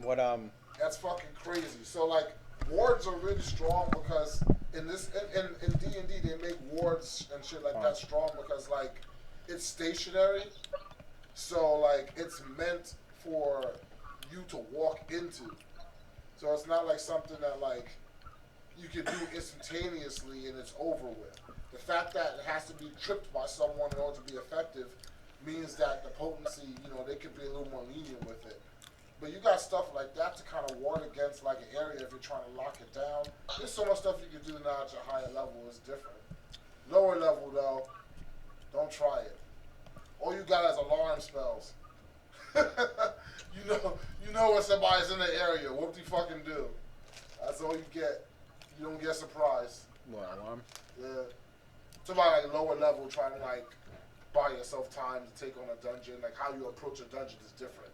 What That's fucking crazy. So like wards are really strong because in this in D&D they make wards and shit like that strong because like it's stationary. So like it's meant for you to walk into. So it's not like something that like you can do instantaneously and it's over with. The fact that it has to be tripped by someone in order to be effective means that the potency, they could be a little more lenient with it. But you got stuff like that to kind of ward against like an area if you're trying to lock it down. There's so much stuff you can do now at your higher level. It's different. Lower level though, don't try it. All you got is alarm spells. you know when somebody's in the area. What do you fucking do? That's all you get. You don't get surprised. what alarm? Yeah. Somebody like lower level trying to like buy yourself time to take on a dungeon. Like how you approach a dungeon is different.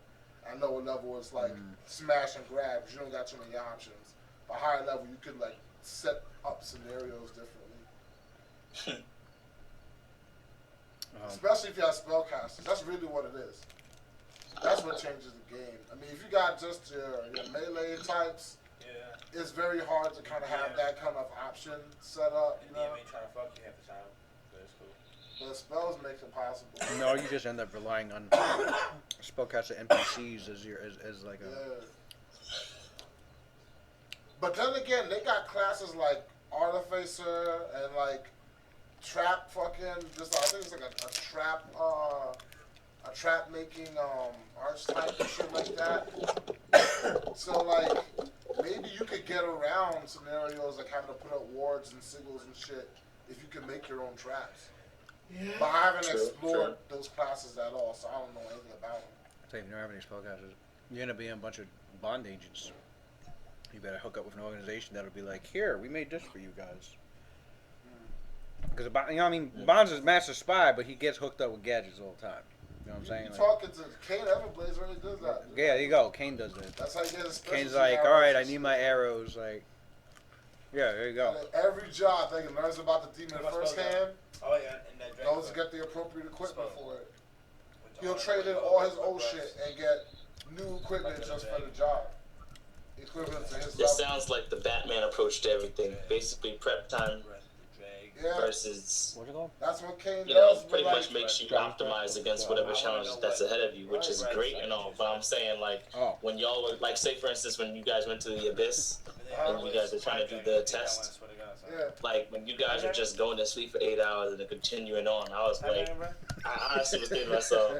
At lower level, it's like smash and grab. You don't got too many options. But higher level, you could like set up scenarios differently. Especially if you have spellcasters. That's really what it is. That's what changes the game. I mean, if you got just your melee types, it's very hard to kind of have that kind of option set up. You know? ain't trying to fuck you half the time. But it's cool. But spells makes it possible. No, you just end up relying on spellcaster NPCs as like a. Yeah. But then again, they got classes like Artificer and like Trap fucking. Just I think it's like a trap making archetype and shit like that. So like maybe you could get around scenarios like having to put up wards and sigils and shit if you can make your own traps. Yeah. But I haven't explored those classes at all, so I don't know anything about them. So if you don't have any spellcasters, you end up being a bunch of bond agents. You better hook up with an organization that'll be like, here, we made this for you guys. Because Bond's is master spy, but he gets hooked up with gadgets all the time. You know what I'm saying? You talking to Kane Everblades already does that. Yeah, there you go. Kane does that. That's how you get his specialty. Kane's like, all right, I need my arrows. Like, yeah, there you go. Every job they learns about the demon firsthand. Oh yeah, and that knows to get the appropriate equipment for it. He'll trade in all his old shit and get new equipment just for the job. Equivalent to his This sounds like the Batman approach to everything. Basically, prep time versus. What's it called? That's what Kane does. Pretty much makes you optimize against whatever challenges that's ahead of you, which is great and all. But I'm saying, like, when y'all were, like, say for instance, when you guys went to the Abyss and you guys were trying to do the test. Like, when you guys were just going to sleep for 8 hours and then continuing on, I was like, I honestly was thinking to myself,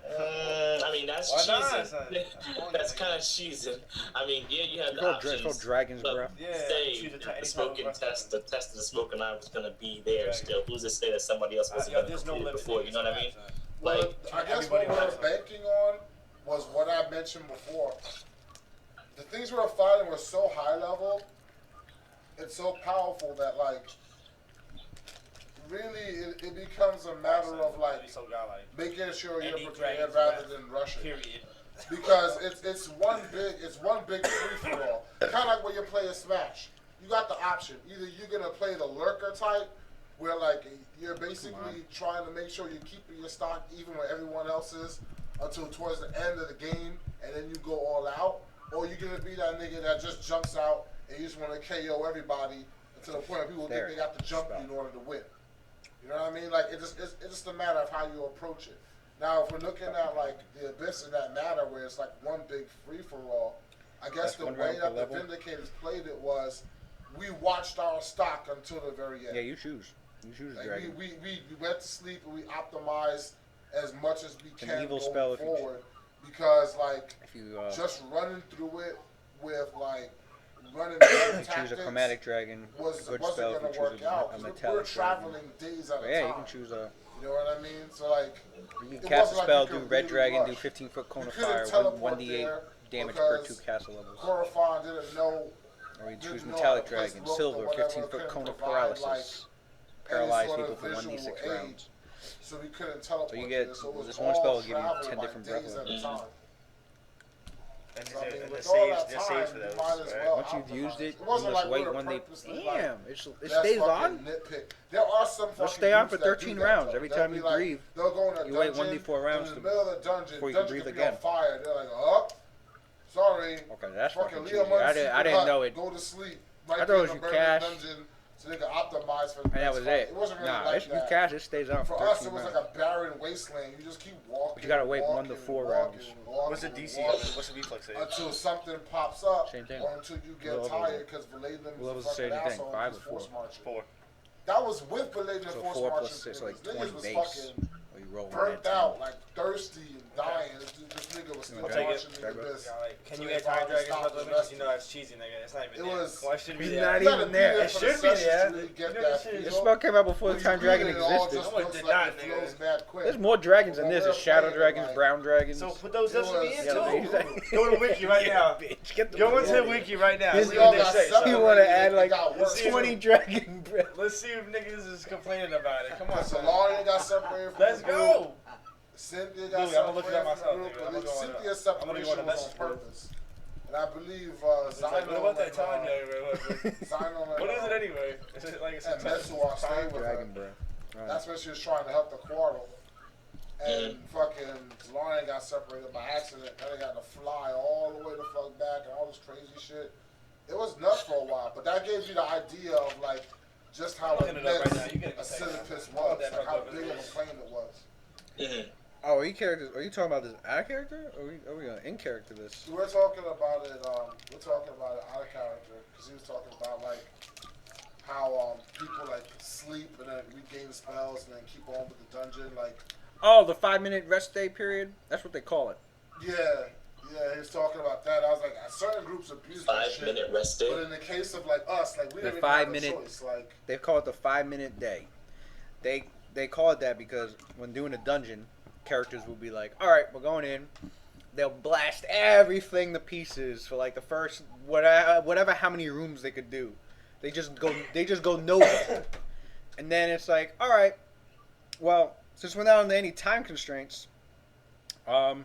I mean, that's cheesing. That's kind of cheesing. I mean, yeah, you had the options. It's called Dragon's Breath. Say the smoking test, the test of the smoking eye was going to be there still. Who's to say that somebody else wasn't going to complete it before, you know what I mean? Well, I guess what we were banking on was what I mentioned before. The things we were fighting were so high level, it's so powerful that, like, really it becomes a matter of, like, making sure you're prepared rather than rushing. Because it's one big free for all. Kind of like when you play a Smash. You got the option. Either you're gonna play the lurker type, where like you're basically trying to make sure you're keeping your stock even when everyone else is until towards the end of the game, and then you go all out, or you're gonna be that nigga that just jumps out and you just want to KO everybody to the point where people think they got to jump you in order to win. You know what I mean? Like it's just a matter of how you approach it. Now, if we're looking at like the Abyss in that matter, where it's like one big free for all, I guess the way that the Vindicators played it was, we watched our stock until the very end. Yeah, you choose. You choose like dragon. We went to sleep and we optimized as much as we can evil going spell forward, because like if you, just running through it with like running you choose a chromatic dragon, a good spell. If you choose a metallic we're traveling days at a time. Yeah, you can choose a. You know what I mean? So like, you can cast a spell, do red dragon, do 15-foot cone of fire, 1d8 damage per 2 castle levels. Corofon didn't know. Or you choose metallic dragon, silver, 15-foot cone of paralysis, paralyze people for 1d6 rounds. So we couldn't teleport. So you get this one spell will give you 10 different breath weapons. And there's saves for those. Once you've used it, you must wait when they. Damn, it stays on. There are some. It'll stay on for 13 rounds. Every time you breathe, you wait 1d4 rounds before you can breathe again. They're like, oh. Sorry. Okay, that's fucking fucking Leo cheesy. I didn't know it. Go to sleep. Right I thought it was you cash. Dungeon, so they could optimize for the And that was it. It wasn't really nah, like it's, that. you cash, it stays on For for us, 13 it was rounds. like a barren wasteland. You just keep walking. But you gotta wait walking, 1 to 4 walking, rounds. walking, What's the DC? walking, What's the reflex save? until something pops up. Same thing. Or until you get We'll tired because Beladen we'll is a say fucking anything. asshole. 5 He's or 4? force marching. 4. That was with Beladen So force 4 marching. plus 6, like Niggas 20 was base. fucking Or you roll burnt that out, like thirsty and dying. This nigga was still I'll take marching it. in Try the it. abyss. Can So you they get Time finally Dragon's stopped Blood the Limit? You rest know that's cheesy, nigga. It's not even It there. was- Why should it be It's there? not You gotta even be there. there It for should the be sessions there. to really get You know that this shit- feel. This spell came out before When the you Time read Dragon it, it all existed. just No, it looks did like not, it nigga. flows mad quick. There's more dragons than When this. we're There's shadow playing, dragons, like- brown dragons. So put those It up to me was- in Yeah, too. exactly. Go to Wiki right now. Bitch, get the Go into yeah. Wiki right now. His- See We all what they got say. separated. You want to add It like got worse. 20 dragon breath. Let's see if niggas is complaining about it. Come on, son. Solarian got separated from Let's the group. go. Cynthia got Louis, I'ma look it separated up myself, from the nigga. group. I'm But gonna go on Cynthia's I'm gonna go on separation the was on message board. purpose. And I believe It's like, what about that time? Zion What is it anyway? Is it like it's a And Metsuar stayed with Dragon her. breath. Right. That's when she was trying to help the quarrel. And fucking Lauren got separated by accident. And they got to fly all the way the fuck back and all this crazy shit. It was nuts for a while, but that gave you the idea of like just how I'm looking it up right now. immense You can a take Sisyphus that. was, That like how fucking big of a is. plane it was. Mhm. Oh, are you talking about this out of character? Or are we gonna in character this? We're talking about it. We're talking about it out of character because he was talking about like how people like sleep and then regain spells and then keep on with the dungeon. Like Oh, the 5-minute rest day period? That's what they call it. yeah, he was talking about that. I was like, certain groups abuse that shit. 5-minute rest day. But in the case of like us, like we The didn't even have a 5-minute choice. Like They call it the 5-minute day. They call it that because when doing a dungeon, characters will be like, all right, we're going in. They'll blast everything to pieces for like the first whatever how many rooms they could do. They just go nowhere. And then it's like, all right, well, since we're not under any time constraints, we're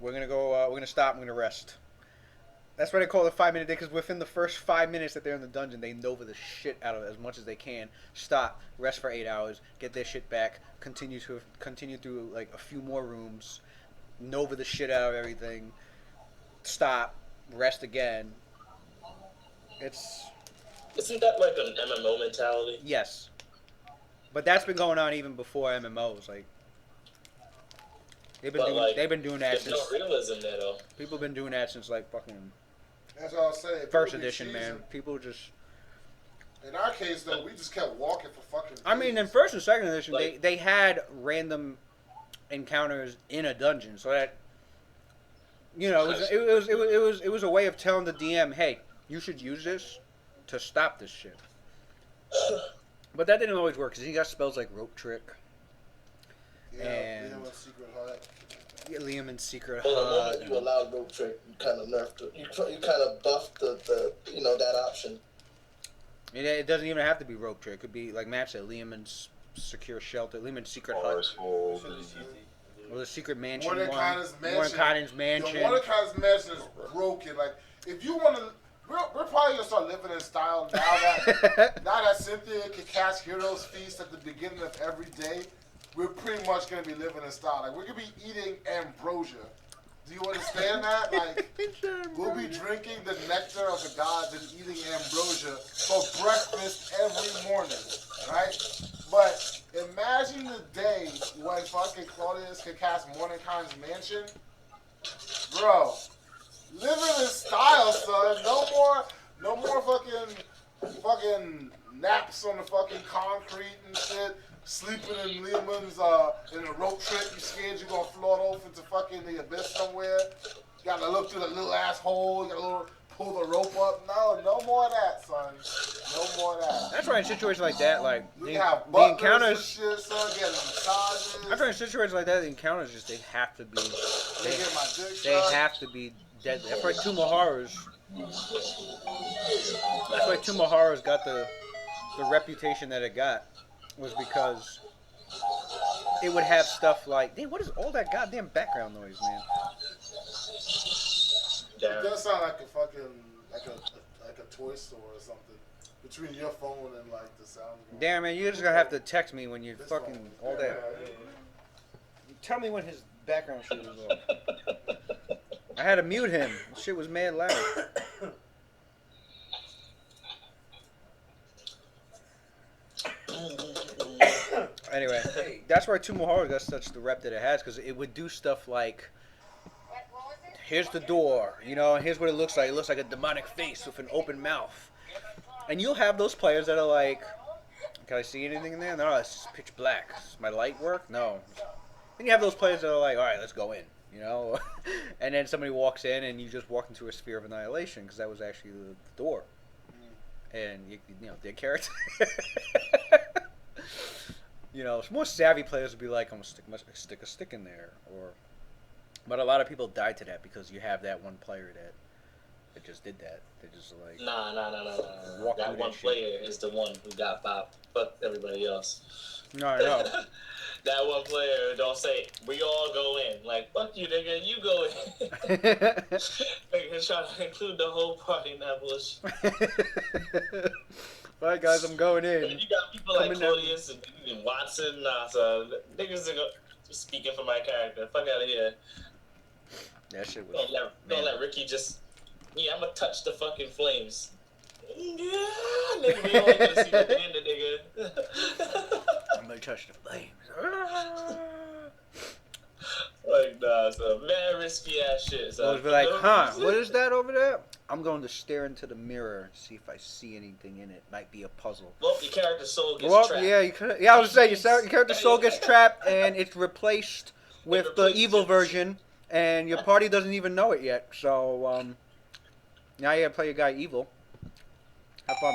gonna stop. We're gonna rest. That's why they call it a 5-minute day, because within the first 5 minutes that they're in the dungeon, they nova the shit out of it as much as they can. Stop, rest for 8 hours, get their shit back, continue through like a few more rooms, nova the shit out of everything, stop, rest again. Isn't that like an MMO mentality? Yes, but that's been going on even before MMOs. Like they've been doing that There's since no realism there though. people been doing that since like fucking that's all I'm saying. first People be edition, man. cheesing. People just. In our case, though, we just kept walking for fucking days. I mean, in first and second edition, Like- they had random encounters in a dungeon, so that you know it was a way of telling the DM, hey, you should use this to stop this shit. But that didn't always work because he got spells like rope trick, and- Liam and Secret Heart. Liam and Secret Well, the Hut. moment you allowed rope trick, you kind of nerfed it. You kind of buffed the that option. It doesn't even have to be rope trick. It could be like Matt said, Liam and Secure Shelter, Liam and Secret Hut, or the Secret Mansion one. Mordecai's Mordecai's Mansion. Yo, Mordecai's Mansion is broken. Like, if you want to, we're probably gonna start living in style now that Cynthia can cast Heroes Feast at the beginning of every day. We're pretty much gonna be living in style. Like, we're gonna be eating ambrosia. Do you understand that? Like, we'll be drinking the nectar of the gods and eating ambrosia for breakfast every morning, right? But imagine the day when fucking Claudius can cast Mordecai's Mansion. Bro, living in style, son. No more fucking naps on the fucking concrete and shit. Sleeping in Lehman's in a rope trick. You scared you're gonna float off into fucking the abyss somewhere. You gotta look through the little asshole. You gotta pull the rope up. No more of that, son. No more of that. That's why in situations like that, like We the have butlers encounters. and shit, son. Getting massages. That's why in situations like that, the encounters just they have to be. They get my dick They sucked. have to be deadly. That's why Tomb of Horrors. That's why Tomb of Horrors got the reputation that it got, was because it would have stuff like, damn, what is all that goddamn background noise, man? It does sound like a fucking like a toy store or something between your phone and like the sound. Damn, man, you're just gonna have to text me when you This fucking phone. all that. Tell me when his background shit is off. I had to mute him. Shit was mad loud. Anyway, that's why Tomb Horror got such the rep that it has, because it would do stuff like, here's the door, you know, and here's what it looks like. It looks like a demonic face with an open mouth. And you'll have those players that are like, can I see anything in there? No, it's just pitch black. Does my light work? No. Then you have those players that are like, all right, let's go in, you know? And then somebody walks in and you just walk into a sphere of annihilation, because that was actually the door. And, you know, their character... You know, more savvy players would be like, I'm going to stick a stick in there. But a lot of people died to that because you have that one player that just did that. They just like... Nah. That one player is the one who got popped. Fuck everybody else. No, I know. That one player don't say, we all go in. Like, fuck you, nigga, you go in. Nigga trying to include the whole party in that bullshit. Alright, guys, I'm going in. You got people like Claudius and Watson. So niggas are just speaking for my character. Fuck out of here. That shit was... Don't let Ricky just... Yeah, I'm gonna touch the fucking flames. Yeah, nigga, we only gonna see the end of nigga. I'm gonna touch the flames. Like, nah, so mad risky ass shit. So I was like, huh, what is that over there? I'm going to stare into the mirror, see if I see anything in it. Might be a puzzle. Well, your character's soul gets trapped. Yeah, I was saying, your character's soul gets trapped, and it's replaced with the evil version, and your party doesn't even know it yet. So, now you gotta play your guy evil. Have fun.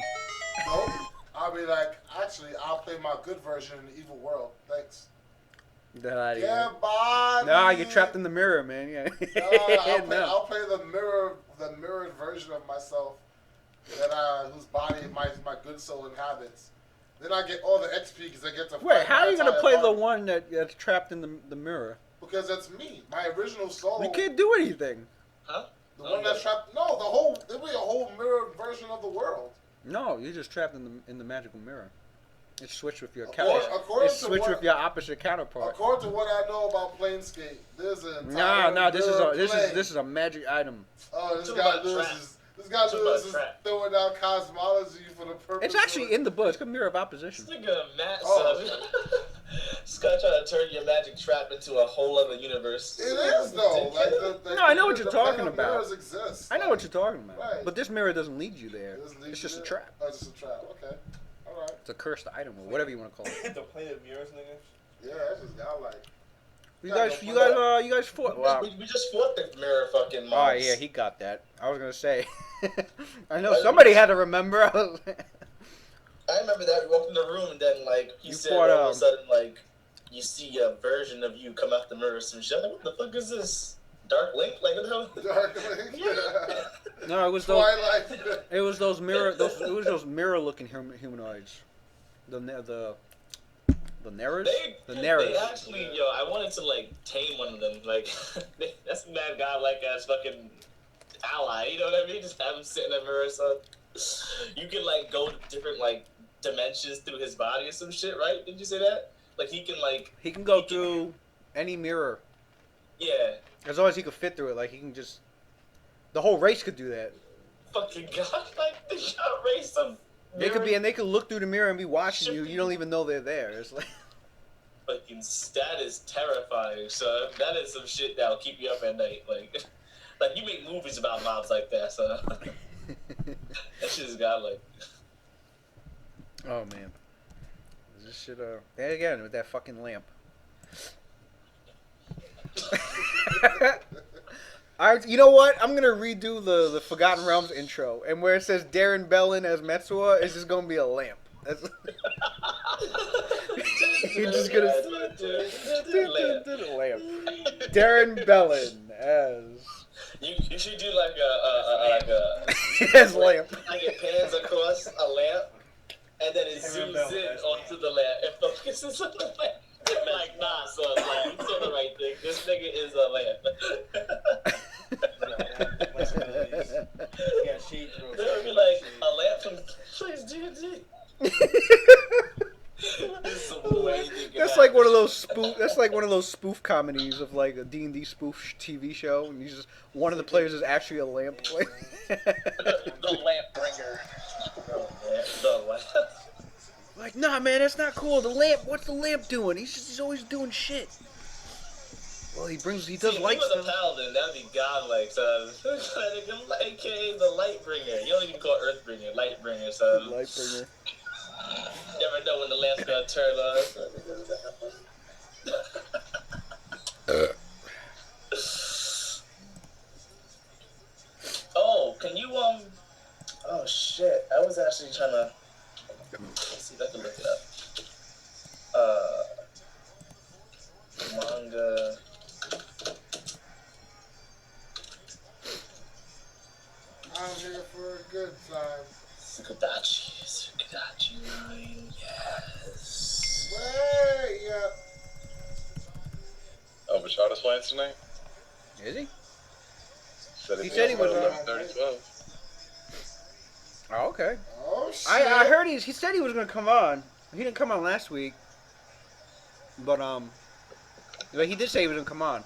Nope. I'll be like, actually, I'll play my good version in the evil world. Thanks. Yeah, bye. Nah, you're trapped in the mirror, man. Yeah. I'll play the mirrored version of myself whose body my good soul inhabits. Then I get all the XP because I get to. Wait, how are you gonna play the one that's trapped in the mirror? Because that's me, my original soul. You can't do anything. Huh? The one that's trapped. No, it'll be a whole mirrored version of the world. No, you're just trapped in the magical mirror. It's switched with your with your opposite counterpart. According to what I know about Planescape, there's an entire this is a magic item. Oh, this guy Lewis is throwing out cosmology for the purpose. It's actually in the book. It's a mirror of opposition. This nigga This guy trying to turn your magic trap into a whole other universe. It is though. No, I know what you're talking about. Mirrors exist. I know what you're talking about. Right. But this mirror doesn't lead you there. It's just a trap. Oh, it's just a trap. Okay. All right. It's a cursed item or whatever you want to call it. The plane of mirrors, nigga. Yeah, that's just godlike. You guys fought. Wow. We just fought the mirror fucking mobs. Oh yeah, he got that. I was gonna say. I know somebody had to remember. I remember that we walked in the room and then he said all of a sudden you see a version of you come out the mirror. Some shit. What the fuck is this? Dark Link? Like what the hell? Dark Link. No, it was those. Twilight. It was those mirror. It was those mirror-looking humanoids. The Neras? The Neras. They actually, I wanted to tame one of them. That's a mad godlike ass fucking ally. You know what I mean? Just have him sit in a mirror. So you can go to different dimensions through his body or some shit, right? Did you say that? He can go through any mirror. Yeah. As long as he could fit through it, he can just. The whole race could do that. Fucking god, the shot race of. They could be, and they could look through the mirror and be watching you. You don't even know they're there. It's fucking that is terrifying. So that is some shit that'll keep you up at night. You make movies about mobs like that. So that shit is godlike. Oh man, this shit. And again with that fucking lamp. You know what? I'm gonna redo the Forgotten Realms intro, and where it says Darren Bellin as Metsua, it's just gonna be a lamp. You're just gonna lamp. Darren Bellin as. You should do a as lamp. It pans across a lamp, and then it zooms in onto the lamp and focuses on the lamp. Nah, son, you said the right thing. This nigga is a lamp. Yeah, she They'll be a lamp from Please D&D. That's like one of those spoof. That's looks like one of those spoof comedies of like a D&D spoof TV show, and he's just one of the players is actually a lamp player. The lamp bringer. The lamp. Like, nah, man, that's not cool. The lamp, what's the lamp doing? He's always doing shit. Well, he does See, if light he was stuff. a paladin, that'd be godlike, son. AKA the Lightbringer. You don't even call Earthbringer, Lightbringer, son. Lightbringer. Never know when the lamp's gonna turn on. Oh, can you oh shit! I was actually trying to. Let's see if I can look it up. Manga. I'm here for a good time. Sukadachi, yes. Way up. Oh, Machado playing tonight? Is he? He said he was 11:30, Oh, okay. Oh shit. I heard he said he was gonna come on. He didn't come on last week, but he did say he was gonna come on.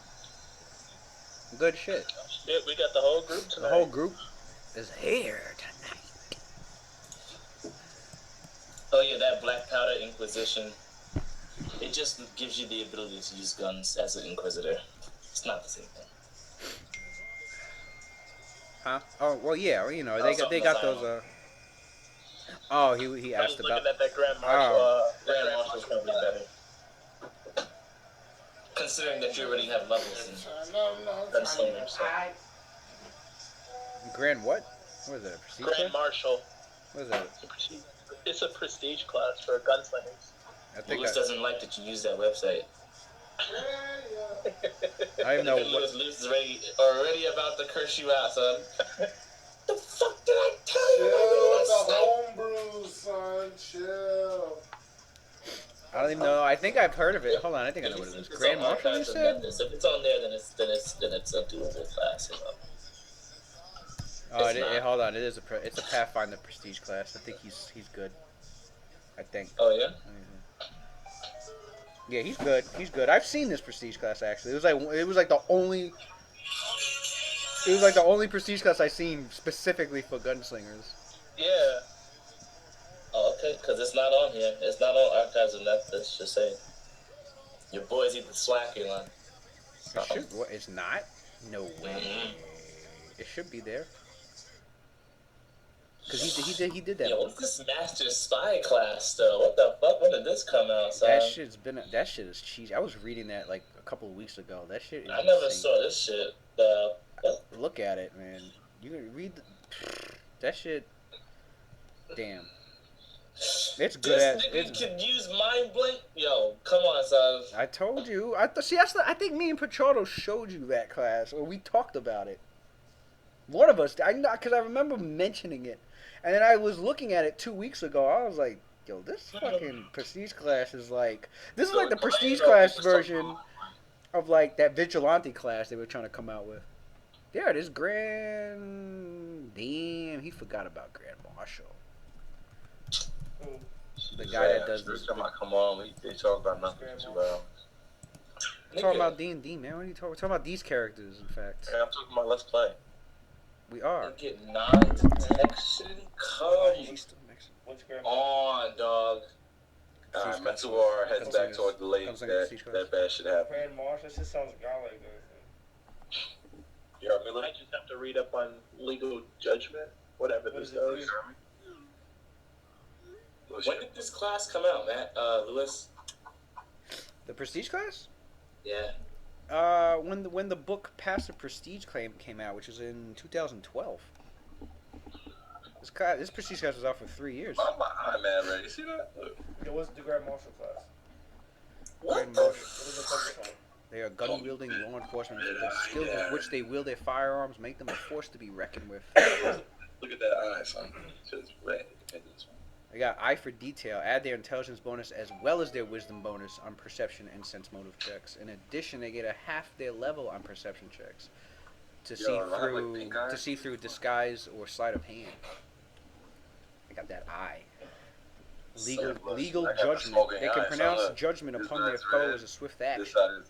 Good shit. Shit, we got the whole group tonight. The whole group is here tonight. Oh yeah, that Black Powder Inquisition. It just gives you the ability to use guns as an Inquisitor. It's not the same thing. Huh? Oh well, yeah. Well, you know they got those. Oh, he I was asked about. looking at that Grand Marshal. Grand Marshal's probably better. Considering that you already have levels in Gunslinger, so. Grand what? What is it? A prestige Grand class? Marshal. What is it? It's a prestige class for gunslingers. I think Lewis doesn't like that you use that website. I don't even know Lewis what. is already about to curse you out, son. The fuck did I tell you? Chill with the homebrew, son. Chill. I don't even know. I think I've heard of it. Hold on, I think I know what it is. It's Grand on Marshal, you Archives of said? Methods. If it's on there, then it's a doable class. You know? Oh, It's not. hold on. It's a Pathfinder prestige class. I think he's good. I think. Oh yeah. Yeah, he's good. He's good. I've seen this prestige class actually. It was like the only prestige class I seen specifically for gunslingers. Yeah. Oh, okay. Because it's not on here. It's not on Archives of Methods. Just saying. Your boy's either slacking on. It should. What? It's not. No way. It should be there. Cause he did that. Yo, what's this Master Spy class though? What the fuck? When did this come out, son? That shit is cheesy. I was reading that like a couple of weeks ago. That shit is I never insane. saw this shit. Look at it, man. You can read that shit. Damn. It's good. This nigga can use Mind Blink? Yo, come on, son. I told you. I think me and Pichardo showed you that class, or we talked about it. One of us, because I remember mentioning it, and then I was looking at it 2 weeks ago. I was like, "Yo, this fucking prestige class is like this is like the prestige class version of like that vigilante class they were trying to come out with." There it is, Grand. Damn, he forgot about Grand Marshal. The guy that does this. Every time I come on, they talk about nothing for 2 hours. We're talking about D&D, man. What are you talking? We're talking about these characters, in fact. Hey, I'm talking about Let's Play. We are. Get non-detection. Come on, dog. Alright, Metsuar heads back toward the lake. That bad shit happened. Grand Marshal, this sounds godlike. You heard me, Lou? I just have to read up on legal judgment, whatever this does. When did this class come out, Matt? Lewis? The prestige class? Yeah. When the book Passive Prestige came out, which was in 2012. This prestige class was out for 3 years. My eye, man, ready. You see that? Look. It was the Grand Marshal class. Grand It Marshal. was a focus on. They are gun-wielding law enforcement. The skills with which they wield their firearms make them a force to be reckoned with. Look at that eye, son. Just red. They got eye for detail. Add their intelligence bonus as well as their wisdom bonus on perception and sense motive checks. In addition, they get a half their level on perception checks to see through disguise or sleight of hand. They got that eye. Legal judgment. They can pronounce judgment upon their foe as a swift action,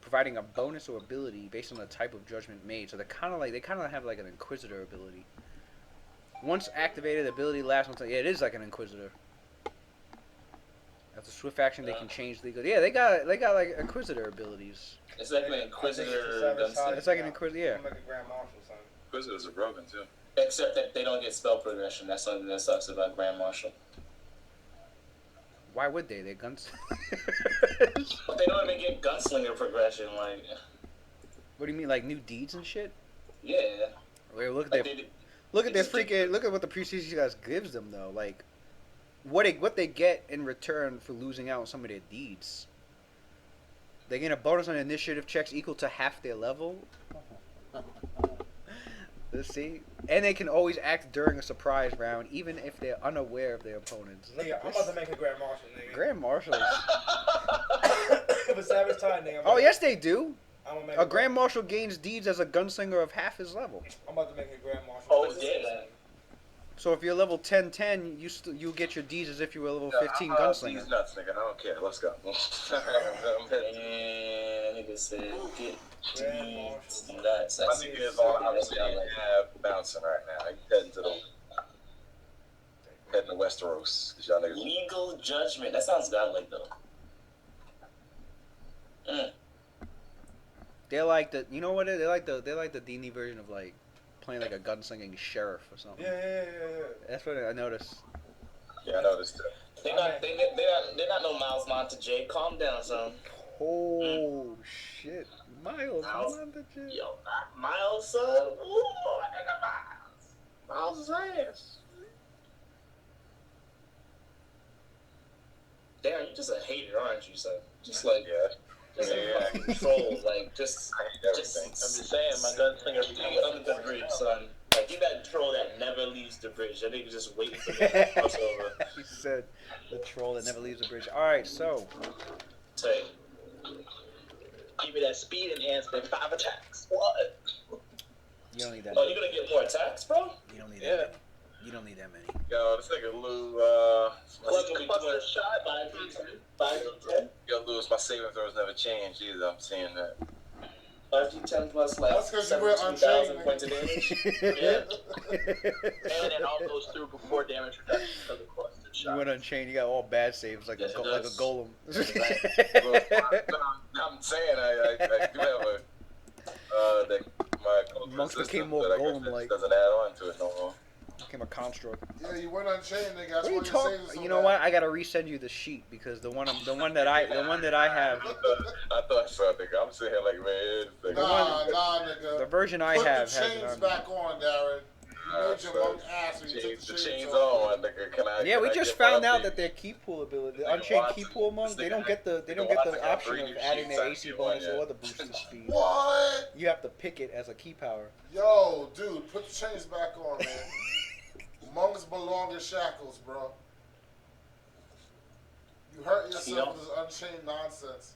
providing a bonus or ability based on the type of judgment made. So they kind of have like an Inquisitor ability. Once activated, the ability lasts until it is like an Inquisitor. After swift action, they can change legal. Yeah, they got like Inquisitor abilities. It's like an Inquisitor. It's like an Inquisitor. Yeah. Like a Grand Marshal, son. Inquisitors are broken too. Except that they don't get spell progression. That's something that sucks about Grand Marshal. Why would they? They're guns. But they don't even get Gunslinger progression. Like. What do you mean, like new deeds and shit? Yeah. Wait, look at look at their freaking. Look at what the preseason guys gives them though. Like, what they get in return for losing out on some of their deeds. They get a bonus on initiative checks equal to half their level. Let's see. And they can always act during a surprise round, even if they're unaware of their opponents. Nigga, I'm about to make a Grand Marshal, nigga. Grand Marshals. For Savage Tide, nigga. Oh, yes, they do. I'm gonna make A Grand Marshal gains deeds as a gunslinger of half his level. I'm about to make a Grand Marshal. Oh, yeah. So if you're level 10, you get your deeds as if you were level 15 gunslinger. These nuts, nigga. I don't care. Let's go. And nigga said, get deeds nuts. My nigga is on obviously bouncing right now. He's heading to Westeros. Y'all niggas. Legal judgment. That sounds godlike though. They're like the, you know what? They're like the D&D version of like playing like a gunslinging sheriff or something. Yeah. That's what I noticed. Yeah, I noticed too. They're not no Miles Montague. Calm down, son. Oh shit, Miles Montague. Yo, not Miles, son. Ooh, nigga, Miles is ass. Damn, you just a hater, aren't you, son? Just like troll, like just. I'm just saying, my gunslinger became under the bridge, son. Like you that troll that never leaves the bridge. That nigga just waiting for me to cross over. He said, the troll that never leaves the bridge. All right, so. Say. Give me that speed enhancement, 5 attacks. What? You don't need that. Oh, you're gonna get more attacks, bro? You don't need that many. You don't need that many. Yo, this nigga Lou, Cluster shot, 5d10. Yo, Louis, my saving throws never changed either. I'm seeing that. 5d10 plus like That's 'cause you went 17,000 points of damage. Yeah. And it all goes through before damage reduction for the cluster shot. You went Unchained, you got all bad saves like, Yes, like a golem. I'm saying I do have my Monks became more golem-like. Doesn't add on to it no more. Became a construct. Yeah, you went Unchained, nigga. That's What are you why talking? you're saying You know what? I gotta resend you the sheet because the one that I have. I thought so, nigga. I'm sitting here like, man. Nah, nigga. The version I Put have the has chains it on. back on, Darren. You made your monk ass when you took The the chains off. on, nigga. Can I? Yeah, we can I just get found my out update? that their key pool ability, the Nigga Unchained Watson- key pool monk, this they don't nigga- get the nigga Watson got option 3 of new adding the sheets. I AC ain't bonus get one or the boost to speed. What? You have to pick it as a key power. Yo, dude, put the chains back on, man. Monks belong in shackles, bro. You hurt yourself with this Unchained nonsense.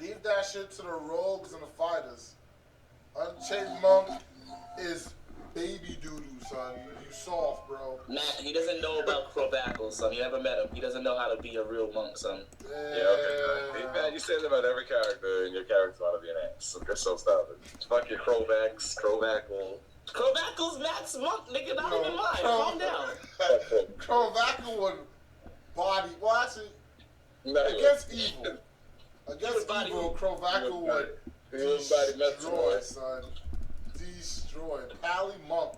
Leave that shit to the rogues and the fighters. Unchained monk is baby doo-doo, son. You soft, bro. Nah, he doesn't know about Crobackle, son. You never met him. He doesn't know how to be a real monk, son. Yeah, okay. Hey, man, you say that about every character, and your character ought to be an ass. Okay, so stop it. Fuck your Crobackle. Crobackle's max monk, nigga, not even mine. Calm down. Crovackle would body. Well, actually, No, against evil. Against body evil, Crovackle would destroy, son. Destroy. Pally Monk.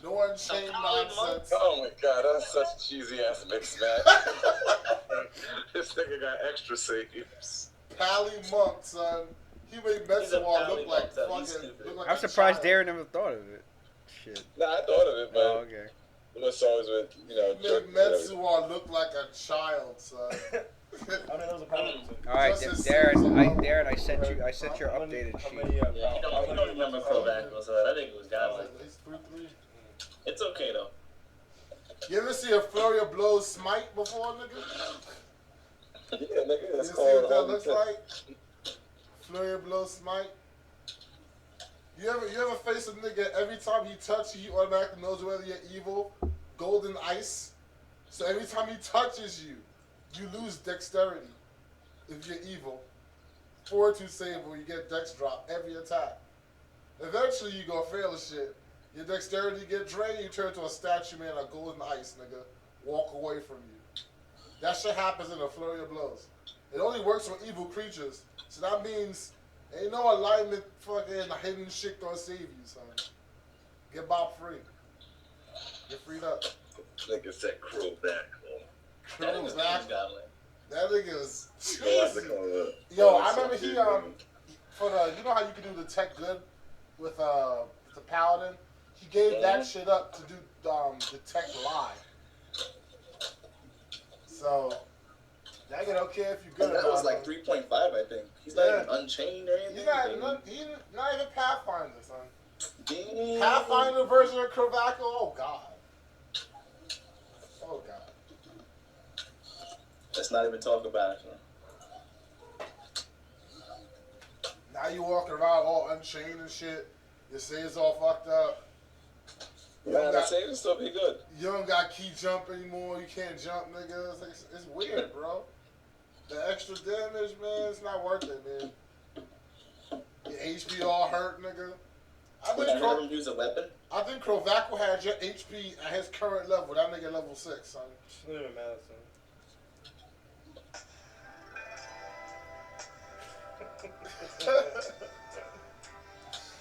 No Unchained nonsense. Oh my god, that's such a cheesy ass mix match. This nigga got extra saves. Pally Monk, son. He made Metsuar look like fucking. I'm surprised Darren never thought of it. Shit. Nah, I thought of it, but Oh, okay. it's always with, He made Metsuar look like a child, son. I mean, that was a problem. All right, Just Darren, I sent your updated sheet. Yeah, he don't remember Crobackle, so I think it was godlike. It's 3-3. It's okay, though. You ever see a flurry of blows smite before, nigga? Yeah, nigga, You it's see called what that looks like? Flurry of blows smite. You ever face a nigga every time he touch you, he automatically knows whether you're evil? Golden ice. So every time he touches you, you lose dexterity. If you're evil, forward to save or you get dex drop every attack. Eventually you gonna fail the shit. Your dexterity get drained, you turn to a statue man of golden ice, nigga. Walk away from you. That shit happens in a flurry of blows. It only works on evil creatures. So that means ain't no alignment fucking hidden shit gonna save you, son. Get Bob free. Get freed up. Nigga said crow back. Crow back. That nigga is Yeah, cheesy. Yo, I remember he for the you know how you can do the tech good with the paladin? He gave that shit up to do the tech live. So that nigga don't care if you're good. And that was like 3.5, I think. He's not even unchained or anything. He's not even Pathfinder, son. Damn. Pathfinder version of Kravaco? Oh god. Oh god. Let's not even talk about it, man. Now you walking around all unchained and shit. Your save's all fucked up. Man, the save will still be good. You don't got key jump anymore. You can't jump, nigga. It's weird, bro. The extra damage, man, it's not worth it, man. Your HP all hurt, nigga. I think use a weapon? I think Kravaco had your HP at his current level. That nigga level 6, son. It doesn't matter, son.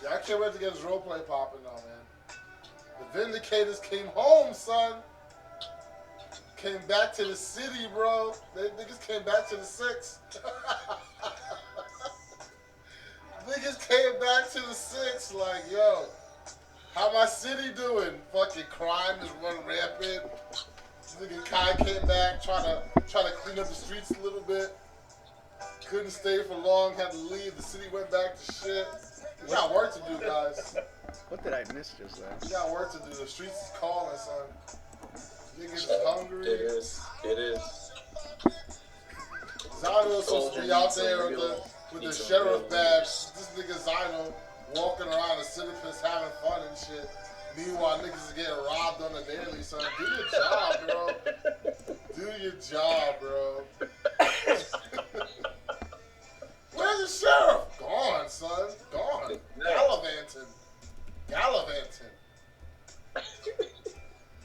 Yeah, I can't wait to get his roleplay popping now, man. The Vindicators came home, son. Came back to the city, bro. They niggas came back to the 6. Niggas came back to the 6 like, yo, how my city doing? Fucking crime is running rampant. Nigga Kai came back, trying to clean up the streets a little bit. Couldn't stay for long, had to leave. The city went back to shit. We got work to do, guys. What did I miss just there? We got work to do. The streets is calling, son. Niggas is hungry. It is. It is. Zano's supposed to be out there with the sheriff badge. This nigga Zano walking around the Sisyphus having fun and shit. Meanwhile, niggas is getting robbed on the daily, son. Do your job, bro. Do your job, bro. Where's the sheriff? Gone, son. Gone. Gallivanting.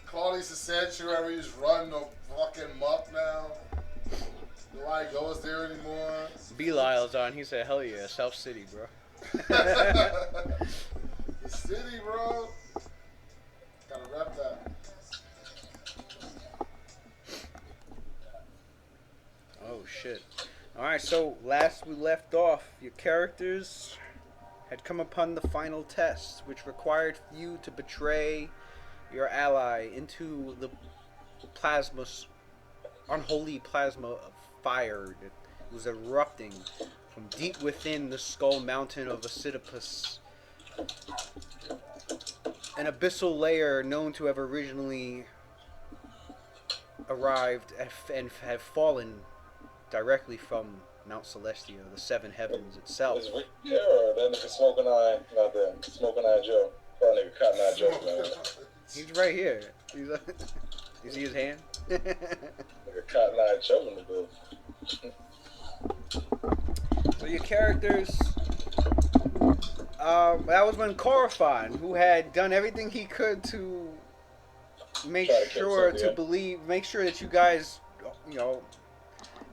Claudius' sanctuaries run the fucking muck now. Nobody goes there anymore. Belial's on. He said, hell yeah, South City, bro. The city, bro. Gotta rep that. Oh, shit. Alright, so last we left off, your characters had come upon the final test, which required you to betray your ally into the unholy plasma of fire that was erupting from deep within the skull mountain of Sisyphus. An abyssal layer known to have originally arrived and have fallen directly from Mount Celestia, the seven heavens itself. Is Rick there or that nigga Smoking Eye not there? Smoking Eye Joe. That nigga Cotton Eye Joe, man. He's right here. You see his hand? Nigga Cotton Eye Joe in the building. So your characters, that was when Corofon, who had done everything he could to make sure that you guys, you know,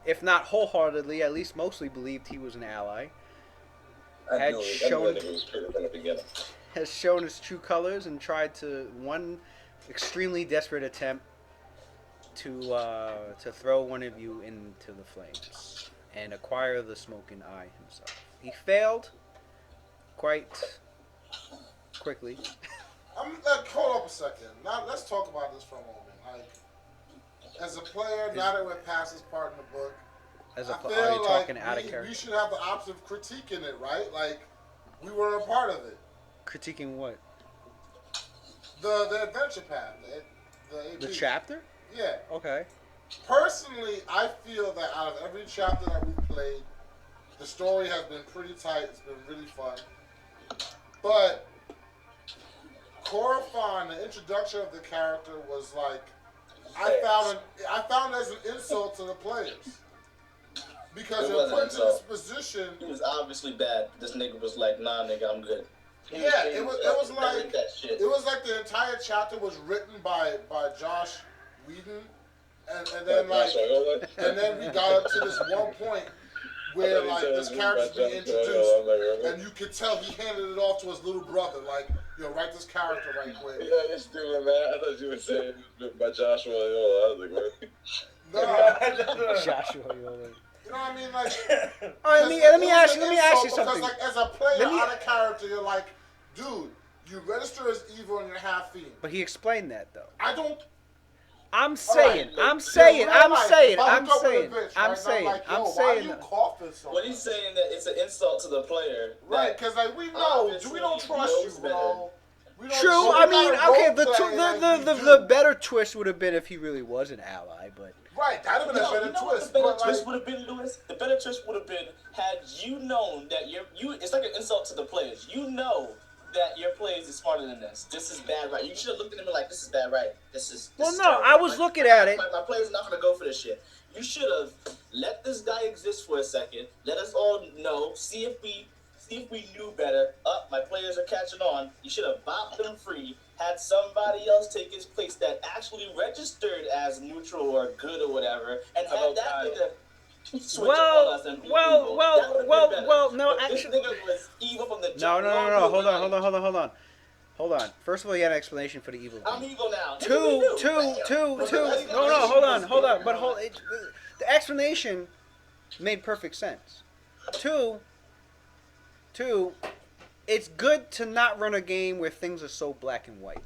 if not wholeheartedly, at least mostly believed he was an ally, has shown his true colors and tried to one extremely desperate attempt to throw one of you into the flames and acquire the Smoking Eye himself. He failed quite quickly. Hold up a second. Now let's talk about this for a moment. Like, as a player, now that we're past this part in the book, are you like talking out of character? We should have the option of critiquing it, right? Like, we were a part of it. Critiquing what? The adventure path. The chapter? Yeah. Okay. Personally, I feel that out of every chapter that we've played, the story has been pretty tight. It's been really fun. But Corofon, the introduction of the character was like I found it as an insult to the players. Because you're put in this position. He was obviously bad. This nigga was like, nah, nigga, I'm good. It was like the entire chapter was written by Josh Whedon, and then we got up to this one point where like this character's being introduced, and you could tell he handed it off to his little brother, like, yo, write this character right quick. Yeah, it's stupid, man. I thought you were saying it was written by Joshua Yola. I was like, what? No. Joshua Yola. You know what I mean? Like, all right, let me ask you something. Because, like, as a player out of character, you're like, dude, you register as evil and you're half fiend. But he explained that though. I'm saying. Why you coughing so When he's saying that it's an insult to the player. Right, because like we don't trust you, bro. True. I mean, okay. The better twist would have been if he really was an ally, but. Right, that'd have been a better twist. The better twist would have been, Lewis. The better twist would have been had you known that you. It's like an insult to the players. You know that your players is smarter than this. This is bad, right? You should have looked at him like, this is bad, right? This is terrible. I was looking at it. My players are not gonna go for this shit. You should have let this guy exist for a second. Let us all know. See if we knew better. My players are catching on. You should have bopped them free. Had somebody else take his place that actually registered as neutral or good or whatever, and had that nigga switch on us and be evil. No, but actually, this nigga was evil from the no. Hold on. First of all, you had an explanation for the evil. I'm evil now. Two. No, hold on. But the explanation made perfect sense. Two. It's good to not run a game where things are so black and white.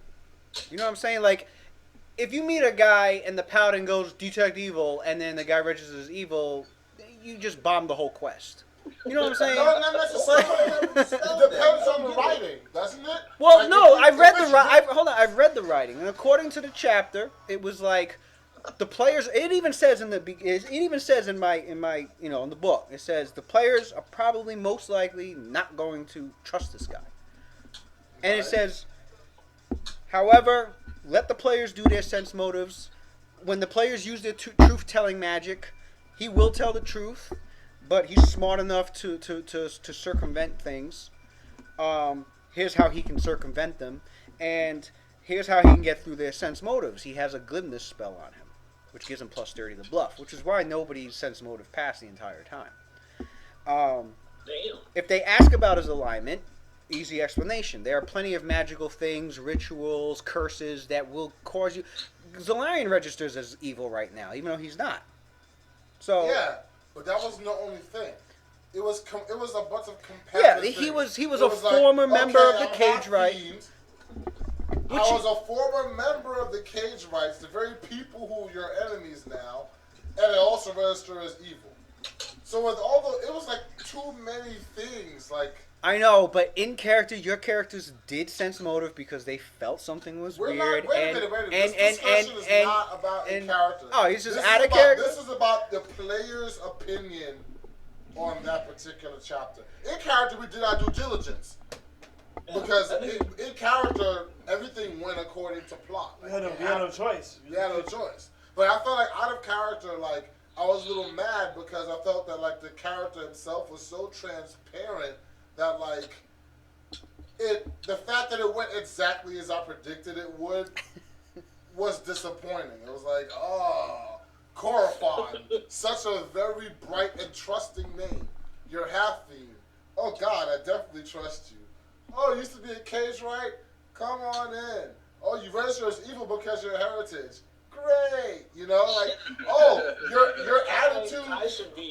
You know what I'm saying? Like, if you meet a guy and the paladin goes detect evil, and then the guy registers as evil, you just bomb the whole quest. You know what I'm saying? No, not necessarily. It depends on the writing, doesn't it? Well, like, no, I've read the writing, and according to the chapter, it was like the players. It even says in my in the book. It says the players are probably most likely not going to trust this guy, and it says, however, let the players do their sense motives. When the players use their truth-telling magic, he will tell the truth, but he's smart enough to circumvent things. Here's how he can circumvent them, and here's how he can get through their sense motives. He has a glibness spell on him, which gives him plus 30 to bluff, which is why nobody's sense motive passed the entire time. If they ask about his alignment, easy explanation. There are plenty of magical things, rituals, curses that will cause you. Zolarian registers as evil right now, even though he's not. So yeah, but that wasn't the only thing. It was a bunch of competitive things. He was a former member of the Cage Right. I was a former member of the Cage Rights, the very people who are your enemies now, and I also register as evil. So with it was like too many things, like. I know, but in character, your characters did sense motive because they felt something was weird. Wait a minute. This discussion is not about in character. Oh, he's just out of character? This is about the player's opinion on that particular chapter. In character, we did our due diligence. Because in character, everything went according to plot. Like, we had no choice. We had no choice. But I felt like out of character, like, I was a little mad because I felt that, like, the character himself was so transparent that, like, the fact that it went exactly as I predicted it would was disappointing. It was like, Corifon, such a very bright and trusting name. You're half-fiend. Oh, God, I definitely trust you. Oh, you used to be a Cage Right? Come on in. Oh, you register as evil because you're heritage. Great. You know, like, your attitude.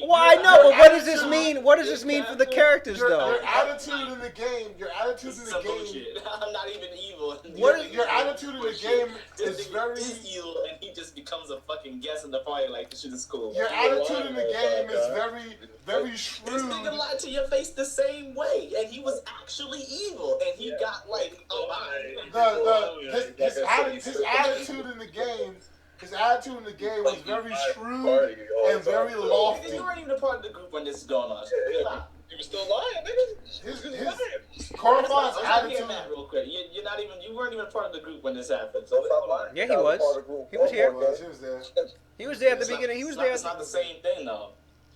Well, I know, but what does this mean? What does this mean for the characters, though? Your attitude in the game. Bullshit. I'm not even evil. Your attitude in the game is very evil, and he just becomes a fucking guest in the party. Like, this shit is cool. Your attitude in the game is very, very shrewd. This nigga lied to your face the same way, and he was actually evil, and he got like his attitude in the game. His attitude in the game was very shrewd and very lofty. You weren't even a part of the group when this is going on. He was still lying, nigga. His Cornflow's Cornflow's attitude. attitude. Real quick, you weren't even part of the group when this happened. So stop lying. Yeah, he was. He was here. He was there. He was there at the beginning. He was there. It's not the same thing, though.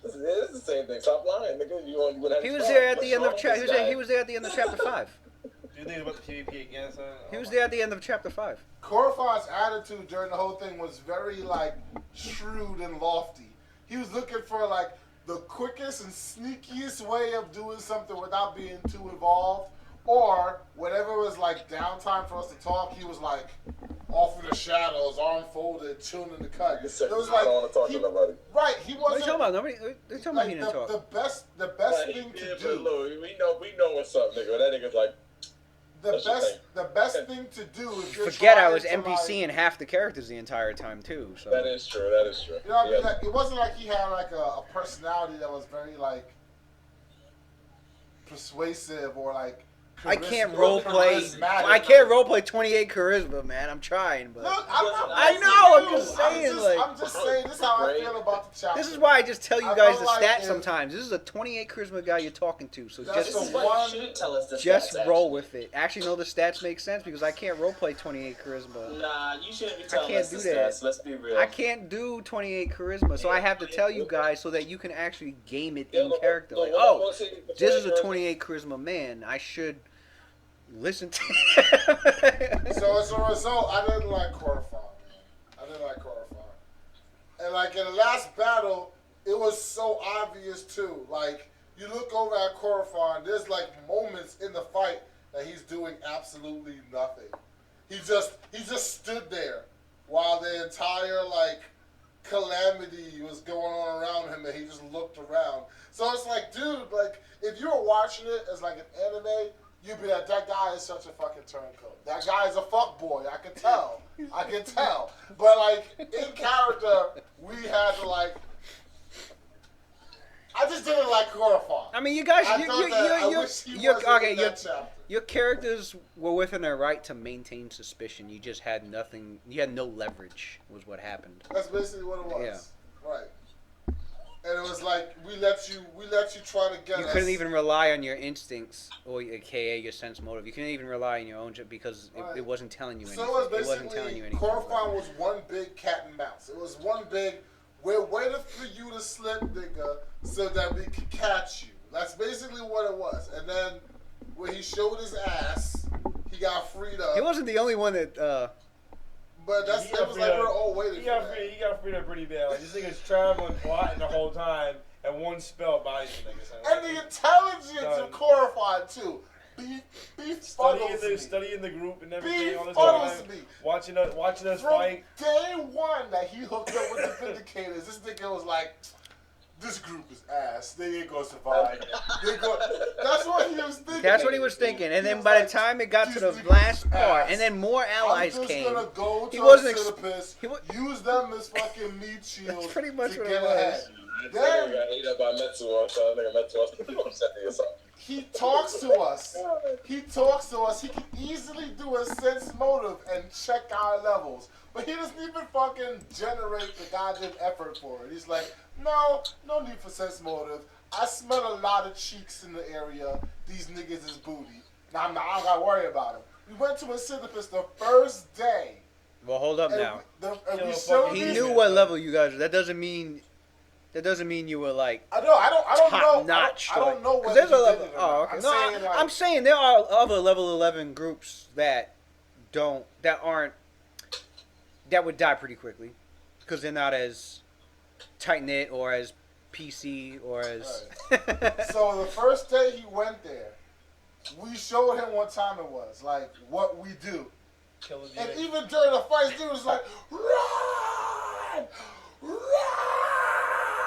It is the same thing. Stop lying, nigga. He was there at the end of chapter. He was there at the end of chapter 5. Do you think about the PvP again, son? He was there at the end of chapter 5. Cornflow's attitude during the whole thing was very like shrewd and lofty. He was looking for like the quickest and sneakiest way of doing something without being too involved, or whenever it was like downtime for us to talk, he was like off in the shadows, arm folded, chilling in the cut. It was like, I don't want to talk to nobody. right, he What are wasn't. you talking about? Nobody. They're talking about he Like didn't talk. the best thing to do. Look, we know what's up, nigga. That nigga's like, The best thing to do is Forget I was NPCing half the characters the entire time too. So that is true. That is true. You know what I mean? Like, it wasn't like he had like a personality that was very like persuasive or like. I can't charismatic. roleplay. I can't roleplay 28 charisma, man. I'm trying, but Look, I know. I'm just saying, I'm just saying. This is how I feel about the chapter. this is why I just tell you I guys feel the like stats if- sometimes. This is a 28 charisma guy you're talking to, so That's just the Why one. you should tell us the just stats, roll actually. with it. Actually, no, the stats make sense because I can't roleplay 28 charisma. Nah, you shouldn't be telling can't us the do that. stats. Let's be real. I can't do 28 charisma, so I have to tell you guys so that you can actually game it in character. Like, oh, this is a 28 charisma man. I should listen to So as a result, I didn't like Cornflow, man. I didn't like Cornflow. And like in the last battle, it was so obvious too. Like you look over at Cornflow, and there's like moments in the fight that he's doing absolutely nothing. He just stood there while the entire like calamity was going on around him, and he just looked around. So it's like, dude, like if you were watching it as like an anime, you'd be like, that guy is such a fucking turncoat. That guy is a fuckboy. I can tell. I can tell. But like in character, we had to like. I just didn't like Cornflow. I mean, you guys, chapter. your characters were within their right to maintain suspicion. You just had nothing. You had no leverage. Was what happened. That's basically what it was. Yeah. Right. And it was like we let you try to get us. You couldn't even rely on your instincts or aka your sense motive. You couldn't even rely on your own because it wasn't telling you anything. So it was it wasn't telling you anything. Cornflow was one big cat and mouse. It was one big. We're waiting for you to slip, nigga, so that we can catch you. That's basically what it was. And then when he showed his ass, he got freed up. He wasn't the only one that. But that was like we're all waiting for that. He got freed up pretty bad. Like, this nigga's traveling, plotting the whole time, and one spell buys the nigga. Son. And the intelligence of Cornflow too. Studying the group and everything. All this Befuddles time, me. watching us From fight. day one that he hooked up with the Vindicators, this nigga was like, this group is ass. They ain't gonna survive. That's what he was thinking. That's what he was thinking. And then was by like, the time it got to the "These last niggas part, ass. and then more allies I'm just came. gonna go He to wasn't a ex- Sisyphus, he wa- use them as fucking meat shields. That's pretty much to what get it was. ahead. Then Then got ate up by Metsuo, so nigga Metsuo upset me or something. he talks to us. He can easily do a sense motive and check our levels. But he doesn't even fucking generate the goddamn effort for it. He's like, no need for sense motive. I smell a lot of cheeks in the area. These niggas is booty. Now I don't gotta worry about them. We went to a Sisyphus the first day. Well, hold up And now. we showed He these- knew what level you guys were. That doesn't mean you were like I don't top know. notch. I don't know Because what there's he a did level. it or Oh, not. okay. I'm No, saying, like, I'm saying there are other level 11 groups that would die pretty quickly because they're not as tight knit or as PC or as. So the first day he went there, we showed him what time it was, like what we do. And even during the fight, he was like, run! Run!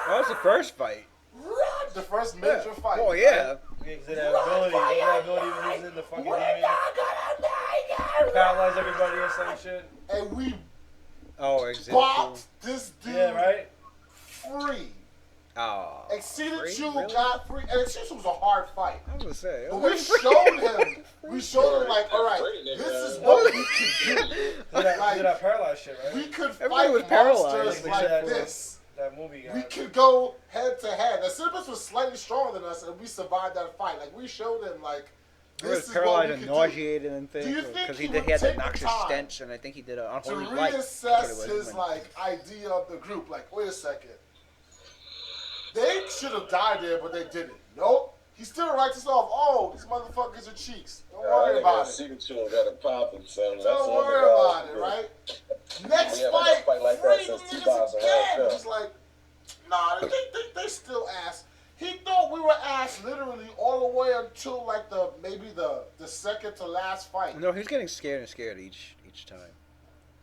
That was the first fight. Run! The first major fight. Oh yeah. Because of that ability, he was in the fucking game. Paralyze everybody or some shit. And we Oh, exactly. bopped this dude free. Oh. Exceeded Really? got free. And Exceeded was a hard fight. I was gonna say. But we showed him like, all right, this is what we can do. Did that paralyzed shit, right? We could Everybody fight was paralyzed monsters except like for- this. That movie guy. We could go head to head. The Sisyphus was slightly stronger than us, and we survived that fight. Like, we showed him, like, He was this is paralyzed what we and could nauseated and Do you things think because he he would had that take the noxious time stench, and I think he did an to unholy light. reassess his, like, idea of the group. Like, wait a second. They should have died there, but they didn't. Nope. He still writes us off. Oh, these motherfuckers are cheeks. Don't worry about it. Don't worry about it, right? Next fight, three niggas again. He's like, nah, they still ass. He thought we were ass literally all the way until like maybe the second to last fight. No, he was getting scared and scared each time.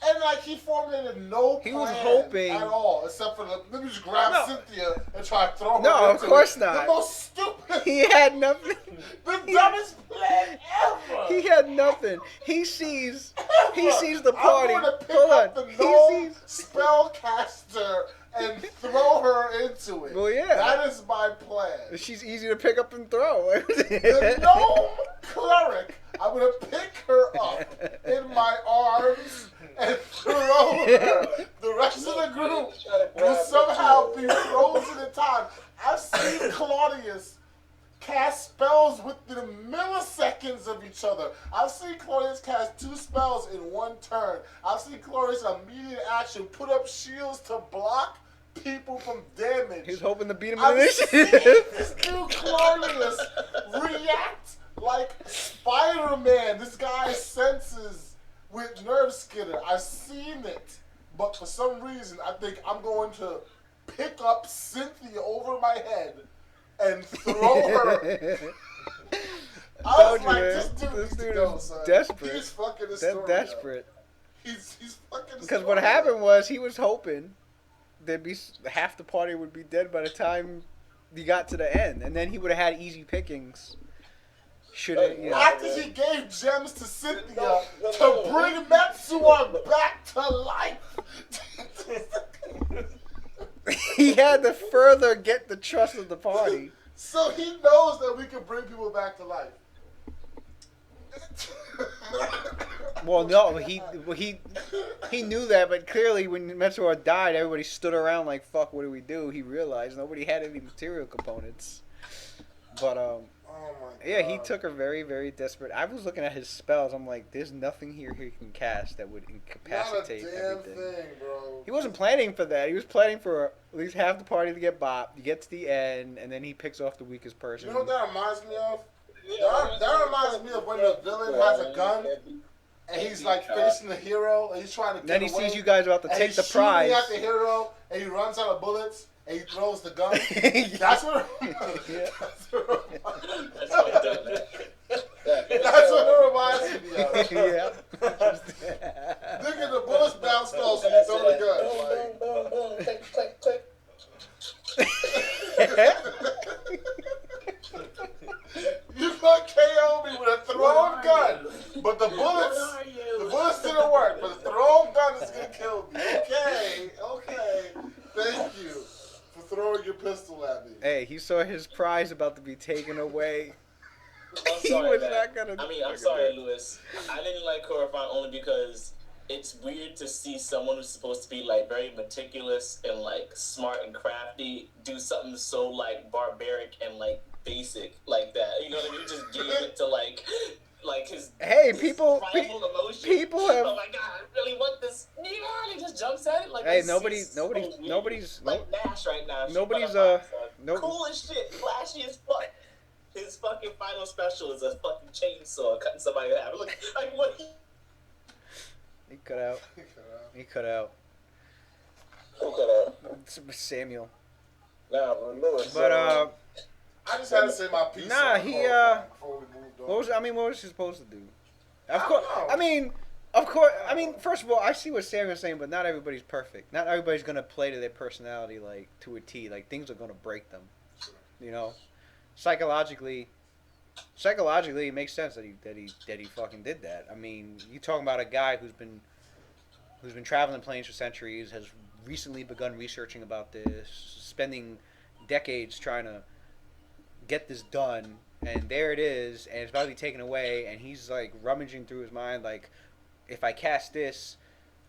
And like he formulated no plan He was hoping at all, except for let me just grab Cynthia and try to throw her. No, of course the not. The most stupid. He had nothing. The dumbest plan ever. He had nothing. He sees the party. I'm gonna pick Hold up on. the gnome spellcaster and throw her into it. Well, yeah. That is my plan. She's easy to pick up and throw. The gnome cleric, I'm gonna pick her up in my arms and throw her. The rest of the group will somehow be frozen in time. I've seen Claudius cast spells within milliseconds of each other. I've seen Claudius cast 2 spells in 1 turn. I've seen Claudius immediate action put up shields to block people from damage. He's hoping to beat him in I've initiative. seen this dude Claudius react like Spider-Man. This guy senses with Nerve Skitter. I've seen it. But for some reason, I think I'm going to pick up Cynthia over my head and throw her. I was like, this dude is desperate. He's fucking That's story desperate. He's fucking Because what happened was he was hoping there'd be half the party would be dead by the time he got to the end, and then he would have had easy pickings. After he gave gems to Cynthia to bring Metsuar back to life. He had to further get the trust of the party. So he knows that we can bring people back to life. Well, no, he knew that, but clearly when Metsuar died, everybody stood around like, "Fuck, what do we do?" He realized nobody had any material components. But oh my yeah, God. he took her very, very desperate. I was looking at his spells. I'm like, "There's nothing here he can cast that would incapacitate Not a damn everything." thing, bro. He wasn't planning for that. He was planning for at least half the party to get bopped. You get to the end, and then he picks off the weakest person. You know what that reminds me of? That reminds me of when the villain has a gun and he's like facing the hero and he's trying to get Then he away, sees you guys about to take the he's prize. shooting at the hero and he runs out of bullets and he throws the gun. That's what That's what it reminds me of. Yeah. Nigga, the bullets bounce off and you throw the gun. Click, click, click. You could KO me with a thrown gun, but the bullets didn't work. But the thrown gun is gonna kill me. Okay. Thank you for throwing your pistol at me. Hey, he saw his prize about to be taken away. I'm He sorry, was man. not gonna. I'm sorry, Lewis. I didn't like Corifon only because it's weird to see someone who's supposed to be like very meticulous and like smart and crafty do something so like barbaric and like basic like that. You know what I mean? He just gave it to like his people primal emotion. people have. Oh my god, I really want this. Yeah, he just jumps at it like. Hey, this is nobody's like Nash right now. nobody's Cool as shit, flashy as fuck. His fucking final special is a fucking chainsaw cutting somebody in half. Look, like what? He cut out. He cut out. Who cut out? Samuel. Nah, Lewis. But I just had to say my piece. Nah, on he, Corifon before we moved on. what was he supposed to do? Of I course. don't know. I mean, first of all, I see what Samuel's saying, but not everybody's perfect. Not everybody's gonna play to their personality like to a T. Like things are gonna break them. You know, psychologically, it makes sense that he fucking did that. I mean, you talking about a guy who's been traveling planes for centuries, has recently begun researching about this, spending decades trying to get this done, and there it is, and it's about to be taken away, and he's like rummaging through his mind like, if I cast this,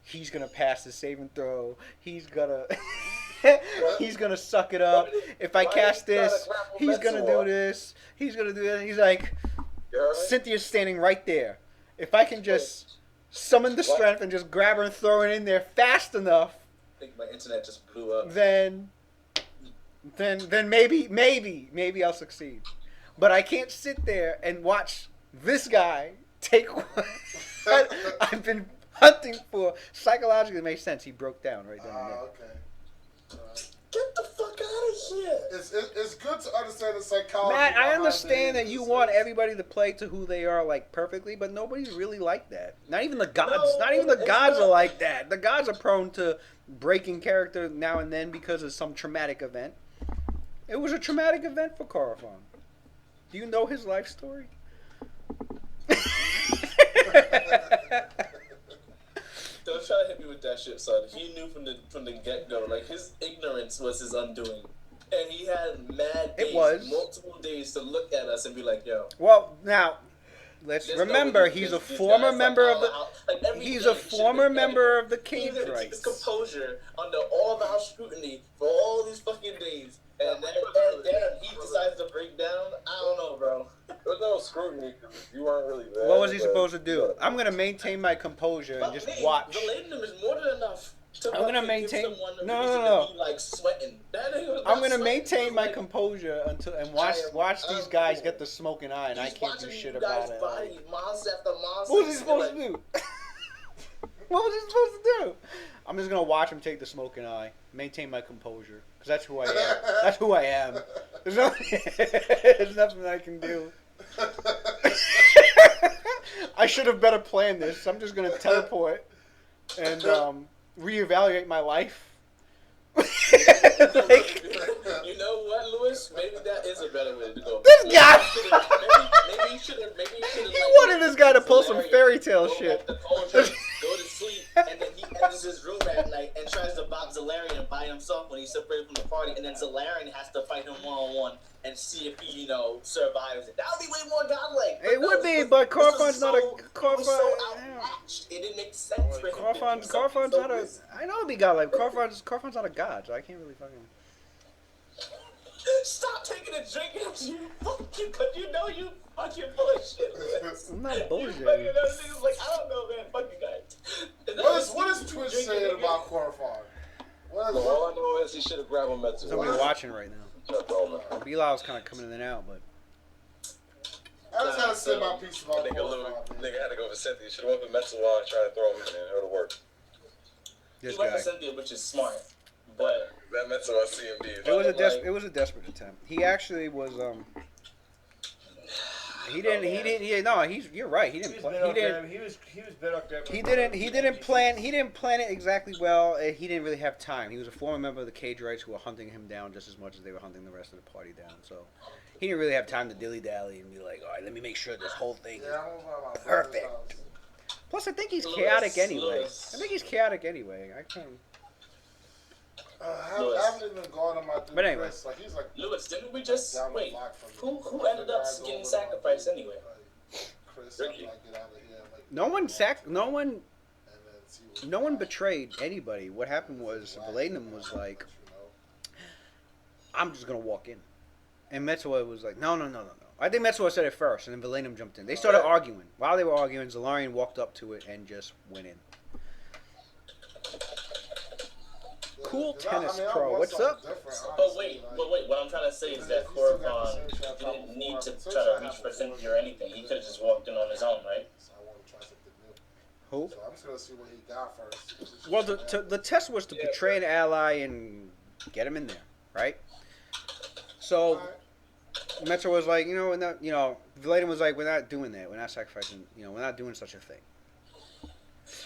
he's gonna pass the saving throw. He's gonna He's gonna suck it up. If I cast this, he's gonna do this. He's gonna do that. He's like, Cynthia's standing right there. If I can just summon the strength and just grab her and throw it in there fast enough, I think my internet just blew up. then maybe I'll succeed. But I can't sit there and watch this guy take one. I've been hunting for. Psychologically, it makes sense. He broke down right then and there. Okay. Get the fuck out of here. It's good to understand the psychology. Matt, I behind understand it. that you want everybody to play to who they are, like, perfectly, but nobody's really like that. Not even the gods. No, not even the it's gods not. are like that. The gods are prone to breaking character now and then because of some traumatic event. It was a traumatic event for Corofon. Do you know his life story? Don't try to hit me with that shit, son. He knew from the get go. Like, his ignorance was his undoing, and he had mad days, multiple days to look at us and be like, "Yo." Well, now let's remember he's a former member of the. He's a former member of the Cage Rights. Keep his composure under all the scrutiny for all these fucking days, and then he decides to break down. I don't know, bro. There was no scrutiny because you weren't really there. What was he supposed to do? I'm gonna maintain my composure and just watch. The Ladenham is more than enough. I'm gonna maintain. No. Like sweating. I'm gonna maintain my composure and watch these guys get the smoking eye, and I can't do shit about it. Monster after monster. What was he supposed to do? What was he supposed to do? I'm just gonna watch him take the smoking eye, maintain my composure, because that's who I am. That's who I am. There's nothing I can do. I should have better planned this. I'm just gonna teleport and reevaluate my life. Like, you know what, Lewis? Maybe that is a better way to go. This guy. Maybe you should have. He wanted this guy to pull some fairy tale shit. Go to sleep, and then he enters his room at night and tries to box Zalarian by himself when he's separated from the party, and then Zalarian has to fight him one-on-one and see if he, survives it. That would be way more godlike. It would be, but Corfon's not a Corfon. So outmatched. It didn't make sense for him. Corfon's not a. I know it'd be godlike. Corfon's not a god, so I can't really fucking. Stop taking a drink after you because you know you fucking bullshit. I'm not bullshitting. Like, I don't know, man. Fuck you guys. What is Twitch saying about Corfon? All I know is he should have grabbed him at Somebody watching right now. Bilal's kind of coming in and out, but. I just had to say my piece about Nigga had to go for Cynthia. He should have went for Metsuwa and tried to throw him in there. It would have worked. This he went for Cynthia, which is smart. But that Metsuwa CMD. It was a desperate attempt. He actually was He didn't. No, you're right. He didn't. He was been up there. He didn't plan it exactly well. He didn't really have time. He was a former member of the Cage Rights who were hunting him down just as much as they were hunting the rest of the party down. So he didn't really have time to dilly dally and be like, all right, let me make sure this whole thing is perfect. Plus, I think he's chaotic anyway. I can't. I haven't even gone on my dude. But anyway. Chris. Like, he's like, Lewis, didn't we just wait? Who ended up getting sacrificed anyway? Chris, Ricky. like, get out of here. Like, No one betrayed anybody. What happened was Valenum was like, I'm just gonna walk in, and Metsuwa was like, no. I think Metsuwa said it first, and then Valenum jumped in. They started arguing. While they were arguing, Zalarian walked up to it and just went in. Cool tennis pro. What's up? But wait. What I'm trying to say is that Corfon didn't need to try to reach for Cynthia or anything. He could have just walked in on his own, right? Who? So I'm just gonna see what he got first. Well, the test was to betray an ally and get him in there, right? So Metro was like, Valenum was like, we're not doing that. We're not sacrificing. We're not doing such a thing.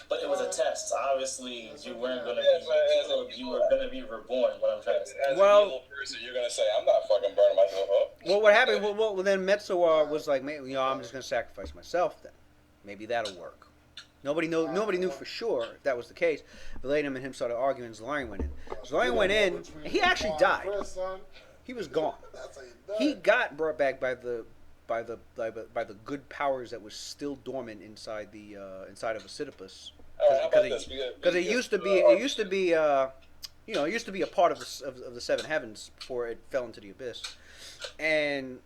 But it was a test. Obviously, you weren't going to be. You were going to be reborn. What I'm trying to say. As an evil person, you're going to say, "I'm not fucking burning myself up." Well, what happened? Well, then Metsuwa was like, I'm just going to sacrifice myself. Then maybe that'll work. Nobody knew for sure if that was the case. Valenum and him started arguing. Zalarian went in. Zalarian went in. And he actually died. He was gone. He got brought back by the good powers that was still dormant inside of Asitopus. Because it used to be you know, it used to be a part of the seven heavens before it fell into the abyss, and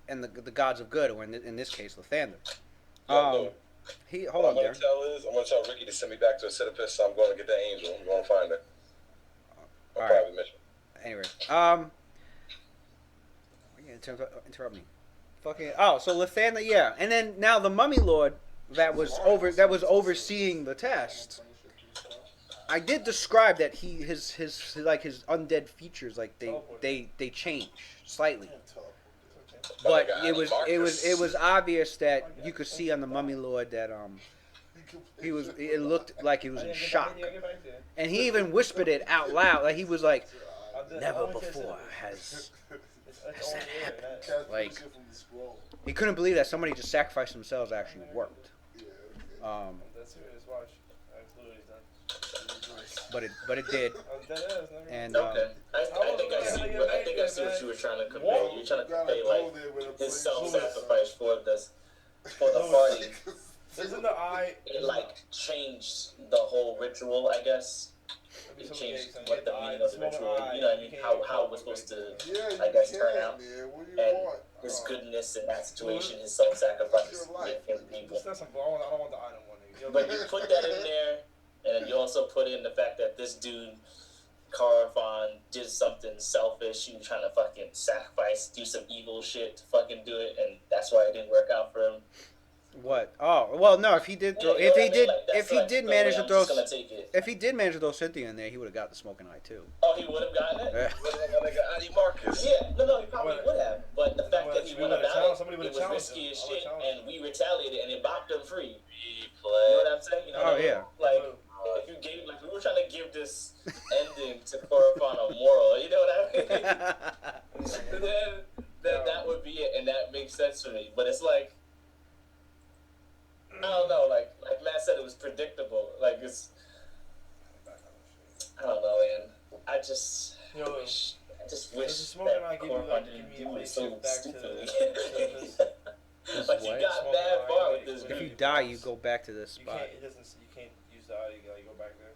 the gods of good, or in this case, Lathander. Hold on there. I'm gonna tell Ricky to send me back to a Sisyphus. So I'm going to get that angel. I'm going to find her. All right. Private mission. Anyway, interrupt me. Fucking so Lathander, yeah, and then now the Mummy Lord that was overseeing the test. I did describe that his undead features they changed slightly, but it was obvious that you could see on the Mummy Lord that it looked like he was in shock, and he even whispered it out loud, like he was like, never before has that happened. Like he couldn't believe that somebody just sacrificed themselves actually worked. But it did. And okay. I think I see what you were trying to convey. You're trying to convey like his self-sacrifice for the party. Isn't the eye? It like changed the whole ritual, I guess. It changed what the meaning of the ritual. You know what I mean? How it was supposed to, I guess, turn out. And his goodness in that situation, his self-sacrifice with him people. I don't want the item one. But you put that in there. And you also put in the fact that this dude, Carafon, did something selfish. He was trying to fucking sacrifice, do some evil shit to fucking do it, and that's why it didn't work out for him. What? Oh, well, no. If he did manage to throw Cynthia in there, he would have got the smoking eye too. Oh, he would have gotten it. Yeah. Marcus. Yeah, no, he probably would have. But the fact that he went about it was risky as shit, and we retaliated, and it bopped him free. You know what I'm saying? You know, yeah. Like, if you gave, like, we were trying to give this ending to Corafon a moral. You know what I mean? then that would be it, and that makes sense for me. But it's like, I don't know, like Matt said, it was predictable. Like, it's, I don't know, man. I just wish that Corafon didn't do it so stupidly. Like, you got bad far with this. If you die, you go back to this spot. You can't use the eye to go back there.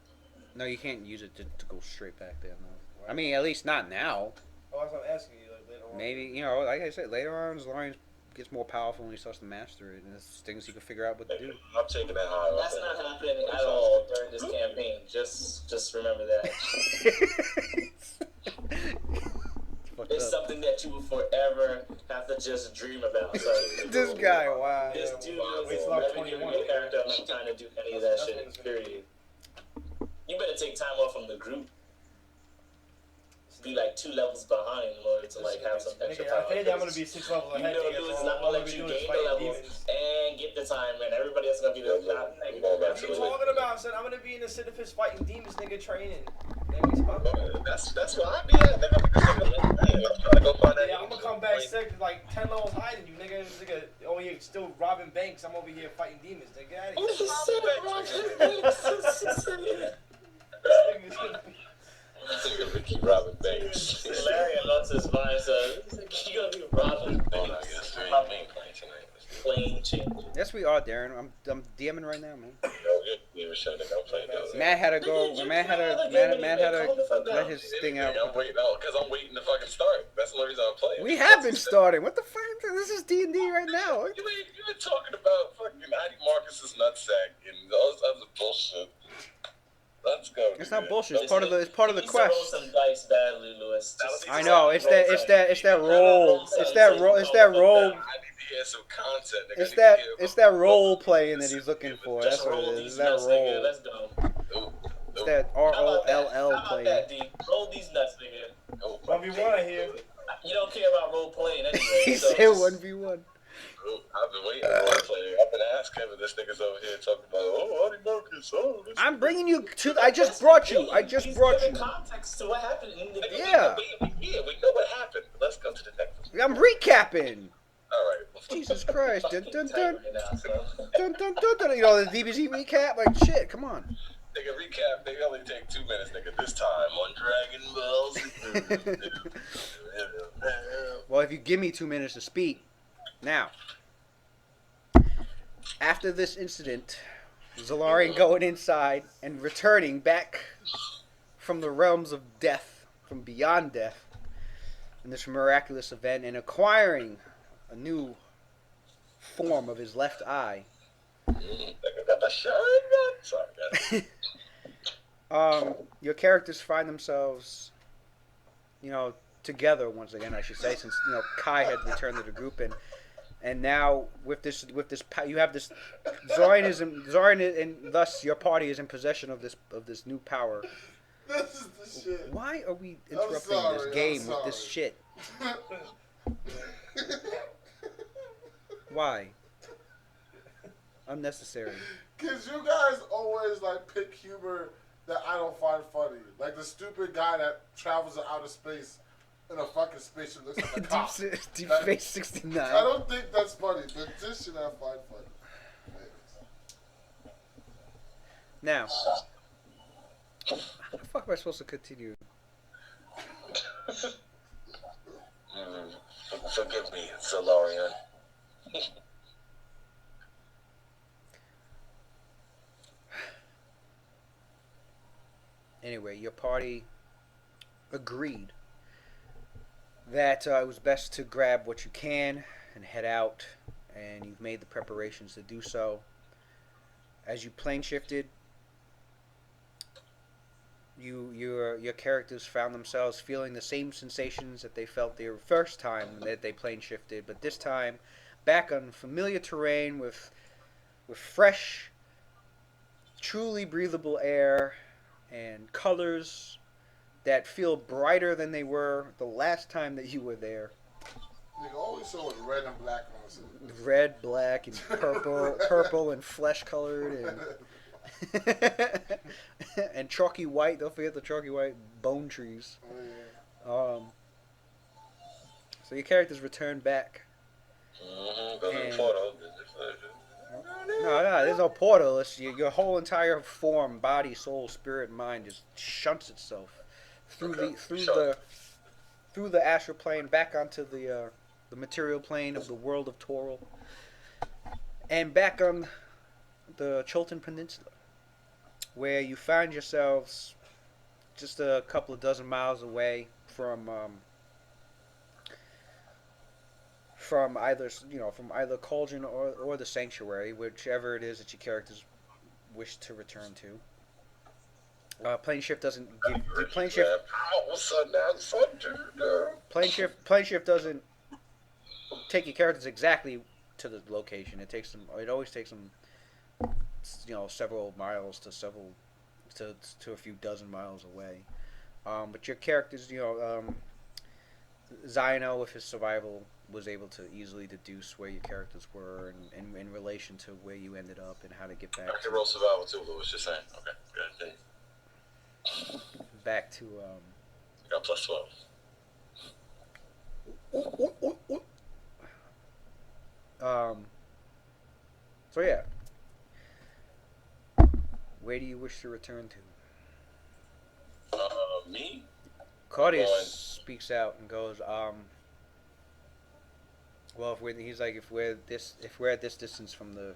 No, you can't use it to go straight back there. No. I mean, at least not now. Oh, that's what I'm asking you. Like, later on. Maybe, like I said, later on, as Lawrence gets more powerful and he starts to master it, and there's things he can figure out what to do. I'm taking that high. That's not happening at all during this campaign. Just remember that. It's something that you will forever have to just dream about. So, this guy, wow. This dude is never giving me a character enough time to do any of that shit, period. You better take time off from the group. Be like 2 levels behind in order to like have some extra time. I think I'm gonna be 6 levels ahead. You know, Lewis not gonna let you gain the levels and get the time, and everybody else is gonna be there. What are you talking about, son? I'm gonna be in the Sisyphus fighting demons, nigga, training. That's why I be at, nigga. I'm trying to go find that. Yeah, I'm gonna come back sick, like 10 levels higher than you, nigga. This nigga over here still robbing banks. I'm over here fighting demons, nigga. Get out of here. Ricky robbing banks. Larry loves his vine, so you gonna be robbing banks. Plane change. Yes, we are, Darren. I'm DMing right now, man. Matt had to go. Matt had to let his thing out. I'm waiting to fucking start. That's the only reason I'm playing. We have been starting. What the fuck? This is D&D right now. You been talking about fucking Marcus's nutsack and all this other bullshit. Let's go. It's not bullshit. It's part of the quest. Roll some dice badly, Lewis. I know. It's that roll. It's that roll. I need to hear some content. It's that role playing that he's looking for. That's what it is. It's that roll. Let's go. It's that ROLL playing. Roll these nuts, nigga. 1v1 I hear. You don't care about role playing anyway. He said 1v1. I've been waiting for a player. I've been asking him, this nigga's over here talking about, Audie Marcus, I'm bringing you to. I just brought you. Context to what happened in the Yeah. We know what happened. Let's go to the next one. I'm recapping. All right. Jesus Christ. Dun, dun, dun. Dun, dun, dun, dun. You know, the DBZ recap? Like, shit, come on. Nigga, recap. They only take 2 minutes, nigga. This time on Dragon Balls. Well, if you give me 2 minutes to speak. Now, after this incident, Zalarian going inside and returning back from the realms of death, from beyond death, in this miraculous event, and acquiring a new form of his left eye. Your characters find themselves, together once again, I should say, since Kai had returned to the group, and now with this you have this Zorin and thus your party is in possession of this new power. This is the shit. Why are we interrupting this game with this shit? Why? Unnecessary. Cause you guys always pick humor that I don't find funny. Like the stupid guy that travels in outer space in a fucking spaceship looks like a cop. Deep Space 69. I don't think that's funny, but this shit I find funny. Now, how the fuck am I supposed to continue? Forgive me, Solarian. Anyway, your party agreed that it was best to grab what you can and head out, and you've made the preparations to do so. As you plane shifted, your characters found themselves feeling the same sensations that they felt the first time that they plane shifted, but this time back on familiar terrain with fresh, truly breathable air and colors that feel brighter than they were the last time that you were there. Nigga always saw with red and black on us. Red, black, and purple and flesh colored and chalky white. Don't forget the chalky white bone trees. Oh, yeah. So your characters return back. No, there's no portal. It's your whole entire form, body, soul, spirit, mind just shunts itself through the astral plane back onto the material plane of the world of Toril, and back on the Cholton Peninsula, where you find yourselves just a couple of dozen miles away from either Cauldron or the Sanctuary, whichever it is that your characters wish to return to. Plane shift doesn't take your characters exactly to the location. It always takes them several miles to a few dozen miles away. But your characters, Zino with his survival was able to easily deduce where your characters were and in relation to where you ended up and how to get back. I can roll survival too, Louis. Just saying. Okay, good. Back to got plus 12. So yeah, where do you wish to return to? Me? Claudius speaks out and goes, well, if we're at this distance from the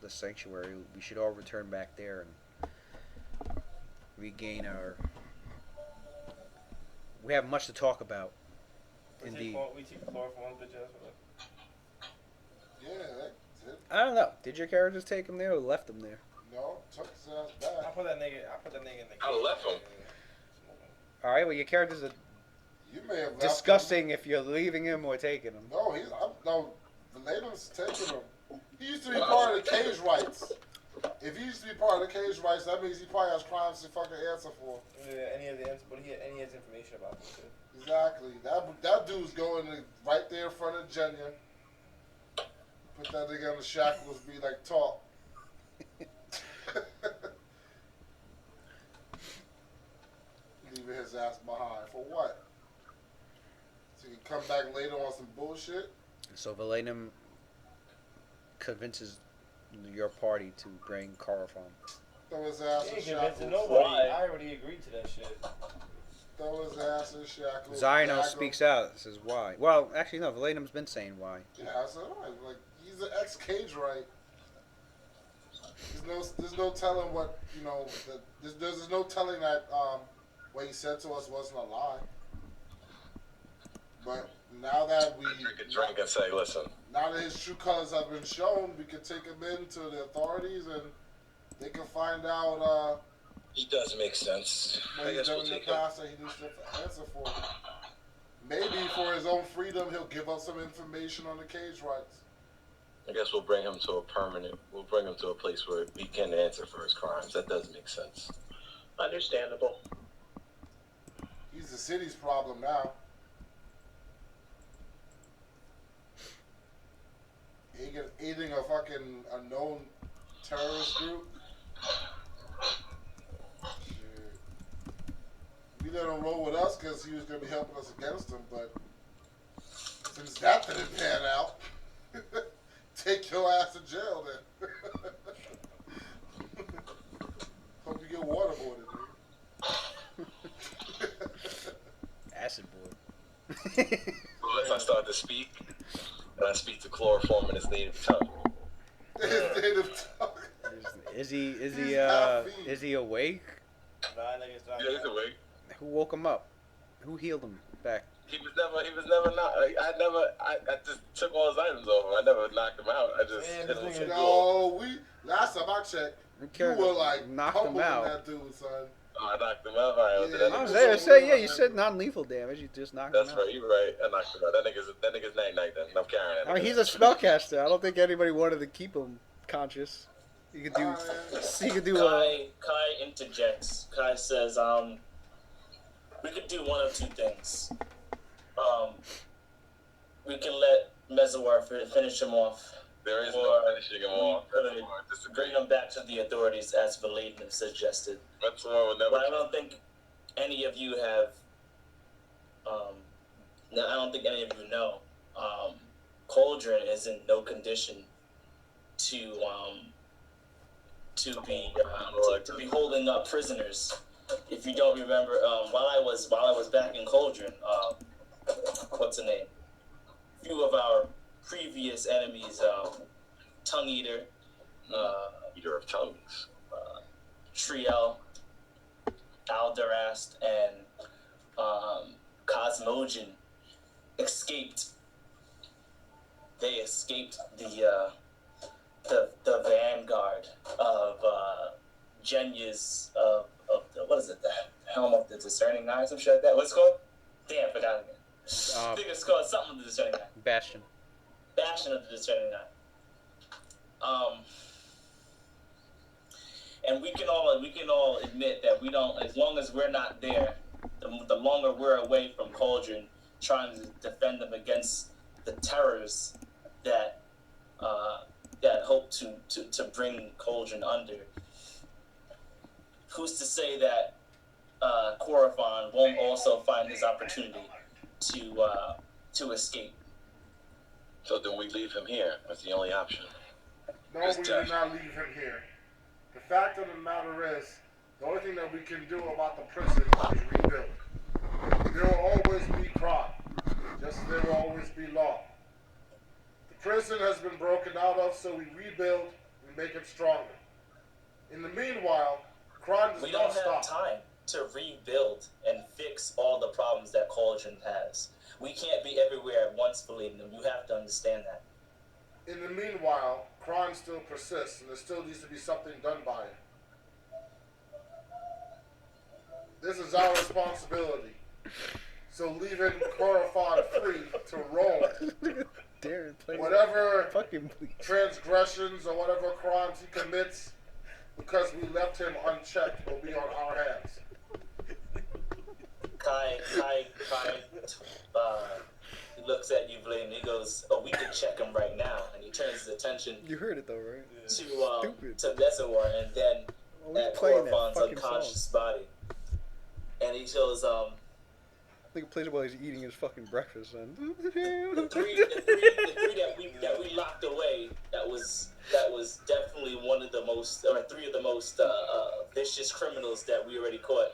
sanctuary, we should all return back there and regain our. We have much to talk about. Indeed. We take chloroform bitches. Yeah, that's it. I don't know. Did your characters take him there or left him there? No, took his ass back. I put that nigga in the I left him. All right. Well, your characters are You may have left discussing him. if you're leaving him or taking him. No, Valenum's taking him. He used to be part of the cage rights. If he used to be part of the cage rights, that means he probably has crimes to fucking answer for. Yeah, any of the information about this shit. Exactly. That dude's going right there in front of Jenya. Put that nigga on the shackles, be like, talk. Leaving his ass behind. For what? So he can come back later on some bullshit? So Valenum convinces your party to bring Chloroform. Throw his ass in shackles. Nobody. I already agreed to that shit. Throw his ass in shackles. Zino speaks out. Says why? Well, actually no. Valenum's been saying why. Yeah, I said, like, he's an ex-cage right. There's no telling what, there's no telling that what he said to us wasn't a lie. But now that we drink and say, listen. Now that his true colors have been shown, we can take him in to the authorities and they can find out. It does make sense. What he's done in the past that he needs to answer for. Maybe for his own freedom, he'll give us some information on the cage rights. I guess we'll bring him to a place where he can answer for his crimes. That does make sense. Understandable. He's the city's problem now. Aiding a fucking unknown terrorist group. Shit. We let him roll with us because he was going to be helping us against him, but since that didn't pan out, take your ass to jail then. Hope you get waterboarded, dude. Acid board. If I start to speak, and I speak to chloroform in his native tongue. His native tongue. Is he awake? Nah, nigga's not. Yeah, he's awake. Who woke him up? Who healed him back? He was never not. I just took all his items over. I never knocked him out. I just hit him with No, last time I checked, you were like knocked him out. That dude, son. Oh, I knocked him out. All right, Yeah, I was there. Yeah, you said non-lethal damage. You just knocked him out. That's right. You're right. I knocked him out. That nigga's night then. I'm carrying it. I mean, he's a spellcaster. I don't think anybody wanted to keep him conscious. He could do. He could do. Kai interjects. Kai says, we could do one of two things. We can let Mezawar finish him off. There is no finishing him off. Bring him back to the authorities as Valadin suggested. That's what will never. But I don't think any of you have. I don't think any of you know. Cauldron is in no condition to be holding up prisoners. If you don't remember, while I was back in Cauldron, what's the name? A few of our previous enemies, Tongue Eater, Eater of Tongues, Triel, Aldarast, and Cosmogen escaped. They escaped the vanguard of Jenya's of the, what is it? The Helm of the Discerning Eye, some shit like that. What's it called? Damn, I forgot again. I think it's called something of the Discerning Eye. Bastion. Bastion of the Discerning Eye. And we can all admit that we don't. As long as we're not there, the longer we're away from Cauldron, trying to defend them against the terrors that hope to bring Cauldron under. Who's to say that Korafon won't also find his opportunity to escape? So then we leave him here. That's the only option. No, we do not leave him here. The fact of the matter is, the only thing that we can do about the prison is rebuild. There will always be crime, just as there will always be law. The prison has been broken out of, so we rebuild, we make it stronger. In the meanwhile, crime does not stop. We don't have time to rebuild and fix all the problems that Cauldron has. We can't be everywhere at once, believing them. You have to understand that. In the meanwhile, crime still persists, and there still needs to be something done by it. This is our responsibility. So leaving Korafon free to roam. Whatever transgressions or whatever crimes he commits, because we left him unchecked, will be on our hands. Kai, he looks at you, Vlad, and he goes, "Oh, we can check him right now." And he turns his attention. You heard it though, right? To Messawar, and then at Korfan's unconscious body. And he shows, I think it plays it while he's eating his fucking breakfast. And the three that we locked away. That was definitely one of the most, or three of the most vicious criminals that we already caught.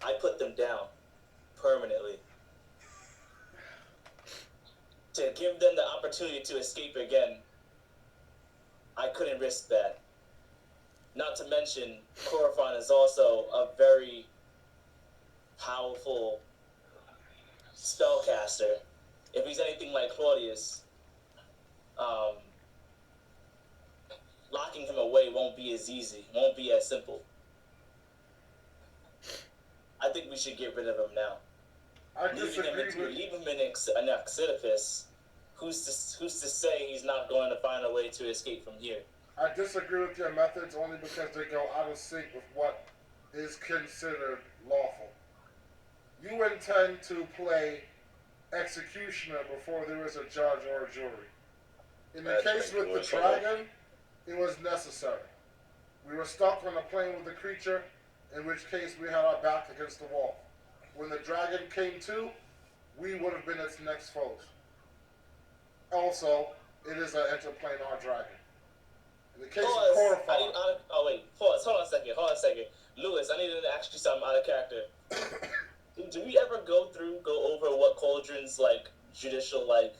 I put them down permanently to give them the opportunity to escape again. I couldn't risk that. Not to mention, Korafon is also a very powerful spellcaster, if he's anything like Claudius, locking him away won't be as easy, won't be as simple. I think we should get rid of him now. Leaving him in an Exodus, who's to say he's not going to find a way to escape from here? I disagree with your methods only because they go out of sync with what is considered lawful. You intend to play executioner before there is a judge or a jury. In the case with the dragon, it was necessary. We were stuck on a plane with the creature, in which case we had our back against the wall. When the dragon came to, we would have been its next foes. Also, it is an interplanar dragon. In the case of Corifon... Pause. Hold on a second. Lewis, I need to ask you something out of character. Do we ever go over what Cauldron's, like, judicial, like,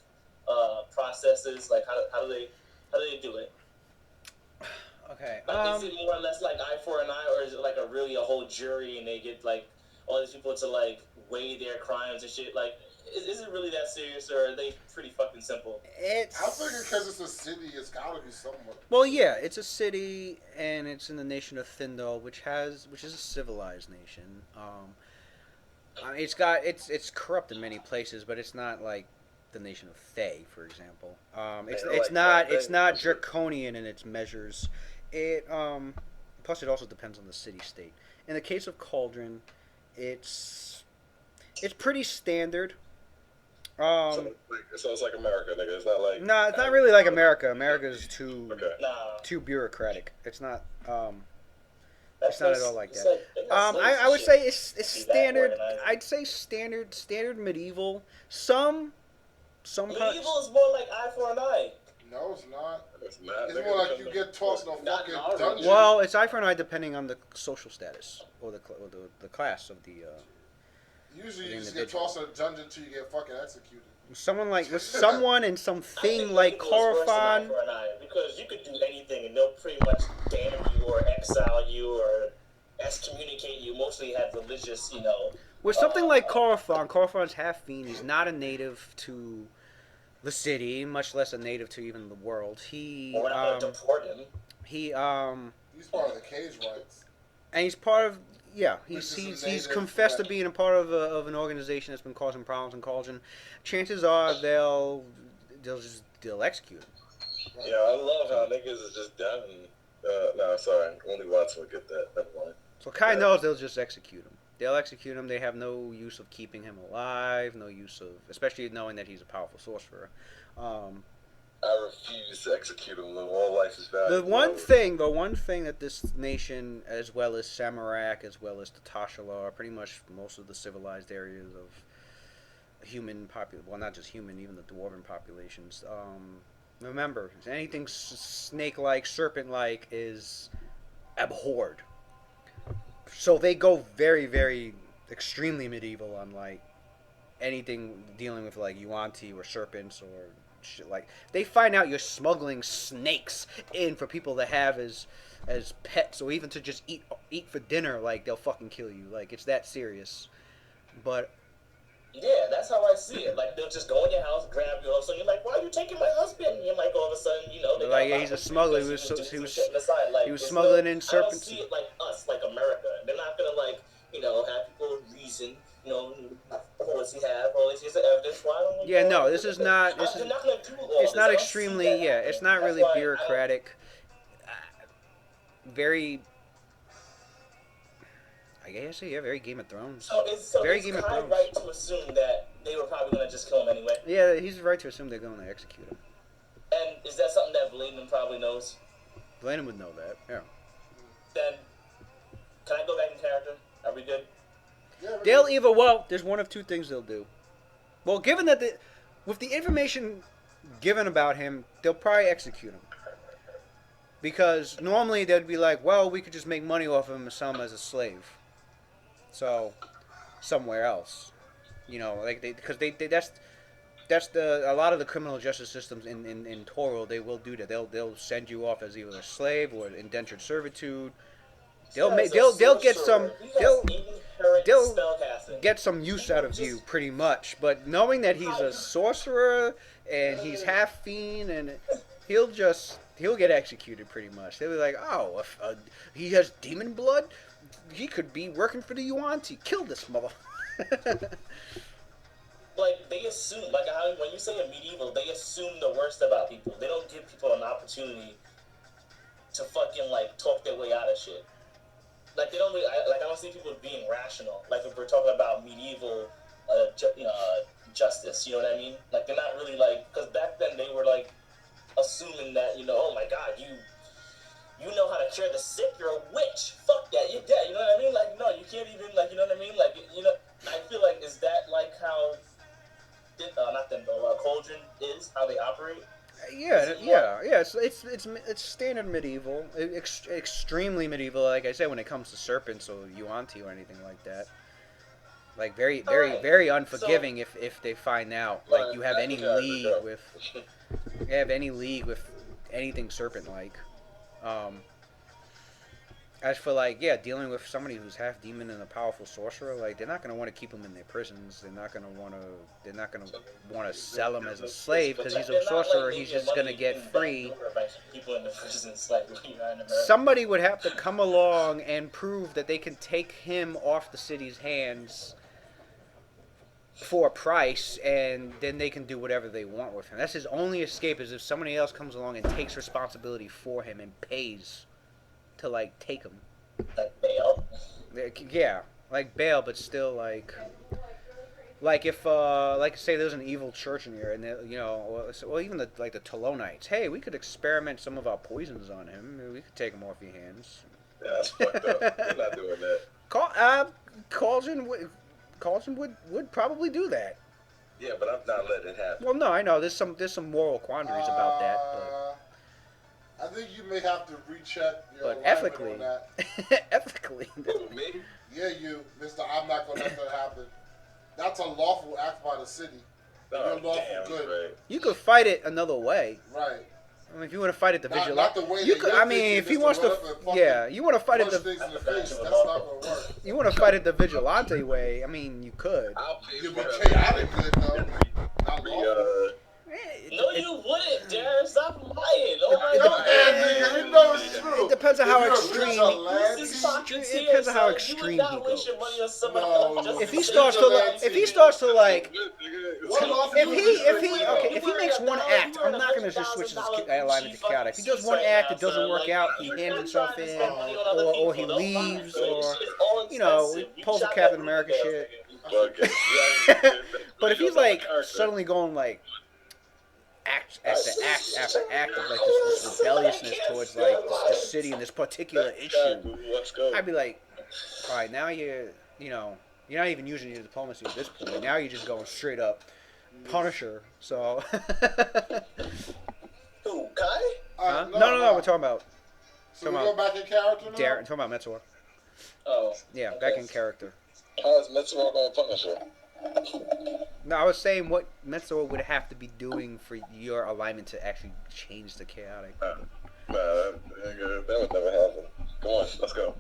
processes? Like, how do they do it? Okay. Like, is it more or less like eye for an eye, or is it like a whole jury and they get like all these people to like weigh their crimes and shit? Like, is it really that serious, or are they pretty fucking simple? I think because it's a city, it's gotta be somewhat. Well, yeah, it's a city and it's in the nation of Thindol, which is a civilized nation. It's corrupt in many places, but it's not like the nation of Thay, for example. It's not draconian in its measures. Plus it also depends on the city state. In the case of Cauldron, it's pretty standard. So it's like America, nigga. It's not like it's not really like America. America's too bureaucratic. It's not it's not at all like that. I would say it's standard. I'd say standard medieval. Medieval is more like eye for an eye. No, it's not. It's not. It's more like you get tossed in a fucking dungeon. Well, it's eye for an eye depending on the social status or the class of the. Usually, you just get tossed in a dungeon until you get fucking executed. Someone and something like Corifon. Because you could do anything and they'll pretty much damn you or exile you or excommunicate you. Mostly have religious, With something like Corifon's half fiend. He's not a native to the city, much less a native to even the world. We're not gonna deport him. He's part of the cage rights. And he's part of he's confessed to being a part of an organization that's been causing problems in Cauldron. Chances are they'll execute him. Yeah, I love how niggas is just down. No, sorry, only Watson would get that. Never mind. So Kai knows they'll just execute him. They'll execute him. They have no use of keeping him alive. No use of, especially knowing that he's a powerful sorcerer. I refuse to execute him. All life is valuable. The one thing that this nation, as well as Samarak, as well as the Tashala, pretty much most of the civilized areas of human population, well, not just human, even the dwarven populations. Remember, anything snake-like, serpent-like is abhorred. So they go very, very extremely medieval on like anything dealing with like Yuan-Ti or serpents or shit like. They find out you're smuggling snakes in for people to have as pets or even to just eat for dinner. Like they'll fucking kill you. Like it's that serious. But yeah, that's how I see it. Like they'll just go in your house, grab you, all of a sudden you're like, "Why are you taking my husband?" And you're like, all of a sudden, they like, yeah, he's a smuggler. He was smuggling in serpents. I don't see it like us, like America. They're not gonna like, have people reason. Policy have all these evidence. Why don't we? Yeah, no, this is not. They're not gonna do all it's this. not extremely. Yeah, it's not really bureaucratic. Very. I guess very Game of Thrones. So very it's Game of kind Thrones. right to assume that they were probably gonna just kill him anyway. Yeah, he's right to assume they're going to execute him. And is that something that Bladen probably knows? Bladen would know that. Yeah. Then, can I go back in character? Are we good? Yeah, there's one of two things they'll do. Well, given that with the information given about him, they'll probably execute him. Because normally they'd be like, well, we could just make money off him and sell him as a slave. So, somewhere else. Because that's a lot of the criminal justice systems in Toro, they will do that. They'll send you off as either a slave or indentured servitude. They'll get some. Inherent they'll spellcasting. get some use out of you pretty much. But knowing that he's a sorcerer and he's half fiend, and he'll get executed pretty much. They'll be like, oh, if he has demon blood, he could be working for the Yuan-Ti. Kill this mother. Like, they assume, like, how, when you say a medieval, they assume the worst about people. They don't give people an opportunity to fucking, like, talk their way out of shit. Like, they don't really, I don't see people being rational. Like, if we're talking about medieval justice, you know what I mean? Like, they're not really, like, because back then they were, like, assuming that, you know, oh my god, you know how to cure the sick, you're a witch. Fuck that, you're dead, you know what I mean? Like, no, you can't even, like, you know what I mean? Like, you know, I feel like, is that, like, how... Cauldron is how they operate. It's standard medieval, extremely medieval. Like I said, when it comes to serpents or Yuan-Ti or anything like that, like very unforgiving. So, if they find out like you have any league with anything serpent like. As for like dealing with somebody who's half demon and a powerful sorcerer, like they're not gonna want to keep him in their prisons. They're not gonna want to sell him as a slave because he's a sorcerer. He's just gonna get free. Somebody would have to come along and prove that they can take him off the city's hands for a price, and then they can do whatever they want with him. That's his only escape, is if somebody else comes along and takes responsibility for him and pays to like take him, like bail. Yeah, like bail, but still like if like say there's an evil church in here, and you know, well even the Tolonites. Hey, we could experiment some of our poisons on him. We could take him off your hands. Yeah, that's fucked up. We're not doing that. Cauldron would probably do that. Yeah, but I'm not letting it happen. Well, no, I know there's some moral quandaries about that, but. I think you may have to recheck your but ethically, on that. Ethically. Me? Yeah, you, Mr. I'm not going to let that happen. That's a lawful act by the city. Oh, you're lawful damn, good. right. You could fight it another way. Right. I mean, if you want to fight it the vigilante, not the way you could. I mean, if he wants to, you want to fight it the. You want to fight it the vigilante way. I mean, you could. You'd be chaotic good though. Not lawful. No, you wouldn't, Darren. Stop lying. Oh my God. You know it's true. It depends on how extreme. It depends on how extreme he goes. No. If he starts to like, if he makes one act, I'm not gonna just switch his alignment to chaotic. If he does one act, it doesn't work out, he hands himself in, or he leaves, or you know, pulls a Captain America shit. But if he's like suddenly going like. Act after act after act of like this rebelliousness towards like this city and this particular issue, I'd be like, all right, now you're not even using your diplomacy at this point. Now you're just going straight up Punisher. So. Who, Kai? No. We're talking about. So we go back in character now? Darren, talking about Metzor. Oh. Yeah, back in character. How is Metzor going to Punisher? No, I was saying what Metzor would have to be doing for your alignment to actually change the chaotic. That would never happen. Come on, let's go.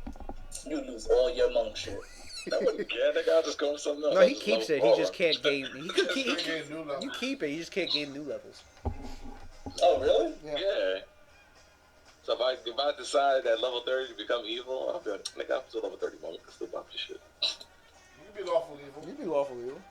You lose all your monk shit. That wouldn't care. That guy just go with something else. No, he keeps it. He just can't gain. You keep it. You just can't gain new levels. Oh, really? Yeah. So if I decide that level 30 to become evil, I'll be like, I'm still level 30 moment. I can still bump your shit. You can be lawful evil. You can be lawful evil.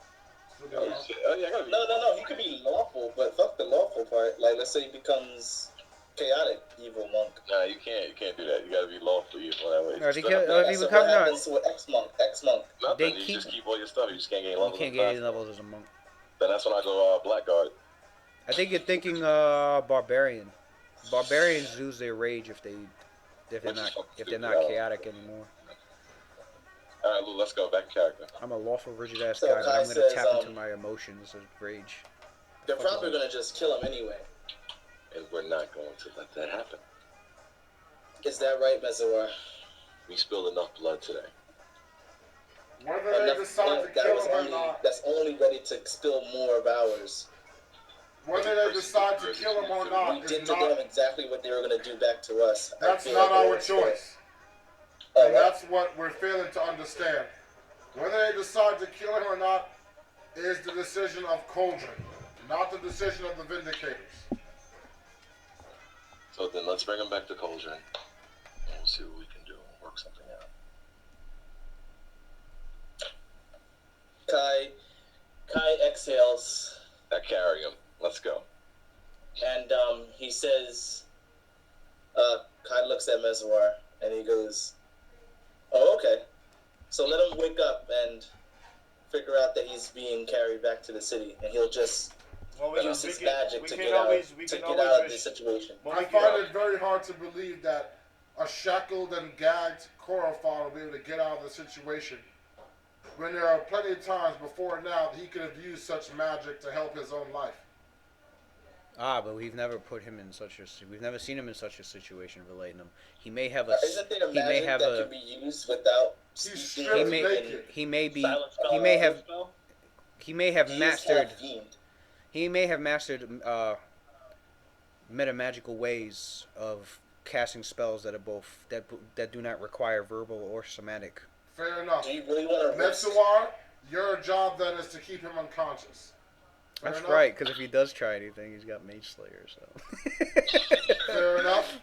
Oh, shit. Oh, yeah, I gotta be. No. He could be lawful, but fuck the lawful part. Like, let's say he becomes chaotic evil monk. Nah, you can't do that. You gotta be lawful evil that way. No, if he becomes what happens to an X-monk? Nothing. You just keep all your stuff. You just can't gain levels. You can't gain any levels as a monk. Then that's when I go Blackguard. I think you're thinking barbarian. Barbarians lose their rage if they're not chaotic anymore. All right, Lou, let's go back in character. I'm a lawful rigid ass guy, but I'm gonna tap into my emotions of rage. They're probably gonna just kill him anyway. And we're not going to let that happen. Is that right, Metzor? We spilled enough blood today. Whether they decide to kill him or not. That's only ready to spill more of ours. Whether they decide to kill him or not, we did to them exactly what they were going to do back to us. That's not our choice. And that's what we're failing to understand. Whether they decide to kill him or not is the decision of Cauldron, not the decision of the Vindicators. So then let's bring him back to Cauldron, and we'll see what we can do and work something out. Kai exhales. Now carry him. Let's go. And he says, Kai looks at Mezwar and he goes, "Oh, okay. So let him wake up and figure out that he's being carried back to the city, and he'll just use his magic to get out of this situation." I find it very hard to believe that a shackled and gagged Korofon will be able to get out of the situation when there are plenty of times before now that he could have used such magic to help his own life. But we've never put him in such a. We've never seen him in such a situation relating him. He may have a. Isn't there a magic that can be used without? He may have mastered. He may have mastered metamagical ways of casting spells that are both that do not require verbal or somatic. Fair enough. Do you really want to Metsuar, your job then is to keep him unconscious. That's right, because if he does try anything, he's got Mage Slayer, so. Fair enough?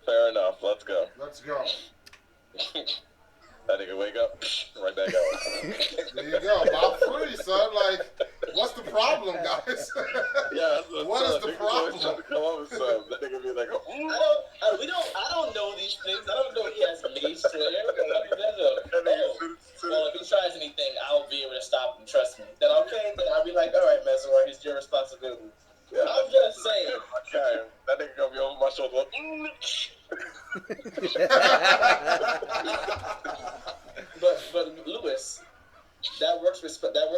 Fair enough. Let's go. Let's go. That nigga wake up, right back out. There you go. About free, son. Like, what's the problem, guys? Yeah, what is the problem? Trying to come up with something. That nigga be like, I don't know these things. I don't know he has Mage Slayer. Well, if he tries anything, I'll be able to stop him. Trust me. Then okay, then I'll be like, all right, Mezwar, it's your responsibility. Yeah, I'm just saying. Okay, that nigga gonna be over my shoulder. But Lewis, that works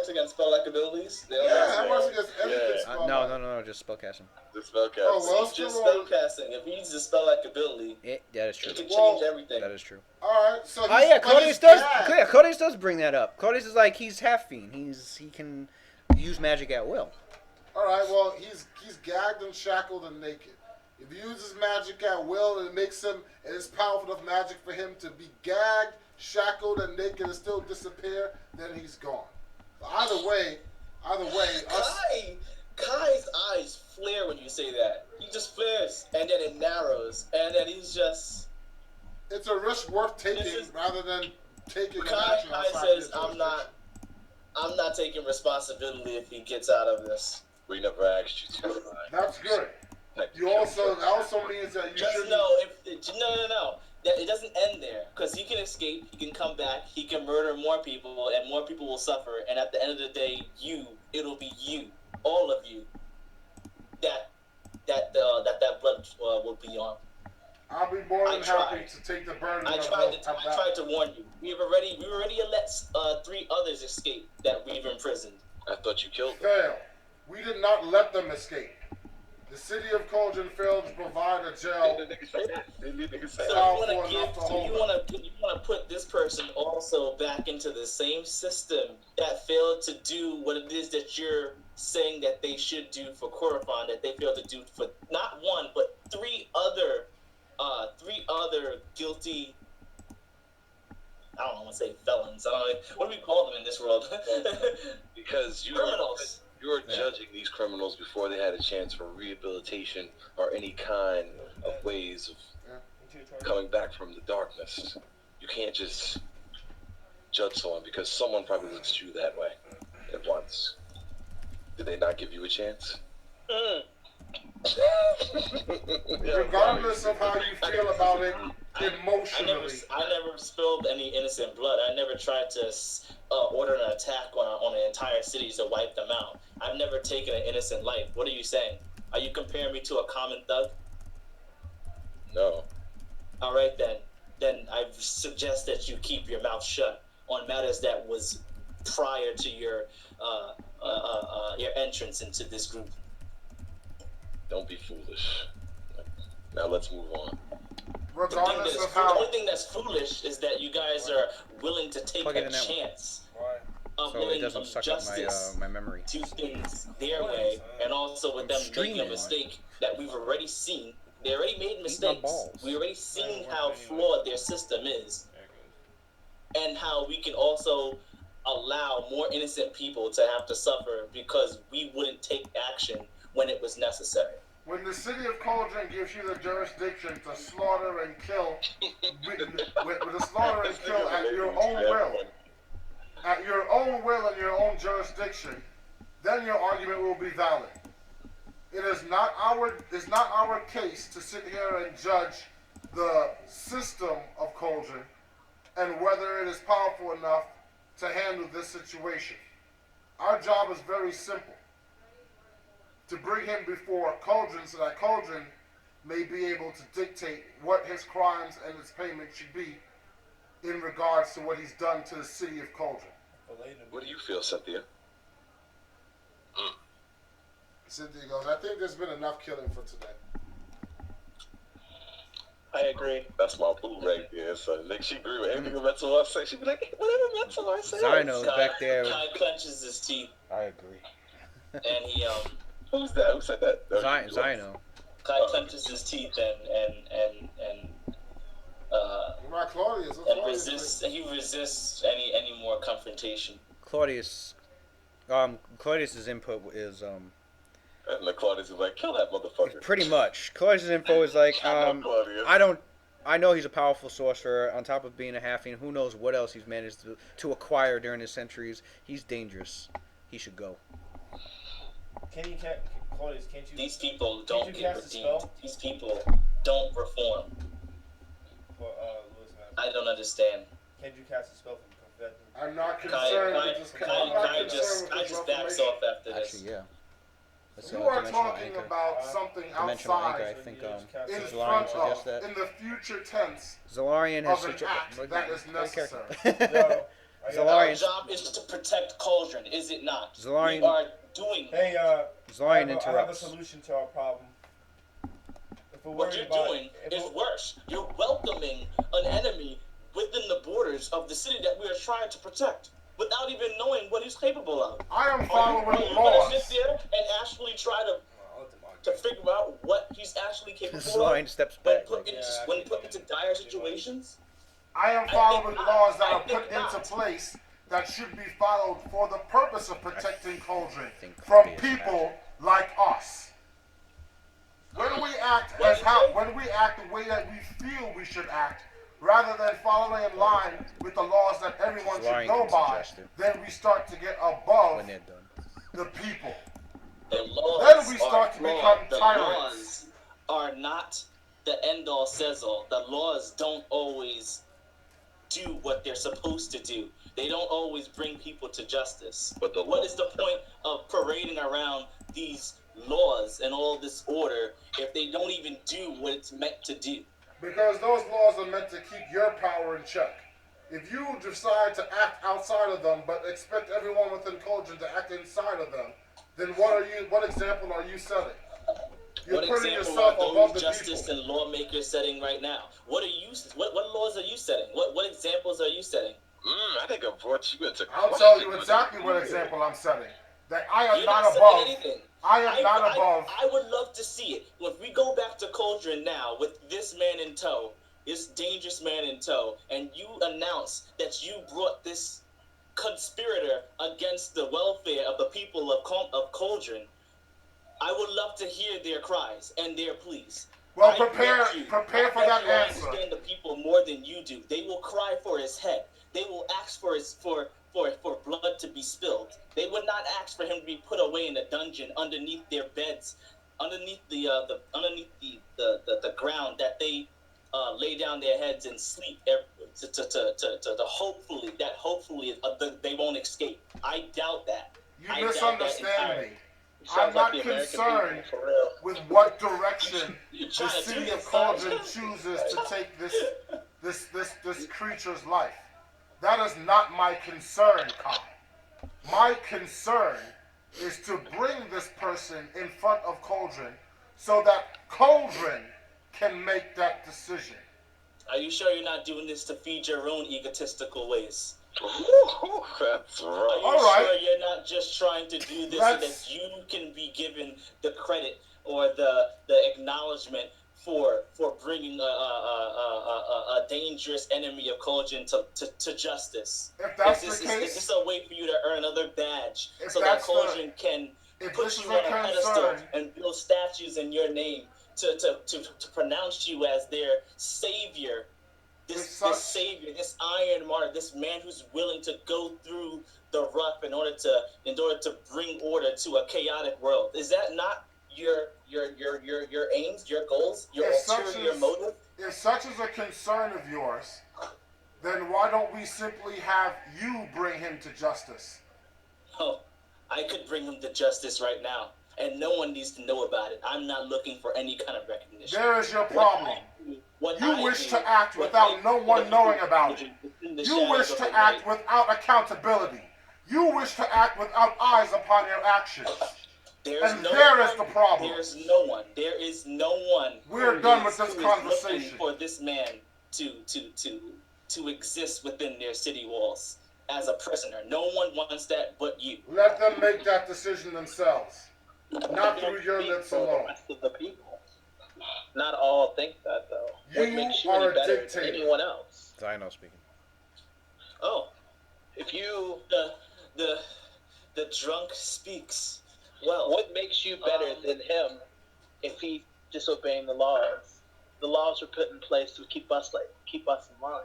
against spell-like abilities. That works against everything. No, just spellcasting. Just spellcasting. Oh, well, just spellcasting. If he uses a spell-like ability, that is true. He can change everything. That is true. All right, so Codes does bring that up. Codes is like he's half fiend. He can use magic at will. All right, well he's gagged and shackled and naked. If he uses magic at will and it makes him, and it's powerful enough magic for him to be gagged, shackled, and naked and still disappear, then he's gone. Either way, Kai's eyes flare when you say that. He just flares, and then it narrows, and then he's just. It's a risk worth taking rather than taking. Kai says, "I'm not taking responsibility if he gets out of this." We never asked you to. That's good. That also means that you should know no. It doesn't end there, because he can escape, he can come back, he can murder more people, and more people will suffer. And at the end of the day, it'll be you, all of you, that blood will be on. I'll be more than happy to take the burden. I tried to warn you. We already let 3 others escape that we've imprisoned. I thought you killed them. Fail. We did not let them escape. The city of Cauldron failed to provide a jail. So you want to put this person also back into the same system that failed to do what it is that you're saying that they should do for Korofon, that they failed to do for not 1 but 3 other guilty. I don't want to say felons. I don't know, what do we call them in this world? Because criminals. You are judging these criminals before they had a chance for rehabilitation or any kind of ways of coming back from the darkness. You can't just judge someone because someone probably looks at you that way at once. Did they not give you a chance? Regardless of how you feel about it emotionally. I never spilled any innocent blood. I never tried to order an attack on an entire city to wipe them out. I've never taken an innocent life. What are you saying? Are you comparing me to a common thug? No. All right, then. Then I suggest that you keep your mouth shut on matters that was prior to your entrance into this group. Don't be foolish. Now let's move on. The only thing that's foolish is that you guys are willing to take a chance of letting justice my memory. do things their way, and also with them making a mistake that we've already seen. They already made mistakes. We already seen how flawed their system is, and how we can also allow more innocent people to have to suffer because we wouldn't take action when it was necessary. When the city of Cauldron gives you the jurisdiction to slaughter and kill, with the slaughter and kill at your own will and your own jurisdiction, then your argument will be valid. It's not our case to sit here and judge the system of Cauldron and whether it is powerful enough to handle this situation. Our job is very simple. To bring him before Cauldron so that Cauldron may be able to dictate what his crimes and his payment should be in regards to what he's done to the city of Cauldron. What do you feel, Cynthia? Cynthia goes, I think there's been enough killing for today. I agree. That's my boo right there. So like she agree with everything Metzler say. She'd be like, hey, whatever Metzler says. Zino's back there. Kai clenches his teeth. I agree. And he Who's that? Who said that? Zino. Kai clenches his teeth and Claudius. He resists any more confrontation. Claudius's input is And the Claudius is like, kill that motherfucker. pretty much. Claudius's info is like I know he's a powerful sorcerer. On top of being a halfling, who knows what else he's managed to acquire during his centuries. He's dangerous. He should go. Claudius, can't you? These people don't get cast a redeemed. spell? These people don't reform. Lewis, man. I don't understand. Can't you cast a spell from that? I'm not concerned with this. I just backs off after this. Actually, yeah. That's You are dimensional talking anchor. about something Dimensional anchor. outside, I think in Zalarian front suggests of, that. in the future tense Zalarian has of an act that is necessary. Our Zalarian. job is to protect Cauldron, is it not? Zalarian. We are doing. Hey, Zalarian I have a interrupts. solution to our problem. If we're What worried you're about, doing is worse. You're welcoming an enemy within the borders of the city that we are trying to protect without even knowing what he's capable of. I am Are following you going to laws. sit there and actually try to figure out what he's actually capable Zalarian of steps when back. put into dire situations? I am following not. laws that I are think put not. into place that should be followed for the purpose of protecting Cauldron think from Claudius people like us. When we act the way that we feel we should act, rather than following in line with the laws that everyone should Zalarian go can by, suggest it. then we start to get above When they're done. the people. The laws Then we start are to flawed. become The tyrants. laws are not the end-all, says-all. The laws don't always do what they're supposed to do. They don't always bring people to justice. But What is the point of parading around these laws and all this order if they don't even do what it's meant to do? Because those laws are meant to keep your power in check. If you decide to act outside of them, but expect everyone within Cauldron to act inside of them, then what example are you setting? You're What putting example yourself are above those the justice people. and lawmakers setting right now? What laws are you setting? What examples are you setting? I think I brought you into I'll tell you exactly what example I'm setting. That I am You're not setting above. anything. I am not above. I would love to see it. If we go back to Cauldron now with this man in tow, this dangerous man in tow, and you announce that you brought this conspirator against the welfare of the people of Cauldron, I would love to hear their cries and their pleas. Well, I prepare bet you for that I answer. understand the people more than you do. They will cry for his head. They will ask for blood to be spilled. They would not ask for him to be put away in a dungeon underneath their beds, underneath the ground that they lay down their heads and sleep to hopefully they won't escape. I doubt that. You misunderstand me. I'm Sounds not like the American concerned people, for real. with what direction You're the trying to city do of this, Cauldron son. chooses to take this creature's life. That is not my concern, Kai. My concern is to bring this person in front of Cauldron so that Cauldron can make that decision. Are you sure you're not doing this to feed your own egotistical ways? That's Are right. you All right. sure you're not just trying to do this so that you can be given the credit or the acknowledgement for bringing a dangerous enemy of Kojin to justice? If that's is the case, is this a way for you to earn another badge if so that that's Kojin can put you on a pedestal and build statues in your name to pronounce you as their savior? This savior, this iron martyr, this man who's willing to go through the rough in order to bring order to a chaotic world. Is that not your aims, your goals, your ulterior motive? If such is a concern of yours, then why don't we simply have you bring him to justice? Oh, I could bring him to justice right now, and no one needs to know about it. I'm not looking for any kind of recognition. There is your problem. You wish to act without no one knowing about it. You wish to act without accountability. You wish to act without eyes upon your actions. There is the problem. There is no one. There is no one. We're done with this conversation. For this man to exist within their city walls as a prisoner. No one wants that but you. Let them make that decision themselves. Not through your lips alone. The rest of the people. Not all think that, though. You makes you are any better a dictator. than anyone else? Zino speaking. Oh, if you the drunk speaks. Well, what makes you better than him if he's disobeying the laws? The laws were put in place to keep us in line.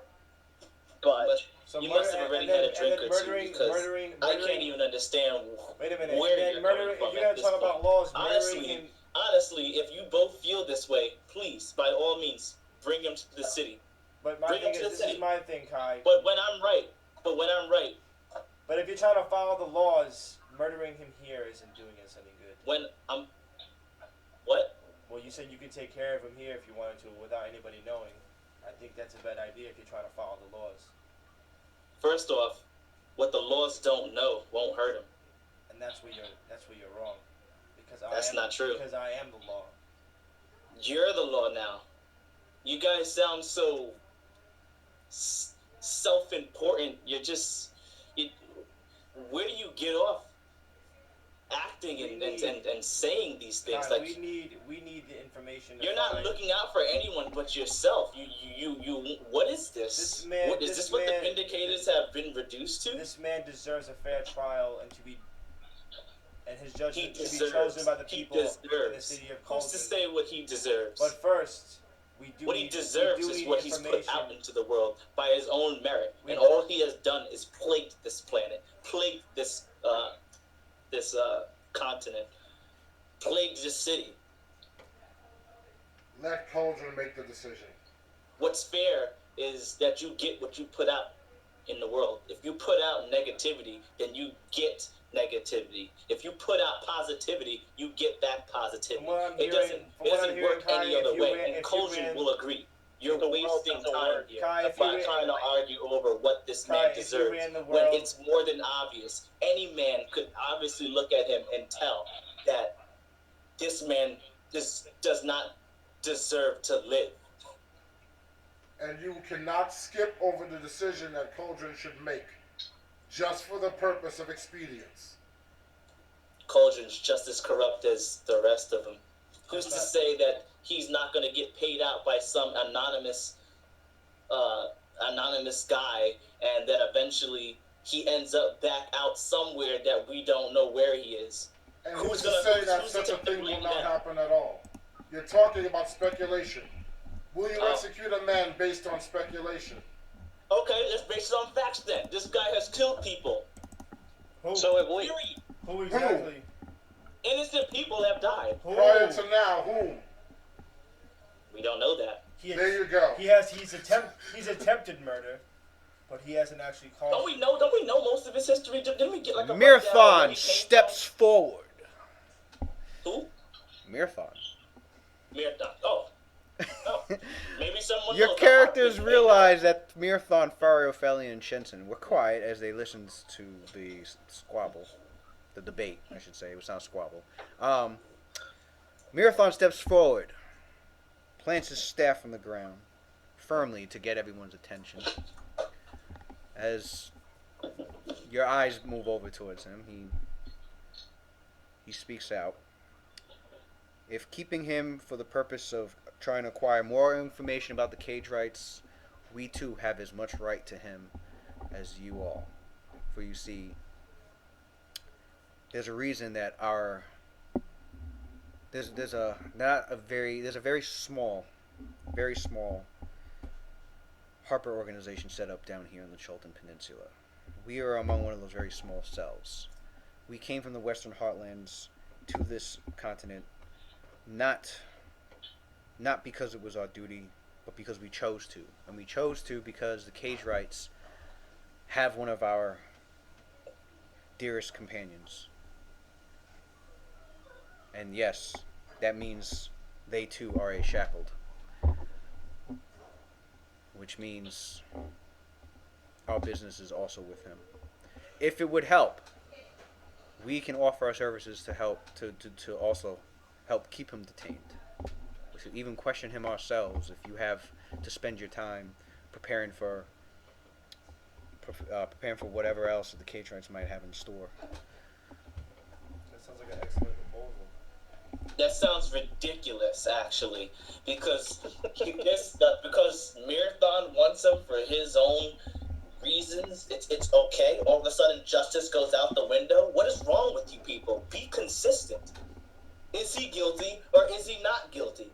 But so you must have already had a drink or two because I can't even understand. Wait a minute. Where you're coming from. If you're gonna talk about laws, honestly, if you both feel this way, please, by all means, bring him to the city. But my thing is, this is my thing, Kai. But when I'm right. But if you're trying to follow the laws, murdering him here isn't doing us any good. When I'm... What? Well, you said you could take care of him here if you wanted to without anybody knowing. I think that's a bad idea if you're trying to follow the laws. First off, what the laws don't know won't hurt him. And that's where you're wrong. That's not true. Because I am the law. You're the law now. You guys sound so self-important. You're just... where do you get off acting and saying these things? Like we need the information. You're not looking out for anyone but yourself. You. What is this? Is this what the Vindicators have been reduced to? This man deserves a fair trial and to be... And his judgment to be chosen by the people in the city of Cauldron. Who's to say what he deserves? But first, what he deserves is what he's put out into the world by his own merit. And all he has done is plagued this planet, plagued this continent, plagued this city. Let Cauldron make the decision. What's fair is that you get what you put out in the world. If you put out negativity, then you get negativity. If you put out positivity, you get that positivity. It doesn't work any other way. And Kojin will agree. You're wasting time here by trying to argue over what this man deserves when it's more than obvious. Any man could obviously look at him and tell that this man does not deserve to live. And you cannot skip over the decision that Cauldron should make, just for the purpose of expedience. Cauldron's just as corrupt as the rest of them. Who's to say that he's not going to get paid out by some anonymous guy, and that eventually he ends up back out somewhere that we don't know where he is? And who's to say that such a thing will not happen at all? You're talking about speculation. Will you execute a man based on speculation? Okay, let's base it on facts then. This guy has killed people. Who? So have we. Who exactly? Innocent people have died. Who? Prior to now, who? We don't know that. There you go. He's attempted murder, but he hasn't actually called. Don't we know most of his history? Didn't we get like a Mirthon steps forward. Who? Mirthon. Oh. Maybe someone. Your characters realize that Mirthon, Fario, Feli, and Shenson were quiet as they listened to the squabble. The debate, I should say. It was not squabble. Mirthon steps forward, plants his staff on the ground, firmly to get everyone's attention. As your eyes move over towards him, he speaks out. If keeping him for the purpose of trying to acquire more information about the cage rights, we too have as much right to him as you all. For you see, there's a reason that there's a very small Harper organization set up down here in the Chiltern Peninsula. We are among one of those very small cells. We came from the Western Heartlands to this continent, not because it was our duty, but because we chose to. And we chose to because the cage rights have one of our dearest companions. And yes, that means they too are a Shackled. Which means our business is also with him. If it would help, we can offer our services to help to also help keep him detained. We should even question him ourselves if you have to spend your time preparing for whatever else the cage rights might have in store. That sounds like an excellent proposal. That sounds ridiculous, actually, because Marathon wants him for his own reasons. It's okay. All of a sudden, justice goes out the window. What is wrong with you people? Be consistent. Is he guilty or is he not guilty?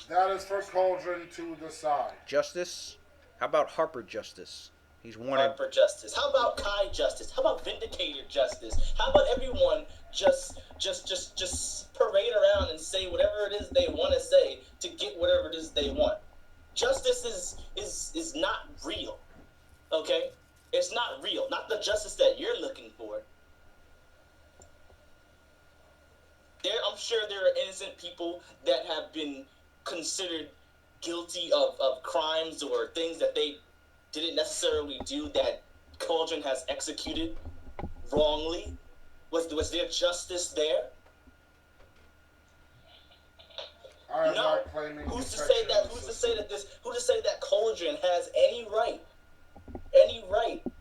That is for Cauldron to decide. Justice? How about Harper Justice? He's wanted. Harper Justice. How about Kai Justice? How about Vindicator Justice? How about everyone just parade around and say whatever it is they want to say to get whatever it is they want? Justice is not real. Okay? It's not real. Not the justice that you're looking for. I'm sure there are innocent people that have been considered guilty of crimes or things that they didn't necessarily do that Cauldron has executed wrongly. Was there justice there? No. Who's to say that Cauldron has any right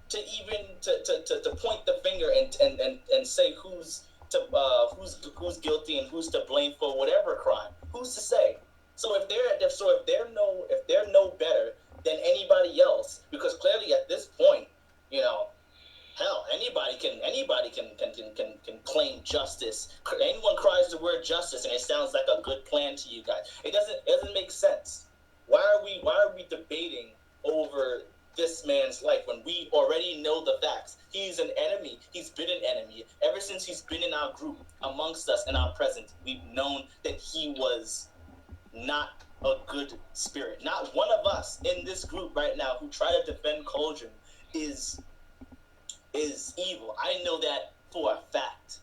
to even to point the finger and say who's guilty and who's to blame for whatever crime? Who's to say? So if they're no better than anybody else, because clearly at this point, hell, anybody can claim justice. Anyone cries the word justice and it sounds like a good plan to you guys. It doesn't make sense. Why are we debating over this man's life when we already know the facts? He's an enemy. He's been an enemy. Ever since he's been in our group, amongst us in our presence, we've known that he was not a good spirit. Not one of us in this group right now who try to defend Cauldron is evil. I know that for a fact.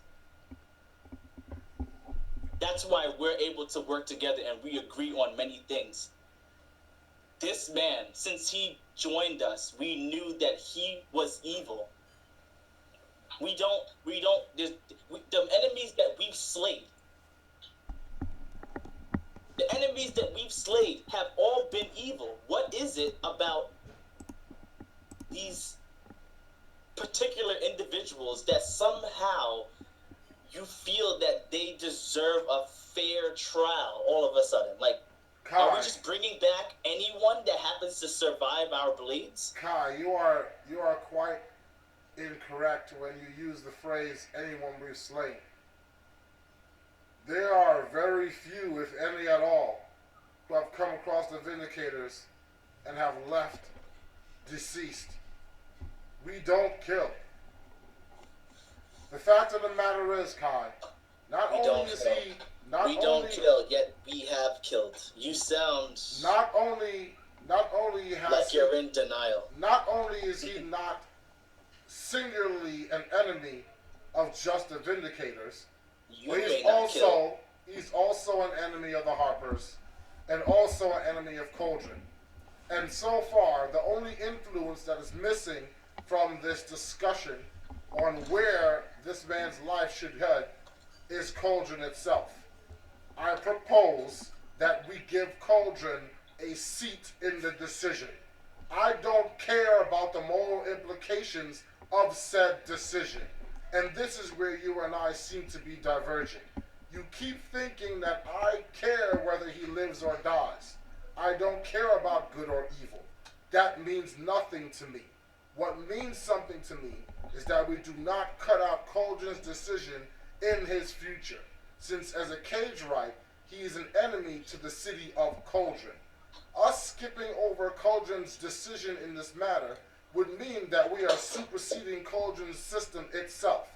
That's why we're able to work together and we agree on many things. This man, since he joined us, we knew that he was evil. The enemies that we've slayed, have all been evil. What is it about these particular individuals that somehow you feel that they deserve a fair trial all of a sudden? Like, Kai, are we just bringing back anyone that happens to survive our blades? Kai, you are quite incorrect when you use the phrase anyone we've slain. There are very few, if any at all, who have come across the Vindicators and have left deceased. We don't kill. The fact of the matter is, Kai, not only is he not we only don't kill, yet we have killed. You sound not only has like you're in denial. Not only is he not singularly an enemy of just the Vindicators, but he's also an enemy of the Harpers and also an enemy of Cauldron. And so far, the only influence that is missing from this discussion on where this man's life should head is Cauldron itself. I propose that we give Cauldron a seat in the decision. I don't care about the moral implications of said decision. And this is where you and I seem to be diverging. You keep thinking that I care whether he lives or dies. I don't care about good or evil. That means nothing to me. What means something to me is that we do not cut out Cauldron's decision in his future, since as a cage right, he is an enemy to the city of Cauldron. Us skipping over Cauldron's decision in this matter would mean that we are superseding Cauldron's system itself,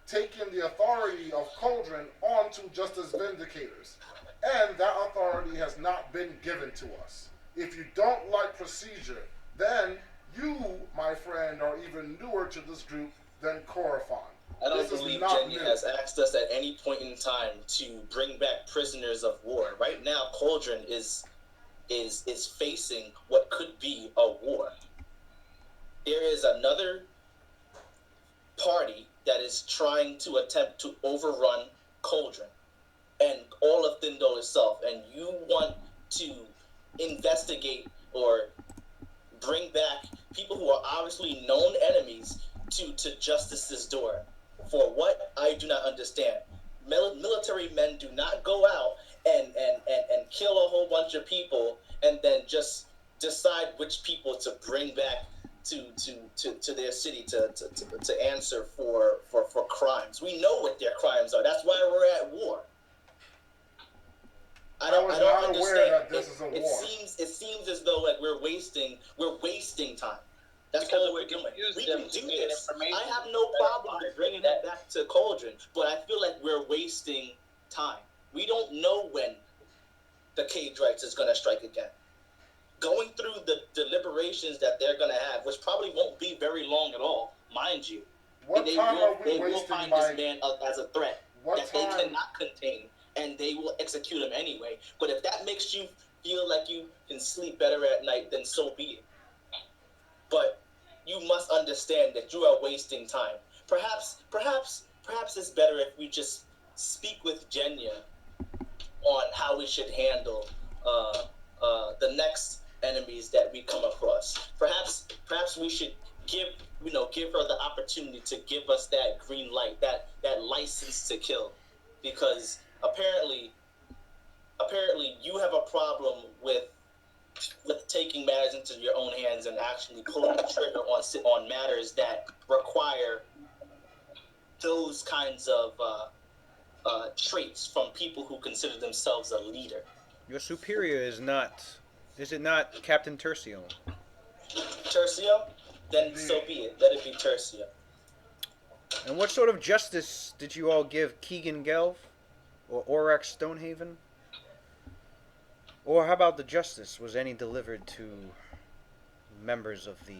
taking the authority of Cauldron onto just as Vindicators. And that authority has not been given to us. If you don't like procedure, then you, my friend, are even newer to this group than Corofon. I don't believe Jenny has asked us at any point in time to bring back prisoners of war. Right now, Cauldron is facing what could be a war. There is another party that is trying to attempt to overrun Cauldron and all of Thindol itself, and you want to investigate or bring back people who are obviously known enemies to Justice's door. For what? I do not understand. Military men do not go out and kill a whole bunch of people and then just decide which people to bring back to their city to answer for crimes. We know what their crimes are. That's why we're at war. I don't understand. Aware that this is a war. It seems as though like we're wasting time. That's all we're doing. We can do this. I have no problem with bringing it back to Cauldron, but I feel like we're wasting time. We don't know when the Cage Rights is going to strike again. Going through the deliberations that they're going to have, which probably won't be very long at all, mind you. They will find this man as a threat that they cannot contain, and they will execute him anyway. But if that makes you feel like you can sleep better at night, then so be it. But you must understand that you are wasting time. Perhaps it's better if we just speak with Jenya on how we should handle the next enemies that we come across. Perhaps we should give her the opportunity to give us that green light, that license to kill, because apparently you have a problem with taking matters into your own hands and actually pulling the trigger on matters that require those kinds of traits from people who consider themselves a leader. Your superior is it not Captain Tercio? Tercio? Then so be it. Let it be Tercio. And what sort of justice did you all give Keegan Gelf or Aurex Stonehaven? Or how about the justice? Was any delivered to members of the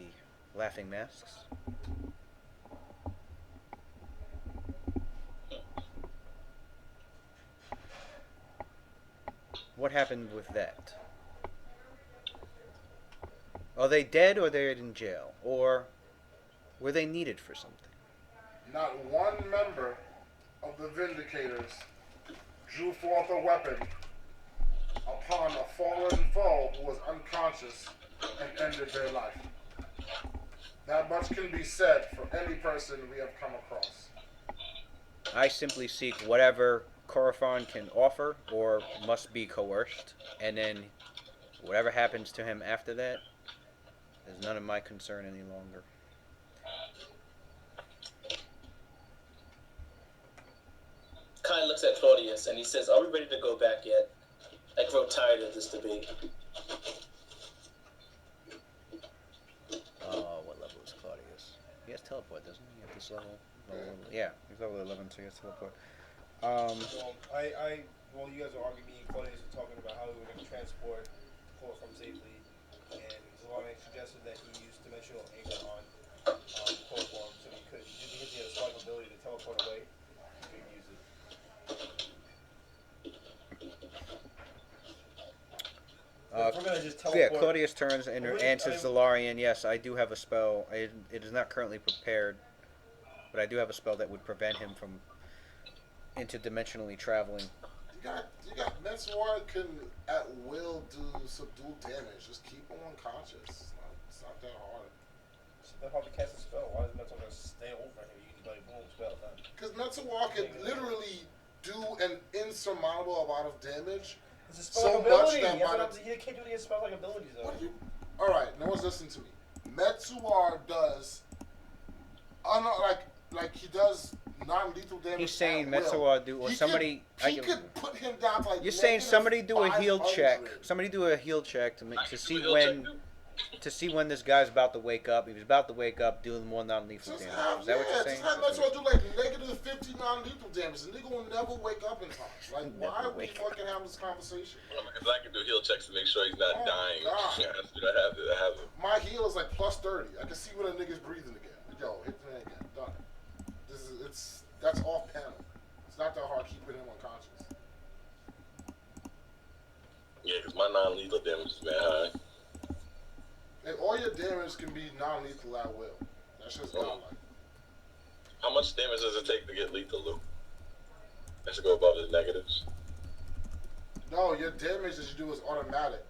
Laughing Masks? What happened with that? Are they dead or they're in jail? Or were they needed for something? Not one member of the Vindicators drew forth a weapon upon a fallen foe who was unconscious and ended their life. That much can be said for any person we have come across. I simply seek whatever Corofon can offer or must be coerced, and then whatever happens to him after that is none of my concern any longer. Kai looks at Claudius and he says, "Are we ready to go back yet? I grow tired of this debate." What level is Claudius? He has teleport, doesn't he? At this level? Yeah, he's level 11, so he has teleport. Well, you guys are arguing, me and Claudius were talking about how we were going to transport from safely, and Zalarian suggested that he use dimensional anchor on Chloroform, so he could, just because he had a strong ability to teleport away, he could use it. If we're gonna just teleport, yeah, Claudius turns and answers Zalarian, yes, I do have a spell. It is not currently prepared, but I do have a spell that would prevent him from interdimensionally traveling. You got Metzwar can at will do subdue damage. Just keep him unconscious. It's not that hard. It's not hard to cast a spell. Why is Metzwar gonna stay over him? You can like boom spell done. Because Metzwar can literally do an insurmountable amount of damage. It's a So spell much ability. that He can't do it against spell like abilities though. Alright, no one's listening to me. Metsuar does like he does non-lethal damage. He's saying Metsuar do or somebody. He could put him down to like. You're saying somebody do a heal 500. check. Somebody do a heal check to see when. To see when this guy's about to wake up. If he's about to wake up, doing more non-lethal damage. Is that what you're saying? Just have Metsuar do like negative 50 non-lethal damage, and nigga will never wake up in time. Like, why are we fucking having this conversation? Because I can do heal checks to make sure he's not dying. God. I have it. My heal is like plus 30. I can see when a nigga's breathing again. Yo, hit the again. Done. That's off panel. It's not that hard keeping him unconscious. Yeah, because my non-lethal damage is man high. And all your damage can be non-lethal at will. That's just godlike. How much damage does it take to get lethal, Luke? Has to go above the negatives. No, your damage that you do is automatic.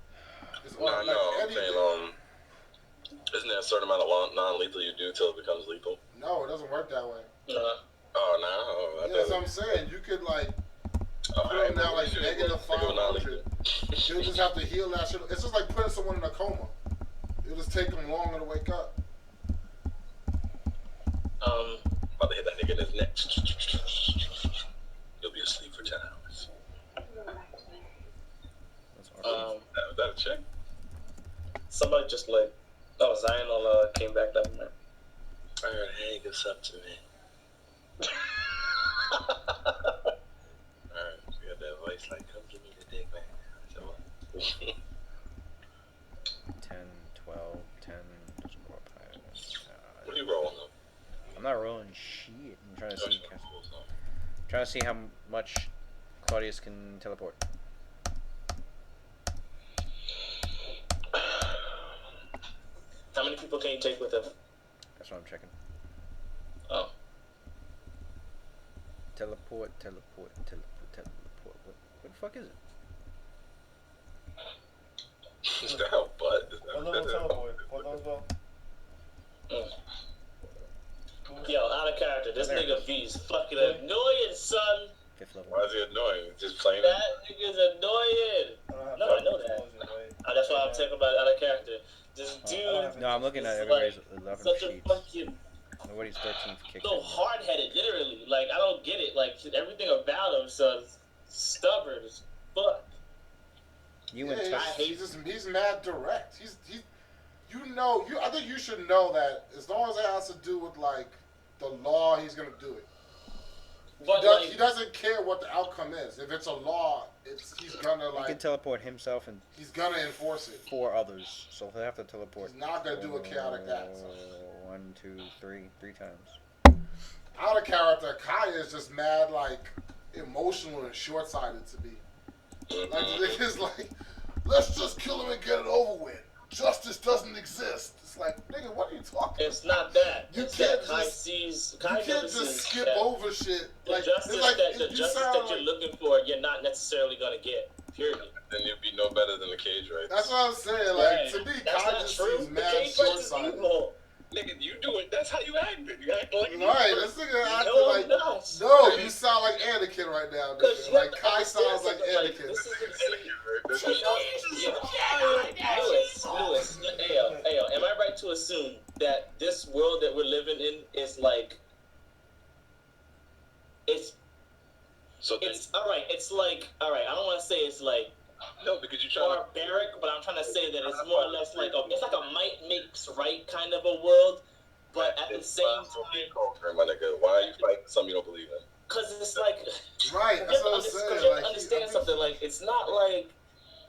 It's No, I'm saying, isn't there a certain amount of non-lethal you do till it becomes lethal? No, it doesn't work that way. Oh, no. Yeah, that's what I'm saying. You could, like, put him down, like, negative 500. You'll just have to heal that shit. It's just like putting someone in a coma. It'll just take them longer to wake up. About to hit that nigga in his neck. He'll be asleep for 10 hours. Was that a check? Somebody just like, Zion came back that night. I heard Hank is up to me. Alright, you got that voice like, come give me the dick, man. So, 10, 12, 10. what are you rolling though? I'm not rolling shit. I'm trying to see how much Claudius can teleport. How many people can you take with him? That's what I'm checking. Oh. Teleport. What the fuck is it? Is that how butt? Yo, out of character. This nigga V's fucking annoying, son. 5th level. Why is he annoying? Just playing That nigga's annoying. No, I know that. That's why I'm talking about out of character. This dude. No, I'm looking at everybody's 11 such sheets. a fucking. Nobody's 13th kicked. So hard-headed, literally. Like, I don't get it. Like, everything about him so stubborn as fuck. He's mad direct. I think you should know that as long as it has to do with like the law, he's gonna do it. But He doesn't care what the outcome is. If it's a law, he's gonna He can teleport himself and he's gonna enforce it. 4 others, so he'll have to teleport. He's not gonna do a chaotic act. 1, 2, 3 times. Out of character, Kaya is just mad, like emotional and short-sighted to me. Like it's like, let's just kill him and get it over with. Justice doesn't exist. It's like, nigga, what are you talking about? It's not that. You it's can't that just, Kai you can't just skip over shit. The Like, justice, like, that you're looking for, you're not necessarily gonna get. Period. Then you'd be no better than the cage right. That's what I'm saying. Like, to me, that's Kai not just true. seems The mad cage fight is short-sighted. evil. Nigga, you do it. That's how you act. You act like Right, this nigga acting No, like... not. No, you sound like Anakin right now, nigga. Like, Kai sounds like Anakin. This is Lewis. Ayo, am I right to assume that this world that we're living in is like, it's alright, it's like, alright, I don't want to say it's like, no, because you try barbaric, but I'm trying to say that it's more or less like it's like a might makes right kind of a world, but at the same time, my nigga, why are you fighting something you don't believe in? Because it's like, right, that's what I'm saying. Because you have to understand something, like, it's not like,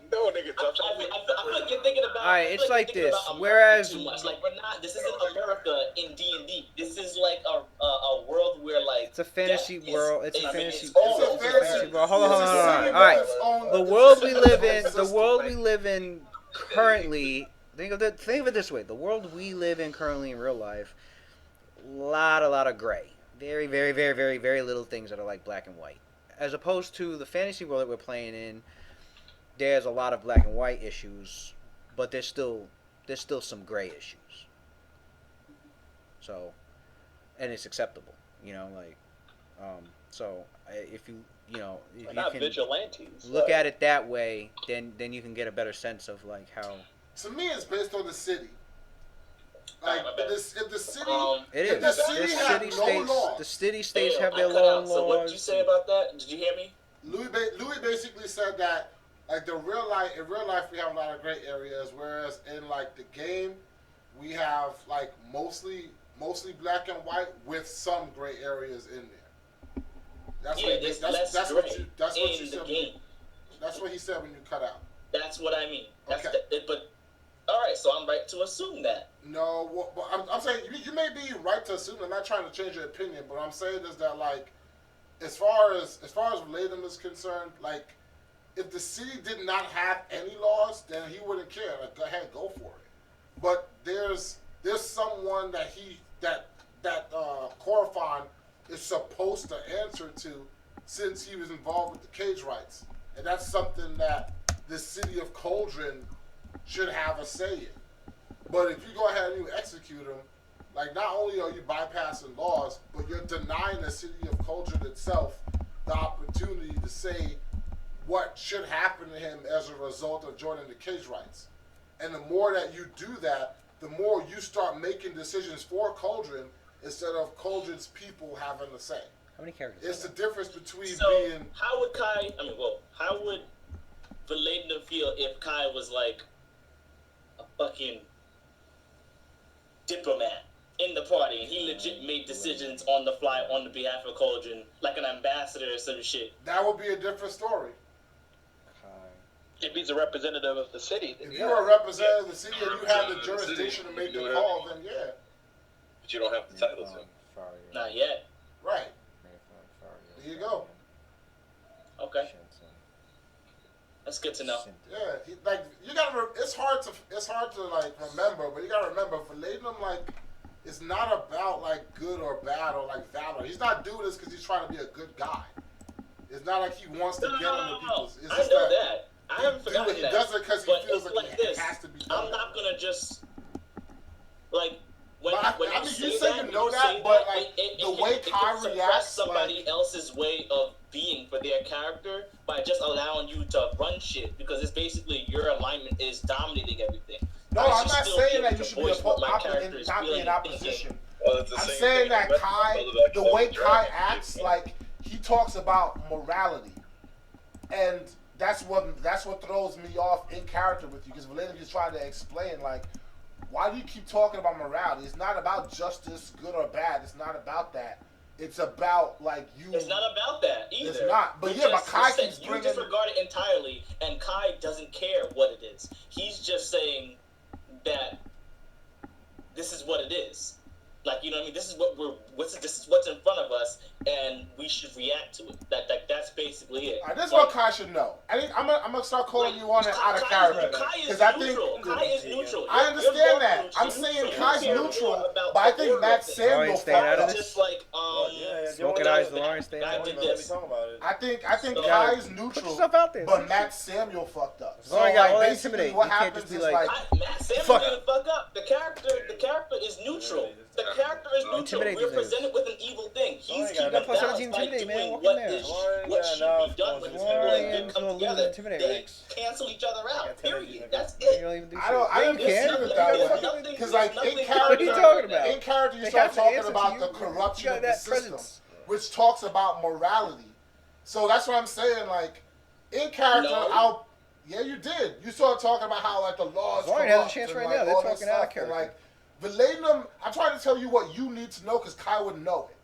no, nigga, I feel like you're thinking about. Alright, it's like this. Whereas, too much. Like, we're not. This isn't America in D&D. This is like a world where like it's a fantasy world. It's a fantasy. It's a fantasy world. Hold on. Alright, the world we live in. The world we live in currently. Think of it this way. The world we live in currently in real life. A lot of gray. Very little things that are like black and white. As opposed to the fantasy world that we're playing in. There's a lot of black and white issues, but there's still some gray issues. So, and it's acceptable, you know, like So if you know if not you can vigilantes. look at it that way, then you can get a better sense of like how. To me, it's based on the city. Like if the city, It if is. the city had no states, laws, the city states have I their cut own out. So what did you laws. say about that? Did you hear me? Louis basically said that like in real life we have a lot of gray areas, whereas in like the game we have like mostly black and white with some gray areas in there. That's Yeah, what there's that's less what gray you that's what in you the said. game. That's what he said when you cut out. That's what I mean. That's Okay. but all right, so I'm right to assume that. No, well, I'm saying you may be right to assume. I'm not trying to change your opinion, but what I'm saying is that like, as far as Latham is concerned, like, if the city did not have any laws, then he wouldn't care. Like, go ahead, go for it. But there's someone that Corfon is supposed to answer to, since he was involved with the cage rights, and that's something that the city of Cauldron should have a say in. But if you go ahead and you execute them, like not only are you bypassing laws, but you're denying the city of Cauldron itself the opportunity to say what should happen to him as a result of joining the cage rights. And the more that you do that, the more you start making decisions for Cauldron instead of Cauldron's people having a say. How many characters? It's the difference between being. How would Kai? How would Valadin feel if Kai was like a fucking diplomat in the party and he legit made decisions on the fly on the behalf of Cauldron, like an ambassador or some shit? That would be a different story. If he's a representative of the city, then if you're a representative of the city and you have the jurisdiction to make the call, then yeah. But you don't have the title to. Not yet. Right. There you go. Okay. That's good to know. Yeah, like you gotta. It's hard to like remember, but you gotta remember, Valadin, like, it's not about like good or bad or like valor. He's not doing this because he's trying to be a good guy. It's not like he wants to get on the people's. It's I just know that. I haven't forgotten he that. does it because he feels like this. it has to be done. I'm not gonna just like. When I mean, you say you know say that, but like the way it Kai can reacts, suppress somebody like, else's way of being for their character by just allowing you to run shit, because it's basically your alignment is dominating everything. No, I'm not saying that you should be not be in opposition. I'm saying that Kai, the way Kai acts, like he talks about morality, and that's what throws me off in character with you, because Valadin is trying to explain like, why do you keep talking about morality? It's not about justice, good or bad. It's not about that. It's about like you. It's not about that either. It's not. But yeah, but Kai keeps bringing. You disregard it entirely, and Kai doesn't care what it is. He's just saying that this is what it is. Like, you know what I mean? This is what's in front of us, and we should react to it. That's basically it. This is what Kai should know. I think I'm gonna start calling you on it out of character. Because I think Kai is neutral. I understand that. I'm saying Kai's neutral, but I think Matt Samuel fucked just like Smoking Eyes Lawrence stayed out of this. I think Kai's neutral, but Matt Samuel fucked up. So like basically what happens is like Matt Samuel didn't fuck up. The character is neutral. The character is neutral. We're presented with an evil thing. He's keeping balance by doing what should be done when people that come together. They cancel each other out. Period. That's it. I don't understand it that way. Because like in character, you start talking about the corruption of the system, which talks about morality. So that's what I'm saying. Like in character, yeah, you did. You started talking about how like the laws. Lauren has a chance right now. They're talking out of character. Like, Valadin, I'm trying to tell you what you need to know because Kai would know it.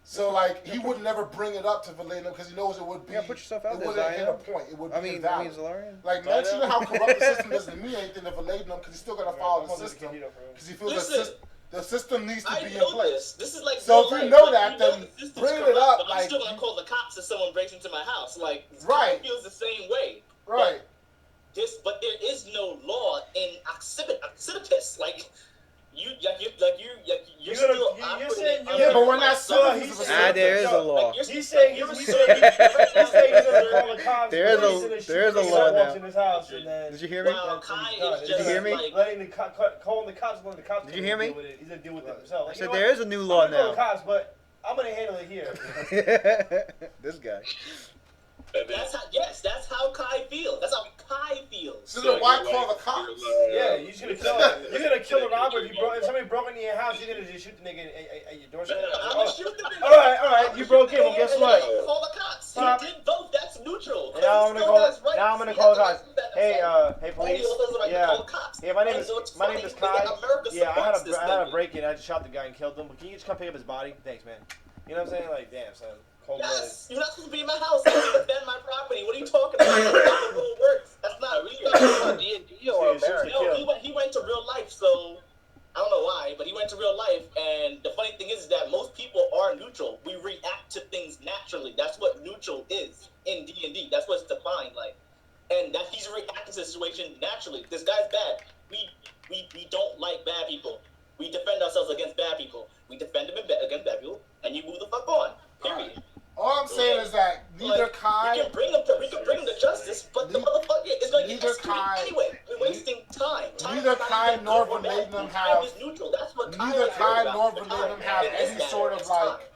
So like he would never bring it up to Valadin because he knows it would be. Yeah, put yourself out there. It wouldn't hit a point. It would be invalid. Like Zion. mentioning how corrupt the system doesn't mean anything to Valadin because he's still gonna follow the system because he feels the system needs to be in place. This is like so if you know that, then bring it up. I'm still gonna call the cops if someone breaks into my house. Like right, feels the same way. Right. But there is no law in Occipitus. Like. You're still operating. Yeah, but we're not suing. There is a law. He's saying he's gonna call the cops. There is a law now. In his house and then, did you hear me? Did you hear me? Calling the cops. Did you hear me? He's gonna deal with it himself. I said there is a new law now. Cops, but I'm gonna handle it here. This guy. That's how Kai feels. That's how Kai feels. So then why call the cops? Yeah, you're just gonna kill. You're gonna kill a robber. If somebody broke into your house, you're gonna just shoot the nigga at your doorstep. I'm gonna shoot the nigga. All right. You broke in. Well, guess what? Call the cops. He did both. That's neutral. Now I'm gonna call the cops. Hey, police. Yeah. Yeah, my name is Kai. Yeah, I had a break-in. I just shot the guy and killed him. But can you just come pick up his body? Thanks, man. You know what I'm saying? Like, damn, son. Yes, you're not supposed to be in my house. I'm going to defend my property. What are you talking about? That's not the rule works. That's not real. D&D or America? No, he went to real life, so I don't know why, but he went to real life, and the funny thing is that most people are neutral. We react to things naturally. That's what neutral is in D&D. That's what it's defined like. And that he's reacting to the situation naturally. This guy's bad. We don't like bad people. We defend ourselves against bad people. We defend them against bad people, and you move the fuck on. Period. All I'm saying is that neither Kai... We can bring him to justice, but the motherfucker is going to get executed anyway. We're wasting time. Neither Kai nor Vanadium have... Neither Kai nor Vanadium have any sort of, like,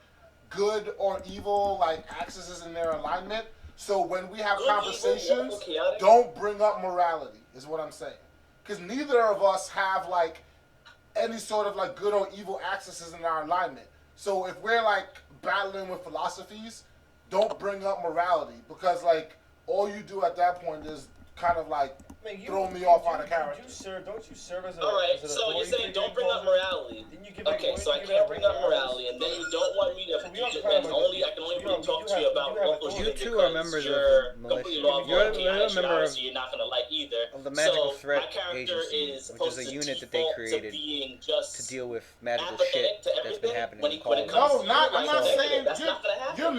good or evil, like, axes in their alignment. So when we have conversations, don't bring up morality, is what I'm saying. Because neither of us have, like, any sort of, like, good or evil axes in our alignment. So if we're, like, battling with philosophies, don't bring up morality, because like all you do at that point is kind of like throw me off on a character. Don't you serve as a... All right, so you're saying don't bring up morality. Okay, so I can't bring up morality, and then you don't want me to... I can only really talk to you about local you two are members of the militia. You're a member of... You're not going to like either. Of the Magical Threat Agency, which is a unit that they created to deal with magical shit that's been happening in college. No, I'm not saying... You're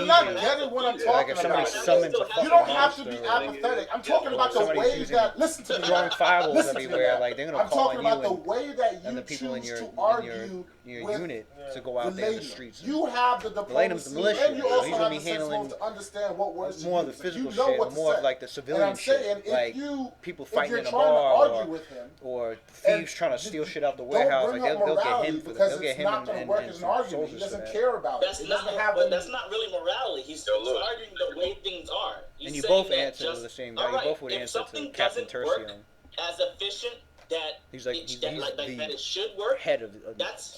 not getting what I'm talking about. You don't have to be apathetic. I'm talking about the way that... Listen to me. Throwing fireballs everywhere, like they're gonna call on you and the people in your unit to go out there in the streets. You have the diplomacy, the militia, and you also he's gonna have be the sense handling to understand what words more of the physical shit, more of like the civilian shit, like people fighting in a bar, or thieves trying to steal shit out the warehouse. Like they'll get him for that. They'll get him and soldiers He doesn't care about it. That's not really morality. He's arguing the way things are. And you both answer to the same guy. You both would answer to Captain Tertium. As efficient that he's like that it should work. Head of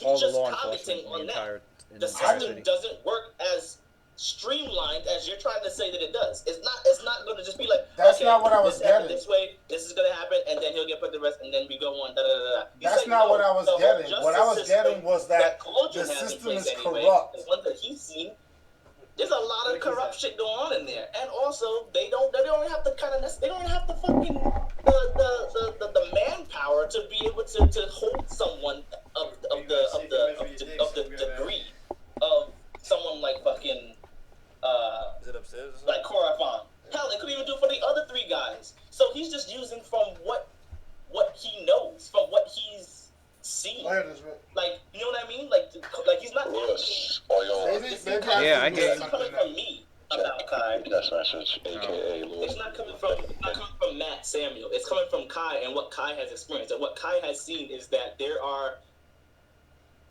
all the law enforcement in the entire system doesn't work as streamlined as you're trying to say that it does. It's not going to just be like that's not what I was getting. This way, this is going to happen, and then he'll get put to rest, and then we go on. That's not what I was getting. What I was getting was that the system is corrupt. The ones that he's seen. There's a lot of corrupt shit going on in there, and also they don't have the fucking the manpower to be able to hold someone of the degree of someone like fucking is it upstairs? Like Korafon. Hell, it could even do for the other three guys. So he's just using from what he knows, from what he's seen. Like, you know what I mean? Like he's not. Yeah, I get it. It's not coming from me about Kai. It's not coming from Matt Samuel. It's coming from Kai and what Kai has experienced. And what Kai has seen is that there are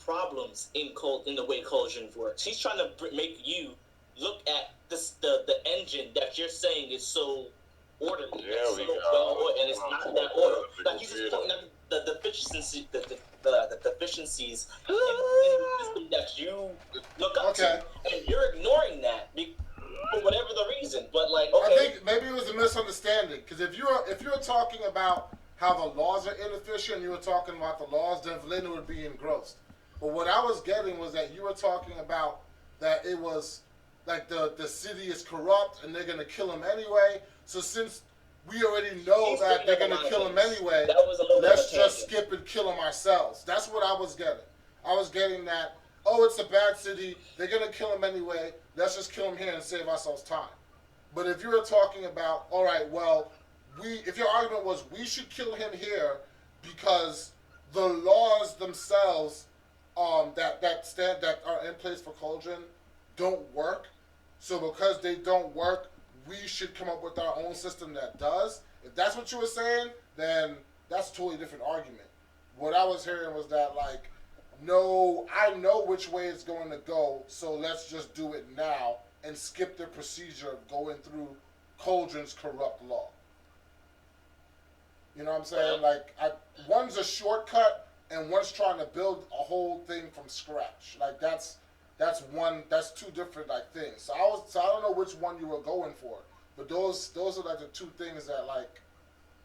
problems in the way Cauldron works. He's trying to make you look at the engine that you're saying is so orderly, and it's not that order. Like he's just pointing out the deficiencies in the system that you look up to, and you're ignoring that for whatever the reason. But like, okay, I think maybe it was a misunderstanding, because if you're talking about how the laws are inefficient, you were talking about the laws, then Valena would be engrossed. But what I was getting was that you were talking about that it was like the city is corrupt and they're gonna kill him anyway. So since we already know that they're gonna kill him anyway, let's just skip and kill him ourselves. That's what I was getting. I was getting that, it's a bad city, they're gonna kill him anyway, let's just kill him here and save ourselves time. But if you were talking about, all right, well, if your argument was we should kill him here because the laws themselves that are in place for Cauldron don't work, so because they don't work, we should come up with our own system that does. If that's what you were saying, then that's a totally different argument. What I was hearing was that, like, no, I know which way it's going to go, so let's just do it now and skip the procedure of going through Cauldron's corrupt law. You know what I'm saying? Like, one's a shortcut and one's trying to build a whole thing from scratch. Like, that's two different like things. So I don't know which one you were going for, but those are like the two things that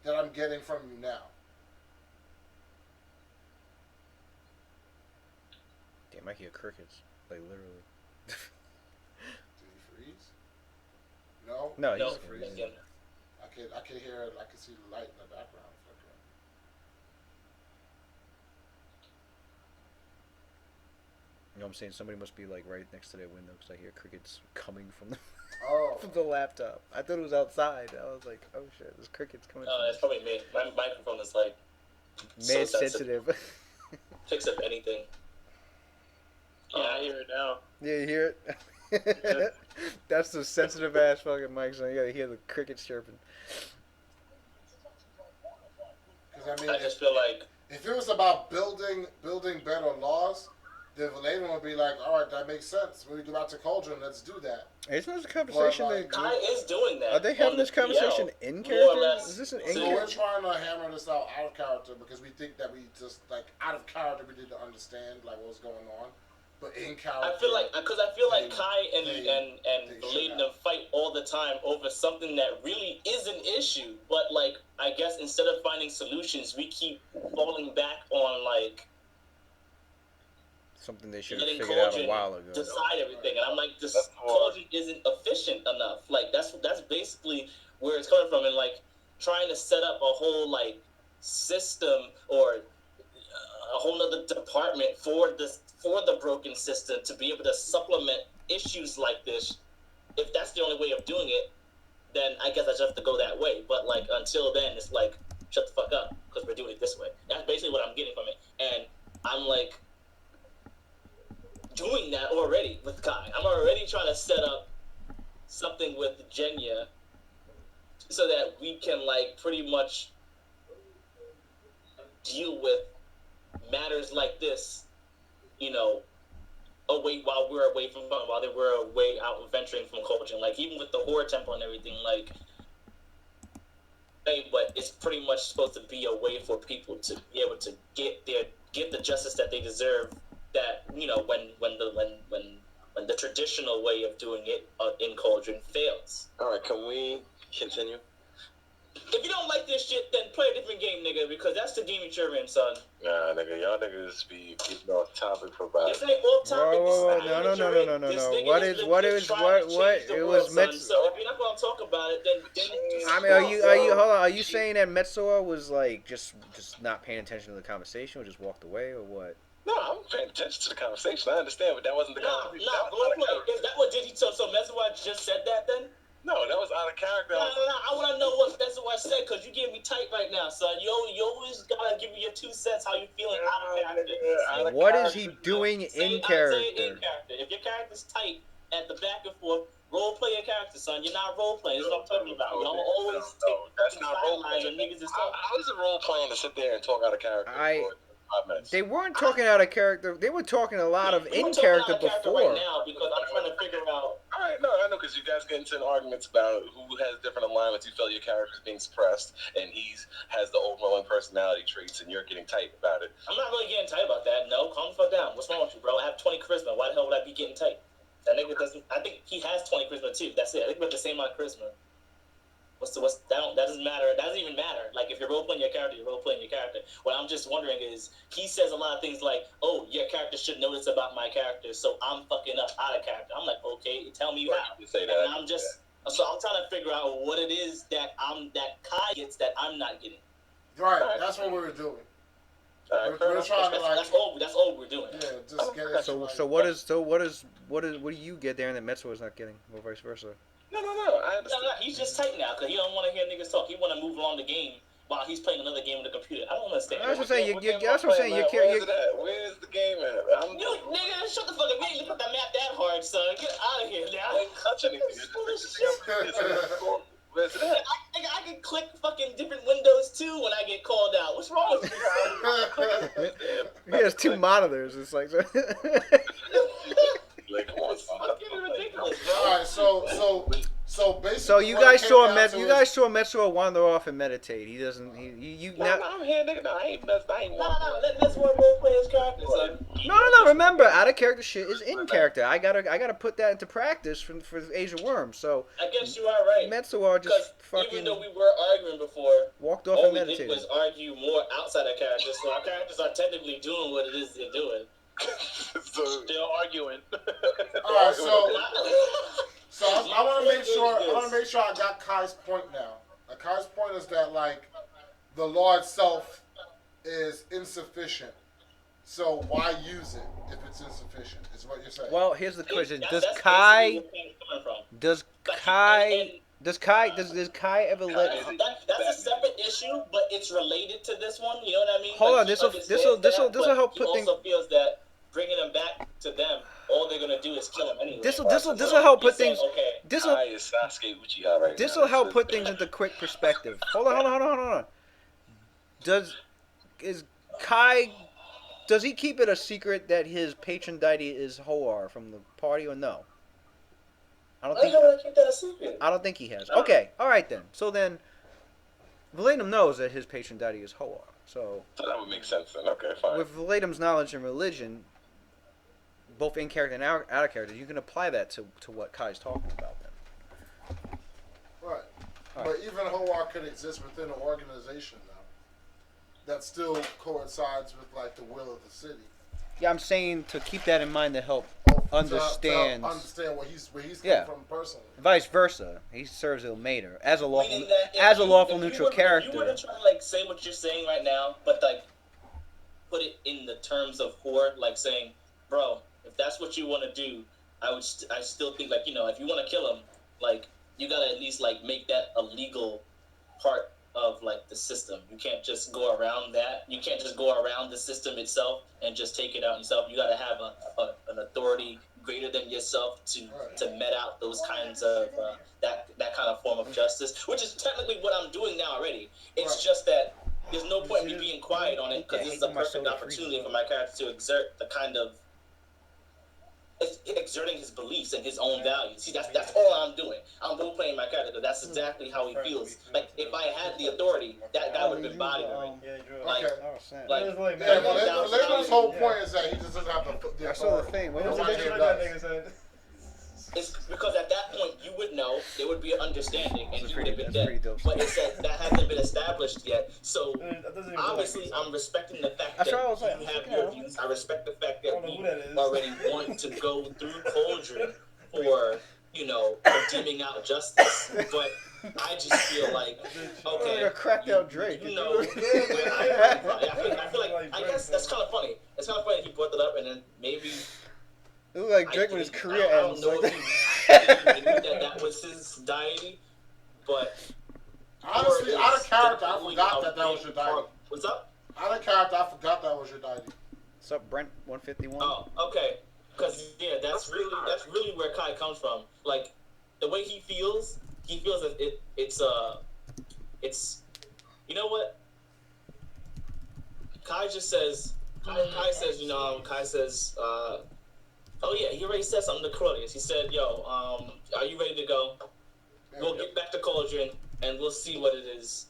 I'm getting from you now. Damn, I hear crickets, like literally. Did he freeze? No. No, he's freezing. I can hear it. I can see the light in the background flickering. You know what I'm saying? Somebody must be like right next to their window because I hear crickets coming from the from Oh. the laptop. I thought it was outside. I was like, oh shit, there's crickets coming. Oh, it's probably me. My microphone is like Mad sensitive. picks up anything. Yeah, I hear it now. Yeah, you hear it? That's the sensitive ass fucking mic, so you gotta hear the crickets chirping. Because I mean, I just feel like if it was about building better laws, then Valerian would be like, all right, that makes sense. When we go back to Cauldron, let's do that. Isn't this a conversation But, Kai is doing that. are they having this conversation in more or character? less. Is this an So in we're character? trying to hammer this out of character because we think that we just, like, out of character we didn't understand, like, what was going on. But in character... I feel like, because I feel like Kai and they Bladen fight all the time over something that really is an issue. But, like, I guess instead of finding solutions, we keep falling back on, like... Something they should have letting figured out a Cauldron while ago. decide everything. And I'm like, this Cauldron isn't efficient enough. Like, that's basically where it's coming from. And, like, trying to set up a whole, like, system or a whole other department for the broken system to be able to supplement issues like this. If that's the only way of doing it, then I guess I just have to go that way. But like until then, it's like shut the fuck up because we're doing it this way. That's basically what I'm getting from it, and I'm like doing that already with Kai. I'm already trying to set up something with Jenya so that we can like pretty much deal with matters like this, you know, while we're away from while they were away out venturing from Cauldron. Like even with the horror temple and everything, like but it's pretty much supposed to be a way for people to be able to get the justice that they deserve. That, you know, when the traditional way of doing it in Cauldron fails. All right, can we continue? If you don't like this shit, then play a different game, nigga, because that's the game you're in, son. Nah, nigga, y'all niggas be getting off topic for about. This ain't off topic. Whoa, no. What it was meant. So if you're not gonna talk about it, then I mean, hold on? Are you saying that Metsuo was like just not paying attention to the conversation, or just walked away, or what? No, I'm paying attention to the conversation. I understand, but that wasn't the conversation. Is that what did he so Metsuo just said that then? No, that was out of character. No. I want to know what Metsuo said because you getting me tight right now, son. You always gotta give me your 2 cents how you feeling out of character. What is he doing in character? If your character's tight at the back and forth, role play your character, son. You're not role playing. That's what I'm talking about. Y'all always take sidelines when niggas is talking. How is it role playing to sit there and talk out of character? They weren't talking out of character. They were talking a lot of in character before. Right now because I'm trying to figure out. All right, no, I know, because you guys get into arguments about who has different alignments. You feel your character's being suppressed, and has the overwhelming personality traits, and you're getting tight about it. I'm not really getting tight about that. No, calm the fuck down. What's wrong with you, bro? I have 20 charisma. Why the hell would I be getting tight? That nigga doesn't. I think he has 20 charisma too. That's it. I think we're the same amount of charisma. That doesn't matter. It doesn't even matter. Like, if you're role-playing your character, you're role-playing your character. What I'm just wondering is, he says a lot of things like, oh, your character should know this about my character, so I'm fucking up out of character. I'm like, okay, tell me how. You say that. And I'm trying to figure out what it is that Kai gets that I'm not getting. Right, that's what we were doing. We're trying to, like... That's all we're doing. Yeah, just get it. So what do you get there that Metsuo is not getting, or vice versa? No, I understand. No, he's just tight now because he don't want to hear niggas talk. He want to move along the game while he's playing another game on the computer. I don't understand. That's what I'm saying. That's what I'm saying. Where's the game at? You nigga, shut the fuck up. You ain't put that map that hard, son. Get out of here now. I ain't touch anything. Where's it at? I can click fucking different windows too when I get called out. What's wrong with you? He has 2 monitors. It's like. Like, come on, Fucking ridiculous, bro. All right, so basically. So you guys saw Metro wander off and meditate. He doesn't. You No, now. I'm here, nigga. No, I ain't messed. I ain't. No. Let's one role player's character, son. No. Remember, out of character shit is in character. I gotta put that into practice for Age of Worms. So I guess you are right. Metsuar just fucking even though we were arguing before, walked off all and we did meditated. was argue more outside our characters. So our characters are technically doing what it is they're doing. Still arguing. All right, so I want to make sure I got Kai's point now. Kai's point is that like the law itself is insufficient. So why use it if it's insufficient? Is what you're saying. Well, here's the question: That's Does basically Kai where Kane's coming from. does Kai ever let? That's a separate issue, but it's related to this one. You know what I mean? Hold Like, on, he this'll understands that, help but put he things. also feels that bringing them back to them, all they're gonna do is kill him anyway. This'll help put things. Okay. This'll Kai is Sasuke Uchiha right now. This'll help put things into quick perspective. Hold on. Does he keep it a secret that his patron deity is Hoar from the party or no? I don't keep that a secret. I don't think he has. Okay, all right then. So then, Valadim knows that his patron deity is Hoar. So that would make sense then. Okay, fine. with Valadim's knowledge and religion, both in character and out of character, you can apply that to what Kai's talking about then. Right. But even Hoa could exist within an organization now that still coincides with like the will of the city. Yeah, I'm saying to keep that in mind to help understand. To understand where he's Yeah. come from personally. Vice versa, he serves Ilmater as a lawful Meaning that if neutral If character. you were to try to like say what you're saying right now, but like put it in the terms of Horde, like saying, bro, if that's what you want to do, I still think like, you know, if you want to kill him, like you gotta at least like make that a legal part of like the system. You can't just go around that. You can't just go around the system itself and just take it out yourself. You gotta have an authority greater than yourself to met out those kinds of that kind of form of justice, which is technically what I'm doing now already. It's just that there's no point in me being quiet on it because this is a perfect opportunity for my character to exert the kind of exerting his beliefs and his own values. See, that's all I'm doing. I'm role playing my character because that's exactly how he feels. Like if I had the authority, that guy would have been bodyguarding. Valadim's whole point is that he just doesn't have the authority. It's because at that point you would know, there would be an understanding, and he would have been dead. But it's that hasn't been established yet. So obviously, I'm respecting the fact that you have your views. I respect the fact that we already want to go through Cauldron for, you know, redeeming out justice. But I just feel like, okay, a cracked out Drake. You know, I feel like I guess that's kind of funny. It's kind of funny he brought that up, and then maybe. It looked like Drake when his career ends. I don't know if he knew that was his deity, but honestly, out of character, I forgot that was your deity. What's up? Out of character, I forgot that was your deity. What's up, Brent? 151. Oh, okay. Because that's really where Kai comes from. Like the way he feels that it's you know what? Kai just says. Kai says, you know, oh yeah, he already said something to Claudius. He said, "Yo, are you ready to go? We'll get back to Cauldron, and we'll see what it is.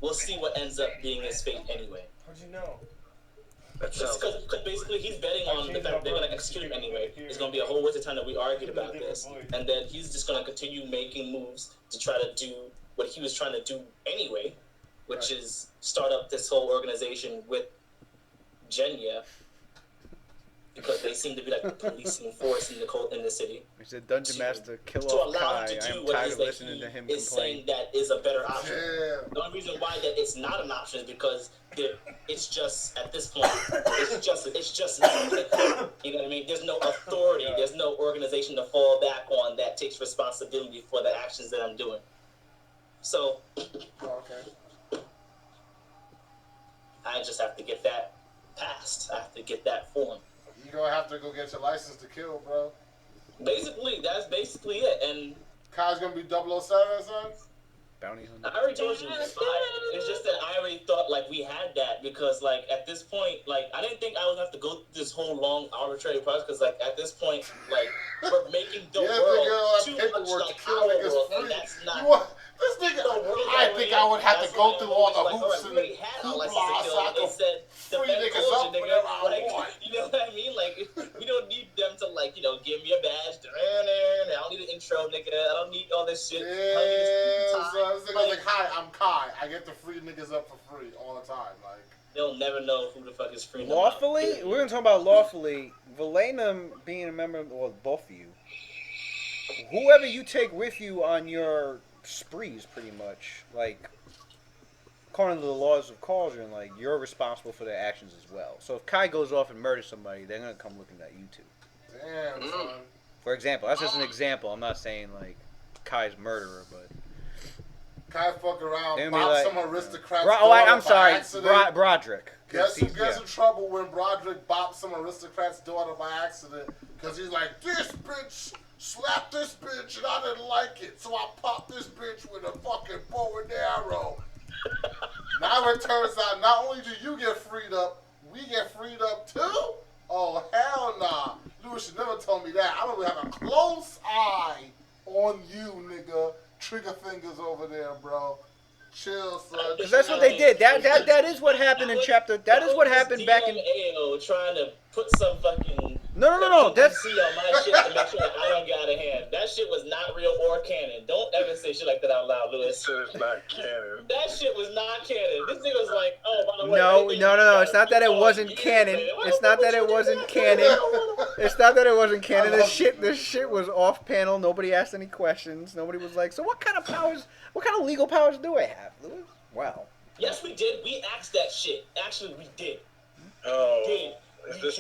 We'll see what ends up being his fate anyway." How'd you know? Because basically he's betting on the fact they're gonna execute him anyway. It's gonna be a whole waste of time that we argued about this, and then he's just gonna continue making moves to try to do what he was trying to do anyway, which is start up this whole organization with Genya. Because they seem to be like the policing force in the city. He said, "Dungeon Master, kill off Kai. I am tired of listening to him complain." Saying that is a better option. Yeah. The only reason why that it's not an option is because it's just at this point it's just not. You know what I mean? There's no authority. There's no organization to fall back on that takes responsibility for the actions that I'm doing. So, I just have to get that passed. I have to get that form. You're gonna have to go get your license to kill, bro. Basically, that's basically it. And Kai's gonna be 007, son? bounty hunter. I already told you it's fire. It's just that I already thought like we had that because like at this point like I didn't think I would have to go through this whole long arbitrary process because like at this point like we're making the world too much like our world and that's not. This nigga, I think I would have to go through all the hoops and hoopla so I could free niggas up whenever I want. You know what I mean? Like, we don't need them to, like, you know, give me a badge. I don't need an intro, nigga. I don't need all this shit. Yeah, so this nigga's like, hi, I'm Kai. I get to free niggas up for free all the time. Like, they'll never know who the fuck is freeing them lawfully? out. We're going to talk about lawfully. Valenum being a member of, well, both of you. Whoever you take with you on your sprees, pretty much, like, according to the laws of Cauldron, like, you're responsible for their actions as well. So if Kai goes off and murders somebody, they're gonna come looking at you too. Damn, son. For example, that's just an example. I'm not saying like Kai's murderer, but Kai fuck around, They're bop gonna be like, some aristocrat's I'm sorry, accident. Broderick. Guess who gets in trouble when Broderick bops some aristocrat's daughter by accident? Because he's like, this bitch slapped this bitch and I didn't like it, so I popped this bitch with a fucking bow and arrow. Now it turns out not only do you get freed up, we get freed up too? Oh, hell nah. Lewis should never told me that. I'm gonna have a close eye on you, nigga. Trigger fingers over there, bro. Chill, son. Because that's what they did. That is what happened in chapter. That is what happened back in. Trying to put some fucking. No. That's. See on my shit to make sure that I don't get out of hand. That shit was not real or canon. Don't ever say shit like that out loud, Lewis. It's not canon. That shit was not canon. This nigga was like, oh, by the way. No. It's not that it wasn't canon. It's not that it wasn't canon. It's not that it wasn't canon. This shit was off panel. Nobody asked any questions. Nobody was like, so what kind of powers? What kind of legal powers do I have, Lewis? Wow. Yes, we did. We asked that shit. Actually, we did. Oh. We did. That's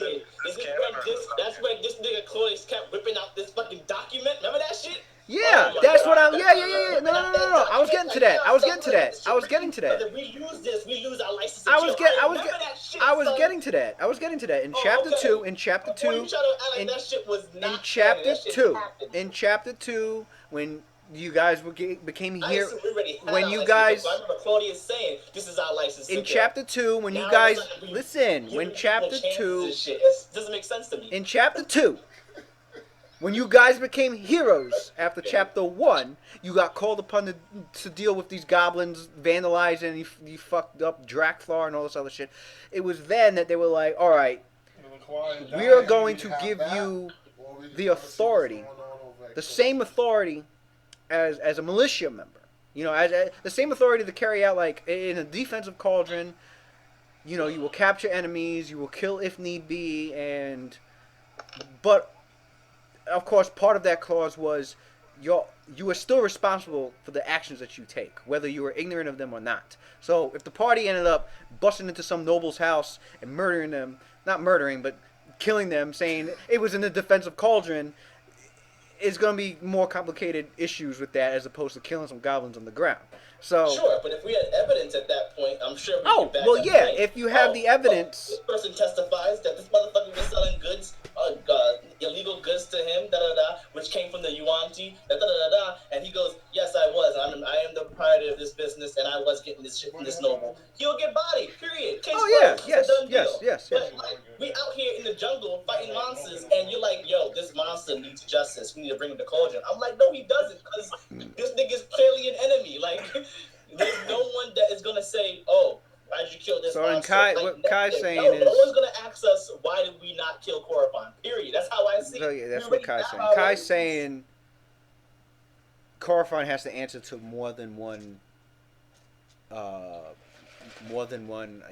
when this nigga Clovis kept whipping out this fucking document. Remember that shit? Yeah, that's what I'm. Yeah. No. I was getting to that. I was getting to that. If we lose this, we lose our license. I was getting to that. In chapter 2, when you guys became here, when you guys, I remember Claudius saying, "This is our license." In chapter 2, when you guys listen, when chapter 2 doesn't make sense to me. In chapter 2, when you guys became heroes after chapter 1, you got called upon to deal with these goblins, vandalizing, you fucked up Drakthar and all this other shit. It was then that they were like, all right, we are going to give you the authority, the same authority as a militia member. You know, as the same authority to carry out, like, in a defensive cauldron, you know, you will capture enemies, you will kill if need be, but of course, part of that clause was you are still responsible for the actions that you take, whether you were ignorant of them or not. So if the party ended up busting into some noble's house and murdering them, not murdering, but killing them, saying it was in the defensive cauldron, it's going to be more complicated issues with that as opposed to killing some goblins on the ground. So sure, but if we had evidence at that point, I'm sure we could back up yeah, if you have the evidence. This person testifies that this motherfucker was selling goods, illegal goods to him, which came from the Yuan-Ti, and he goes, yes, I was. I am the proprietor of this business, and I was getting this shit from this noble. He'll get bodied, period. Case closed. Yes. But, like, we out here in the jungle fighting monsters, and you're like, yo, this monster needs justice. We need to bring him to Cauldron. I'm like, no, he doesn't, because this nigga's clearly an enemy. Like, there's no one that is going to say, oh, why'd you kill this monster? What Kai's saying no is... No one's going to ask us, why did we not kill Korriban? Period. That's how I see it. So, yeah, that's what Kai's saying. Kai's saying Korriban has to answer to more than one, I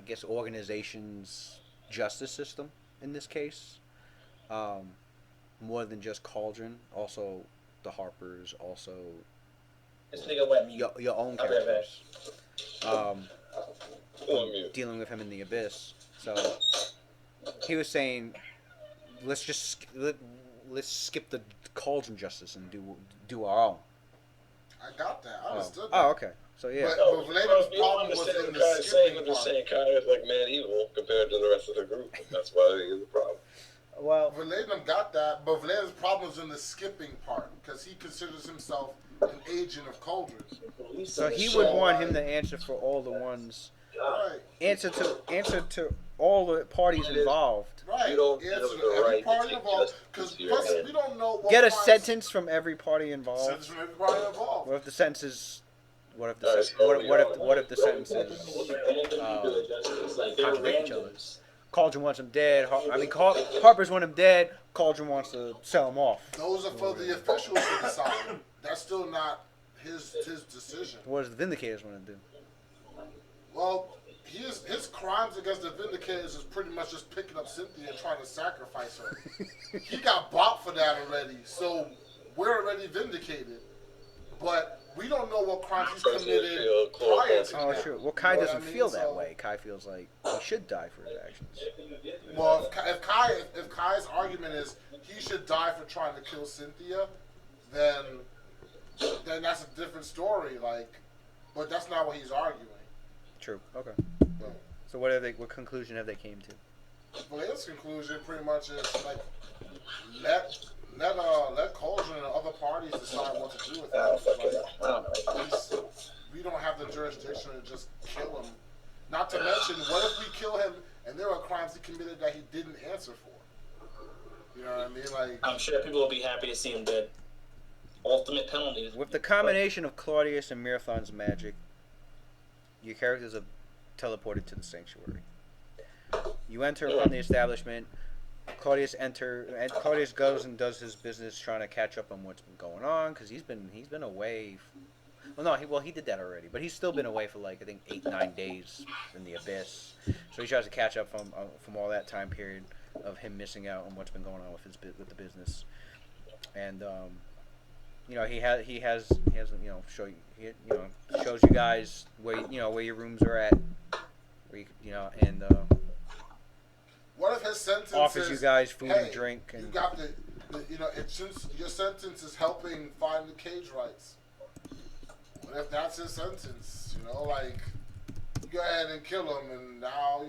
guess, organization's justice system in this case. More than just Cauldron. Also, the Harpers. Also, this nigga went your own characters. Dealing with him in the Abyss. So he was saying, let's skip the Cauldron justice and do our own. I got that. I understood that. Oh, okay. So yeah. But Valena's problem was in the skipping part. Saying Kai is like man evil compared to the rest of the group. That's why he is a problem. Well, Valenum got that, but Valenum's problem is in the skipping part because he considers himself an agent of Cauldron. So he would want him to answer for all the ones. Right. Answer to all the parties involved. Right. You don't Answer have to the every right party to involved take because justice to your hand. we don't know what Get a crimes- sentence from every party involved. Sentence from every party involved. What if the sentence is? What if the Alright, sen- so what if the sentences contradict each other? Cauldron wants him dead. Harper's want him dead. Cauldron wants to sell him off. Those are for the officials to decide. That's still not his decision. What does the Vindicators want to do? Well, his crimes against the Vindicators is pretty much just picking up Cynthia and trying to sacrifice her. He got bopped for that already, so we're already vindicated. But we don't know what crimes he's committed prior to Oh, that. sure. Well, Kai You know doesn't what I mean? feel that So- way. Kai feels like he should die for his actions. Well, if Kai's argument is he should die for trying to kill Cynthia, then that's a different story. Like, but that's not what he's arguing. True. Okay. But, So what conclusion have they came to? well, his conclusion pretty much is like let Cauldron and other parties decide what to do with him. We don't have the jurisdiction to just kill him. Not to mention, what if we kill him and there are crimes he committed that he didn't answer for? You know what I mean? Like, I'm sure people will be happy to see him dead. Ultimate penalty. With the combination of Claudius and Marathon's magic, your characters are teleported to the sanctuary. You enter upon the establishment. Claudius goes and does his business, trying to catch up on what's been going on because he's been away. He did that already, but he's still been away for like I think 8-9 days in the abyss. So he tries to catch up from all that time period of him missing out on what's been going on with the business, and he shows you guys where your rooms are at, and what if his sentence offers is, you guys food hey, and drink, and you got since your sentence is helping find the cage rights. What if that's his sentence? Like, you go ahead and kill him, and now,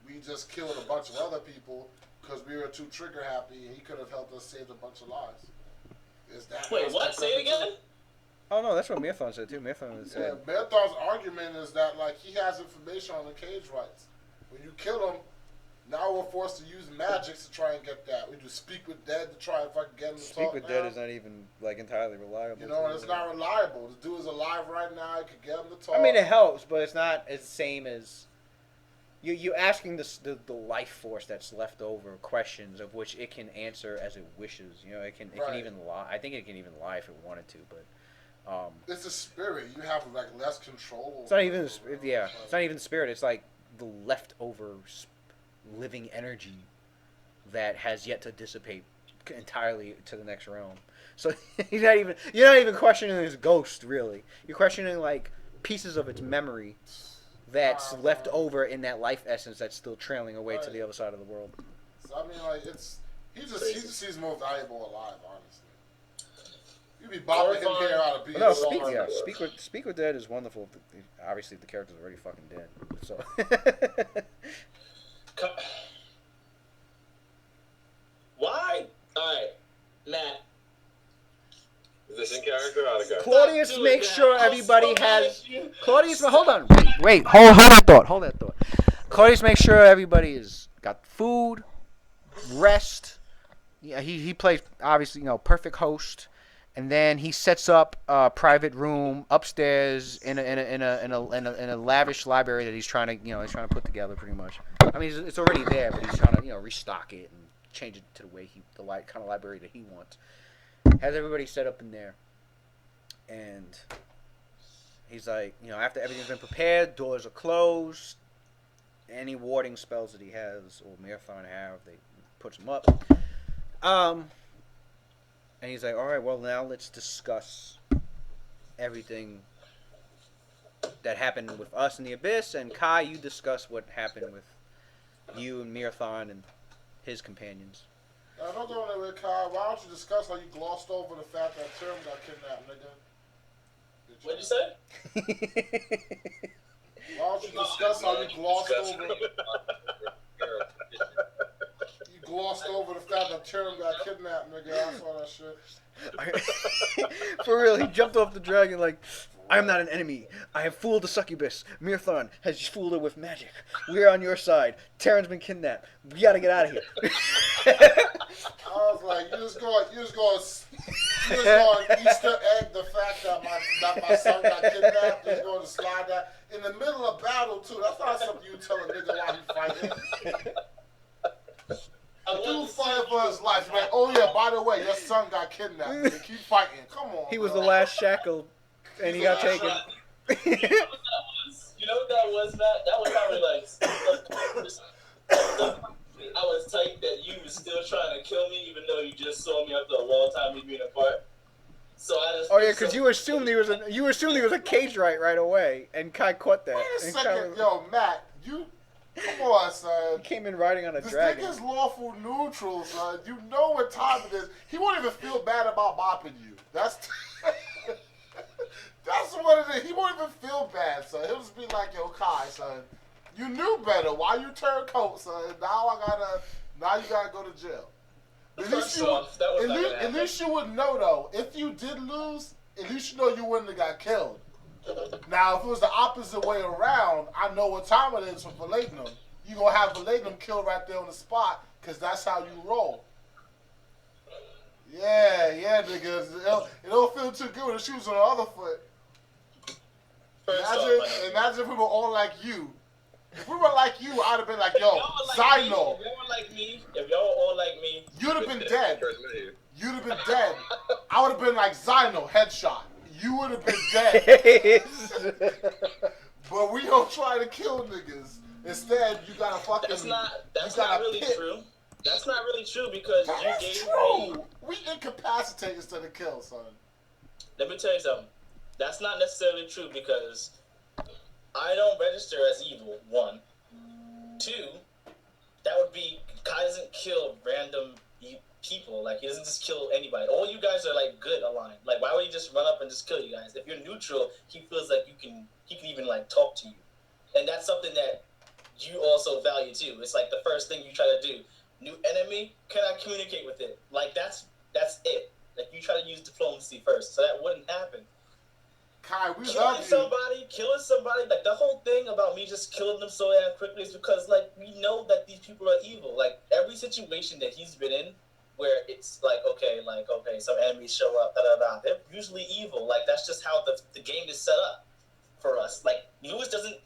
we just killed a bunch of other people because we were too trigger happy, and he could have helped us save a bunch of lives. Is that? Wait, what? Say it again? Oh no, that's what Marathon said too. Marathon said. Yeah, Marathon's argument is that like he has information on the cage rights. When you kill him, now we're forced to use magics to try and get that. We do speak with dead to try and fucking get him to Speak talk with now. dead is not even like entirely reliable. And it's not reliable. The dude is alive right now. You could get him to talk. I mean, it helps, but it's not as same as you asking the life force that's left over questions of which it can answer as it wishes. It can even lie. I think it can even lie if it wanted to, but. It's a spirit. You have like less control. It's not even it's not even spirit. It's like the leftover living energy that has yet to dissipate entirely to the next realm. So you're not even questioning his ghost really. You're questioning like pieces of its memory that's left over in that life essence that's still trailing away to the other side of the world. So, I mean, like he just seems more valuable alive, honestly. You'd be bopping him hair out of being Speak with Dead is wonderful. Obviously, the character's already fucking dead. So. Why? Alright, Matt. Is this in character or out of character? Claudius makes sure everybody has. Claudius, hold on. Wait. Hold that thought. Claudius makes sure everybody has got food, rest. Yeah, he plays obviously perfect host. And then he sets up a private room upstairs in a lavish library that he's trying to put together pretty much. I mean, it's already there, but he's trying to restock it and change it to the way kind of library that he wants. Has everybody set up in there, and he's like, after everything's been prepared, doors are closed. Any warding spells that he has or Marathon have, they puts them up. And he's like, all right, well, now let's discuss everything that happened with us in the Abyss. And Kai, you discuss what happened with you and Marathon and his companions. Don't go anywhere, Kai. Why don't you discuss how you glossed over the fact that Tim got kidnapped, nigga? What'd you say? Why don't you discuss how you glossed over... You glossed over the fact that Tyrion got kidnapped, nigga. I saw that shit. For real, he jumped off the dragon like, I am not an enemy. I have fooled the succubus. Mirthon has fooled her with magic. We're on your side. Terran's been kidnapped. We gotta get out of here. I was like, you just going Easter egg the fact that my son got kidnapped. Just going to slide that in the middle of battle too. That's not something you tell a nigga while he fighting. Dude fighting for his life. Like, oh yeah, by the way, your son got kidnapped. Nigga, keep fighting. Come on. He was the last Shackled, and he got taken. You know what that was, Matt? That was probably like I was tight that you was still trying to kill me, even though you just saw me after a long time we being apart. So I just. Oh yeah, because you assumed he was a cage right away, and Kai caught that. Wait a second, yo, Matt, you. Come on, son. He came in riding on a this dragon. This nigga's lawful neutral, son. You know what time it is. He won't even feel bad about bopping you. That's what it is. He won't even feel bad, son. He'll just be like, yo, Kai, son. You knew better. Why you turn coat, son? Now you gotta go to jail. At least you would know though. If you did lose, at least you know you wouldn't have got killed. Now, if it was the opposite way around, I know what time it is for Valagnum. You gonna have Valagnum killed right there on the spot, cause that's how you roll. Yeah, niggas. It don't feel too good with the shoes on the other foot. Imagine if we were all like you. If we were like you, I'd have been like, yo, Zino. If y'all were all like me, you'd have been dead. You'd have been dead. I would have been like Zino, headshot. You would have been dead. But we don't try to kill niggas. Instead, you gotta fucking. That's not really true. That's not really true because you gave me. We incapacitate instead of kill, son. Let me tell you something. That's not necessarily true because I don't register as evil, 1. 2, that would be Kai doesn't kill random people. Like, he doesn't just kill anybody. All you guys are, like, good aligned. Like, why would he just run up and just kill you guys? If you're neutral, he feels like he can even, like, talk to you. And that's something that you also value, too. It's, like, the first thing you try to do. New enemy, can I communicate with it? Like, that's it. Like, you try to use diplomacy first, so that wouldn't happen. Kai, we love you. Killing somebody, like the whole thing about me just killing them so damn quickly is because, like, we know that these people are evil. Like, every situation that he's been in, where it's like, okay, some enemies show up, they're usually evil. Like, that's just how the game is set up for us. Like, Lewis doesn't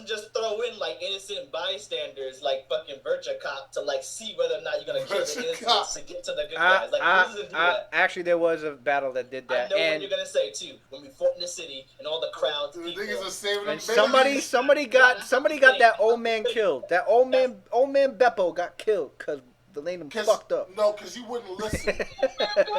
just throw in, like, innocent bystanders, like fucking Virtua Cop to, like, see whether or not you're gonna kill the innocents to get to the good guys. Like, Lewis doesn't do that. Actually, there was a battle that did that. I know what you're gonna say too. When we fought in the city and all the crowds, the niggas are saving them. Somebody got that old man killed. That old man Beppo got killed because Valagnum fucked up. No, because he wouldn't listen.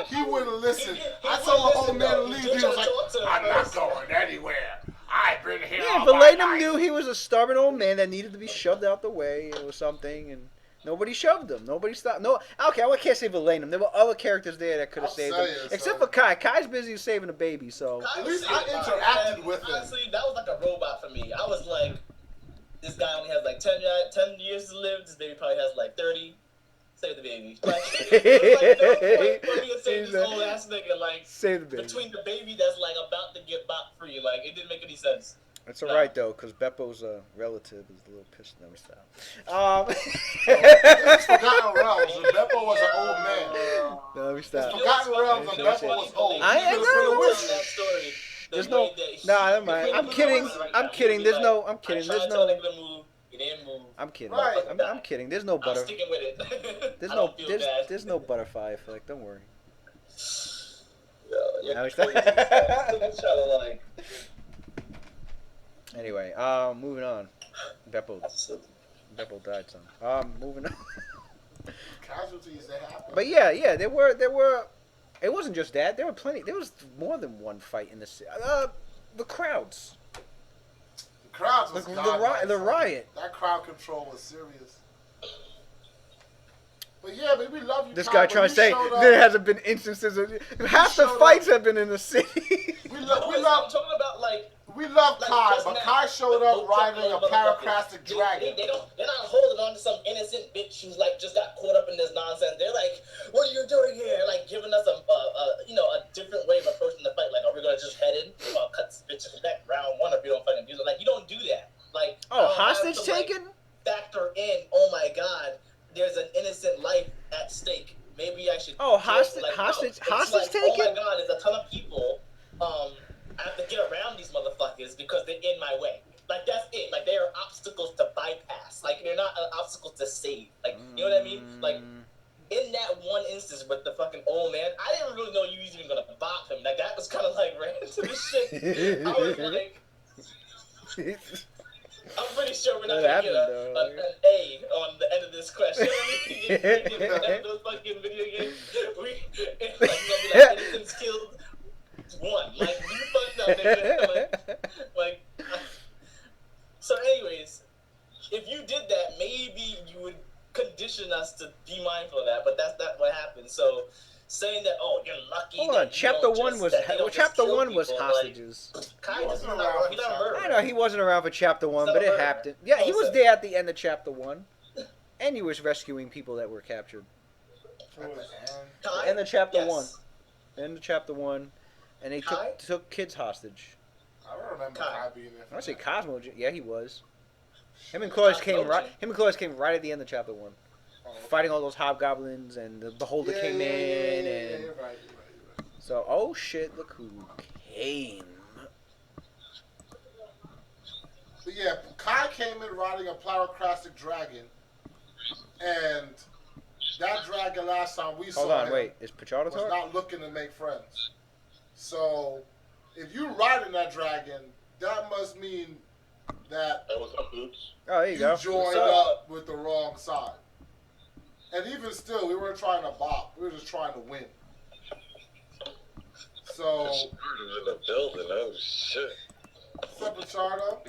He wouldn't listen. I told the old man to leave. He was like, I'm not going anywhere. I've been here. Yeah, Valagnum knew he was a stubborn old man that needed to be shoved out the way or something, and nobody shoved him. Nobody stopped. No, okay, I can't say Valagnum. There were other characters there that could have saved him, except for Kai. Kai's busy saving a baby, so. At least I interacted with him. Honestly, that was like a robot for me. I was like, this guy only has like 10 years to live. This baby probably has like 30. Save the baby. Like, save this old ass nigga. Like, save the baby. Between the baby that's like about to get bop free, like, it didn't make any sense. That's alright though, because Beppo's relative is a little pissed. Never stop. It's Forgotten Realms. Beppo was an old man. No, we stop. It's Forgotten Realms and Beppo was old. I know. There's no. Nah, never mind. I'm kidding. I'm kidding. There's no. I'm kidding. There's no. I'm kidding. Right. I'm kidding. There's no butter. I'm sticking with it. There's no butterfly effect. Don't worry. Yo, you're crazy. Anyway, moving on. Beppo died, son. Moving on. Casualties that happen. But yeah, there were. It wasn't just that. There were plenty. There was more than one fight in the city. The crowds. The crowds was the riot. That crowd control was serious. But yeah, man, we love you. This guy trying to say there hasn't been instances of half the fights have been in the city. We love. I'm talking about like We love Kai, but Kai showed up riding a pyroclastic dragon. They're not holding on to some innocent bitch who's like just got caught up in this nonsense. They're like, what are you doing here? Like giving us a different way of approaching the fight. Like, are we gonna just head in? Cut this bitch in the neck round one if you don't fucking use it. Like, you don't do that. Like, hostage taken? Factor in. Oh my God, there's an innocent life at stake. Maybe I should. Hostage taken? Oh my God, there's a ton of people. I have to get around these motherfuckers because they're in my way. Like, that's it. Like, they are obstacles to bypass. Like, they're not obstacles to save. Like, you know what I mean? Like, in that one instance with the fucking old man, I didn't really know you was even gonna bop him. Like, that was kind of like random shit. I was like, I'm pretty sure we're not gonna get an A on the end of this question. Those fucking video games, like, innocent skills. One, like, you fucked up, nigga. Like, so anyways, if you did that, maybe you would condition us to be mindful of that, but that's not what happened. So saying that, oh, you're lucky. Hold on, chapter one was hostages. Kai wasn't around. He's not a murderer. I know he wasn't around for chapter one, but it happened. Yeah, he was there at the end of chapter one, and he was rescuing people that were captured. End of chapter one. End of chapter one. And they took kids hostage. I don't remember Kai being there. I say Cosmo. Yeah, he was. Him and Claus came right. Him and Claus came right at the end of chapter one, fighting all those hobgoblins, and the beholder came in, and you're right. So, oh shit! Look who came. So yeah, Kai came in riding a pyroclastic dragon, and that dragon last time we saw him is Pachata was not looking to make friends. So, if you riding that dragon, that must mean that oh, there you go. Joined up with the wrong side. And even still, we weren't trying to bop. We were just trying to win. So, in the building. Oh shit. What's up, Pichardo?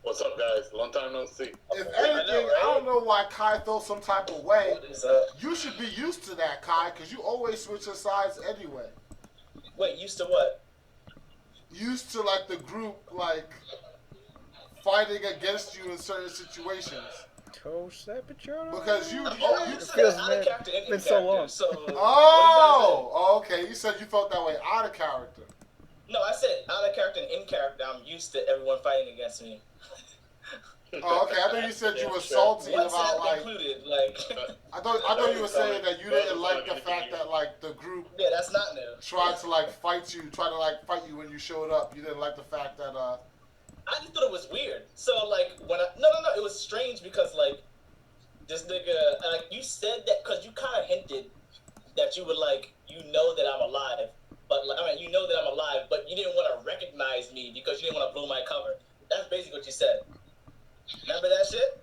What's up, guys? Long time no see. If anything, I don't know why Kai feels some type of way. You should be used to that, Kai, because you always switch your sides anyway. Wait, used to what? Used to, like, the group, like, fighting against you in certain situations. Because you it's been so long. Okay. You said you felt that way out of character. No, I said out of character and in character. I'm used to everyone fighting against me. Oh, okay. I thought you said you were salty about like. Included, like. I thought you were saying that you didn't like the fact that like the group. Yeah, that's not new. Tried to like fight you when you showed up. You didn't like the fact that I just thought it was weird. So like when no, it was strange because like this nigga like you said that because you kind of hinted that you would like that I'm alive, but like, I mean you know that I'm alive, but you didn't want to recognize me because you didn't want to blow my cover. That's basically what you said. Remember that shit?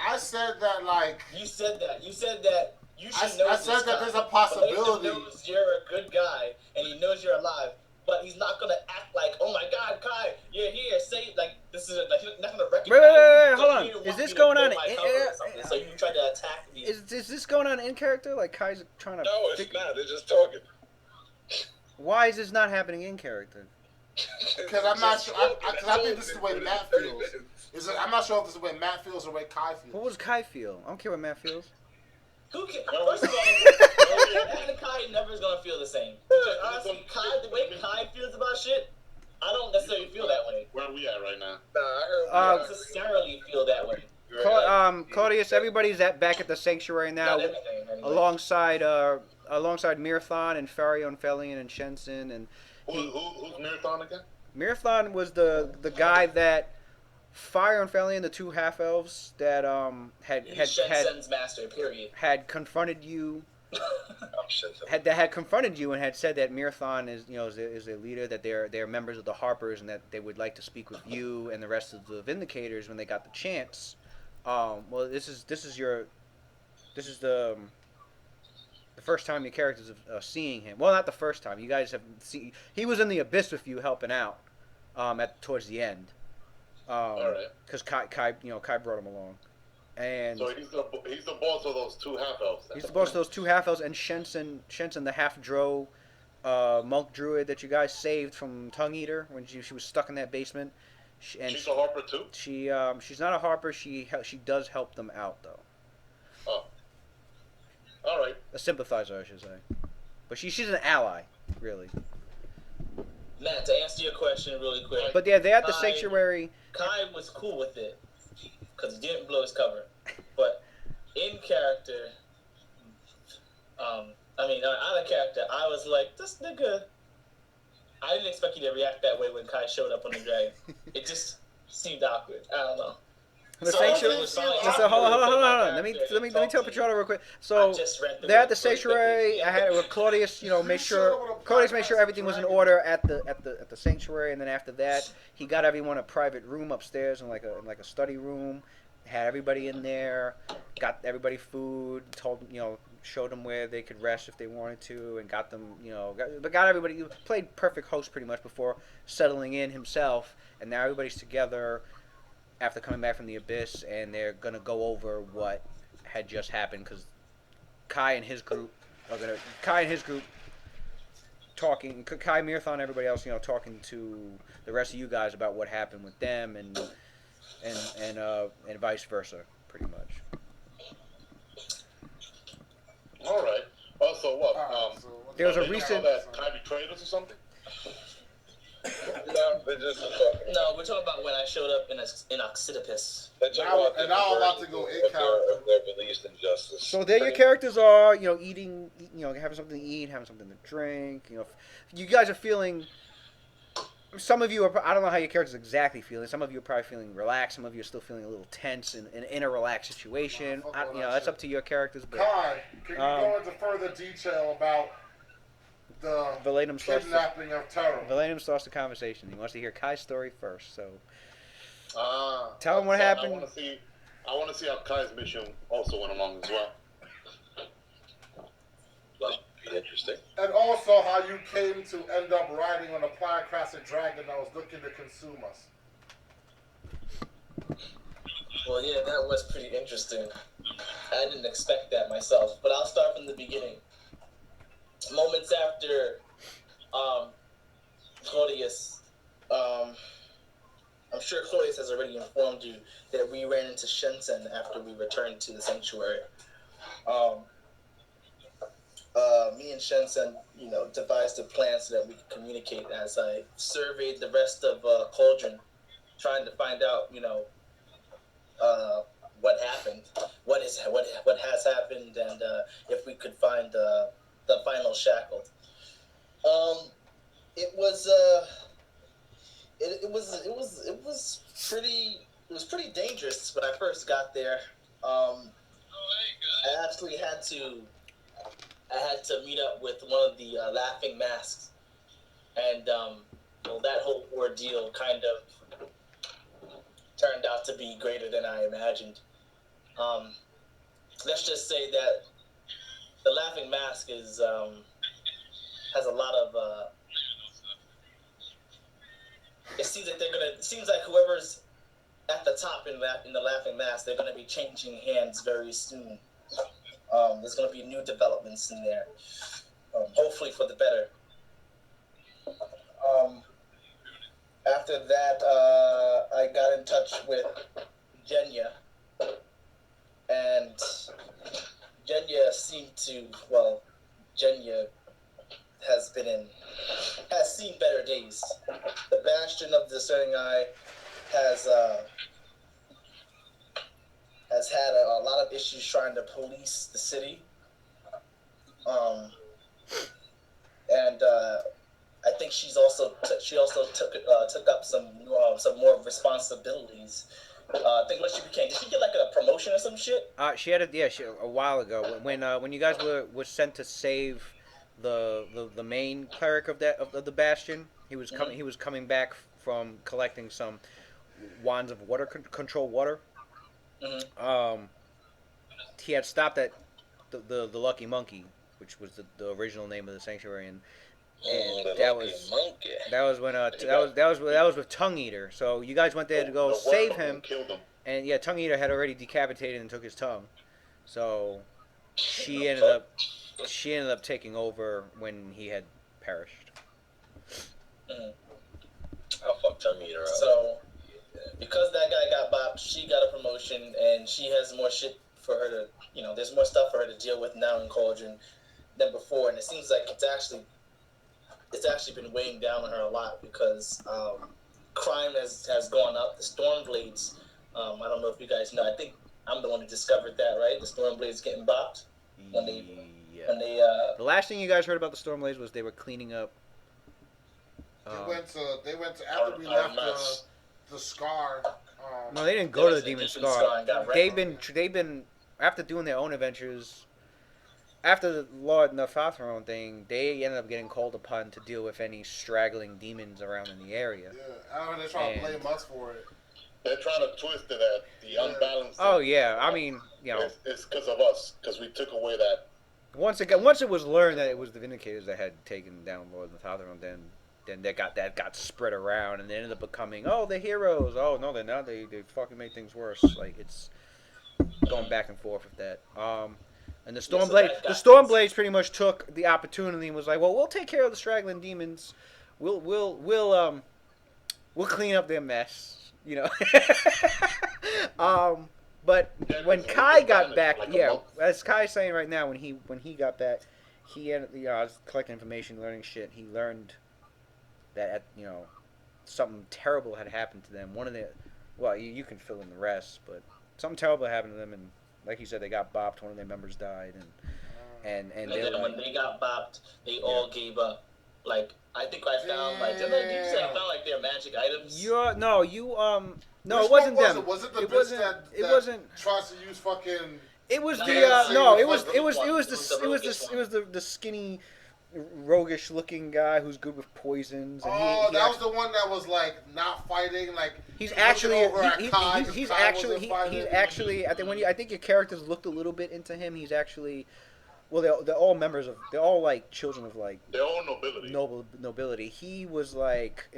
I said that like you said that you should know. I said that there's a possibility. He knows you're a good guy and he knows you're alive, but he's not gonna act like, oh my God, Kai, you're here. Say like this is like he's not gonna recognize. Wait, hold on. Is this going on? So you tried to attack me. Is this going on in character? Like Kai's trying to? No, it's not. They're just talking. Why is this not happening in character? Because I'm not sure. Because I think this is the way Matt feels. I'm not sure if this is the way Matt feels or the way Kai feels. What does Kai feel? I don't care what Matt feels. Who can? First of all, Matt and Kai never is gonna feel the same. Because honestly, the way Kai feels about shit, I don't necessarily feel that way. Where are we at right now? I don't necessarily feel that way. Claudius, everybody's back at the sanctuary now, alongside Mirathon and Farion, Felion, and Shensen, and. Who's Mirathon again? Mirathon was the guy that Fire and Felion, the two half elves that Shensen's master. Period. Had confronted you. had confronted you and had said that Mirathon is a leader, that they're members of the Harpers, and that they would like to speak with you and the rest of the Vindicators when they got the chance. Well, this is the first time your characters are seeing him. Well, not the first time. You guys have seen. He was in the abyss with you, helping out towards the end. All right. Because Kai brought him along, and so he's the boss of those two half elves. He's the boss of those two half elves, and Shensen the half drow, monk druid that you guys saved from Tongue Eater when she was stuck in that basement. She's a harper too. She's not a harper. She does help them out though. Oh, all right. A sympathizer, I should say. But she's an ally, really. Matt, to answer your question really quick. But yeah, they had the sanctuary. Kai was cool with it because he didn't blow his cover. But in character, out of character, I was like, this nigga. I didn't expect you to react that way when Kai showed up on the dragon. It just seemed awkward. I don't know. The sanctuary. Hold on. Let me tell Petrano real quick. So they had the sanctuary. I had with Claudius. Made sure everything was in order at the sanctuary, and then after that, he got everyone a private room upstairs in like a study room. Had everybody in there. Got everybody food. Showed them where they could rest if they wanted to, and got them. Got everybody. Played perfect host pretty much before settling in himself, and now everybody's together after coming back from the abyss, and they're gonna go over what had just happened because Kai and his group talking. Kai, Mirthon, everybody else, talking to the rest of you guys about what happened with them, and vice versa, pretty much. All right. Also, what? There was a recent. That Kai betrayed us or something. No, we're talking about when I showed up in Oxidipus. Now I'm about to go in character. They're released in justice. So there your characters are, eating, having something to eat, having something to drink. You guys are feeling. Some of you are. I don't know how your characters exactly feeling. Some of you are probably feeling relaxed. Some of you are still feeling a little tense and in a relaxed situation. That's up to your characters. But, Kai, can you go into further detail about the kidnapping of Terror? Valenum starts the conversation. He wants to hear Kai's story first. So tell him what happened. I want to see how Kai's mission also went along as well. That'd be interesting. And also how you came to end up riding on a pyroclastic dragon that was looking to consume us. Well, yeah, that was pretty interesting. I didn't expect that myself, but I'll start from the beginning. Moments after Claudius, I'm sure Claudius has already informed you that we ran into Shensen after we returned to the sanctuary. Me and Shensen, devised a plan so that we could communicate as I surveyed the rest of Cauldron, trying to find out, what happened, what has happened, and if we could find the final Shackled. It was pretty dangerous when I first got there. I actually had to meet up with one of the laughing masks, and that whole ordeal kind of turned out to be greater than I imagined. Let's just say that the laughing mask has a lot of. It seems like whoever's at the top in the laughing mask, they're gonna be changing hands very soon. There's going to be new developments in there, hopefully for the better. After that, I got in touch with Jenya, and Jenya has seen better days. The Bastion of the Discerning Eye has had a lot of issues trying to police the city, and I think she also took up some more responsibilities. I think when she became, did she get like a promotion or some shit? She had a while ago when you guys were sent to save the main cleric of the Bastion. He was coming. He was coming back from collecting some wands of water control water. Mm-hmm. He had stopped at the Lucky Monkey, which was the original name of the sanctuary, and that was with Tongue Eater. So you guys went there to go save him, and yeah, Tongue Eater had already decapitated and took his tongue. So she ended up taking over when he had perished. I'll fuck Terminator up. So, because that guy got bopped, she got a promotion, and she has more shit for her to, there's more stuff for her to deal with now in Cauldron than before, and it seems like it's actually been weighing down on her a lot because crime has gone up. The Stormblades, I don't know if you guys know. I think I'm the one who discovered that, right? The Stormblades getting bopped when they. The last thing you guys heard about the Stormblades was they were cleaning up. They went to after we left the Scar. No, they didn't go to the Demon Scar. They've been after doing their own adventures. After the Lord Nefathrone thing, they ended up getting called upon to deal with any straggling demons around in the area. Yeah, they're trying to blame us for it. They're trying to twist it at the unbalanced. Oh yeah, I mean, it's because of us, because we took away that. Once it was learned that it was the Vindicators that had taken down Lord Nefathrone, then that got spread around, and they ended up becoming the heroes. Oh no, they're not. They fucking made things worse. Like it's going back and forth with that. And the Stormblades pretty much took the opportunity and was like, well, we'll take care of the straggling demons. We'll clean up their mess, But when Kai got back, as Kai's saying right now, when he got back, he ended, was collecting information, learning shit. He learned that something terrible had happened to them. One of the, you can fill in the rest, but something terrible happened to them, and like you said, they got bopped. One of their members died, and then when they got bopped, they all gave up. Like I think I found I found their magic items. No, it wasn't them. Was it the it wasn't. It wasn't. Tries to use fucking. It was the skinny, roguish looking guy who's good with poisons. And that was the one that was like not fighting. Like he's actually I think your characters looked a little bit into him. He's actually. Well, they're all they're all like children of like their own nobility. Nobility. He was like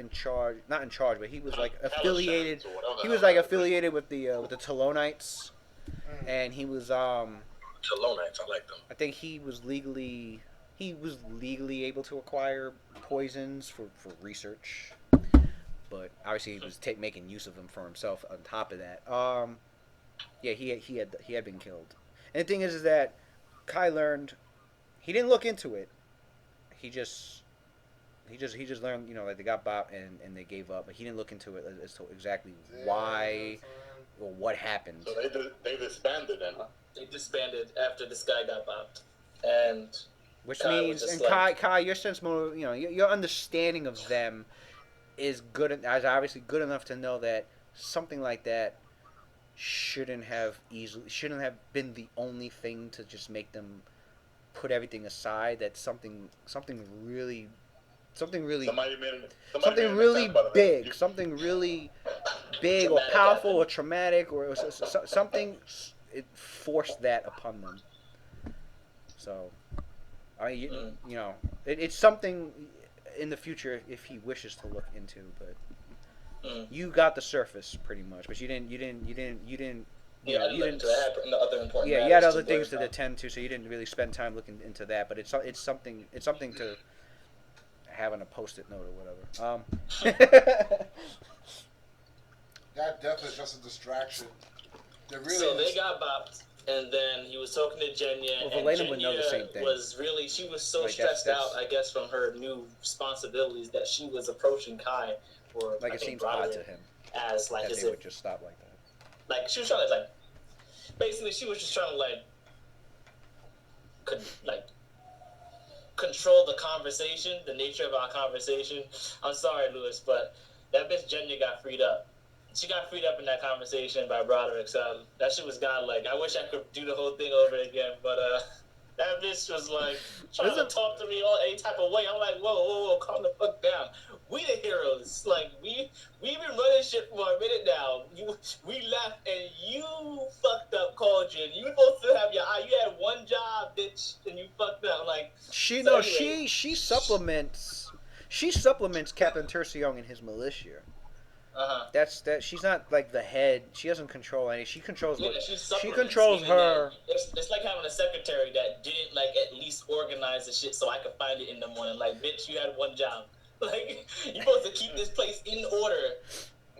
not in charge, but he was like affiliated. He was like affiliated with the Talonites, and he was Talonites. I like them. I think he was legally able to acquire poisons for research, but obviously he was making use of them for himself. On top of that, he had been killed, and the thing is that. Kai learned. He didn't look into it. He just learned, that they got bopped and they gave up. But he didn't look into it as to exactly why or what happened. So they disbanded then. They disbanded after this guy got bopped, and which means Kai, your sense motive, your understanding of them is obviously good enough to know that something like that shouldn't have been the only thing to just make them put everything aside. That something really big or powerful or traumatic or something, it forced that upon them. So, it's something in the future if he wishes to look into, but. You got the surface pretty much, but you didn't. You had other things to attend to, so you didn't really spend time looking into that. But it's something to have on a post-it note or whatever. That death is just a distraction. They got bopped, and then he was talking to Jenya, and Valena would know the same thing. She was so stressed out, I guess, from her new responsibilities that she was approaching Kai. Or it seems odd to him as like that they would just stop like that. Like she was trying to basically she was just trying to control the conversation, the nature of our conversation. I'm sorry, Lewis, but that bitch Jenya got freed up. She got freed up in that conversation by Broderick. So that shit was godlike. I wish I could do the whole thing over again, but that bitch was trying to talk to me any type of way. I'm like, whoa, calm the fuck down. We the heroes. We've been running shit for a minute now. We left and you fucked up Cauldron. You were supposed to have you had one job, bitch, and you fucked up. She supplements Captain Tercion and his militia. That she's not like the head. She doesn't control any. She controls. Yeah, she controls her. It's like having a secretary that didn't like at least organize the shit so I could find it in the morning. Like, bitch, you had one job. Like, you're supposed to keep this place in order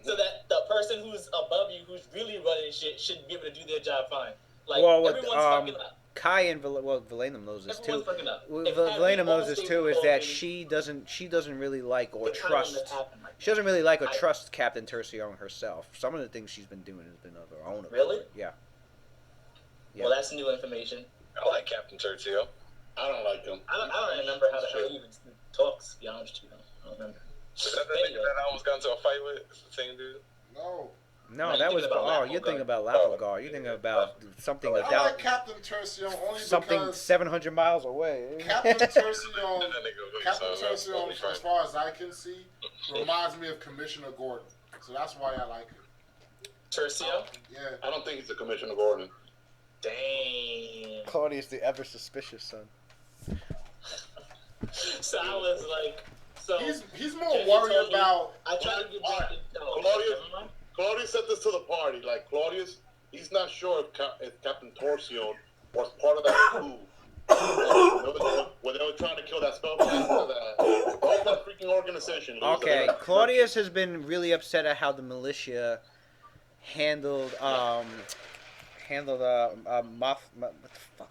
so that the person who's above you, who's really running shit, should be able to do their job fine. Like, everyone's fucking up. Kai and Valenum knows this too. Everyone's Valenum knows this too. Is that she doesn't really like or trust. She doesn't really like or trust Captain Tercion herself. Some of the things she's been doing has been of her own. Really? Yeah. Well, that's new information. I like Captain Tercio. I don't like him. I don't remember how the hell he even talks, to be honest with you. I don't remember. Is that the nigga that I almost got into a fight with? Is the same dude? No, that was you're thinking about Lapalgar. You're thinking about something I like Captain Tercion only something because 700 miles away. Captain Tercion, as far as I can see, reminds me of Commissioner Gordon. So that's why I like him. Tercio? Yeah. I don't think he's the Commissioner Gordon. Dang. Claudius the ever suspicious son. So I was like, he's more worried about. I tried to get back to Claudius said this to the party. Like, Claudius, he's not sure if Captain Torsion was part of that coup. When they were trying to kill that spellcaster, that freaking organization. Okay, Claudius has been really upset at how the militia handled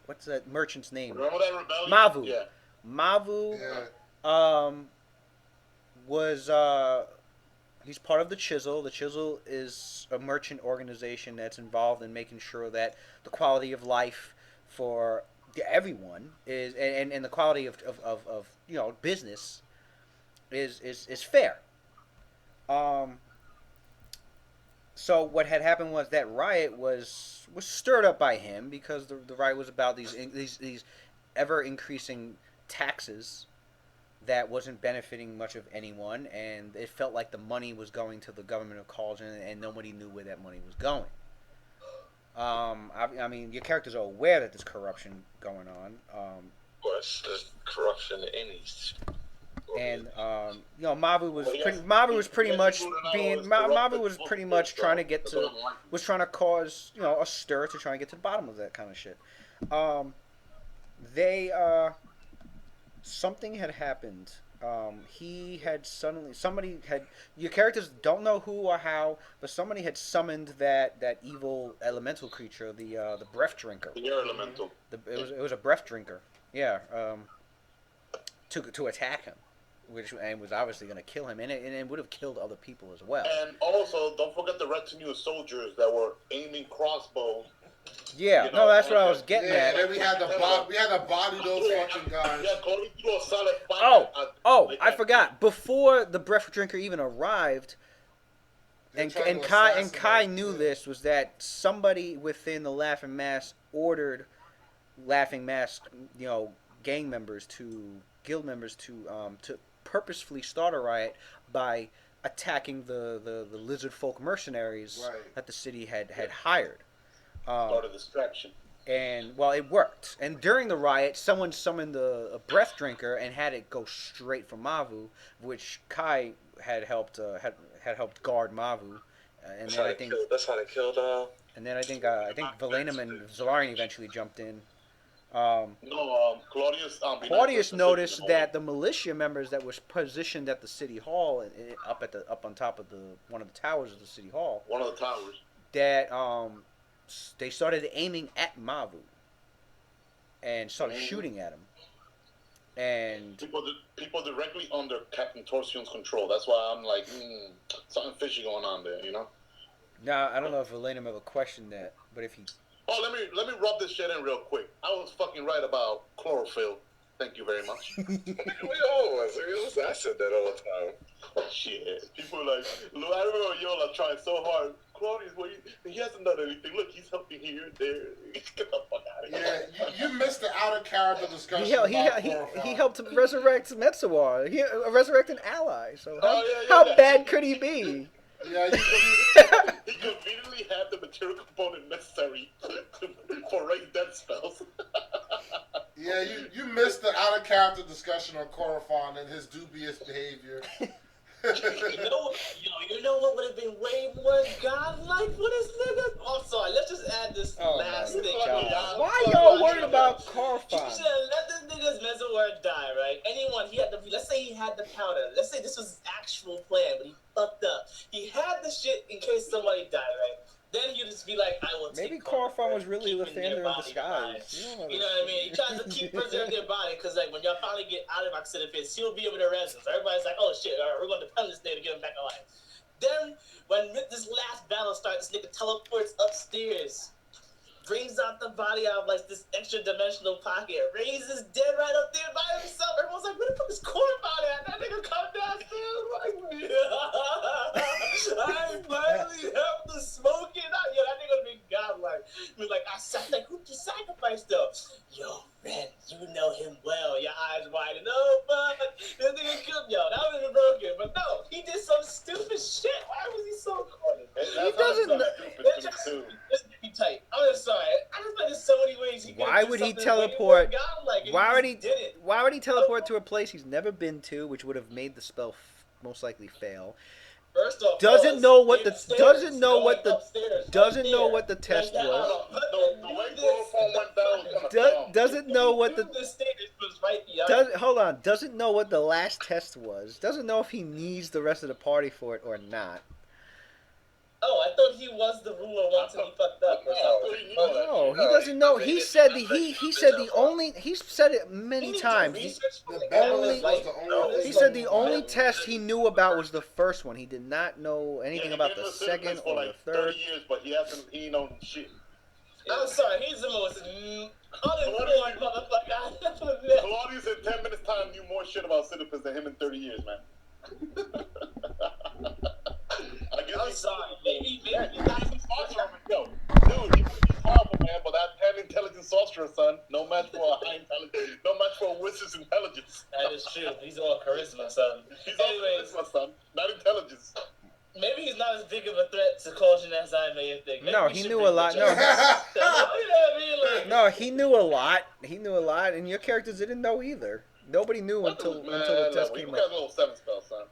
what's that merchant's name? Remember that rebellion? Mavu. Yeah. Mavu was he's part of the Chisel. The Chisel is a merchant organization that's involved in making sure that the quality of life for everyone is and the quality of business is fair. So what had happened was that riot was stirred up by him because the riot was about these ever increasing taxes that wasn't benefiting much of anyone, and it felt like the money was going to the government of Cauldron, and nobody knew where that money was going. I mean, your characters are aware that there's corruption going on. Of course, there's corruption in any. And Mavu was pretty much trying to cause a stir to try and get to the bottom of that kind of shit. Something had happened. Your characters don't know who or how, but somebody had summoned that evil elemental creature, the breath drinker. The air elemental. It was a breath drinker. Yeah. To attack him, which was obviously going to kill him, and it would have killed other people as well. And also, don't forget the retinue of soldiers that were aiming crossbows. Yeah, that's what I was getting at. And then we had to body those fucking guys. Yeah, Cody threw a solid fight. I forgot. Before the breath drinker even arrived, and Kai knew this, was that somebody within the Laughing Mask ordered Laughing Mask, gang members guild members to purposefully start a riot by attacking the lizard folk mercenaries that the city had hired. Part of distraction. And it worked. And during the riot, someone summoned a breath drinker and had it go straight for Mavu, which Kai had helped guard Mavu. And then that's how they killed. And then I think Valenum and Zolarian eventually jumped in. Claudius noticed that the militia members that was positioned at the city hall, up on top of one of the towers of the city hall. One of the towers. That they started aiming at Mavu and started shooting at him. And people directly under Captain Torsion's control. That's why I'm like, something fishy going on there, Now, I don't know if Valenum ever questioned that, but if he... Oh, let me rub this shit in real quick. I was fucking right about chlorophyll. Thank you very much. I said that all the time. Oh, shit. People are like, look, I remember y'all are trying so hard. Claudius, he hasn't done anything. Look, he's helping here and there. Get the fuck out of here. Yeah, you missed the outer character discussion. He helped resurrect Metsawar. He resurrect an ally. So how yeah. bad could he be? Yeah, he conveniently had the material component necessary for raise death spells. Yeah, you missed the outer character discussion on Corofon and his dubious behavior. You know what would have been way more godlike for this nigga? Oh, sorry. Let's just add this last thing. Why y'all worried about Carfon? You should have let this nigga's Mesower die, right? Let's say he had the powder. Let's say this was his actual plan, but he fucked up. He had the shit in case somebody died, right? Then you just be like, I will take. Maybe Carfon was really Lathander in disguise. You know what I mean? He tries to keep preserving their body because, like, when y'all finally get out of Oxidifis, he'll be able to res them. So everybody's like, oh shit, all right, we're going to pound this nigga to get him back alive. Then, when this last battle starts, this nigga teleports upstairs, brings out the body out of like this extra dimensional pocket, raises dead right up there by himself. Everyone's like, where the fuck is Cornbot at? That nigga come downstairs like, I finally have the smoking out. Yo, that nigga be godlike. He was like, like, who'd you sacrifice though? Yo, man, you know him well. Your eyes wide and open. This nigga killed yo. That would have been broken. But no, he did some stupid shit. Why was he so corny? He doesn't. Just be tight. I'm just sorry. I just think there's so many ways he could. Why would he teleport? Why would he teleport to a place he's never been to, which would have made the spell most likely fail? First off, doesn't know what the test was. Doesn't know what the hold on. Doesn't know what the last test was. Doesn't know if he needs the rest of the party for it or not. Oh, I thought he was the ruler once and he fucked up or something. No, he doesn't know. He said it many times. He said the only test he knew about was the first one. He did not know anything about the second or the third. Years, but he knows shit. I'm sorry, he's the most uninformed motherfucker. Claudius in 10 minutes time knew more shit about Sisyphus than him in 30 years, man. I'm sorry, maybe Yo, dude, he's powerful, man, but that 10 intelligent sorcerer, son, no match for a high intelligence, no match for a wizard's intelligence. That is true. He's all charisma, son. He's all charisma, son, not intelligence. Maybe he's not as big of a threat to caution as I may think. No, he knew a lot. No, he knew a lot. He knew a lot, and your characters didn't know either. Nobody knew until the test came up. You got a little 7 spell, son.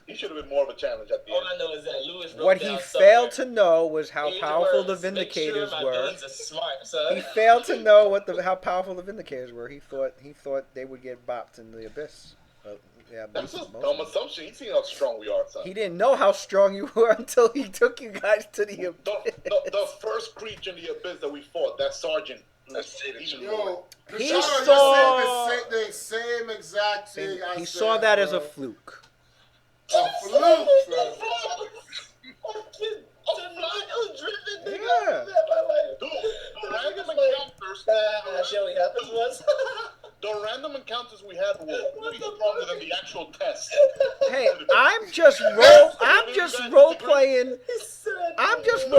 He should have been more of a challenge at the end. All I know is that Lewis wrote what he failed to know was how powerful the Vindicators were. He failed to know how powerful the Vindicators were. He thought they would get bopped in the abyss. Yeah, that's a dumb assumption. He seen how strong we are, son. He didn't know how strong you were until he took you guys to the abyss. The first creature in the abyss that we fought, that sergeant. He saw the same exact thing. He saw that as a fluke. A fluke. Yeah. The random encounters we had were way stronger than the actual test. Hey, I'm just role playing. I'm just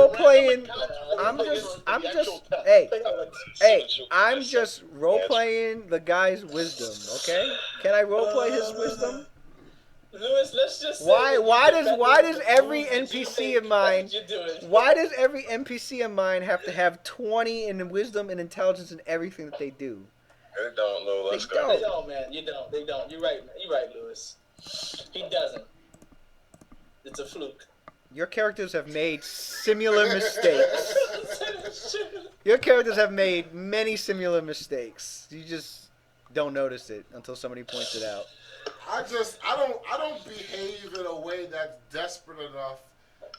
role playing the guy's wisdom, okay? Can I role play his wisdom? Lewis, let's just say why does every NPC of mine have to have 20 in wisdom and intelligence in everything that they do? They don't know. Let's go. They don't, man. You don't. They don't. You're right, man. You're right, Lewis. He doesn't. It's a fluke. Your characters have made similar mistakes. Your characters have made many similar mistakes. You just don't notice it until somebody points it out. I don't behave in a way that's desperate enough.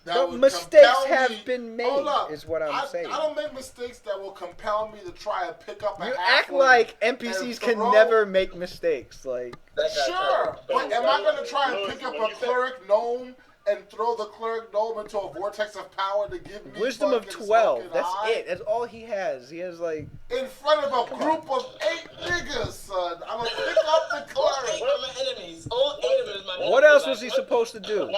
But mistakes have been made, is what I'm saying. I don't make mistakes that will compel me to try and pick up a You act like NPCs can never make mistakes. Like sure, but am I going to try and pick up a cleric gnome and throw the cleric gnome into a vortex of power to give me wisdom of 12? That's it. That's all he has. He has like in front of a group of 8 niggas, son. I'm gonna pick up the cleric. All 8 are my enemies. All 8 of them is my enemies. What else was he supposed to do?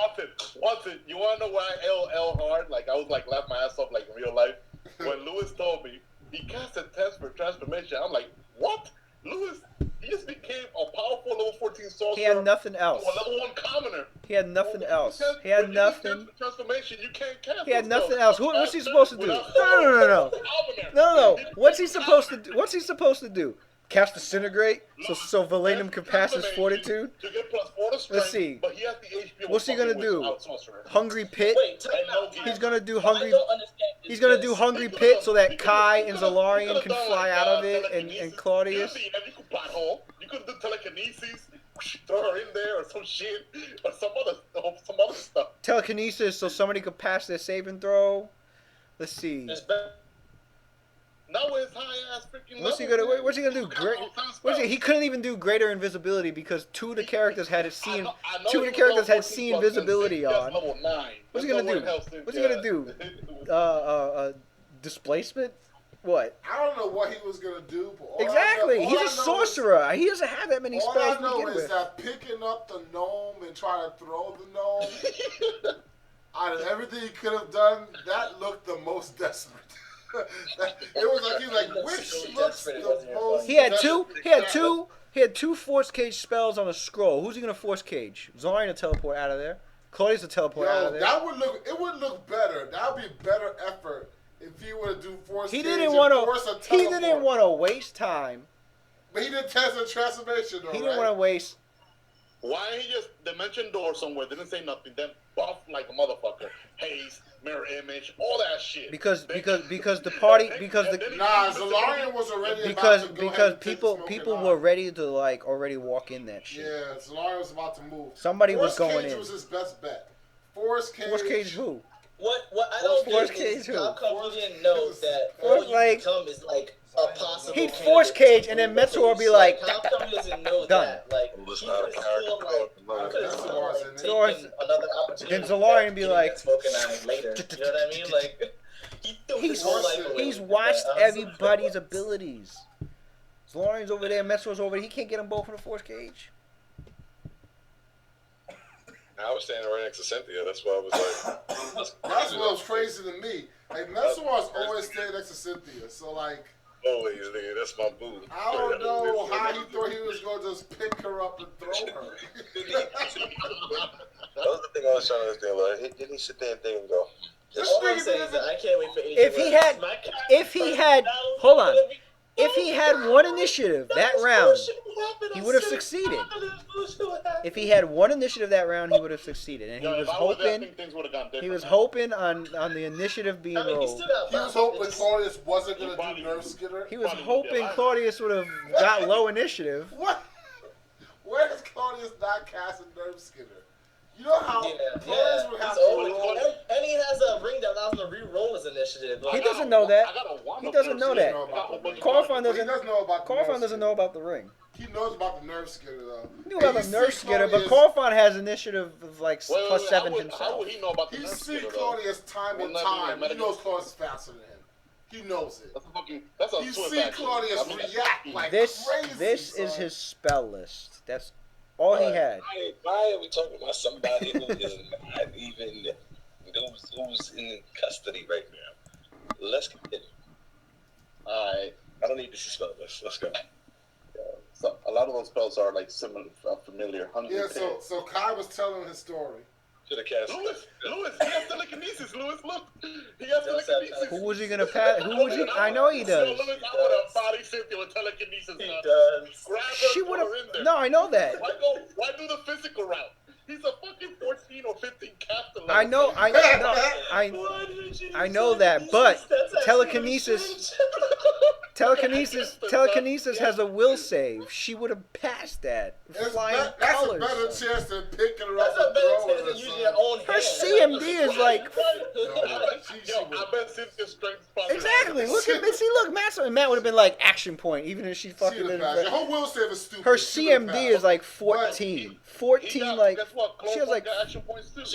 Watson, you wanna know why I L hard? Like I was like laughing my ass off like in real life. When Lewis told me he cast a test for transformation, I'm like, what? Lewis, he just became a powerful level 14 sorcerer. He had nothing else. A level 1 commoner. He had nothing else. He had nothing. Transformation, you can't cast. He had nothing else. What's he supposed to do? No. What's he supposed to do? Cast Disintegrate, so Valenum can pass his fortitude. To get +4 to strength, Let's see. But he has the HP. What's he gonna do? Hungry Pit. Wait, time out. He's gonna do I Hungry. don't understand this. He's gonna do Hungry Pit so that Kai and Zalarian can fly out of it, and Claudius. You could pothole. You could do telekinesis. Throw her in there or some shit or some other stuff. Telekinesis so somebody could pass their saving throw. Let's see. Now with his high ass freaking. What's he gonna do? He couldn't even do greater invisibility because two of the characters had seen visibility on. What's he gonna do? What's he gonna do? Displacement? What? I don't know what he was gonna do. But Exactly. He's a sorcerer. He doesn't have that many spells. All I to know begin is with. that picking up the gnome and trying to throw the gnome, out of everything he could have done, that looked the most desperate. It was like he was like, which looks the most. He had two force cage spells on a scroll. Who's he gonna force cage? Zorian to teleport out of there. Claudius to teleport out of there. That would look. It would look better. That would be better effort if he were to do force. He cage didn't want to waste time. But he did test a transformation though. He didn't want to waste. Why he just dimension door somewhere? Didn't say nothing. Then buff like a motherfucker. Haze, mirror image, all that shit. Because the party Zalarian was already because people were ready to like already walk in that shit. Yeah, Zalarian was about to move. Somebody was going in. Was his best bet. Force cage. Force cage who? What I don't get is how come you didn't know that all you become is like a possible. He'd force cage and then Metzor would be like, how come he doesn't know that? Like he could still taken another opportunity. Then Zalarian be like, spoken on later. You know what I mean? Like he threw his whole life away. He's watched everybody's abilities. Zalarian's over there, Metzor's over there. He can't get them both in the force cage. I was standing right next to Cynthia. That's why I was like, that's what was crazy to me. Like Metzor's always staying next to Cynthia, so like. Always, nigga. That's my boo. I don't know how he thought he was gonna just pick her up and throw her. That was the thing I was trying to understand. Like, didn't he sit there and think and go? All I'm saying is that I can't wait for AJ. If he had one initiative that round, he would have succeeded. If he had one initiative that round, he would have succeeded. And he was hoping on the initiative being rolled. He was hoping Claudius wasn't going to do Nerf Skitter. He was hoping Claudius would have got low initiative. What? Where does Claudius not cast a Nerf Skitter? You know how Claudius would have to roll. And he has a ring that allows him to re-roll his initiative. He doesn't know that. He doesn't know that. Corfon doesn't know about the ring. He knows about the Nerf Skitter though. He knew about the Nerf Skitter, but Corfon has initiative of like +7 himself. How would he know about the He's Nerf seen Skitter, Claudius time and time. He knows Claudius is faster than him. He knows it. He's seen Claudius react like crazy. This is his spell list. That's all he had. Why are we talking about somebody who is not even who's in custody right now? Let's continue. Alright. I don't need to see spell list. Let's go. So a lot of those spells are like similar, familiar. Yeah. So Kai was telling his story. Should have cast. Lewis, he has telekinesis. Lewis, look, he has telekinesis. Who was he gonna pass? I know he does. I would have body Cynthia with telekinesis. He does. She would have. No, I know that. Why do the physical route? He's a fucking 14 or 15 caster. I know that, but telekinesis has a will save. She would have passed that. Flying colors. That's a better chance than picking her up. That's a better chance than using your own hand. Her CMD is like. I bet Cynthia's strength probably. Exactly. Look, Matt would have been like action point, even if she fucking didn't. Her will save is stupid. Her CMD is like 14. 14, like. She has like. She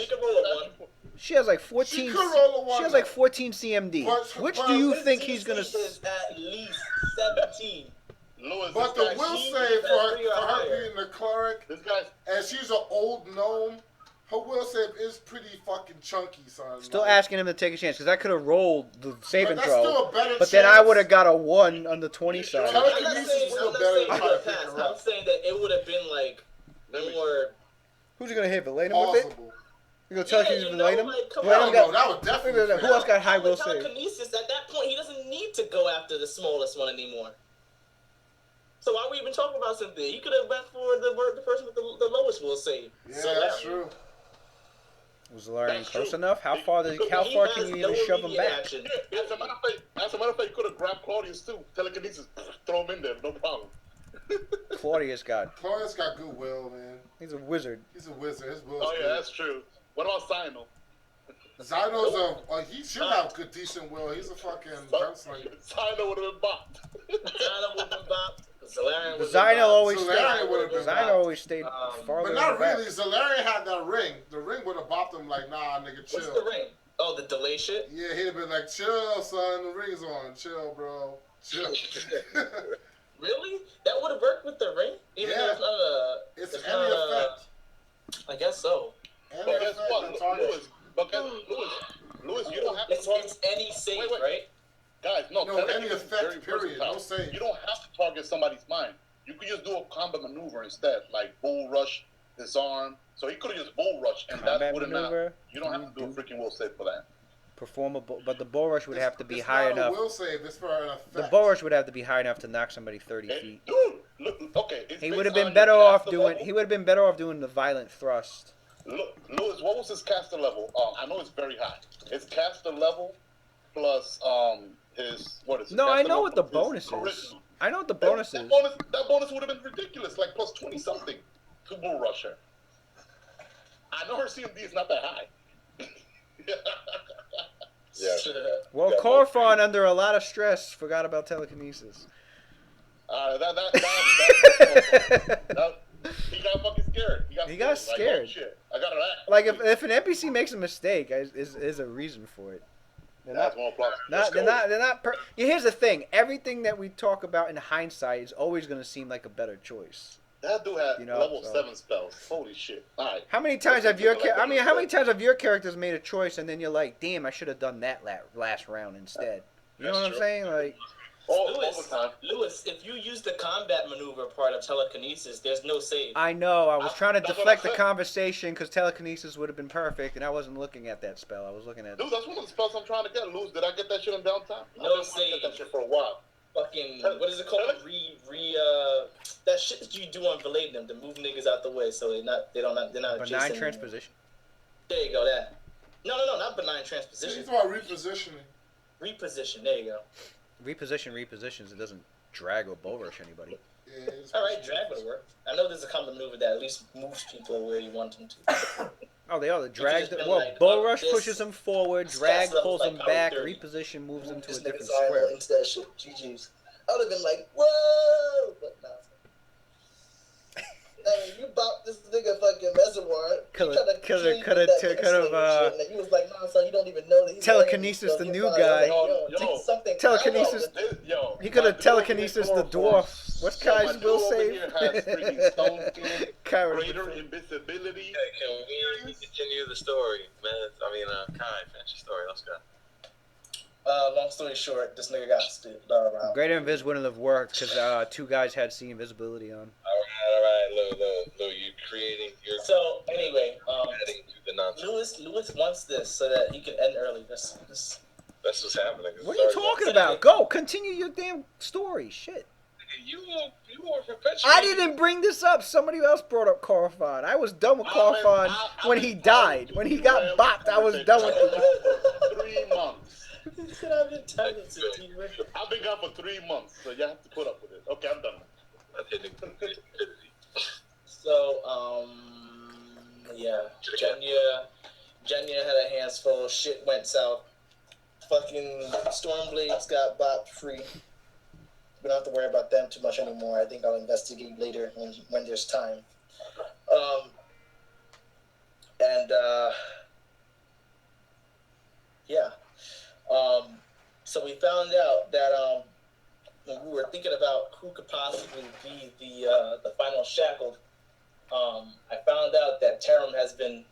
can roll a 1. She has like 14. She has like 14 CMD. Which do you think he's gonna? At least 17. Lewis, but the will save for her being the cleric, and she's an old gnome. Her will save is pretty fucking chunky, son. Still asking him to take a chance, because I could have rolled the saving that's throw, still a better but then I would have got a 1 on the 20 side. I'm not saying that it would have been like more. Who's he gonna hit? Valenum with it? You gonna tell you Valenum? That would definitely. Who else got high will save? Telekinesis, at that point, he doesn't need to go after the smallest one anymore. So why we even talking about something? He could have went for the person with the lowest will save. Yeah, that's true. Was Valerian close enough? How far can you even shove him back? As a matter of fact, you could have grabbed Claudius too. Telekinesis, throw him in there, no problem. Claudius got good will, man. He's a wizard. He's a wizard. His will's Oh yeah, good. that's true. What about Zino? Zino's he should have good decent will. He's a fucking gunslinger. Zino would have been bopped. Zino would have been bopped. Zino always stayed farther. But not really. Zalarian had that ring. The ring would have bopped him like, nah, nigga, chill. What's the ring? Oh, the delay shit? Yeah, he'd have been like, chill, son. The ring's on. Chill, bro. Chill. Really? That would have worked with the ring? Even though it's not a... It's any effect. I guess so. But guess what, Lewis, you don't have to... It's any save, right? Guys, no any effect, period. No save. You don't have to target somebody's mind. You could just do a combat maneuver instead, like bull rush, disarm. So he could have just bull rush, and that wouldn't matter. You don't have to do a freaking will save for that. But the bull rush would have to be high enough. It's not a will save. It's for an effect. The bull rush would have to be high enough to knock somebody 30 feet. Dude, okay. He would have been better off doing. He would have been better off doing the violent thrust. Lewis, what was his caster level? I know it's very high. It's caster level plus his what is it? No, I know what the bonus is. I know what the bonus is. That bonus would have been ridiculous, like plus 20 something to bull rusher. I know her CMD is not that high. Yeah. Well, Corfon, under a lot of stress, forgot about telekinesis. He got fucking scared. He got scared. Like, oh, shit. I got it. Like if an NPC makes a mistake, is a reason for it. They're not. Here's the thing: everything that we talk about in hindsight is always going to seem like a better choice. That dude had level 7 spells. Holy shit! All right. How many times have your characters made a choice and then you're like, damn, I should have done that last round instead? You know what I'm saying? Like, Lewis, if you use the combat maneuver part of telekinesis, there's no save. I know. I was trying to deflect the conversation because telekinesis would have been perfect, and I wasn't looking at that spell. I was looking at. Dude, that's one of the spells I'm trying to get. Lewis, did I get that shit in Downtime? No save. I got that shit for a while. Fucking, what is it called? That shit that you do on Valadium to move niggas out the way so they're not benign transposition. There you go, that. No, not benign transposition. It's about repositioning. Reposition, there you go. Repositions. It doesn't drag or bull rush anybody. Yeah, alright, drag would work. I know there's a common maneuver that at least moves people where you want them to. Oh, they are. The drag. Bull rush pushes them forward. Drag pulls them back. Reposition moves them to a different square. Into that shit. GG's. I would have been like, whoa, but nah. I mean, you bopped this nigga fucking reservoir. Could have. He was like, nah, son, you don't even know that he's telekinesis the new guy. Telekinesis. He could have telekinesis the dwarf. What's Kai's will save? Greater invisibility. Can we continue the story, man? I mean, Kai, finish the story. Let's go. Long story short, this nigga got stood around. Greater invis wouldn't have worked because 2 guys had C invisibility on. All right, Lou, you creating your. So anyway, adding to the nonsense. Lewis wants this so that he can end early. That's what's happening. What are you talking about? Go, continue your damn story. Shit. You are perpetuating. I didn't bring this up. Somebody else brought up Corfon. I was done with Corfon when he died. When he got bopped, I was done with it. 3 months. I've been gone for 3 months, so you have to put up with it. Okay, I'm done. So, yeah, Jenya had her hands full. Shit went south. Fucking Stormblades got bopped free. We don't have to worry about them too much anymore. I think I'll investigate later when there's time. Yeah. So we found out that when we were thinking about who could possibly be the final Shackled, I found out that Tarum has been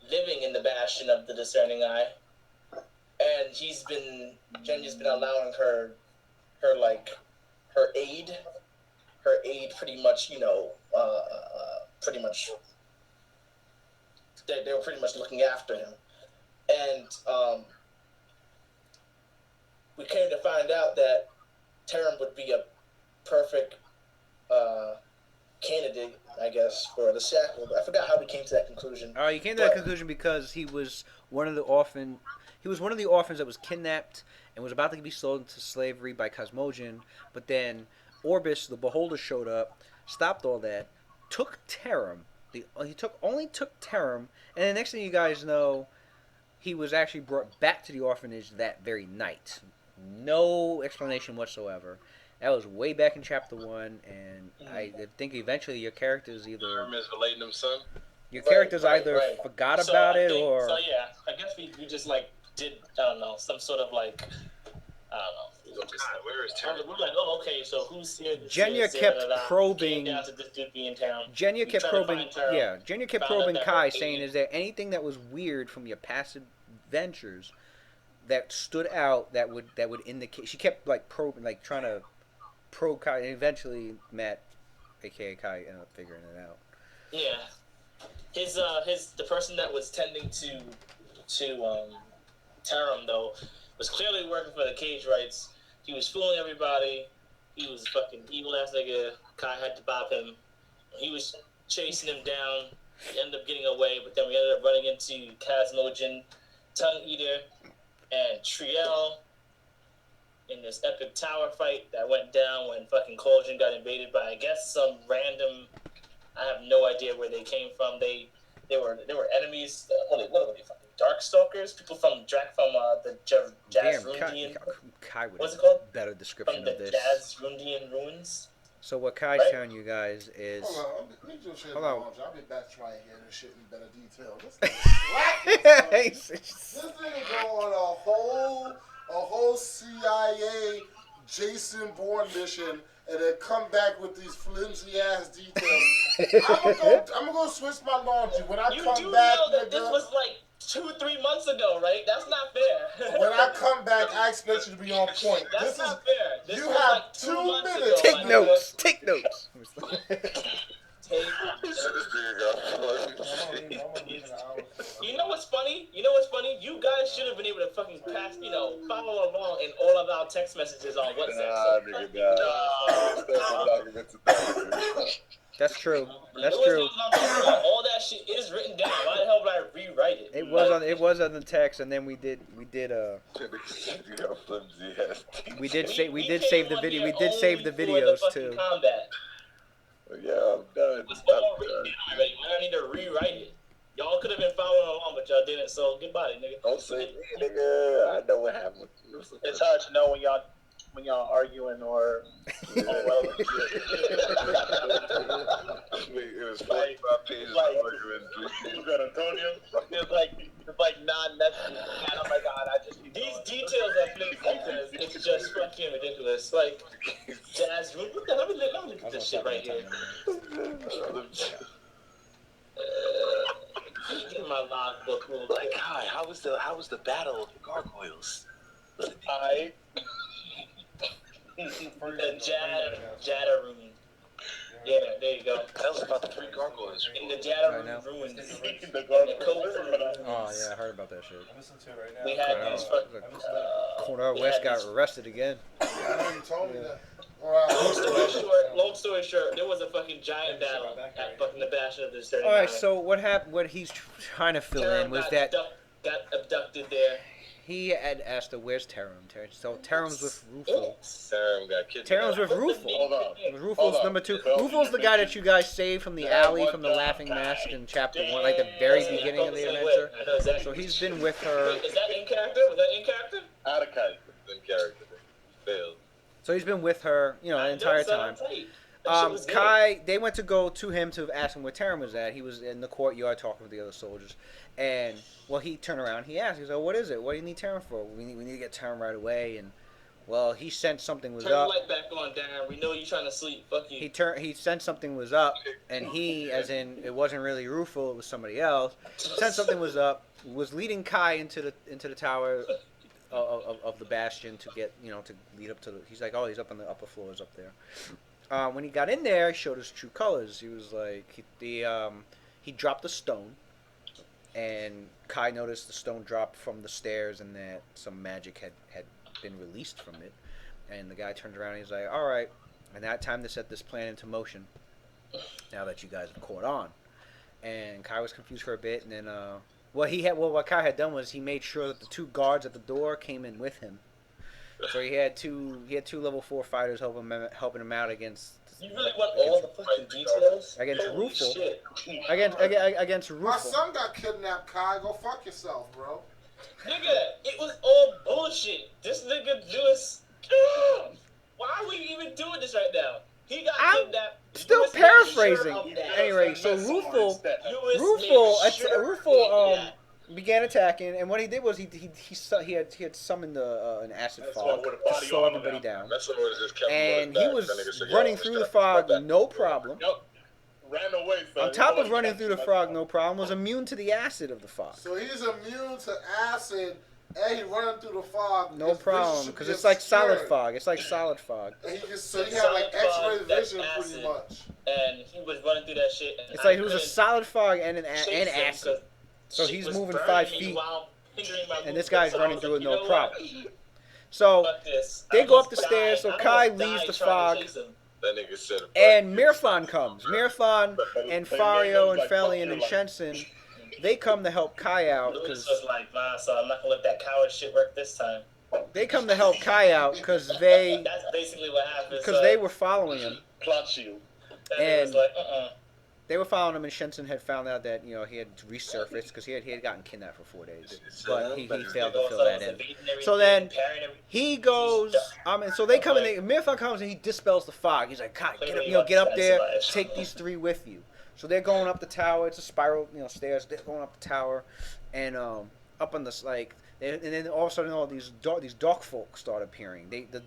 living in the Bastion of the Discerning Eye, and Jenya's been allowing her aid pretty much, pretty much they were pretty much looking after him. And we came to find out that Tarum would be perfect candidate, I guess, for the Shackled. I forgot how we came to that conclusion. You came to that conclusion because he was one of the orphans that was kidnapped and was about to be sold into slavery by Cosmogen. But then Orbis, the Beholder, showed up, stopped all that, took Terram. He only took Terram, and the next thing you guys know, he was actually brought back to the orphanage that very night. No explanation whatsoever. That was way back in chapter 1, and I think eventually your characters either relating them, son. Your characters either forgot about it or. So yeah, I guess we just like did I don't know some sort of like I don't know. Where is Terry? We're like, oh okay, so who's here? Jenya kept probing. Down to this dude being in town. Jenya kept probing. Yeah, Jenya kept probing Kai, saying, "Is there anything that was weird from your past adventures that stood out that would indicate?" She kept like probing, like trying to probe Kai, and eventually Matt, aka Kai, ended up figuring it out. Yeah. The person that was tending to Terram though was clearly working for the cage rights. He was fooling everybody. He was a fucking evil ass nigga. Kai had to bop him. He was chasing him down. He ended up getting away, but then we ended up running into Cosmogen, Tongue Eater, and Triel in this epic tower fight that went down when fucking Cauldron got invaded by I guess some random. I have no idea where they came from. They were enemies. What are they? Fucking Darkstalkers? People from the Jazz Rundian. Kai would what's it called? Better description from of this. The Jazz Rundian ruins. So what Kai's telling you guys is. Hold on, let me just share the I'll be back trying to hear this shit in better detail. This nigga go on a whole CIA Jason Bourne mission. And then come back with these flimsy ass details. I'm gonna go switch my laundry when I come back. You do know that this was like 2-3 months ago, right? That's not fair. When I come back, I expect you to be on point. That's not fair. You have like 2 minutes. Take notes. Take notes. You know what's funny? You guys should have been able to fucking follow along in all of our text messages on WhatsApp. That's true. That's true. All that shit is written down. Why the hell would I rewrite it? It was on the text, and then we did save the video. We did save the videos too. Yeah, I'm done. It's all written down already. I need to rewrite it. Y'all could have been following along, but y'all didn't. So goodbye, nigga. Don't say me, nigga. I know what happened. It's hard to know when y'all arguing or. It was 45 pages of argument. You got Antonio? It's like non-messy. Oh my god, I just. These details are flimsy because it's just fucking ridiculous. Like, Jazz, let me look at this shit right here. Get my logbook real quick. Like, Kai, how was the battle of the gargoyles? The Jada room. Yeah, there you go. Tell us about the 3 gargoyles. In the Jada ruins. The gargoyles. Oh yeah, I heard about that shit. We had these Cornell West got arrested again. You told me that. Long story short, there was a fucking giant battle at fucking the Bastion of the 39. All right, so what happened? What he's trying to fill in was that got abducted there. He had asked her, "Where's Terram?" So Terram's with Rufo. Terram got kidnapped. Terram's with Rufo. Hold on. Rufo's number 2. Rufo's the guy that you guys saved from the alley from the Laughing Mask in chapter 1, like the very beginning of the adventure. So he's been with her. Wait, is that in character? Was that in character? Out of character. In character. Failed. So he's been with her, the entire time. Kai, they went to go to him to ask him where Terram was at. He was in the courtyard talking with the other soldiers. And, well, he turned around. He asked, he said, what is it? What do you need Terram for? We need to get Terram right away. And, well, he sensed something was Turn up. the light back on, Darren. We know you're trying to sleep. Fuck you. He sensed something was up. And he, as in, it wasn't really Rufo, it was somebody else. Sensed something was up. Was leading Kai into the tower of the Bastion to get, to lead up to the... He's like, oh, he's up on the upper floors up there. When he got in there, he showed his true colors. He was like, he dropped a stone, and Kai noticed the stone dropped from the stairs and that some magic had been released from it. And the guy turned around and he's like, all right, And that time to set this plan into motion. Now that you guys have caught on, and Kai was confused for a bit, and then what Kai had done was he made sure that the 2 guards at the door came in with him. So he had two level 4 fighters helping him out against. You really want all the fucking details? Against Holy Rufel. shit. Against Rufel. My son got kidnapped, Kai. Go fuck yourself, bro. Nigga, it was all bullshit. This nigga just... Why are we even doing this right now? He got kidnapped. Still paraphrasing. Anyway, so Rufel began attacking, and what he did was he had summoned an acid fog to slow everybody down, and he was running through the fog no problem. Ran away. On top of running through the fog no problem, was immune to the acid of the fog. So he's immune to acid. And he running through the fog. No problem, because it's like solid fog. It's like solid fog. And he had like X-ray vision pretty much. And he was running through that shit. It's like it was a solid fog and acid. So he's moving 5 feet, and this guy's running through it no problem. So they go up the stairs. So Kai leaves the fog. And Mirfan comes. Mirfan and Fario and Felian and Shensen. They come to help Kai out because like, nah, so I'm not gonna let that coward shit work this time. They come to help Kai out because they. That's basically what happened. Because they were following him. Plot shield. And like, they were following him, and Shensen had found out that he had resurfaced because he had gotten kidnapped for 4 days, but he failed to fill that in. So then he goes, and so they come and Mirfan comes and he dispels the fog. He's like, Kai, get up there, take these 3 with you. So they're going up the tower. It's a spiral, stairs. They're going up the tower, and up on this and then all of a sudden all these dark folk start appearing. The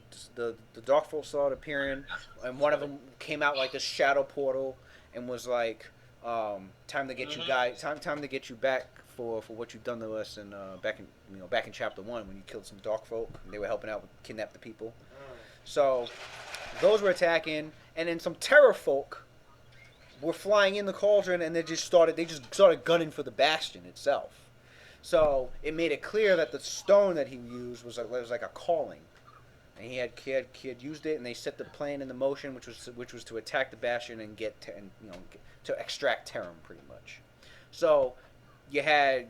dark folk started appearing, and one of them came out like this shadow portal and was like, time to get you guys, time to get you back for what you've done to us, and back in chapter 1 when you killed some dark folk. And they were helping out kidnap the people. So those were attacking, and then some terror folk were flying in the cauldron, and they just started gunning for the bastion itself. So it made it clear that the stone that he used was like a calling, and he had used it, and they set the plan into motion, which was to attack the bastion and to extract Terram pretty much. So you had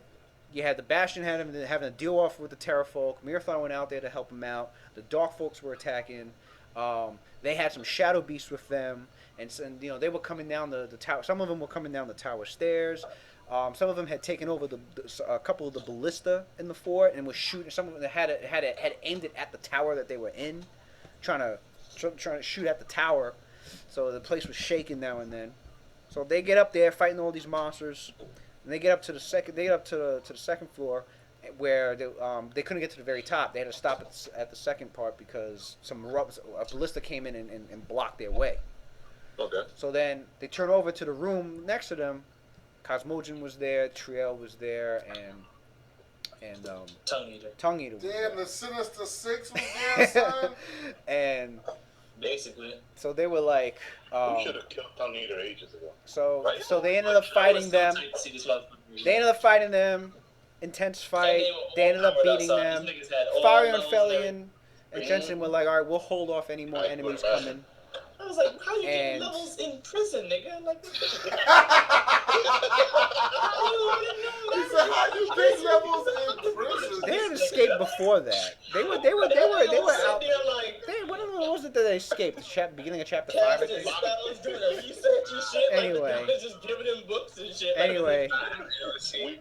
the bastion having to deal off with the terror folk. Mirfan went out there to help him out. The dark folks were attacking. They had some shadow beasts with them. And they were coming down the tower. Some of them were coming down the tower stairs. Some of them had taken over a couple of the ballista in the fort and was shooting. Some of them had aimed it at the tower that they were in, trying to shoot at the tower. So the place was shaking now and then. So they get up there fighting all these monsters, and they get up to the second floor, where they couldn't get to the very top. They had to stop at the second part because a ballista came in and blocked their way. Okay. So then they turn over to the room next to them. Cosmogen was there, Triel was there, and Tongue Eater. Damn, the Sinister Six was there, son. And basically, so they were like, we should have killed Tongue Eater ages ago. So they ended up fighting them. Intense fight. They ended up beating them. Fario and Felian and Jensen were like, all right, we'll hold off any more enemies coming. I was like, how you get levels in prison, nigga? Like, how you get levels in prison? They had escaped before that. They were out. What was it that they escaped? The beginning of chapter 5, I think. Anyway. Anyway.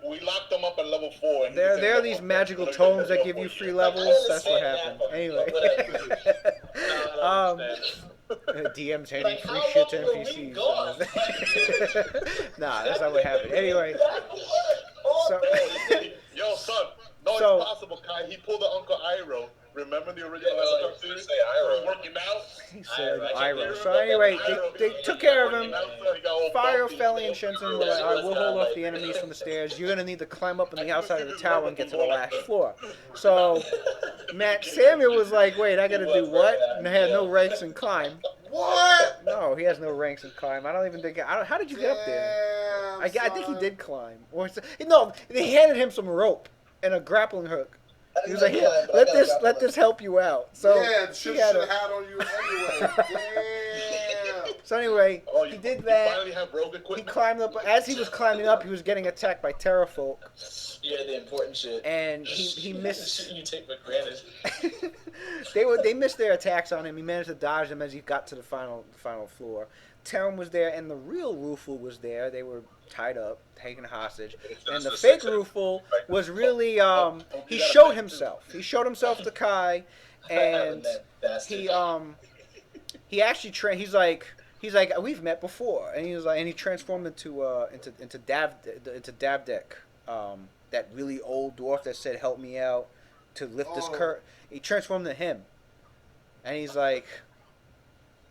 We locked them up at level 4. And there are these magical tomes that give you free levels. That's what happened. Anyway. DM's handing free shit to NPCs. Nah, that's not what happened. Anyway. So, yo, son. No, it's possible, Kai. He pulled the Uncle Iroh. Remember the original cartoon? Working out? He said Iroh. So anyway, they took care of him. Fario, Feli, and Shensen were like, all right, we'll hold off the enemies from the stairs. You're going to need to climb up on the outside of the tower and get to the last floor. So Samuel was like, wait, I got to do what? And they had no ranks in climb. What? No, he has no ranks in climb. I don't even think. How did you get up there? I think he did climb. No, they handed him some rope and a grappling hook. He was like, "Here, let this help you out." So yeah, shit should have had on you anyway. Damn. So anyway, he did that. You finally have rogue equipment? He climbed up. As he was climbing up, he was getting attacked by Terrafolk. Yeah, the important shit. And he missed. Shit you take for granted. They missed their attacks on him. He managed to dodge them as he got to the final floor. Terran was there, and the real Rufel was there. They were tied up, taken hostage, and the fake Rufel was really he showed himself. He showed himself to Kai, and he actually he's like we've met before, and he transformed into Davdek, that really old dwarf that said help me out to lift this curse. He transformed into him, and he's like.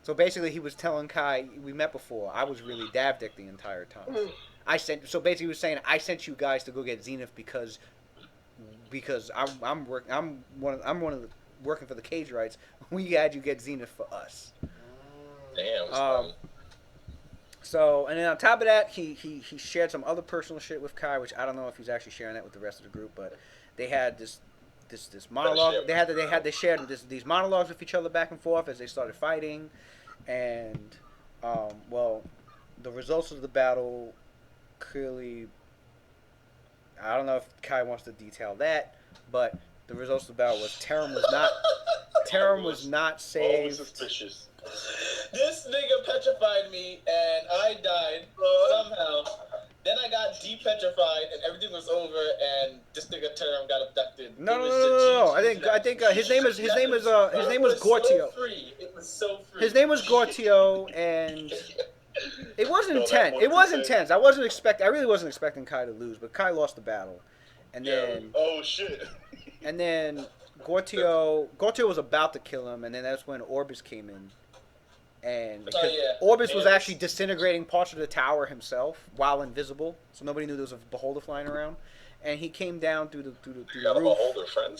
So basically, he was telling Kai, we met before. I was really Davdik the entire time. So basically, he was saying, I sent you guys to go get Zenith because I'm one of the working for the cage rights. We had you get Zenith for us. Damn. So and then on top of that, he shared some other personal shit with Kai, which I don't know if he's actually sharing that with the rest of the group, but they had this monologue. They shared these monologues with each other back and forth as they started fighting, and the results of the battle clearly. I don't know if Kai wants to detail that, but the results of the battle was Terran was not saved. Suspicious. This nigga petrified me, and I died somehow. Then I got depetrified, and everything was over, and this nigga Terran got abducted. No. I think his name was Gortio. It was so free. His name was Gortio, and it wasn't intense. It was intense. I really wasn't expecting Kai to lose, but Kai lost the battle, and then. Oh shit. And then Gortio was about to kill him, and then that's when Orbis came in. And Orbis was actually disintegrating parts of the tower himself while invisible, so nobody knew there was a beholder flying around. And he came down through the roof,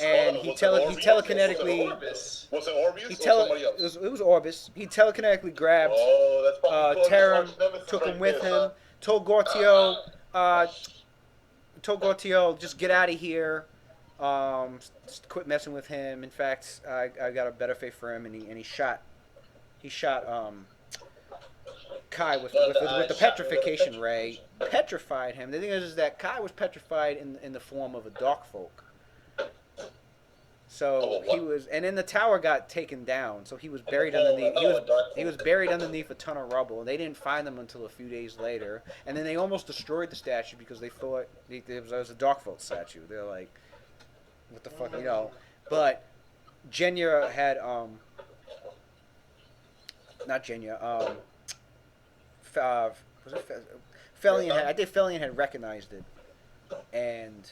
and he telekinetically. Was it Orbis or somebody else? It was Orbis. He telekinetically grabbed Terran, took him with him, told Gortio, just get out of here. Quit messing with him. In fact, I got a better fate for him, and he shot. He shot Kai with the petrification ray, petrified him. The thing is that Kai was petrified in the form of a dark folk. So he was, and then the tower got taken down. So he was buried underneath. He was buried underneath a ton of rubble. They didn't find him until a few days later, and then they almost destroyed the statue because they thought it was a dark folk statue. They're like, what the fuck, you know? But Genya had not Genya. Was it Felion? Felion had recognized it, and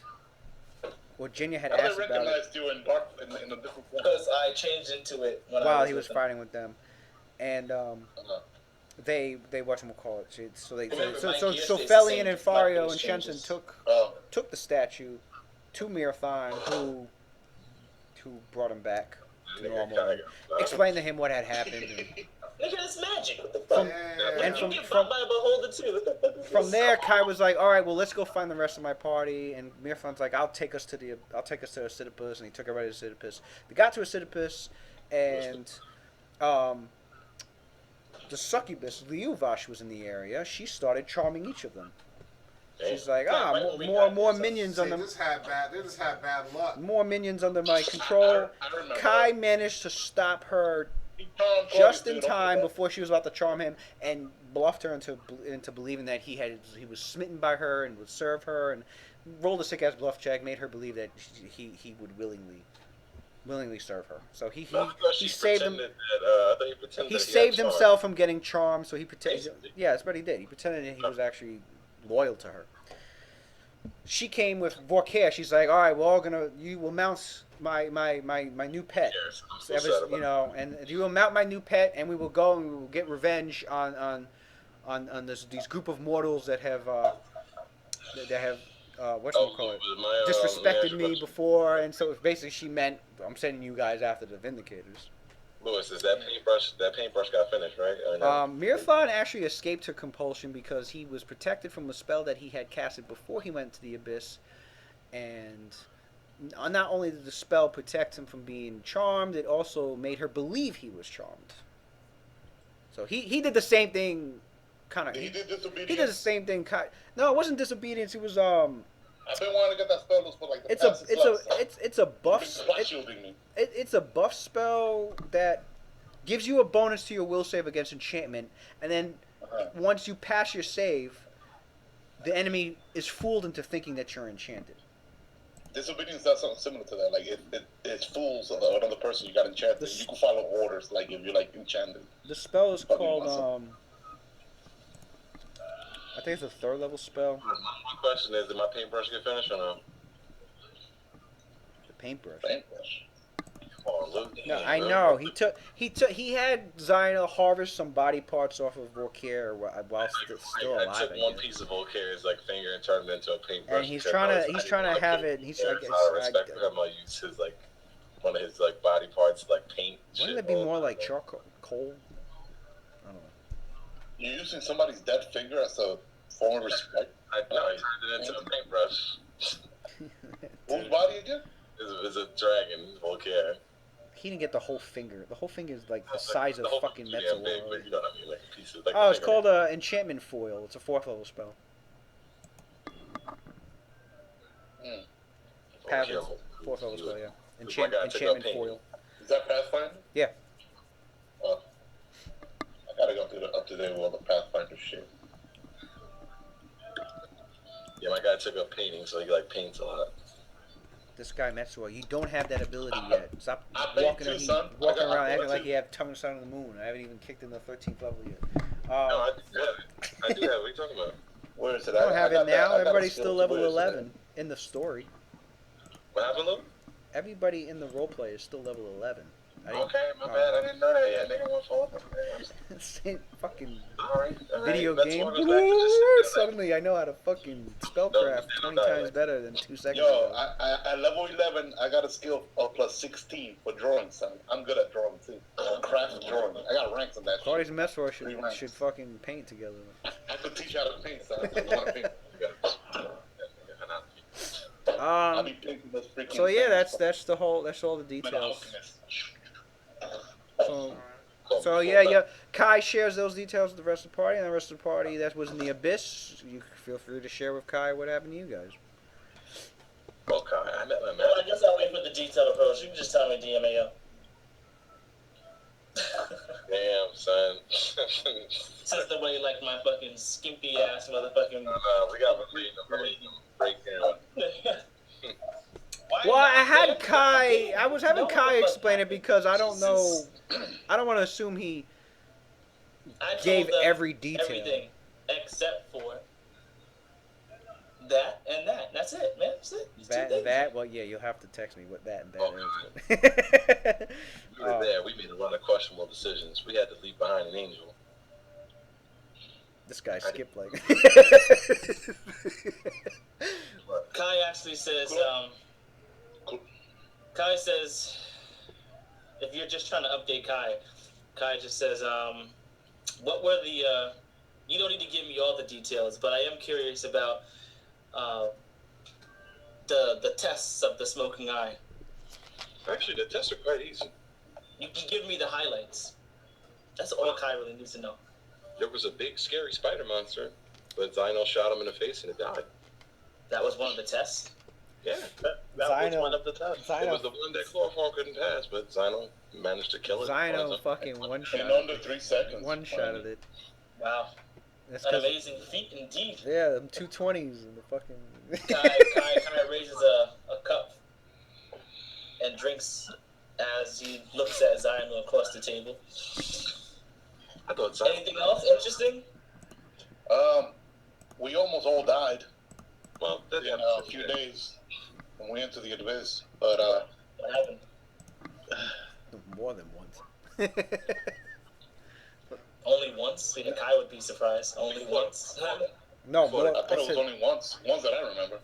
Genya had asked about it. Recognized you in a different form. Because I changed into it while he was fighting with them, and they whatchamacallit. So Felion and Fario and Shenson took the statue to Mirathon, who brought him back to normal. Explained to him what had happened. Nigga, it's magic. What the fuck? From there, Kai was like, "All right, well, let's go find the rest of my party." And Mirfan's like, "I'll take us to Asitipus," and he took everybody to Asitipus. They got to Asitipus, and the succubus Liuvash was in the area. She started charming each of them. She's like, more minions on them. They just had bad luck. More minions under my control. Kai managed to stop her just in time before she was about to charm him, and bluffed her into believing that he was smitten by her and would serve her, and rolled a sick ass bluff check, made her believe that he would willingly serve her. So he saved him. He saved himself from getting charmed. So he pretended. Yeah, that's what he did. He pretended that he was actually loyal to her. She came with Vorkir. She's like, all right, you will mount my new pet. And you will mount my new pet, and we will go and we will get revenge on these group of mortals that have disrespected me before. And so basically she meant, I'm sending you guys after the Vindicators. Lewis, is that paintbrush got finished, right? Mirathon actually escaped her compulsion because he was protected from a spell that he had casted before he went to the Abyss, and not only did the spell protect him from being charmed, it also made her believe he was charmed. So he did the same thing, kind of. He did disobedience. He did the same thing. No, it wasn't disobedience. It was I've been wanting to get that spell for like the past 6 months. It's a buff. It's a buff spell that gives you a bonus to your will save against enchantment, and then once you pass your save, the enemy is fooled into thinking that you're enchanted. Disobedience does something similar to that. Like it fools another person you got enchanted. You can follow orders like if you're like enchanted. The spell is called I think it's a 3rd level spell. My question is, did my paintbrush get finished or no? The paintbrush. Come on, Luke. No, I know. He had Zyno harvest some body parts off of Vorkir while still alive. I took one piece of Vorkir's like finger and turned it into a paintbrush. And he's trying to have it. He's out of respect for him, I use his like one of his like body parts like paint. Wouldn't it be more like charcoal? Coal? I don't know. You're using somebody's dead finger as a form of respect. I turned it into a paintbrush. Whose body again? It's a dragon, Volcare. He didn't get the whole finger. The whole finger is like the size of fucking Metzl. Big, but you know what I mean, like pieces. Like it's called Enchantment Foil. It's a 4th level spell. Passive. 4th level spell, yeah. Enchantment Foil. Is that Pathfinder? Yeah. I gotta go up to date with all the Pathfinder shit. Yeah, my guy took up painting, so he like paints a lot. This guy Metzl, you don't have that ability yet. Stop walking around acting like you have tongue inside of the moon. I haven't even kicked in the 13th level yet. No, I do have it. What are you talking about? Where is it? I don't have it now. Everybody's still level 11 in the story. What happened, Luke? Everybody in the roleplay is still level 11. Okay, my bad. I didn't know that yet. Nigga, what's wrong? Same fucking all video right. game. Suddenly I know how to fucking spellcraft 20 times better than 2 seconds ago. At level 11, I got a skill of plus 16 for drawing, son. I'm good at drawing, too. Craft drawing. I got ranks on that Claudius and Messor should fucking paint together. I could teach you how to paint, son. I want to paint. So yeah, that's all the details. So yeah. Kai shares those details with the rest of the party, and the rest of the party that was in the abyss. You feel free to share with Kai what happened to you guys. Well, Kai, I met my man. Well, I guess I'll wait for the detailed approach. You can just tell me DMAO. Damn, son. Since the way like my fucking skimpy ass motherfucking. No, we got to break down. Well, I was having Kai explain it because I don't know. I don't want to assume he gave every detail. Everything except for that and that. That's it, man. That's it. That. Well, yeah, you'll have to text me what that and that is. We were there. We made a lot of questionable decisions. We had to leave behind an angel. This guy skipped like. Kai actually says. Kai says, if you're just trying to update Kai just says, what were the, you don't need to give me all the details, but I am curious about the tests of the smoking eye. Actually, the tests are quite easy. You can give me the highlights. That's all Kai really needs to know. There was a big, scary spider monster, but Zyno shot him in the face and it died. That was one of the tests? Yeah, that was one of the tests. It was the one that Chloroform couldn't pass, but Zyno managed to kill it. Zyno fucking one-shot. In under 3 seconds. One-shotted it. Wow. That's an amazing feat indeed. Yeah, them 220s and the fucking... Kai raises a cup and drinks as he looks at Zyno across the table. I thought anything else interesting? We almost all died. Well, that's in a few days when we entered the abyss. But what happened? More than once. Only once? I think Kai would be surprised. Only once? No, I thought it was only once. Ones that I remember.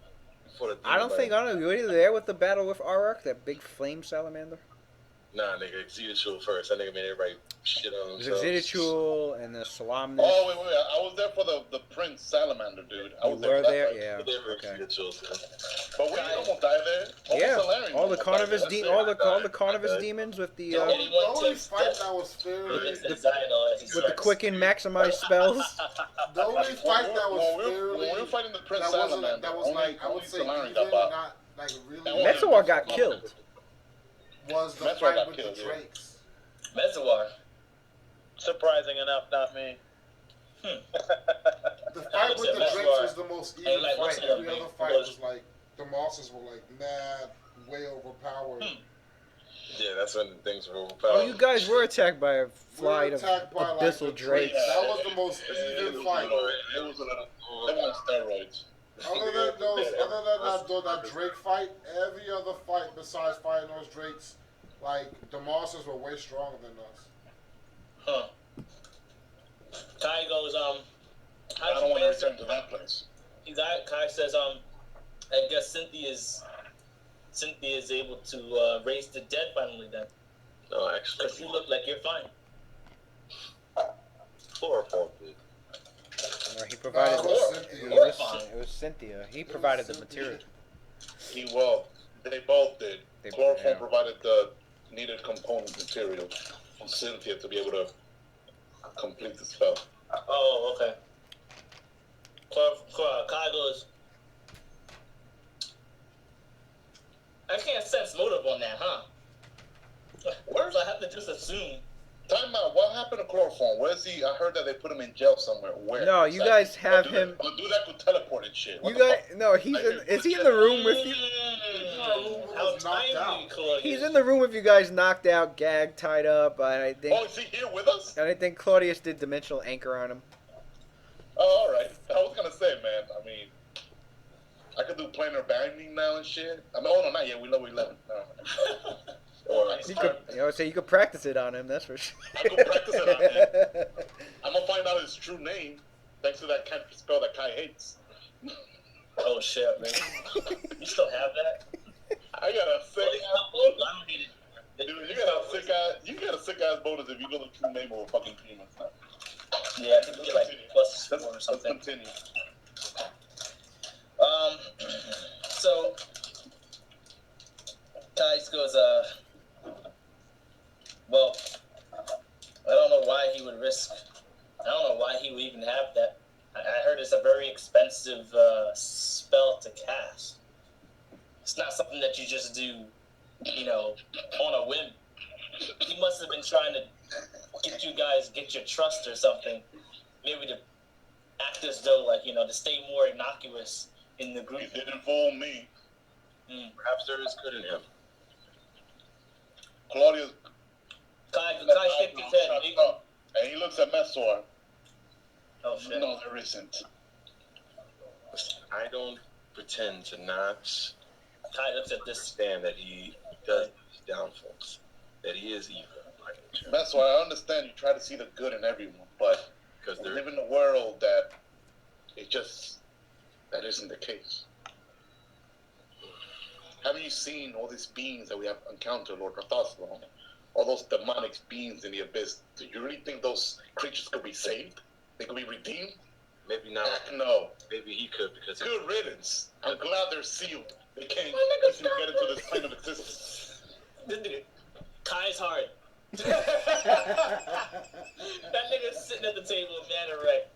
I don't know. You were either there with the battle with Arak, that big flame salamander? Nah, nigga, Exeditual first. That nigga made everybody shit on It was themselves. Exeditual and the Solemnus. Oh, wait. I was there for the Prince Salamander, dude. I was You were there? fight. Yeah. Okay. But we almost died there. Yeah. Salarian All the almost died Carnivorous there. all the Carnivorous demons with the The only fight that was fairly... with the quicken maximize spells. The only fight that was when we were fighting the Prince Salamander, that was like, I would say, even not like really... Metzawar got killed. Was the fight with the Drakes. Mezzawar. Surprising enough, not me. The fight with the Drakes was the most even fight. Every other fight was like, the monsters were like mad, way overpowered. Yeah, that's when things were overpowered. Oh, you guys were attacked by a flight of abyssal drakes. That was the most even fight. It was on steroids. Other than that Drake fight, every other fight besides fighting those Drakes, like, the monsters were way stronger than us. Huh. Kai goes, I don't want to return to that place. Kai says, I guess Cynthia is able to raise the dead finally then. No, actually. Because you look like you're fine. Chloroform did. Or he provided it was Cynthia. He provided the material. They both did. Chloroform provided the needed component material from Cynthia to be able to complete the spell. Oh, okay. Kai goes, I can't sense motive on that, huh? So I have to just assume. Time out. What happened to Chloroform? Where's he? I heard that they put him in jail somewhere. Where? No, you guys have him. Do that could teleport and shit. You guys, no, is he in the room with you? How timely, Claudius. He's in the room with you guys, knocked out, gagged, tied up. I think. Oh, is he here with us? And I think Claudius did dimensional anchor on him. Oh, all right. I was gonna say, man. I mean, I could do planar binding now and shit. I mean, oh no, not yet. We level 11. You could practice it on him. That's for sure. I could practice it on him. I'm gonna find out his true name thanks to that spell that Kai hates. Oh shit, man! You still have that? I got a sick. Dude, you got a sick ass bonus if you know the true name of a fucking demon. Yeah, I think you get like +4 or something. Let's continue. So Tice goes, well, I don't know why he would risk. I don't know why he would even have that. I heard it's a very expensive spell to cast. It's not something that you just do, on a whim. He must have been trying to get your trust or something. Maybe to act as though, to stay more innocuous in the group. He didn't fool me. Perhaps there is good in him. Claudius. Kai shakes his head. And he looks at Messor. Oh shit. No, there isn't. I don't pretend to not Kai looks at this. Understand that he does his downfalls. That he is evil. Messor, I understand you try to see the good in everyone, but because they live in a world that that isn't the case. Haven't you seen all these beings that we have encountered, Lord Rathaslon? All those demonic beings in the abyss. Do you really think those creatures could be saved? They could be redeemed? Maybe not. No. Maybe he could because good riddance. I'm glad they're sealed. They can't get into this plane of existence. Kai's hard. That nigga's sitting at the table, man, erect.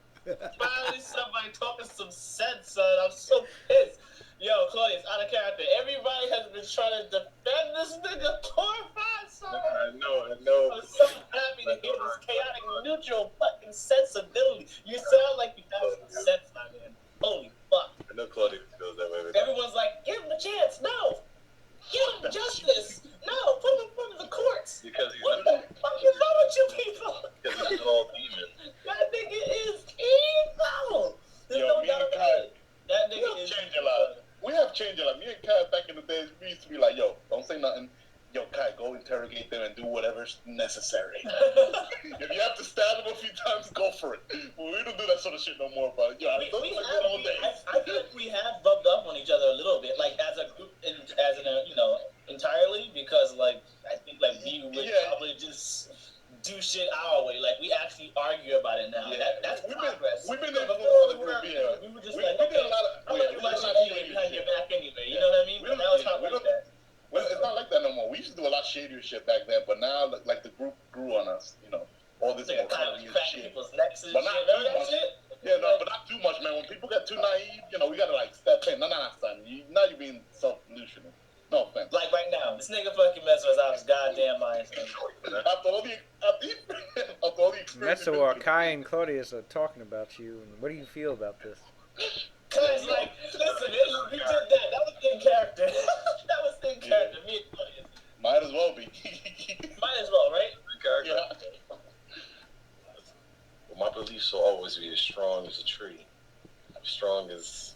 Finally, somebody talking some sense, son. I'm so pissed. Yo, Claudius, out of character. Everybody has been trying to defend this nigga horrified, son. I know. I'm so happy to hear this chaotic, neutral fucking sensibility. You sound like you have some sense, my man. Holy fuck. I know Claudius feels that way. Everyone's like, give him a chance. No. Give him justice. No, put him in front of the courts. Because he's what the fuck is wrong with you people? Because he's all demon. That nigga is evil. There's no doubt about it. That nigga is changed a lot. We have changed a lot. Me and Kai back in the days, we used to be like, yo, don't say nothing. Yo, Kai, go interrogate them and do whatever's necessary. If you have to stab them a few times, go for it. Well, we don't do that sort of shit no more, but yo, I feel like we have bumped up on each other a little bit, like as a group, entirely, because like I think like we would probably just do shit our way. Like we actually argue about it now. That's progress. We've been there before for the group. we were just we like, did okay, a lot of. I'm gonna do my shit anyway behind your back anyway. You know what I mean? But now it's not like that. Well, it's not like that no more. We used to do a lot shadier shit back then, but now like the group grew on us. You know, all this like kind of cracking people's necks and but shit. not Remember too that much. shit? Yeah, no, but not too much, man. When people get too naive, you know, we gotta like step in. No, son. Now you're being self-delusional. No offense. Like right now, this nigga fucking Messer is out of his goddamn mind. After all the experience. That's what Kai and Claudius are talking about you. And what do you feel about this? Cause like, listen, we did that. That was in character. That was in character. Me and Claudius. Might as well be. Might as well, right? Yeah. Well, my beliefs will always be as strong as a tree, strong as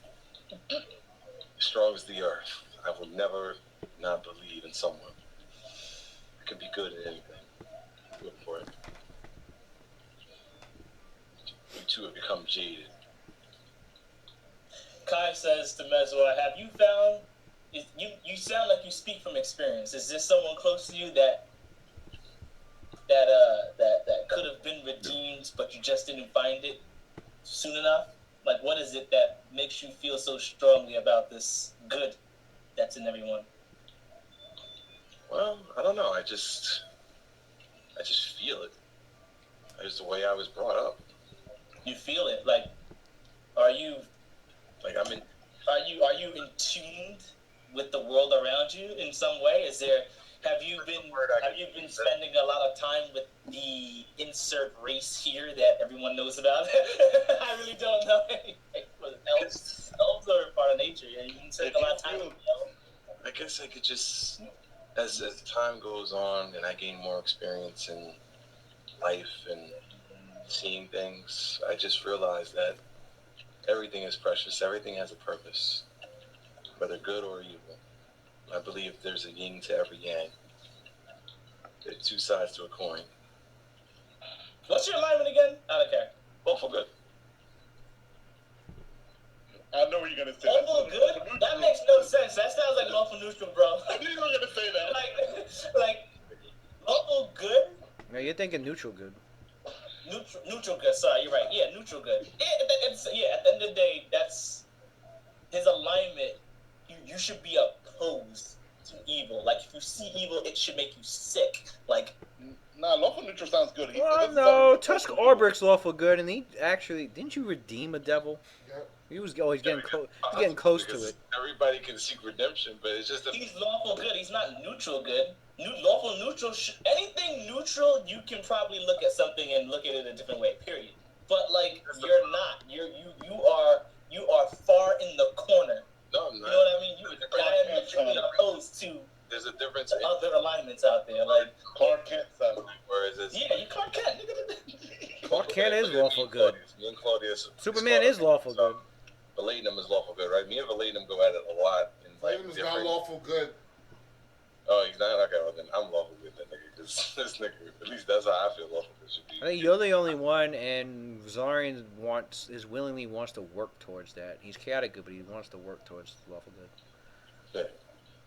the earth. I will never not believe in someone. I can be good at anything. Look for it. You two have become jaded. Kai says to Mezor, have you found, you sound like you speak from experience. Is this someone close to you that could have been redeemed, but you just didn't find it soon enough? Like, what is it that makes you feel so strongly about this good that's in everyone? Well, I don't know. I just feel it. It's the way I was brought up. You feel it, like, are you I'm in. Are you in tune with the world around you in some way? Have you been spending a lot of time with the insert race here that everyone knows about? I really don't know anything. Elves are part of nature. Yeah, you can spend a lot of time with elves. I guess I could just, as time goes on and I gain more experience in life and seeing things, I just realize that everything is precious. Everything has a purpose, whether good or evil. I believe there's a yin to every yang. There are two sides to a coin. What's your alignment again? I don't care. Lawful good. I know what you're gonna say. Lawful good? That makes no sense. That sounds like lawful neutral, bro. I knew you were gonna say that. like lawful good? No, you're thinking neutral good. Neutral good. Sorry, you're right. Yeah, neutral good. At the end of the day, that's his alignment. You should be opposed to evil. Like if you see evil, it should make you sick. Like. Nah, lawful neutral sounds good. Well, no, Tusk Orbrick's lawful good, and he actually didn't you redeem a devil? Yep. He was always getting close to it. Everybody can seek redemption, but it's just he's lawful good. He's not neutral good. Lawful neutral. Anything neutral, you can probably look at something and look at it a different way. Period. But like you're not. You are far in the corner. No, I'm not. You know what I mean? You are diametrically opposed to. There's a difference in other alignments out there, like Clark Kent. Whereas it's you Clark Kent. Clark Kent is lawful good. Me and Claudius. Superman is lawful good. Valenum is lawful good, right? Me and Valenum go at it a lot. Valenum is not lawful good. Oh, he's not? Okay, well then I'm lawful good, that nigga. This nigga, at least that's how I feel lawful good should be. I think you're the only one, and Zarian willingly wants to work towards that. He's chaotic good, but he wants to work towards lawful good. Yeah.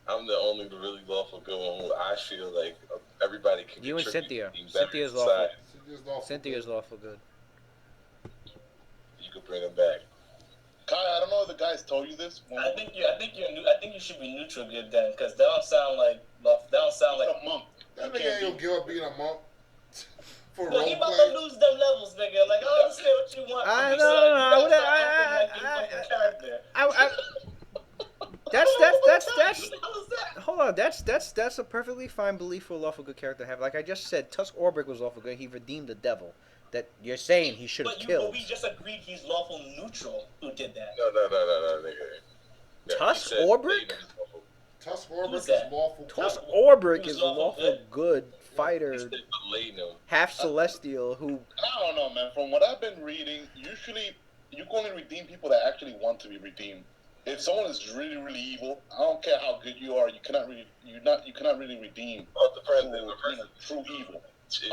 I'm the only really lawful good one who I feel like everybody can You and Cynthia. Cynthia's lawful. Cynthia's lawful good. You could bring him back. Kai, I don't know if the guys told you this. I think you should be neutral good then, because that don't sound like a monk. That nigga ain't gonna give up being a monk. For he about to lose them levels, nigga. Like I understand what you want. Hold on. That's a perfectly fine belief for a lawful good character to have. Like I just said, Tusk Orbrick was lawful good. He redeemed the devil. That you're saying he should have killed. But we just agreed he's lawful neutral. Who did that? No, nigga. Yeah, Tusk Orbrick? Tusk Orbrick is lawful. Tusk Orbrick is lawful good fighter, half celestial. Who I don't know, man. From what I've been reading, usually you can only redeem people that actually want to be redeemed. If someone is really, really evil, I don't care how good you are, you cannot really redeem true evil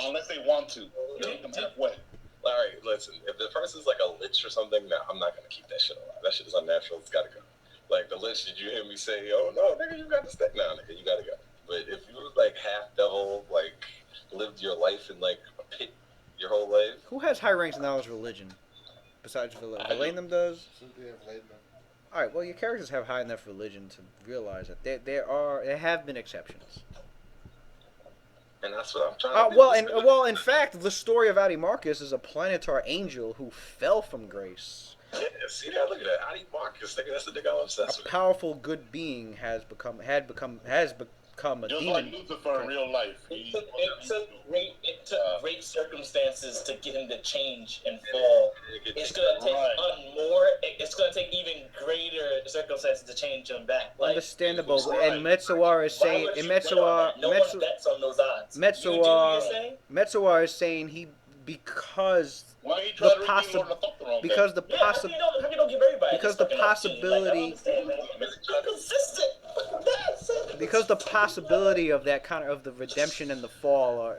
unless they want to. You take them halfway. All right, listen. If the person's like a lich or something, no, I'm not gonna keep that shit alive. That shit is unnatural. It's gotta go. Like the lich, did you hear me say, "Oh no, nigga, you got to stay"? No, nigga, you gotta go. but if you were like half devil, like lived your life in like a pit your whole life. Who has high ranks in knowledge religion? Besides Valenum does? Alright, well your characters have high enough religion to realize that there have been exceptions. And that's what I'm trying to do. Well, in fact, the story of Adi Marcus is a planetary angel who fell from grace. Yeah, see that? Look at that. Adi Marcus, that's the nigga I'm obsessed with. A powerful good being has become a demon. Just like Lucifer in real life. It took great circumstances to get him to change and fall. It's gonna take It's gonna take even greater circumstances to change him back. Like, understandable. And Metsuar is saying, Metsuar is saying he because the possibility of that kind of the redemption and the fall are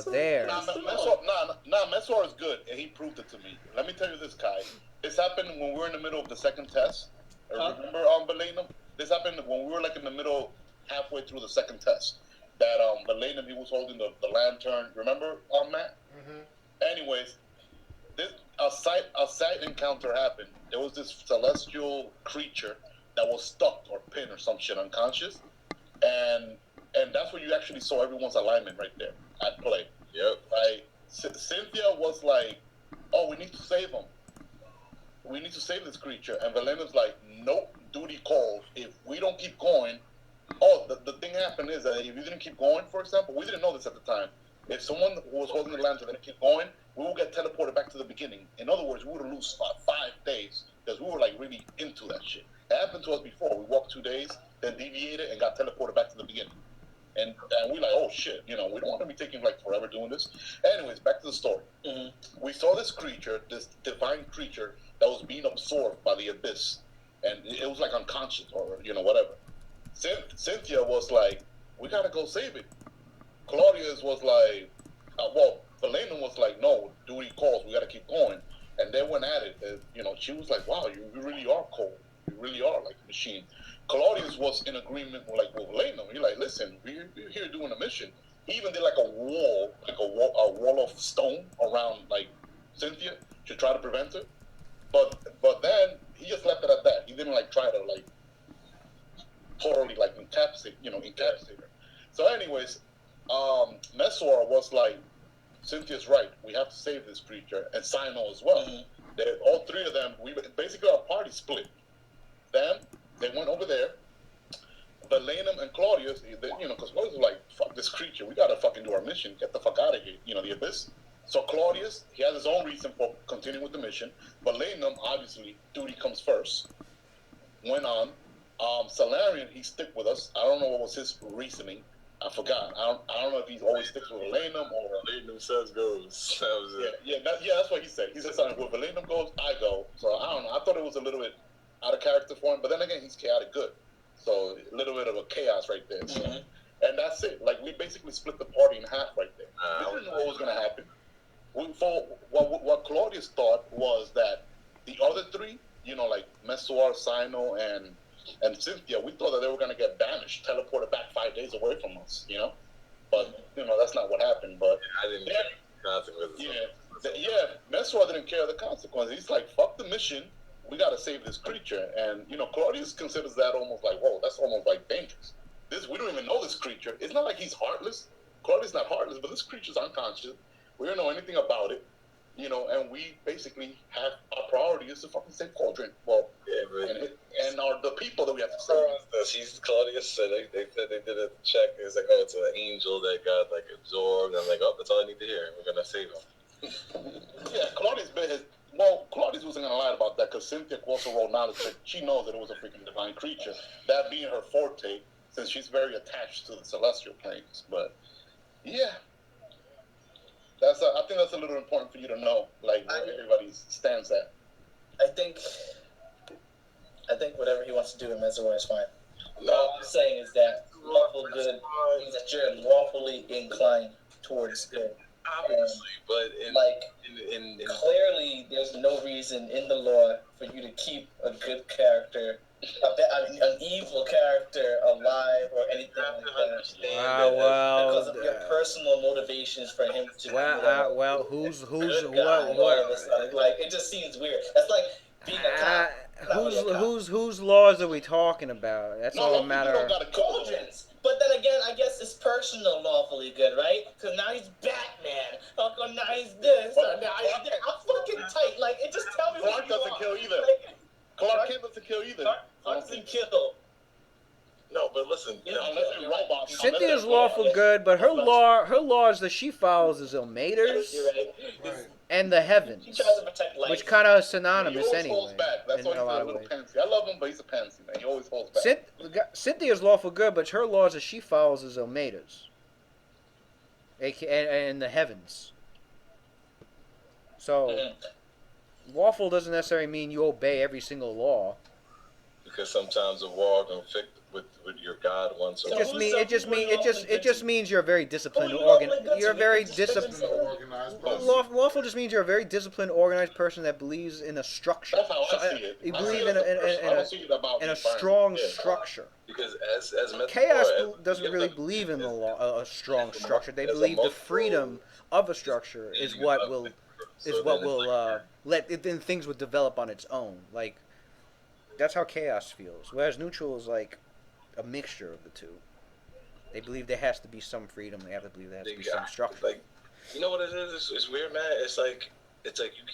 there. Metsuar is good, and he proved it to me. Let me tell you this, Kai. This happened when we were in the middle of the second test. Remember, Valenum? This happened when we were like in the middle, halfway through the second test. That Valenum, he was holding the lantern. Remember, Matt? Mm-hmm. Anyways, a sight encounter happened. There was this celestial creature that was stuck or pinned or some shit unconscious, and that's where you actually saw everyone's alignment right there at play. Yep. Right. Cynthia was like, "Oh, we need to save him. We need to save this creature." And Valenum's like, "Nope, duty called. If we don't keep going." Oh, the thing happened is that if you didn't keep going, for example, we didn't know this at the time. If someone who was holding the lantern didn't keep going, we will get teleported back to the beginning. In other words, we would lose 5 days because we were like really into that shit. It happened to us before. We walked 2 days, then deviated and got teleported back to the beginning. And we like, oh shit, we don't want to be taking like forever doing this. Anyways, back to the story. Mm-hmm. We saw this creature, this divine creature that was being absorbed by the abyss, and it was like unconscious or whatever. Cynthia was like, we gotta go save it. Claudius was like, Valenum was like, no, duty calls, we gotta keep going. And they went at it. She was like, wow, you really are cold. You really are like a machine. Claudius was in agreement with Valenum. He's like, listen, we're here doing a mission. He even did like a wall of stone around like Cynthia to try to prevent her. But then he just left it at that. He didn't like try to like totally like encapsulate her. So anyways, Mesor was like, Cynthia's right. We have to save this creature, and Sino as well. Mm-hmm. All three of them. Basically our party split. They went over there. Valenum and Claudius, because Claudius was like, fuck this creature. We gotta fucking do our mission. Get the fuck out of here. The abyss. So Claudius, he has his own reason for continuing with the mission. Valenum, obviously, duty comes first. Went on. Salarian, he stick with us. I don't know what was his reasoning. I forgot. I don't know if he always sticks with Valenum or Valenum says goes. That was it. That's what he said. He said something. Where Valenum goes, I go. So I don't know. I thought it was a little bit out of character for him, but then again, he's chaotic good. So a little bit of a chaos right there. So. Mm-hmm. And that's it. Like we basically split the party in half right there. We didn't know what was gonna happen. What Claudius thought was that the other three, like Mesor, Sino, and Cynthia, we thought that they were going to get banished, teleported back 5 days away from us, But, that's not what happened. But I didn't care the consequences. Mesor didn't care the consequences. He's like, fuck the mission. We got to save this creature. And, Claudius considers that almost like, whoa, that's almost like dangerous. We don't even know this creature. It's not like he's heartless. Claudius not heartless, but this creature's unconscious. We don't know anything about it. And we basically have our priority is to fucking save Cauldron. Well, and the people that we have to save. Claudius said they said they did a check. It's like, oh, it's an angel that got like absorbed. I'm like, oh, that's all I need to hear. We're gonna save him. Claudius wasn't gonna lie about that because Cynthia also rolled knowledge check. She knows that it was a freaking divine creature. That being her forte, since she's very attached to the celestial planes. But yeah. I think that's a little important for you to know, like where everybody stands at. I think whatever he wants to do in Mesor is fine. All I'm saying is that lawful good means that you're lawfully inclined towards good. Obviously, but clearly there's no reason in the law for you to keep a good character an evil character alive or anything like that. Because of your personal motivations for him to who's good what guy all of a sudden. Like, it just seems weird. That's like being a cop. whose laws are we talking about? That's all a matter of Cauldrons. But then again, I guess it's personal lawfully good, right? Because now he's Batman. How come now he's this? Now he's that? I'm fucking tight. Like, it just tell me what Clark doesn't kill either. Clark Kent doesn't kill either. Clark doesn't kill. No, but listen, unless they're robots. Cynthia's lawful good, but her laws that she follows is Ilmators and the heavens, which kind of synonymous anyway. Holds back. That's why he's a little pansy. I love him, but he's a pansy, man. He always holds back. Cynthia's lawful good, but her laws that she follows is Ilmators, and the heavens. So, lawful doesn't necessarily mean you obey every single law. Because sometimes a war conflict with your God once. It just means you're a very disciplined You're a very disciplined. Lawful just means you're a very disciplined, organized person that believes in a structure. That's how I see it. You believe in a strong structure. Because as Chaos doesn't really believe in a strong structure. They believe the freedom of a structure is what will let then things would develop on its own. Like, that's how Chaos feels. Whereas Neutral is like a mixture of the two. They believe there has to be some freedom. They have to believe there has to be some structure. Like, you know what it is? It's weird, man. It's like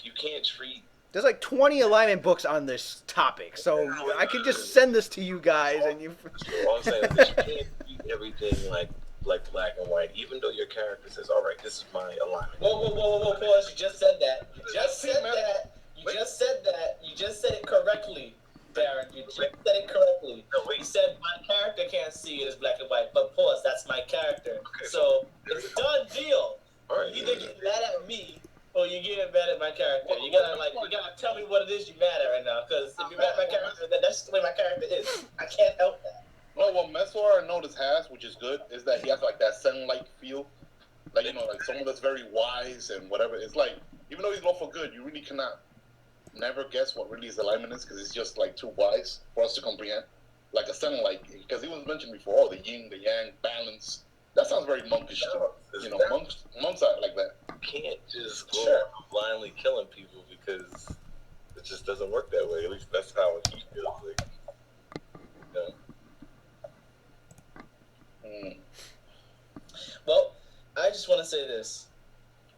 you can't treat. There's like 20 alignment books on this topic, so I could just send this to you guys and you. All I'm saying is that you can't treat everything like black and white, even though your character says, "All right, this is my alignment." Whoa, pause! You just said that. You just said it correctly. Baron, you just said it correctly. No, wait. You said my character can't see it as black and white, but pause, that's my character. Okay. So it's a done deal. All right, you either get mad at me or you get mad at my character. You gotta tell me what it is you're mad at right now. Because if you're mad at my character, then that's just the way my character is. I can't help that. No, what Mesor I noticed has, which is good, is that he has like that sunlight feel. Like, you know, like someone that's very wise and whatever. It's like, even though he's lawful good, you really cannot never guess what really his alignment is because it's just like too wise for us to comprehend. Like a sunlight, because he was mentioned before, the yin, the yang, balance. That sounds very monkish too. You know, monks are like that. You can't just go blindly killing people because it just doesn't work that way. At least that's how he feels like. Well, I just want to say this.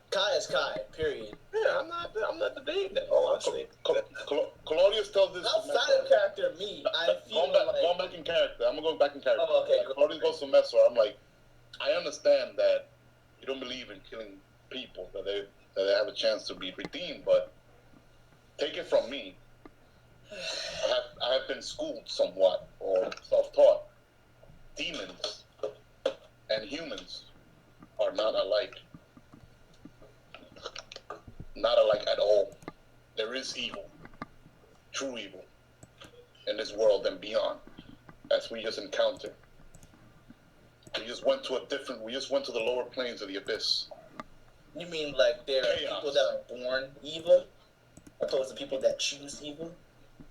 Kai is Kai, period. Yeah, I'm not debating that, honestly. Claudius tells this. Outside of character, I feel going back in character. I'm going to go back in character. Oh, okay. Like, Claudius goes to Mesor. I'm like, I understand that you don't believe in killing people, that they have a chance to be redeemed, but take it from me. I have been schooled somewhat, or self-taught. Demons and humans are not alike. Not alike at all. There is evil, true evil, in this world and beyond, as we just encountered. We just went to the lower planes of the abyss. You mean like there are people that are born evil, opposed to people that choose evil?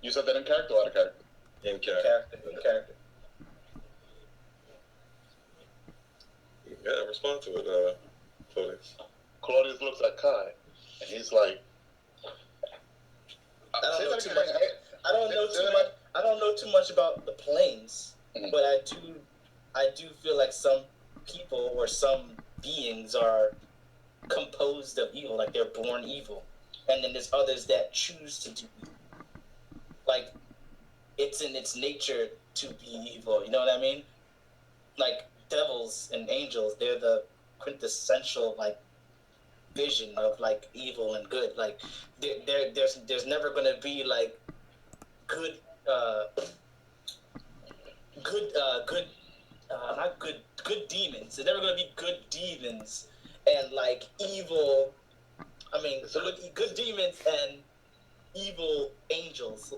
You said that in character or out of character? In character. In character. You gotta respond to it, Claudius. Claudius looks at Kai, and he's like, I don't know too much about the planes, but I do feel like some people or some beings are composed of evil, like they're born evil, and then there's others that choose to do evil. Like, it's in its nature to be evil, you know what I mean? Like, devils and angels, they're the quintessential, like, vision of, like, evil and good. Like, there's never gonna be, like, good demons. There's never gonna be good demons and, like, evil, good demons and evil angels.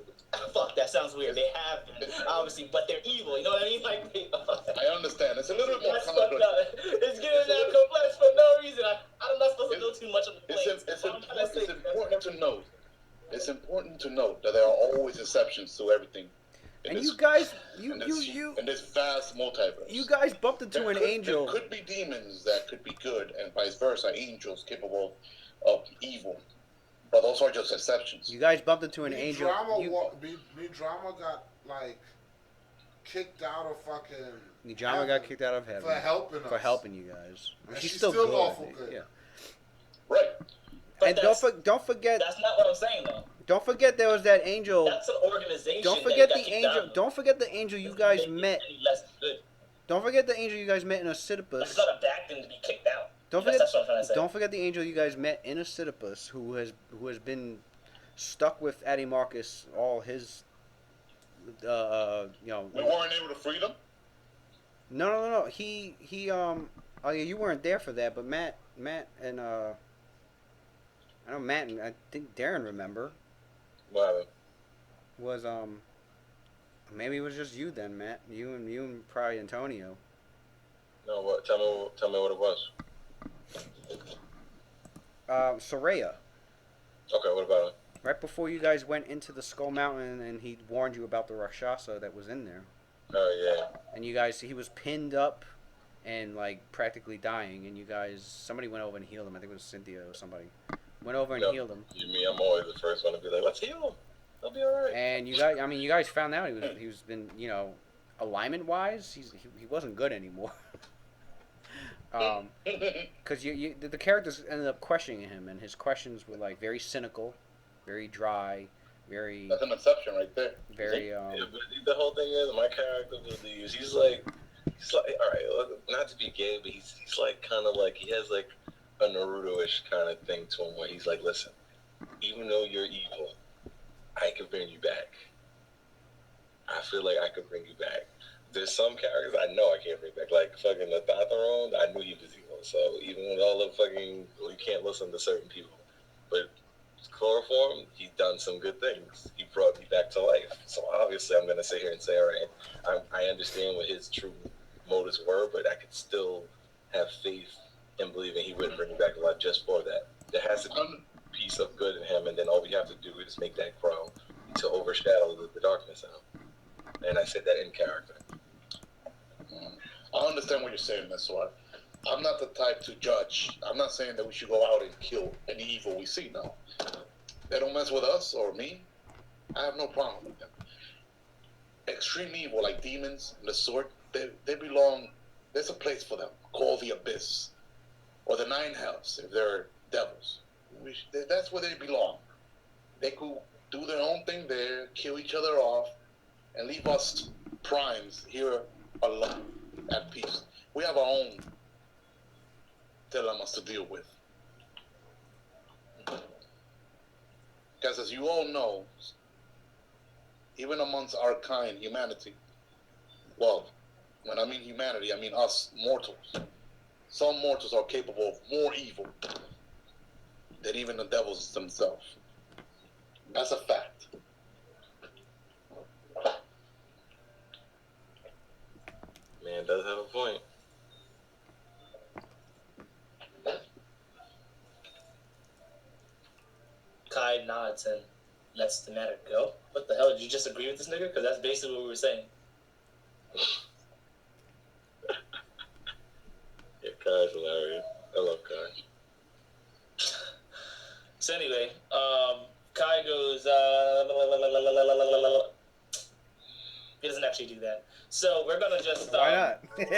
Fuck, that sounds weird. They have them, obviously, but they're evil. You know what I mean? Like, I understand. It's a little bit more complex. It's getting that complex for no reason. I'm not supposed to know too much on the planes. It's important to note that there are always exceptions to everything And you guys, in this vast multiverse. You guys bumped into an angel. There could be demons that could be good, and vice versa, angels capable of evil. But those are just exceptions. You guys bumped into an angel. Drama got like kicked out of fucking. Drama got kicked out of heaven for helping us. For helping you guys. And she's still good. Awful good. Yeah. Right. But and don't forget. That's not what I'm saying though. Don't forget there was that angel. That's an organization. Don't forget the angel. Don't forget the angel you guys met. Don't forget the angel you guys met in Oedipus. It's not a bad thing to be kicked out. Don't forget. That's what I'm trying to say. Don't forget the angel you guys met in Oedipus, who has been stuck with Addy Marcus all his. We weren't able to free them. No. He. Oh yeah, you weren't there for that, but Matt and I know Matt and I think Darren remember. What was maybe it was just you then, Matt. You and probably Antonio. No, what? Tell me what it was. Soraya. Okay, what about it? Right before you guys went into the Skull Mountain, and he warned you about the Rakshasa that was in there. Oh yeah. And you guys, he was pinned up, and like practically dying. And you guys, somebody went over and healed him. I think it was Cynthia or somebody. Went over and healed him. I'm always the first one to be like, let's heal him. He'll be alright. And you guys found out he was been, alignment wise, he wasn't good anymore. Because the characters ended up questioning him, and his questions were like very cynical, very dry, very. That's an exception right there. Very. Yeah, but the whole thing is, my character believes he's like, all right, not to be gay, but he's like kind of like he has like a Naruto-ish kind of thing to him where he's like, listen, even though you're evil, I can bring you back. I feel like I could bring you back. There's some characters I know I can't bring back, like fucking the Thatharon. I knew he was evil, so even with all the fucking, you can't listen to certain people. But Chloroform, he's done some good things. He brought me back to life. So obviously, I'm gonna sit here and say, all right, I understand what his true motives were, but I could still have faith and believing he wouldn't bring me back to life just for that. There has to be a piece of good in him, and then all we have to do is make that grow to overshadow the darkness out. And I said that in character. I understand what you're saying, Miss Swart. I'm not the type to judge. I'm not saying that we should go out and kill any evil we see now. They don't mess with us or me. I have no problem with them. Extreme evil like demons and the sort, they belong. There's a place for them called the Abyss or the Nine Hells if they're devils. That's where they belong. They could do their own thing there, kill each other off, and leave us primes here alone at peace. We have our own dilemmas to deal with. Because as you all know, even amongst our kind, humanity, well, when I mean humanity, I mean us mortals. Some mortals are capable of more evil than even the devils themselves. That's a fact. Man does have a point. Kai nods and lets the matter go. What the hell? Did you just agree with this nigga? Because that's basically what we were saying. Yeah, Kai's hilarious. I love Kai. So anyway, Kai goes, he doesn't actually do that. So we're gonna just why not? Okay.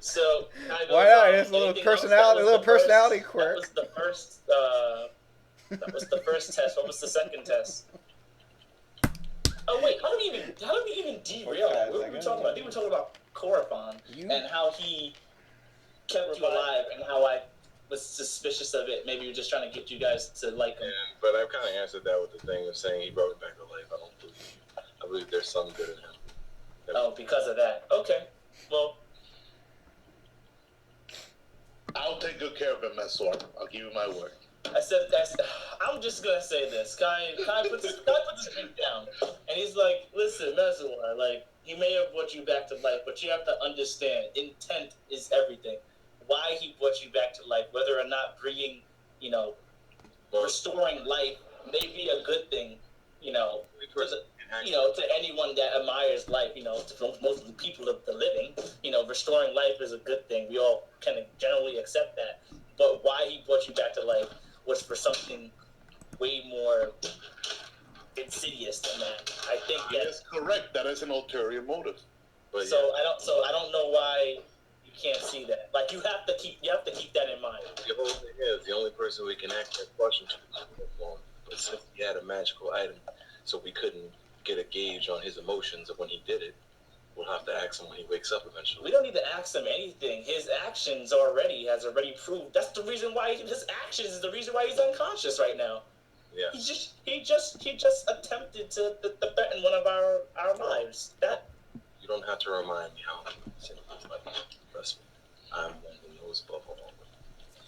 So Kai goes, why not? It's a little personality quirk. That was the first test. What was the second test? Oh wait, how did we even derail that? What were we talking about? I think we were talking about Korriban and how he kept you alive and how I was suspicious of it. Maybe we were just trying to get you guys to like him. Yeah, but I've kind of answered that with the thing of saying he brought me back to life. I don't believe you. I believe there's some good in him. Oh, because of that. Okay. Well, I'll take good care of him, Mesor. I'll give you my word. I'm just gonna say this. Kai puts his drink down, and he's like, "Listen, Mesor, like he may have brought you back to life, but you have to understand, intent is everything. why he brought you back to life, whether or not bringing, restoring life may be a good thing, to anyone that admires life, to most of the people of the living, restoring life is a good thing. We all kind of generally accept that. But why he brought you back to life was for something way more insidious than that. I think that is correct. That is an ulterior motive. But I don't know why you can't see that. Like you have to keep that in mind. The whole thing is the only person we can ask that question to is Chloroform. But since he had a magical item, so we couldn't get a gauge on his emotions of when he did it, we'll have to ask him when he wakes up eventually. We don't need to ask him anything. His actions has already proved. That's the reason why his actions is the reason why he's unconscious right now. Yeah. He just attempted to threaten one of our lives. That. You don't have to remind me how simple it's like. Trust me, I'm one who knows above all.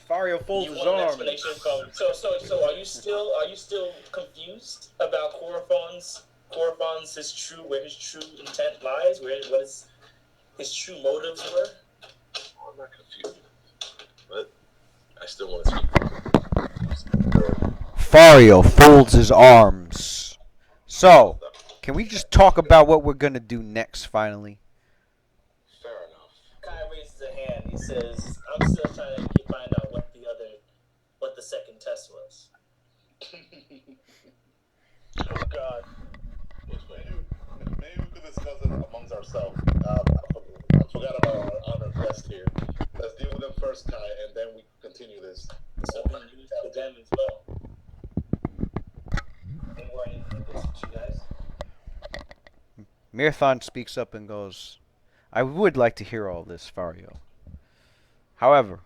Fario folds his arms. So are you still confused about Chloroform's where his true intent lies? What his true motives were? I'm not confused, but I still want to speak. Fario folds his arms. So, can we just talk about what we're gonna do next? Finally. Fair enough. Kai raises a hand. He says, "I'm still trying to find out what the second test was." Oh God. Maybe we could discuss it amongst ourselves. I forgot about our honored guest here. Let's deal with him first, Kai, and then we continue this. So we use for them as well. Anyone with you guys? Marathon speaks up and goes, "I would like to hear all this, Fario. However,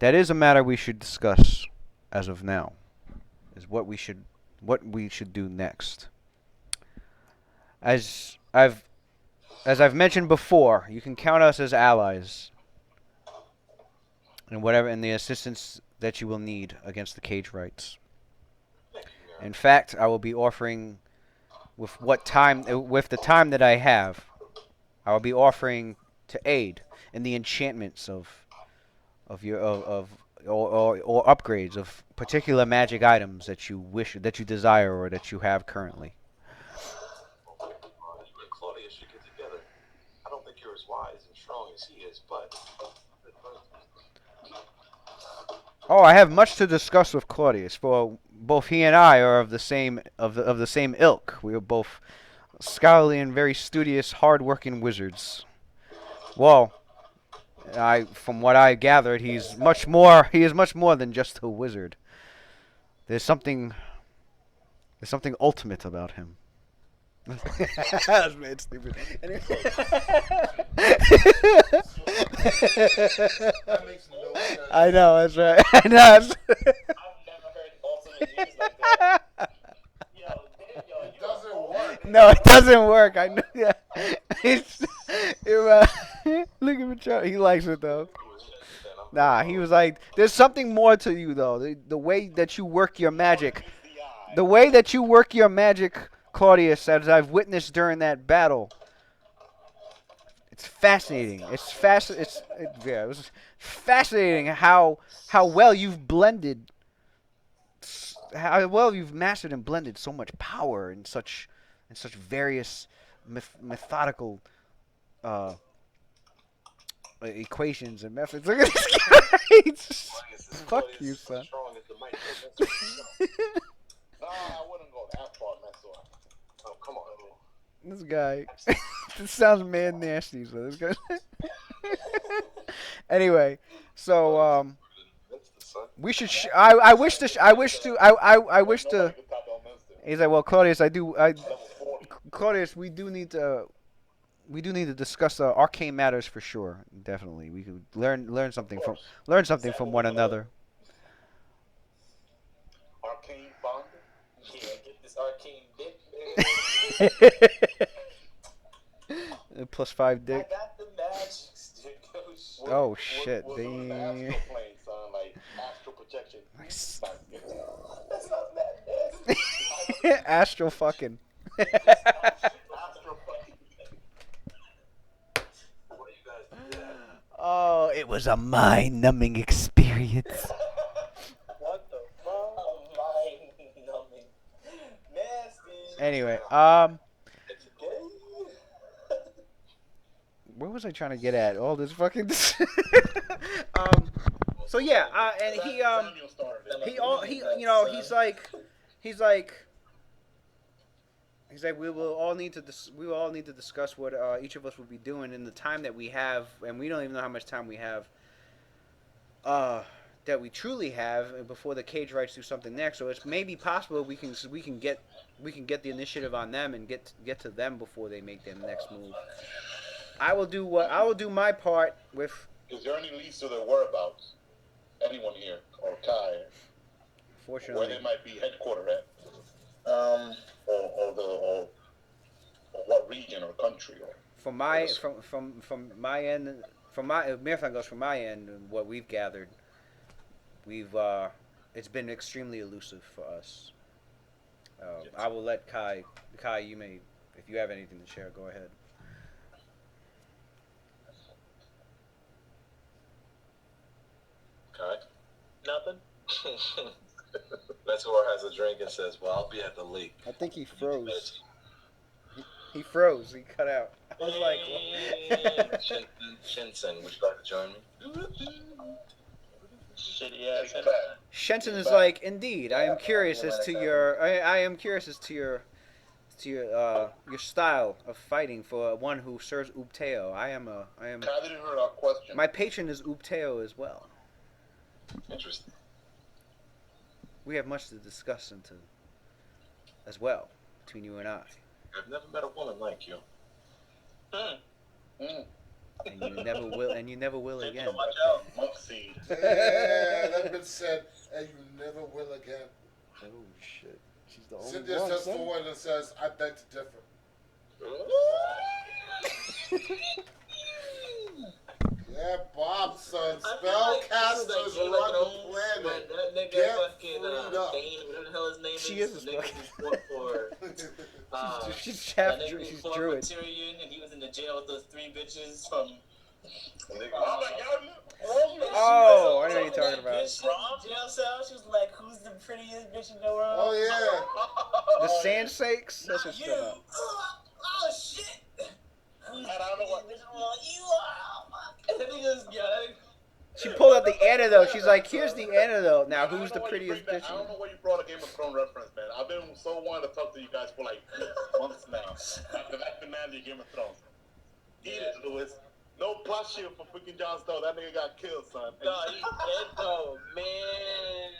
that is a matter we should discuss as of now. Is what we should do next. As I've mentioned before, you can count us as allies and the assistance that you will need against the cage rights. In fact, I will be offering with the time that I have, I will be offering to aid in the enchantments or upgrades of particular magic items that you desire or that you have currently." You and Claudia should get together. I don't think you're as wise and strong as he is, but. Oh, I have much to discuss with Claudius, for both he and I are of the same ilk. We are both scholarly and very studious, hard-working wizards. Well, from what I gathered, he is much more than just a wizard. There's something ultimate about him. That's made stupid. Anyway. That makes no sense. I know, that's right. I know. I've never heard ultimate used like that. It doesn't work. No, it doesn't work. I know. Yeah. Look at Charlie. He likes it though. Nah, he was like, "There's something more to you though. The way that you work your magic, Claudius, as I've witnessed during that battle. It's fascinating. It was fascinating how well you've blended, how well you've mastered and blended so much power in such various methodical equations and methods." Look at this guy. Fuck you, son. No, I wouldn't go that far, Mesor. Oh, come on. This guy. This sounds mad nasty. So this guy. Anyway, so we should. I wish to. He's like, "Well, Claudius, Claudius, we do need to discuss arcane matters for sure. Definitely, we could learn something from one another." Arcane bond? Yeah, get this arcane dick. +5 dick. I got the magic dick. Oh shit! What Damn. astral plane, son? Like astral projection. That's not that. Astral fucking. Astral fucking. What do you guys do that? Oh, Oh, it was a mind-numbing experience. What the fuck? Mind-numbing. Nasty. Anyway, where was I trying to get at? All this fucking. So yeah, and he he's like we will all need to discuss what each of us will be doing in the time that we have, and we don't even know how much time we have. That we truly have before the cage rights do something next. So it's maybe possible we can get the initiative on them and get to them before they make their next move. I will do my part with. Is there any leads to their whereabouts? Anyone here or Kai? Fortunately, where they might be headquartered at, or what region or country? Or from my end, Marathon goes from my end. What we've gathered, it's been extremely elusive for us. I will let Kai. You may, if you have anything to share, go ahead. Kai? Nothing. Mentor has a drink and says, "Well, I'll be at the lake." I think he froze. He froze. He cut out. I was like, Shinsen, would you like to join me? Shitty ass. Shenton is like, indeed. I am curious as to your. I am curious as to your style of fighting for one who serves Ubteo. I am. I didn't hear our question. My patron is Ubteo as well. Interesting. We have much to discuss as well between you and I. I've never met a woman like you. And you never will again. Watch out, monk seed. Yeah, that been said, and you never will again. Oh shit! She's the only Cynthia one. steps forward and says, "I beg to differ." Yeah, Bob, son. Spellcasters run the planet. That nigga Get fucking freed up. Bane, whatever the hell his name is. She is a nigga who fought for. She's half that nigga who she's fought druid. for Tyrion, and he was in the jail with those 3 bitches from. Oh, I know what you're talking about. Jail cell. She was like, "Who's the prettiest bitch in the world?" Oh yeah. The sand sakes. That's what's you. up. Oh shit. Who's the prettiest bitch in the world? You are. And then he goes, She pulled out the antidote. She's like, "Here's the antidote. Now, who's the prettiest bitch?" I don't know why you brought a Game of Thrones reference, man. I've been so wanting to talk to you guys for like months now. After that finale of Game of Thrones. Eat it, Lewis. No plus shield for freaking Jon Snow. That nigga got killed, son. No, he's dead though, man.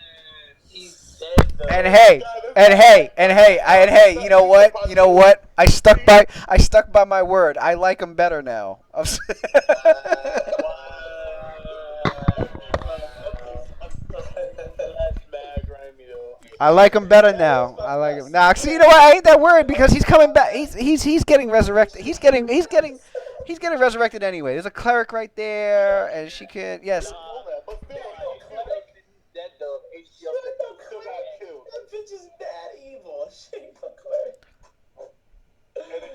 He's dead though. And hey, you know what? I stuck by my word. I like him better now. I like him better now. I like him. Nah, see, you know what? I ain't that worried because he's coming back. He's getting resurrected. He's getting resurrected anyway. There's a cleric right there, and she can yes.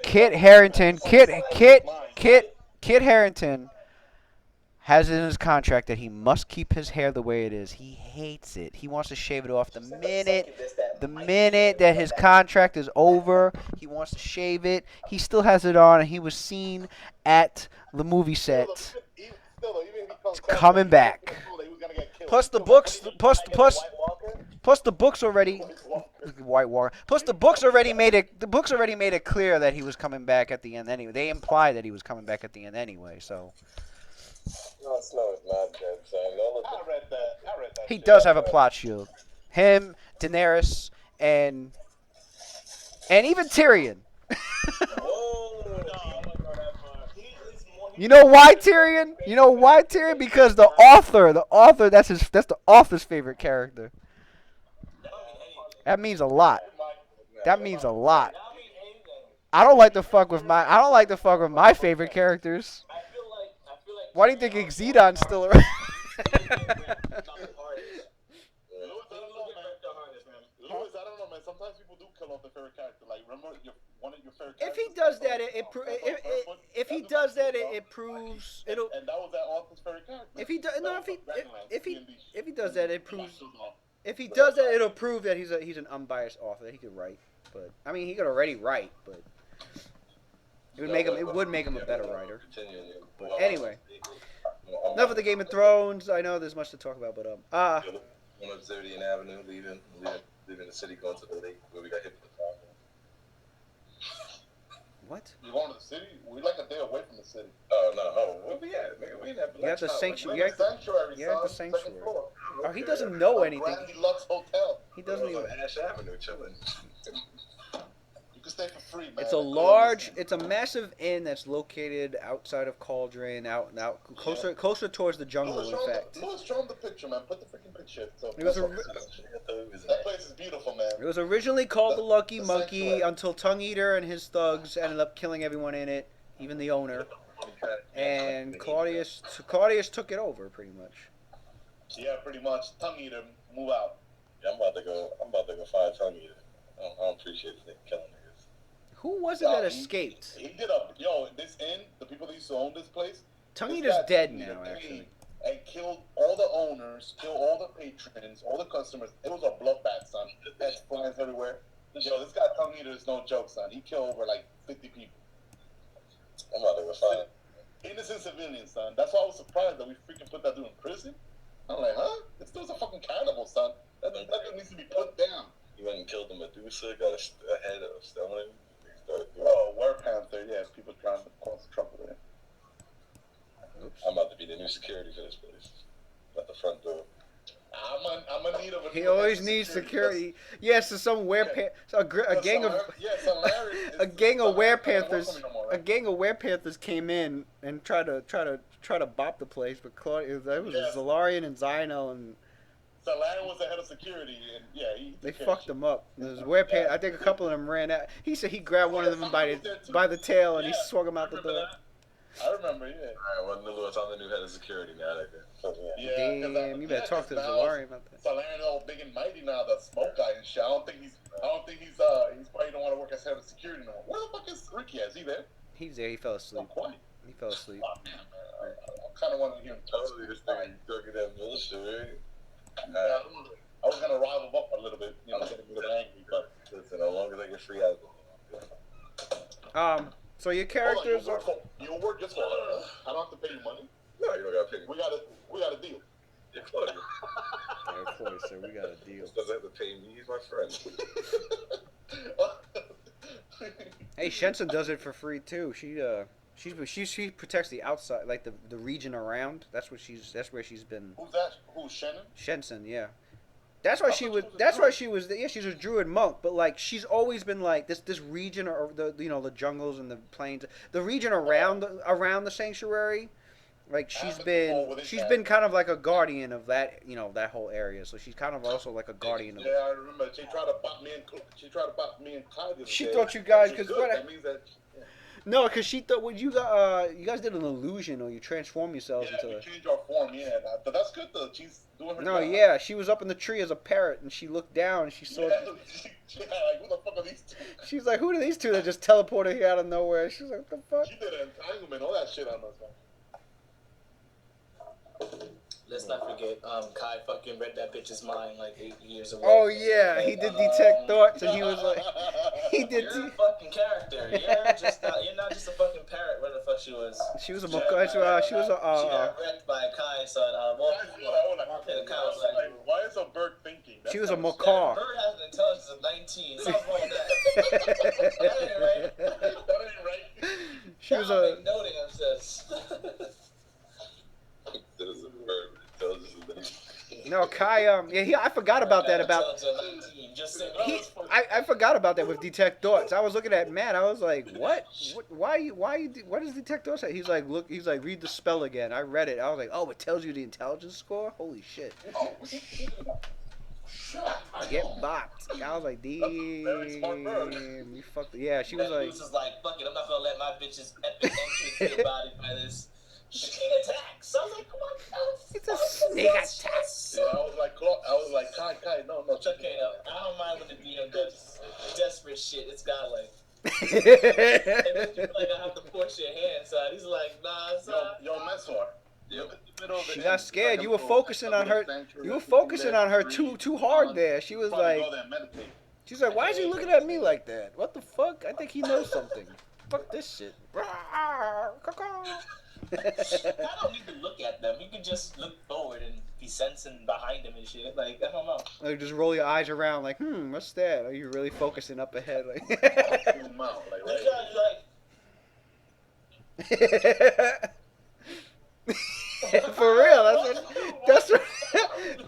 Kit Harington has it in his contract that he must keep his hair the way it is. He hates it. He wants to shave it off the minute that his contract is over. He wants to shave it. He still has it on, and he was seen at the movie set. It's coming back. Plus the books. Plus the books already. White Walker. Plus the books already made it. The books already made it clear that he was coming back at the end anyway. They imply that he was coming back at the end anyway. So. Jon Snow is not dead, son. I read that. He does have a plot shield. Him, Daenerys, and even Tyrion. You know why Tyrion? Because the author, that's the author's favorite character. That means a lot. I don't like to fuck with my favorite characters. Why do you think Xedon's still around? Lewis, I don't know, man. Sometimes sometimes people do kill off their favorite character. Like, remember one of your favorite If characters? he does that, if he does that, it proves it'll. And that was that author's favorite character. If he does, no, if he does that, it proves. Off. If he does that, it'll prove that he's an unbiased author. That he could write, but I mean, he could already write, but it would make him a better writer. But anyway, enough of the Game of Thrones. I know there's much to talk about, but One up 30th Avenue, leaving the city, going to the lake where we got hit with the car. What? You going to the city? We like a day away from the city. Oh no! Where we at? Nigga, we in that. You have the sanctuary. You're at the sanctuary. Second floor. Oh, he doesn't know anything. Grand Deluxe Hotel. He doesn't even. On Ash Avenue, chilling. You can stay for free, man. It's a massive inn that's located outside of Cauldron, out closer towards the jungle. In fact, Louis, show him the picture, man. Put the freaking picture. So that place is beautiful, man. It was originally called the Lucky Monkey until Tongue Eater and his thugs ended up killing everyone in it, even the owner. And Claudius took it over pretty much. Yeah, pretty much. Tongue Eater, move out. Yeah, I'm about to go find Tongue Eater. I don't appreciate the killing niggas. Who was it that escaped? He did this inn, the people that used to own this place. Tongue Eater's dead now, actually. And killed all the owners, killed all the patrons, all the customers. It was a bloodbath, son. There's flies everywhere. Yo, this guy Tongue Eater is no joke, son. He killed over like 50 people. I'm about to go find innocent civilians, son. That's why I was surprised that we freaking put that dude in prison. I'm like, huh? This dude's a fucking cannibal, son. That dude needs to be put down. He went and killed the Medusa, got a head of stone. Oh, Were Panther, yeah. People trying to cause trouble there. Oops. I'm about to be the new security for this place. At the front door. I'm in need of a. He always needs security. Yes, so some a gang of werepanthers came in and tried to bop the place, but that was Zalarian and Zino and. Solarian was the head of security, and they fucked him up. I think a couple of them ran out. He said he grabbed one of them by the tail and he swung him out the door. I remember, yeah. Alright, well, I'm the new head of security now. Damn, you better talk to Zalarian about that. Solarian all big and mighty now, the smoke guy and shit. I don't think he's probably don't want to work as head of security no more. Where the fuck is Ricky? Is he there? He's there. He fell asleep. He fell asleep. Oh, man, I kind of wanted to hear him talk. This thing talking that militia, right? I was gonna rival up a little bit, get a little angry, but listen, as long as I get free alcohol. So your characters you'll work just for us. I don't have to pay you money. No, you don't gotta pay me. We got a deal. Yeah, Claudia. Yeah, of course, sir. We got a deal. Doesn't have to pay me. He's my friend. Hey, Shenson does it for free too. She protects the outside, like the region around. That's where she's been. Who's that? Who's Shannon? Shenson, yeah. That's why she was. Yeah, she's a druid monk, but like she's always been like this region, or the jungles and the plains, the region around the sanctuary. Like she's been kind of like a guardian of that that whole area. So she's kind of also like a guardian of. Yeah, I remember she tried to bop me and Clyde. She thought you guys because that means that. No, because she thought you guys did an illusion or you transform yourselves into. Yeah, we changed our form. Yeah, but that's good though. She's doing her job. No, yeah, she was up in the tree as a parrot and she looked down and she saw. Yeah, like who the fuck are these two? She's like, who are these two that just teleported here out of nowhere? She's like, what the fuck? She did an entanglement, all that shit on us, man. Let's not forget, Kai fucking read that bitch's mind like 8 years ago. Oh yeah, he did detect thoughts, and he was like, You're a fucking character. You're not just a fucking parrot. Where the fuck she was? She was a she got wrecked by Kai, son. Kai was like, why is a bird thinking? She was a macaw. Bird has an intelligence of 19. Something wrong with that. That ain't right. That ain't right. She was a. Noting of this. No, Kai. I forgot about that. I forgot about that with detect thoughts. I was looking at Matt. I was like, what? What does detect thoughts say? He's like, look. He's like, read the spell again. I read it. I was like, oh, it tells you the intelligence score. Holy shit. Get bopped. I was like, damn, you fucked. Yeah, she was like. This is like, fuck it. I'm not gonna let my bitch's epic entry to your body by this. Sneak attacks. I was like, what the It's a sneak attack. Yeah, I was like, I was like, Kai, no. It's okay though. I don't mind when the DM does desperate shit. It's godlike. And then you feel like I have to force your hand, son. He's like, nah, son. Yo, Messor. She got scared. You were focusing on her. You were focusing on her too hard there. She was like, she's like, why is he looking at me like that? What the fuck? I think he knows something. Fuck this shit. I don't need to look at them. You can just look forward and be sensing behind them and shit. Like, I don't know. Like, just roll your eyes around like, what's that? Are you really focusing up ahead? Like, for real,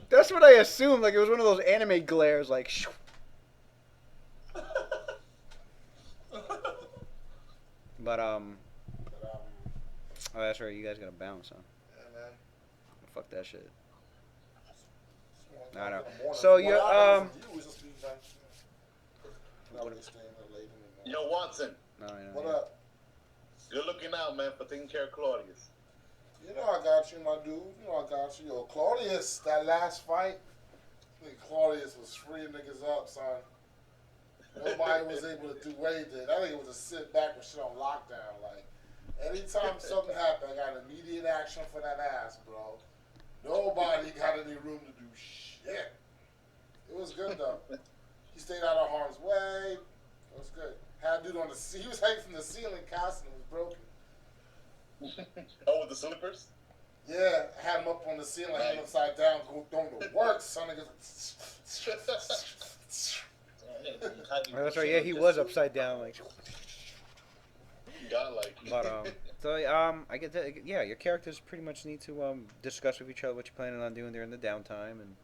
that's what I assumed. Like, it was one of those anime glares, like, shoo. But oh, that's right. You guys gotta bounce, huh? Yeah, man. Fuck that shit. I know. So you're Yo, Watson. No, what up? You're looking out, man, for taking care of Claudius. You know I got you, my dude. You know I got you. Yo, Claudius, that last fight, I think Claudius was freeing niggas up, son. Nobody was able to do what he did. I think it was a sit back with shit on lockdown. Like, anytime something happened, I got immediate action for that ass, bro. Nobody got any room to do shit. It was good, though. He stayed out of harm's way. It was good. Had a dude on the he was hanging from the ceiling, casting was broken. Oh, with the slippers? Yeah, I had him up on the ceiling, hanging upside down, going to work, son. That's right. Yeah, he was upside down, like. But so I get that. Yeah, your characters pretty much need to discuss with each other what you're planning on doing during the downtime and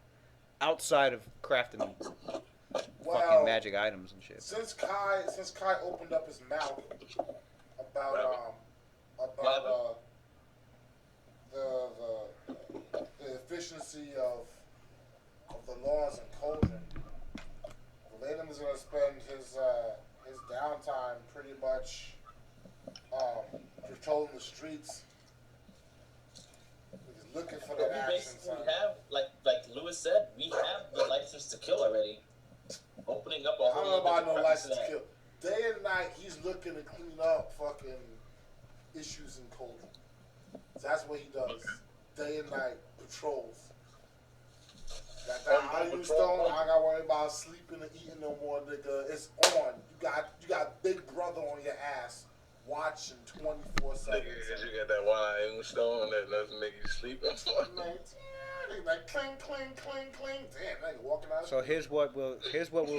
outside of crafting fucking magic items and shit. Since Kai opened up his mouth about the efficiency of the laws in Cauldron, Latham is gonna spend his downtime pretty much patrolling the streets. He's looking for that action. We have, like Lewis said, we have the license to kill already. Opening up a whole. I don't know about no license to kill. Day and night, he's looking to clean up fucking issues in Cauldron. That's what he does. Day and night patrols. I use stone. I ain't got to worry about sleeping and eating no more, nigga. It's on. You got Big Brother on your ass, watching 24/7. Nigga, you got that one eye stone that doesn't make you sleep. Like, cling, cling, cling, cling. Damn, nigga walking out. So here's what we'll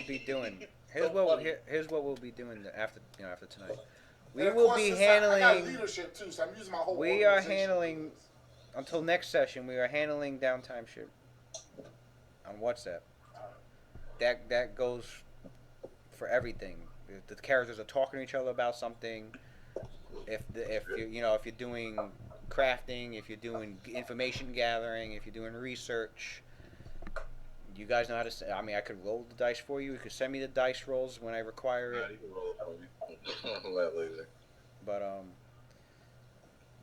be doing. Here's what we'll be doing after tonight. We will be handling. I got leadership too, so I'm using my whole. We are handling until next session. We are handling downtime shit on WhatsApp. That goes for everything. If the characters are talking to each other about something, if you're doing crafting, if you're doing information gathering, if you're doing research, you guys know how to say. I mean, I could roll the dice for you. You could send me the dice rolls when I require it. You can roll it for me. But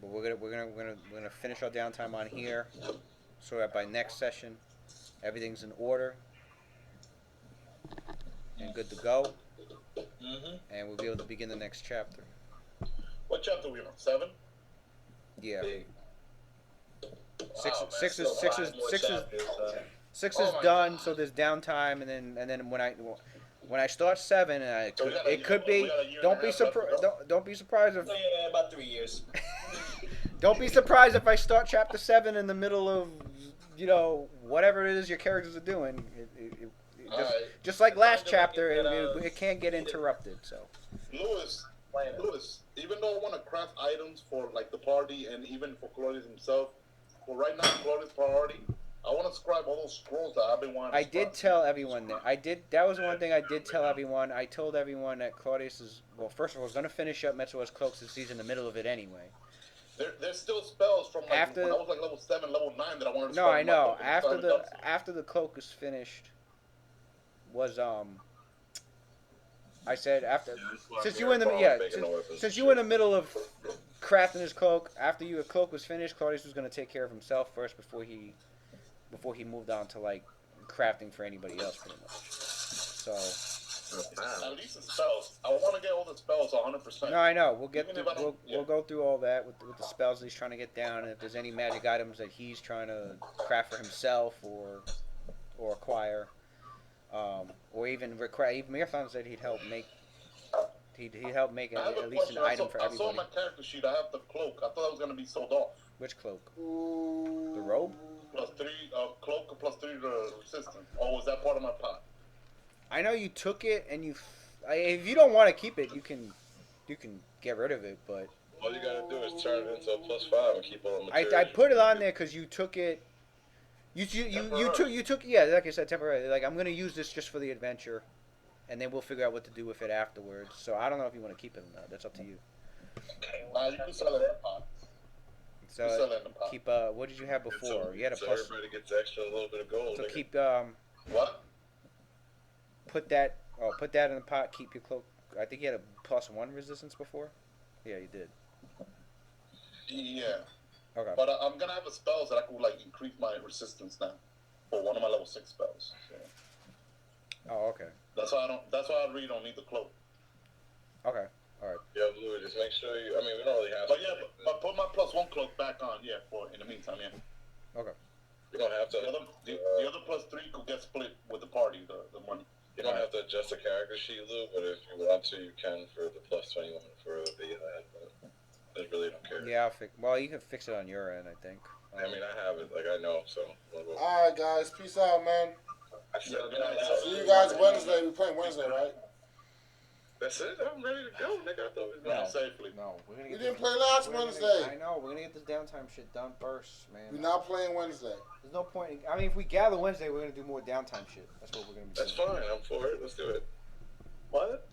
we're gonna finish our downtime on here, so that by next session, everything's in order and good to go. And we'll be able to begin the next chapter. What chapter are we on? 7? Yeah. Wow, Six is done. So there's downtime, and then when I start 7, and it could be. Don't be surprised. Don't be surprised if. Yeah, about 3 years. Don't be surprised if I start chapter 7 in the middle of, whatever it is your characters are doing. Just like last chapter, it can't get interrupted. So. Lewis, even though I want to craft items for like the party and even for Claudius himself, for right now, Claudius' priority, I want to scribe all those scrolls that I've been wanting. I did tell everyone that. That was one thing I did tell everyone. I told everyone that Claudius is, well, first of all, was going to finish up Metsua's Cloaks since he's in the middle of it anyway. There's still spells from like when I was like level 7, level 9 that I wanted to. No, I know. After the cloak is finished, was I said after since you were in the middle of crafting his cloak, after your cloak was finished, Claudius was going to take care of himself first before he moved on to like crafting for anybody else, pretty much. So. At least the spells. I want to get all the spells 100%. No, I know. We'll go through all that with the spells that he's trying to get down, and if there's any magic items that he's trying to craft for himself or acquire, or even require. Even Marathon said he'd help make. He'd help make at least an item for everybody. I saw my character sheet. I have the cloak. I thought it was gonna be sold off. Which cloak? The robe. +3 cloak +3 to resistance. Oh, was that part of my pot? I know you took it, and if you don't want to keep it, you can get rid of it. But all you gotta do is turn it into a +5 and keep all the materials. I put it on there because you took it. You took yeah, like I said, temporarily. Like, I'm gonna use this just for the adventure, and then we'll figure out what to do with it afterwards. So I don't know if you want to keep it or not. That's up to you. You can sell it in the pot. So keep what did you have before? You had a so plus. Everybody gets extra a little bit of gold. So keep what? Put that in the pot. Keep your cloak. I think you had a +1 resistance before. Yeah, you did. Yeah. Okay. But I'm gonna have a spells that I could like increase my resistance now for one of my level 6 spells. So. Oh, okay. That's why I really don't need the cloak. Okay. All right. Yeah, Blue, just make sure you. I mean, we don't really have. But yeah, but put my +1 cloak back on. Yeah, for in the meantime, yeah. Okay. You don't have to. The other +3 could get split with the party. The money. You don't have to adjust the character sheet, Lou, but if you want to, you can for the +21 for the head. But I really don't care. Yeah, well, you can fix it on your end, I think. I mean, I have it, like I know, so. All right, guys, peace out, man. See you guys Wednesday. We playing Wednesday, right? That's it. I'm ready to go, nigga. I thought we were going safely. No, we didn't play last Wednesday. I know. We're gonna get this downtime shit done first, man. We're not playing Wednesday. There's no point. I mean, if we gather Wednesday, we're gonna do more downtime shit. That's what we're gonna be doing. That's fine. I'm for it. Let's do it. What?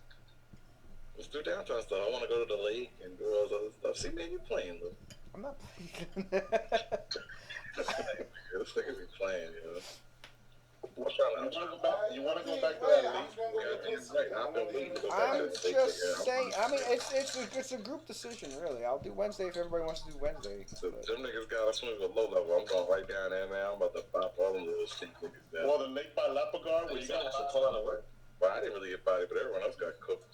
Let's do downtime stuff. I want to go to the lake and do all this other stuff. See, man, you playing, Lou. I'm not playing. This nigga be playing, you know. You want to go back to that league? I'm just saying. I mean, it's a group decision, really. I'll do Wednesday if everybody wants to do Wednesday. So them niggas got us with a low level. I'm going right down there, man. I'm about to pop all them little sneak niggas down. Well, the lake by Lapagar, where you got to pull out of work. Well, I didn't really get body, but everyone else got cooked.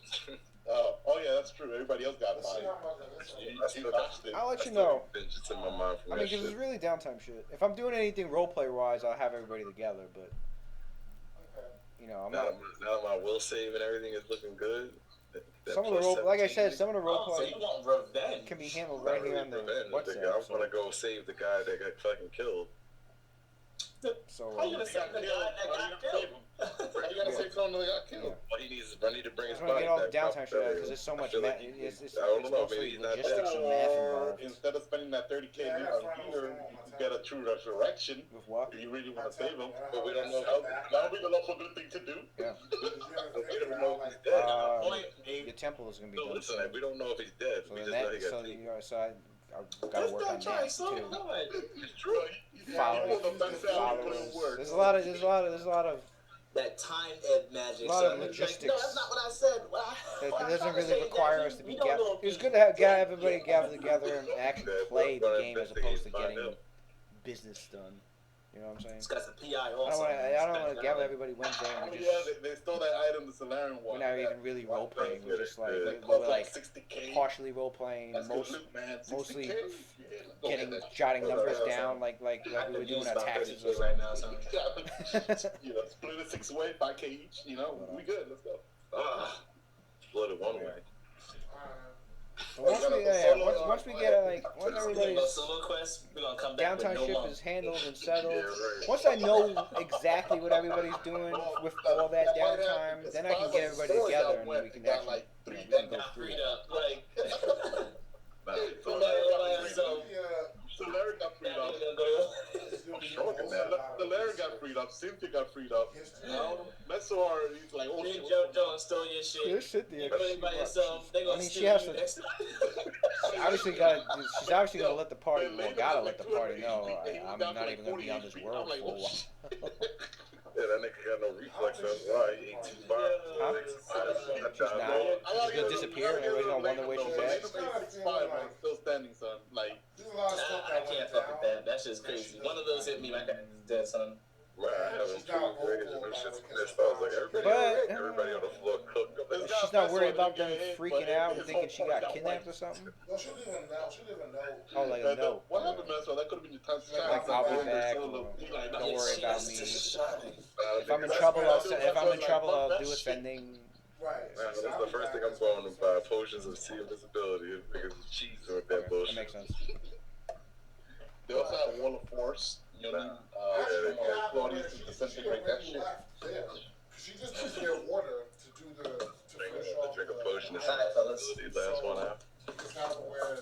Oh yeah, that's true. Everybody else got body. I'll let you know. Vengeance in my mind from I mean, because it's really downtime shit. If I'm doing anything roleplay wise, I'll have everybody together. But you know, I'm now not. Now my will save and everything is looking good. Some of the role, like I said, some of the roleplay So you want revenge? can be handled right here on the WhatsApp. I want to go save the guy that got fucking killed. So How you gonna save the guy that got killed? You gotta save someone that got killed. Well, he needs. I need to bring his I just want to body get all the back. downtime shit out because there's so much math. It's I don't know, mostly maybe he's not logistics dead. and math involved. Instead of spending that 30K here, you could get a true resurrection. With what? If you really want to save him. But we don't know That would be the lawful good thing to do. Yeah. We don't know if he's dead. Your temple is gonna be No, done. listen, we don't know if he's dead. So We then just know he that, got so taken. you know, so I've got to work on that too. It's true. Followers. There's a lot of That time ed magic. A lot of son. logistics. No, that's not what I said. That doesn't really require us to be gathered. It's good to have everybody gather together and actually play the game as opposed to getting business done. You know what I'm saying? It's got the PI also. I don't want to gather everybody Wednesday and we just. They stole that item, the Solarian one. We're not even really role playing. We're just like We're like 60K. partially role playing, mostly getting 60K. jotting numbers down like we were doing our taxes or right now. So. Split it 6 way, 5K each. You know, we good. Let's go. Split it one way. Once we get once everybody's solo quest, we're gonna come back downtime with no ship monk. is handled and settled. Yeah, right. Once I know exactly what everybody's doing with all that downtime, then I can get everybody together and we can actually we can go through it. Solarian got freed up. Solarian got freed up. Cynthia got freed up. Mesor, he's like, oh shit. JoJo stole your shit. Your shit there. You put it by yourself. They gonna she steal has you to. next time. She's obviously gonna let the party. Well, gotta let the party know I'm not even gonna be on this world for a while. Yeah, that nigga got no reflex. That's why he ate 2 bombs. Huh? She's not. She's gonna disappear and everybody's gonna wonder where she's at. Still standing, son. Like, I can't fuck with that. That's just crazy. One of those hit me, my guy is dead, son. Man, I haven't She's not proved vocal them about shit's it 'cause pissed. I was like, everybody on the floor cooked. She's not worried about them freaking out and thinking she got kidnapped or something. No, she didn't even know. She didn't even know. Oh, like a no. What happened, man? So that could have been your time to shine. Like I'll be back. Don't worry about me. If I'm in trouble, I'll do ascending. Right. That's the first thing I'm going to buy. Potions of sea invisibility. Because of cheese or that bullshit. That makes sense. They also have Wall of Force. You know, Claudius to disintegrate that shit. She just took their order to do the Drink a potion of invisibility. Last one out. It's kind of where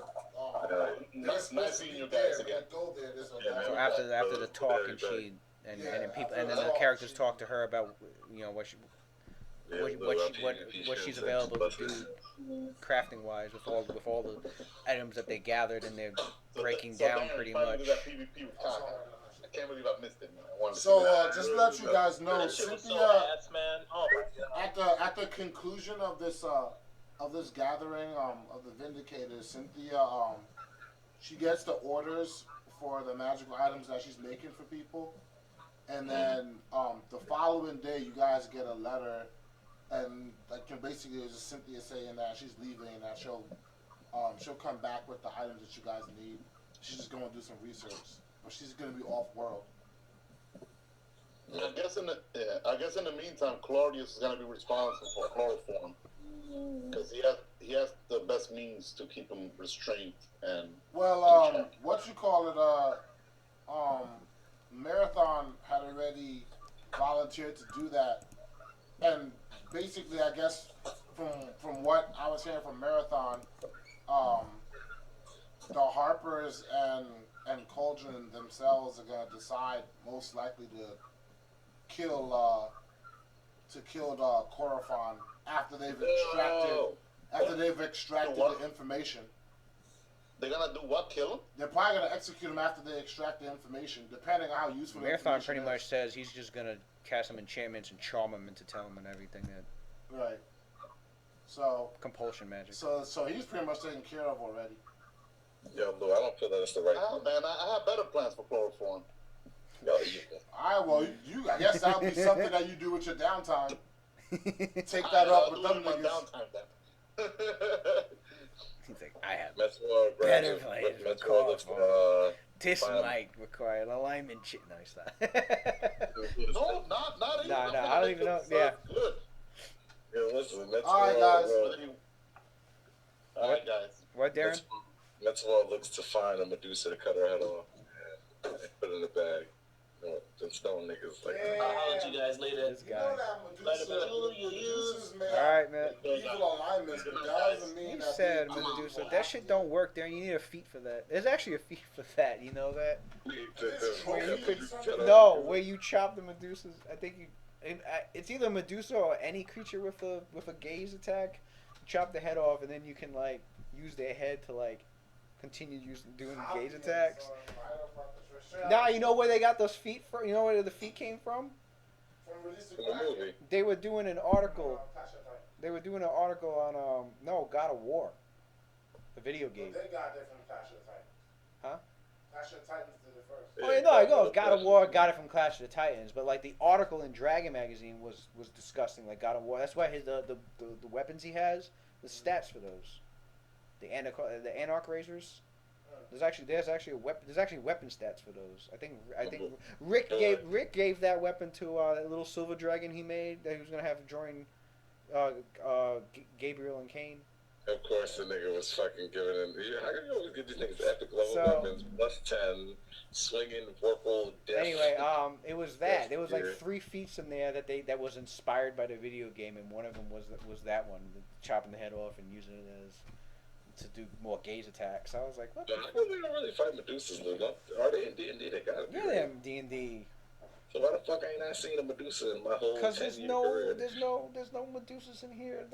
Nice seeing you guys again. Go there. There's a So after the talk and she and then people and then the characters talk to her about what she's available to do crafting wise with all the items that they gathered and they're breaking down pretty much. I can't believe I missed it, man. So just to let you guys know, That shit was Cynthia, so ass, man. Oh my god. at the conclusion of this gathering of the Vindicators, Cynthia she gets the orders for the magical items that she's making for people, and then the following day you guys get a letter, and like basically it's just Cynthia saying that she's leaving and that she'll come back with the items that you guys need. She's just going to do some research, but she's going to be off world. I guess in the meantime, Claudius is gonna be responsible for chloroform because he has the best means to keep him restrained and. Well, what you call it? Marathon had already volunteered to do that, and basically, I guess from what I was hearing from Marathon, the Harpers and Cauldron themselves are gonna decide most likely to kill Corophon after they've extracted the information. They're gonna do what? Kill him? They're probably gonna execute him after they extract the information, depending on how useful. Marathon pretty much says he's just gonna cast some enchantments and charm him into telling him and everything that. Right. So. Compulsion magic. So he's pretty much taken care of already. Yeah, Lou, I don't feel that it's the right. Man, I have better plans for chloroform. Alright, well, I guess that'll be something that you do with your downtime. Take that up with them niggas. Downtime then. He's like, I have better plans for chloroform. This might require an alignment shit. No, it's not. No, not even. No, I don't even know. Yeah. Good. Yeah, listen, Alright, guys. Alright, guys. What, Darren? Metzlaw looks to find a Medusa to cut her head off and put it in a bag. The stone niggas like. I'll holler at you guys later. This guy. Alright, man. Evil alignments, but that doesn't mean that. Said Medusa. That shit don't work, Darren. You need a feat for that. There's actually a feat for that. You know that? Where you chop the Medusas. I think it's either Medusa or any creature with a gaze attack. You chop the head off, and then you can use their head to continue doing gaze attacks. Now you know where they got those feet from. You know where the feet came from? From the movie. They were doing an article. On God of War, the video game. They got it from Clash of the Titans. Huh? Clash of the Titans did it first. Oh, yeah, no, I go. God of War got it from Clash of the Titans, but the article in Dragon Magazine was discussing God of War. That's why the weapons he has, the stats for those, the Anarch Razors. There's actually weapon stats for those. I think Rick gave that weapon to that little silver dragon he made that he was gonna have join Gabriel and Cain. Of course, the nigga was fucking giving him. How can you always give these niggas epic level weapons? +10, swinging, vorpal, death. Anyway, it was that. There was 3 feats in there that was inspired by the video game, and one of them was that one, chopping the head off and using it to do more gaze attacks. I was like, what the fuck? They don't really fight Medusas, though. Are they in D&D? They gotta be. Yeah, they're in D&D. So why the fuck ain't I seen a Medusa in my whole 10-year career? There's no Medusas in here.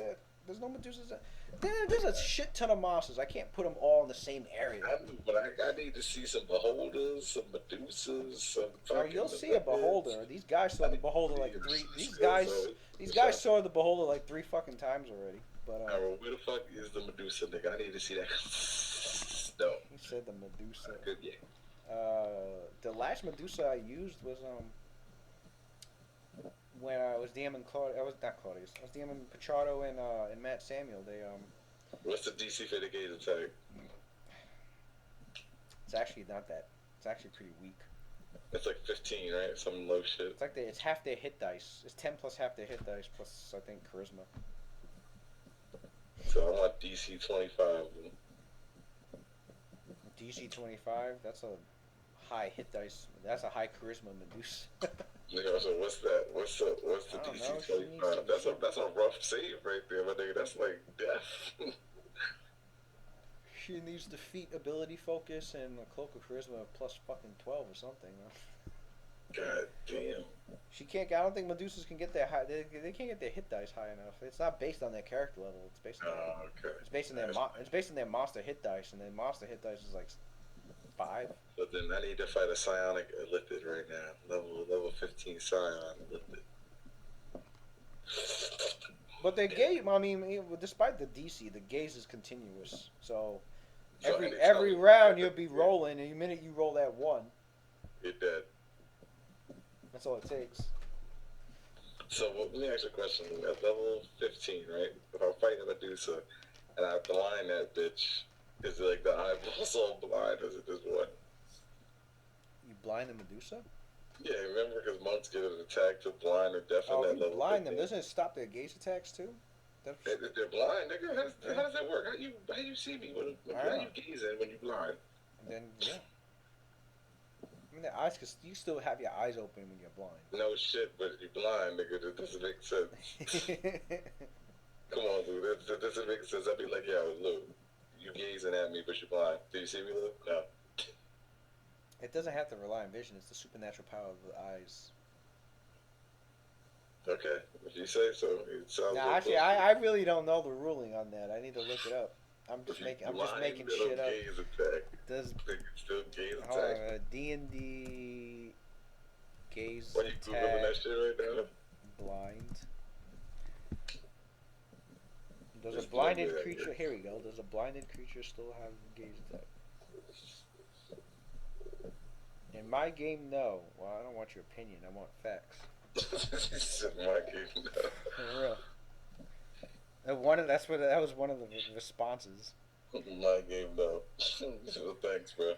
There's no Medusas. There's a shit ton of monsters. I can't put them all in the same area. I need to see some Beholders, some Medusas, some fucking... You'll see a Beholder. These guys saw the Beholder These guys saw the Beholder 3 fucking times already. But where the fuck is the Medusa, nigga? I need to see that. No. He said the Medusa. Good, yeah. The last Medusa I used was when I was DMing Claudius. I was not Claudius. I was DMing Pichardo and Matt Samuel. They What's the DC for the gaze attack? It's actually not that. It's actually pretty weak. It's like 15, right? Some low shit. It's half their hit dice. It's 10 plus half their hit dice plus I think charisma. So I want DC 25. DC 25. That's a high hit dice. That's a high charisma Medusa. Nigga, so what's that? What's the DC 25? That's a rough save right there, my nigga. That's like death. She needs defeat ability focus and a cloak of charisma plus fucking 12 or something. God damn. She can't. I don't think Medusas can get their high. They can't get their hit dice high enough. It's not based on their character level. It's based on. Okay. It's based on their. It's based on their monster hit dice, and their monster hit dice is like 5. But then I need to fight a psionic lifted right now. Level 15 psion lifted. But the gaze. I mean, despite the DC, the gaze is continuous. So every round you'll be rolling, and the minute you roll that 1, you're dead. That's all it takes. So let me ask you a question. At level 15, right? If I'm fighting a Medusa and I blind that bitch, is it like the eyeball so blind, or is it just one? You blind the Medusa? Yeah, remember because monks get an attack to blind or deafen Oh, that you level. blind them. Doesn't it stop their gaze attacks too? They're blind, nigga. How does that work? How you see me? How you gazing when you blind? And then yeah. I mean, the eyes, cause you still have your eyes open when you're blind. No shit, but you're blind, nigga. That doesn't make sense. Come on, dude. That doesn't make sense. I'd be like, yo, Lou, you gazing at me, but you're blind. Do you see me, Lou? No. It doesn't have to rely on vision. It's the supernatural power of the eyes. Okay, if you say so. It sounds Nah, like actually, I really don't know the ruling on that. I need to look it up. I'm just making shit up. Gaze attack. Does they can still gaze attack? D&D gaze What, you attack. Googling that shit right now? Blind. Does a blinded creature? Here we go. Does a blinded creature still have gaze attack? In my game, no. Well, I don't want your opinion. I want facts. In my game, no. For real. That was one of the responses. In my game, no. So thanks, bro.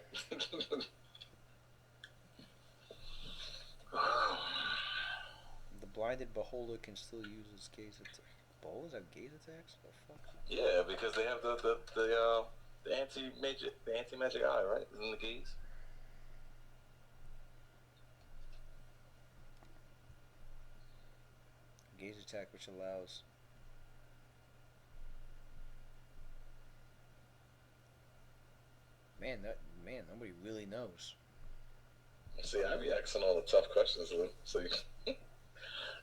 The blinded beholder can still use his gaze attack. Beholders have gaze attacks? What the fuck? Yeah, because they have the anti-magic eye, right? Isn't the gaze? Gaze attack, which allows. Man, nobody really knows. See, I be asking all the tough questions, Lou. So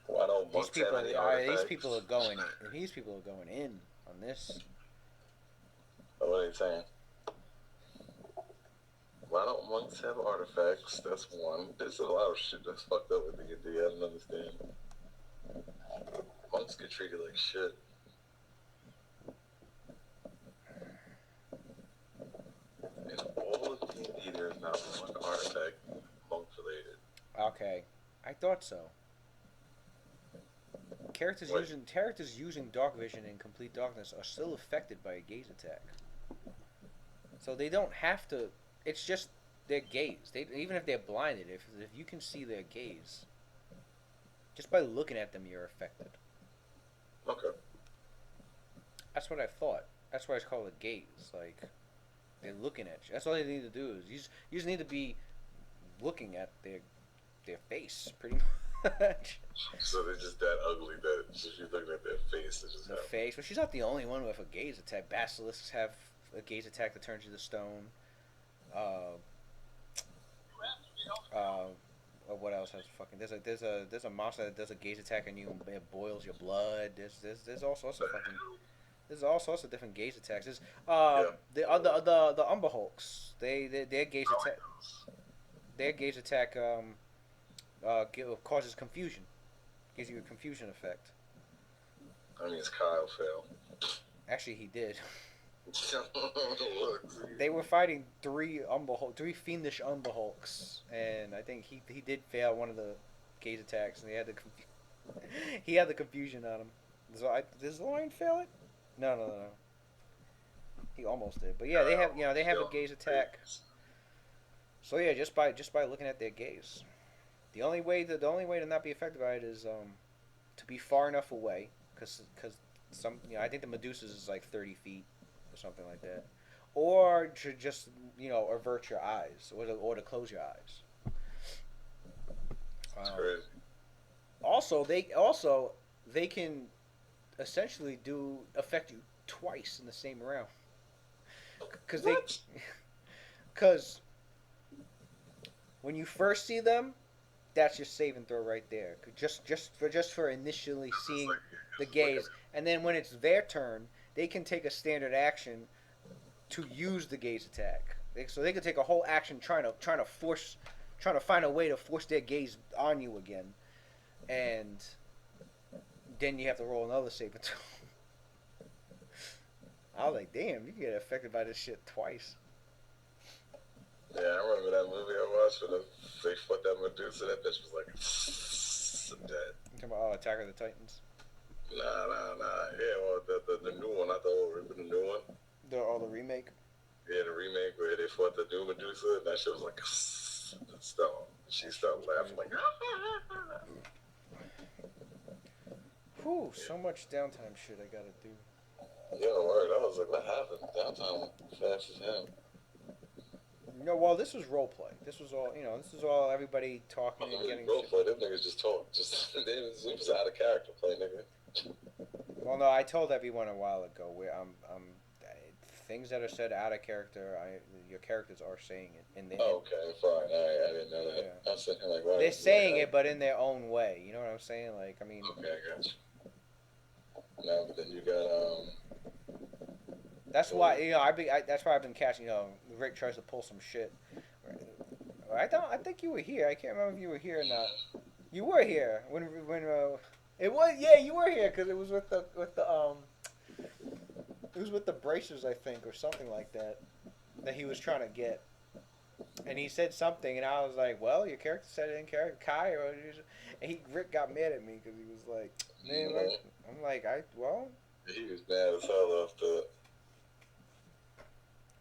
why don't these people are going in. These people are going in on this. What are they saying? Why don't monks have artifacts? That's one. There's a lot of shit that's fucked up with D&D. I don't understand. Monks get treated like shit. In all of D&D, there's not one artifact monk related. Okay, I thought so. Characters using dark vision in complete darkness are still affected by a gaze attack. So they don't have to. It's just their gaze. Even if they're blinded, if you can see their gaze, just by looking at them, you're affected. Okay. That's what I thought. That's why it's called a gaze. Like, they're looking at you. That's all they need to do is you just need to be looking at their face, pretty much. So they're just that ugly that if you're looking at their face, it's just the face. But she's not the only one with a gaze attack. Basilisks have a gaze attack that turns you to stone. What else has fucking? There's a monster that does a gaze attack on you and it boils your blood. There's all sorts of fucking. There's all sorts of different gaze attacks. There's the Umber Hulks. Their gaze attack. Their gaze attack causes confusion. Gives you a confusion effect. That means Kyle failed. Actually, he did. They were fighting three fiendish Umber Hulks, and I think he did fail one of the gaze attacks, and they had to He had the confusion on him. Does the line fail it? No. He almost did, but yeah, they have a gaze attack. So yeah, just by looking at their gaze, the only way to not be affected by it is to be far enough away, because I think the Medusa's is like 30 feet or something like that, or to just avert your eyes or to close your eyes. That's crazy. Also, they can essentially affect you twice in the same round. Because when you first see them, that's your save and throw right there. Just for initially seeing the gaze, and then when it's their turn, they can take a standard action to use the gaze attack. So they can take a whole action trying to find a way to force their gaze on you again, and then you have to roll another save and throw. I was like, damn, you can get affected by this shit twice. Yeah, I remember that movie I watched when they fought that Medusa. That bitch was like, dead. You talking about Attack of the Titans? Nah. Yeah, well, the new one, not the old, the new one. The remake? Yeah, the remake where they fought the new Medusa, and that shit was like, she started laughing like, whew, so much downtime shit I gotta do. Yeah, word. I was like, what happened? Downtime fast as him. Well, this was role play. This was all everybody talking and getting role play. Them niggas just talk. It was out of character play, nigga. Well, no, I told everyone a while ago where things that are said out of character. Your characters are saying it. Okay, fine. I didn't know that. Yeah. I was thinking like, they're saying it, but in their own way. You know what I'm saying? Like, I mean. Okay, I got you. No, but then you got That's why that's why I've been catching. Rick tries to pull some shit. I think you were here. I can't remember if you were here or not. You were here when it was. Yeah, you were here because it was with the it was with the bracers, I think, or something like that he was trying to get. And he said something, and I was like, "Well, your character said it in character, Kai." And Rick got mad at me because he was like, "Man, I'm like, He was mad as hell off the.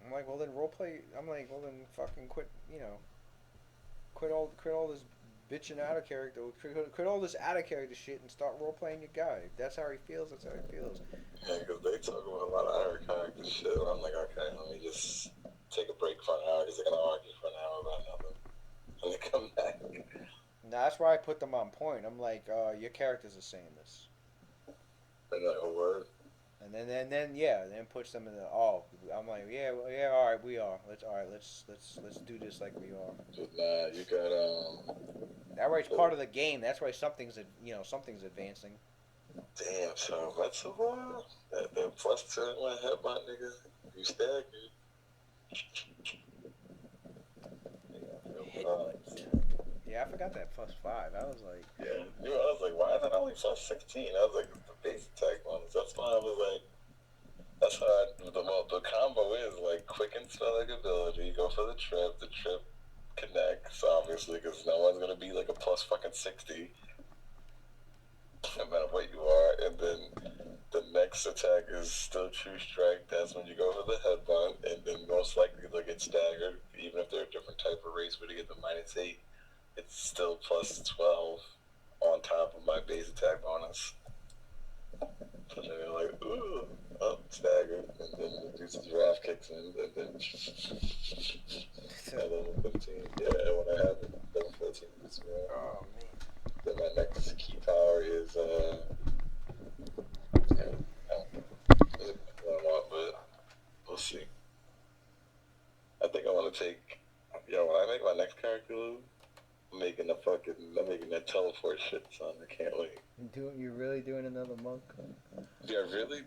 I'm like, well then roleplay. I'm like, well then fucking quit. Quit all this bitching out of character. Quit all this out of character shit and start roleplaying your guy. If that's how he feels. That's how he feels. Yeah, because they talk about a lot of out of character shit. And I'm like, okay, let me just take a break for an hour because they're gonna argue for an hour about nothing, and they come back. That's why I put them on point. I'm like, your characters are saying this. And like, a word. And then puts them in the I'm like, all right, we are. Let's do this like we are. But nah, you got That way's part of the game. That's why something's advancing. Damn, so that's a while. That plus 2 one headbutt, nigga. You staggered. Yeah, I forgot that +5. I was like, yeah, I was like, why is it only +16? I was like, the base attack bonus. That's why I was like, that's how the combo is like quicken spelling ability. Go for the trip. The trip connects obviously because no one's gonna be like a +60, no matter what you are. And then the next attack is still true strike. That's when you go for the headbutt, and then most likely they'll get staggered, even if they're a different type of race. Where they get the -8. It's still +12 on top of my base attack bonus. So then they're like, ooh, up, staggered, and then the dude's giraffe kicks in, and then at level 15, yeah, when I have it, level 14, it's oh man. Then my next key power is, I want, but we'll see. I think I want to take, when I make my next character move, I'm making that teleport shit, son. I can't wait. You really doing another monk? Yeah, really?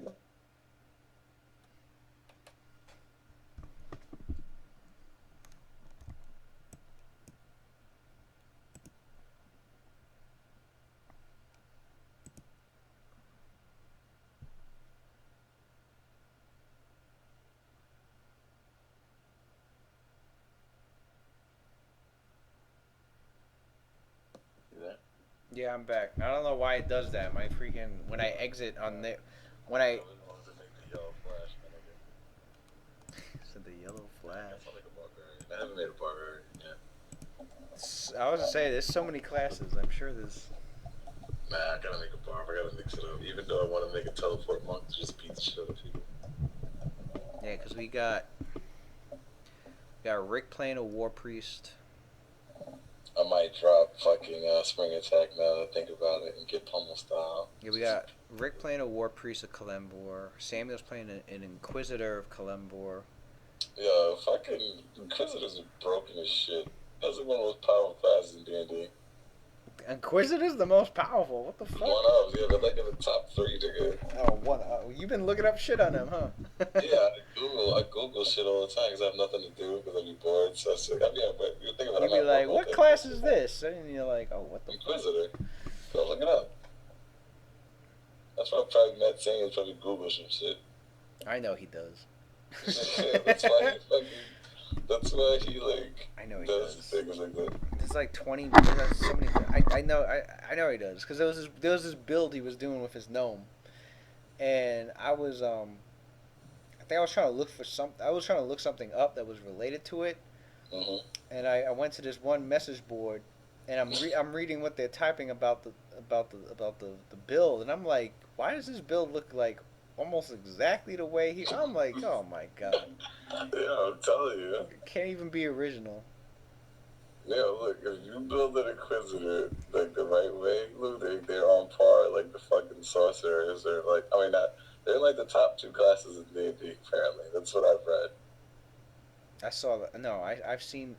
Yeah, I'm back. I don't know why it does that. My freaking when I exit on the when I said the yellow flash. I haven't made a barbarian yet. I was gonna say there's so many classes. I'm sure there's. Nah, I gotta make a barb. I gotta mix it up. Even though I want to make a teleport monk to just beat the shit out of people. Yeah, because we got Rick playing a war priest. I might drop fucking spring attack now that I think about it and get pummel style. Yeah, we got Rick playing a war priest of Kalembor. Samuel's playing an inquisitor of Kalembor. Yeah, fucking inquisitors are broken as shit. That's like one of the most powerful classes in D&D. Inquisitor's the most powerful. What the fuck? One of, yeah, they're like in the top 3, nigga. You've been looking up shit on them, huh? Yeah, I Google shit all the time because I have nothing to do because I'd be bored. So it's like, you're thinking about it. You'd be like, what class is this? And you're like, oh, what the Inquisitor. Go look it up. That's why I probably met Sam and probably Google some shit. I know he does. Yeah, that's why he like. I know he does does. things like that. There's like 20. There's so many. I know he does because there was this build he was doing with his gnome, and I was I think I was trying to look for something. I was trying to look something up that was related to it, and I went to this one message board, and I'm reading what they're typing about the build, and I'm like, why does this build look like almost exactly the way he? I'm like, oh my god. Yeah, I'm telling you. It can't even be original. Yeah, look, if you build an Inquisitor like the right way, look, they're on par. Like the fucking sorcerers, they're like, I mean, they're like the top 2 classes in D&D. Apparently, that's what I've read. I saw that. No, I've seen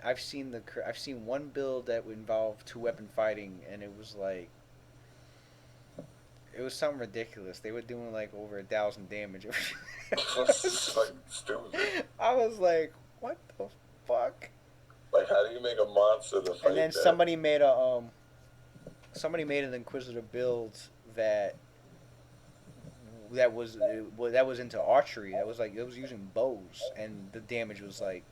one build that would involve 2-weapon fighting, and it was like. It was something ridiculous. They were doing like over 1,000 damage. That's fucking stupid. I was like, what the fuck? Like, how do you make a monster to fight And then that? somebody made an Inquisitor build that was into archery. That was like it was using bows, and the damage was like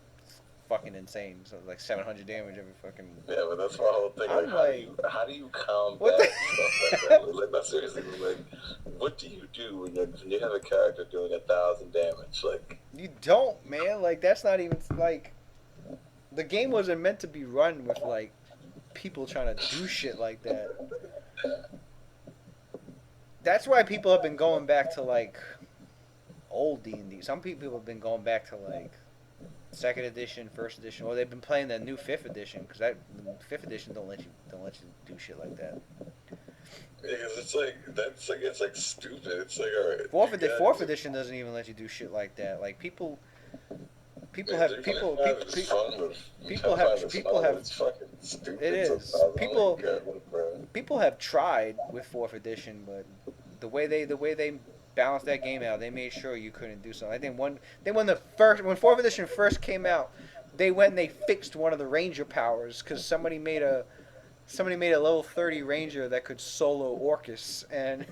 fucking insane. So it was like 700 damage every fucking. Yeah, but that's my whole thing. I'm Like, how do you combat stuff like that? Like, no, seriously, like, what do you do when you have a character doing 1,000 damage? Like, you don't, man. Like, that's not even like. The game wasn't meant to be run with like people trying to do shit like that. That's why people have been going back to like old D&D. Some people have been going back to like 2nd edition, 1st edition, or they've been playing the new 5th edition because that 5th edition don't let you do shit like that. because it's like it's like stupid. It's like all right. 4th edition doesn't even let you do shit like that. Like people have. It's fucking stupid. It is. People have tried with 4th edition, but the way they balanced that game out, they made sure you couldn't do something. I think when 4th edition first came out, they went and they fixed one of the ranger powers because somebody made a level 30 ranger that could solo Orcus and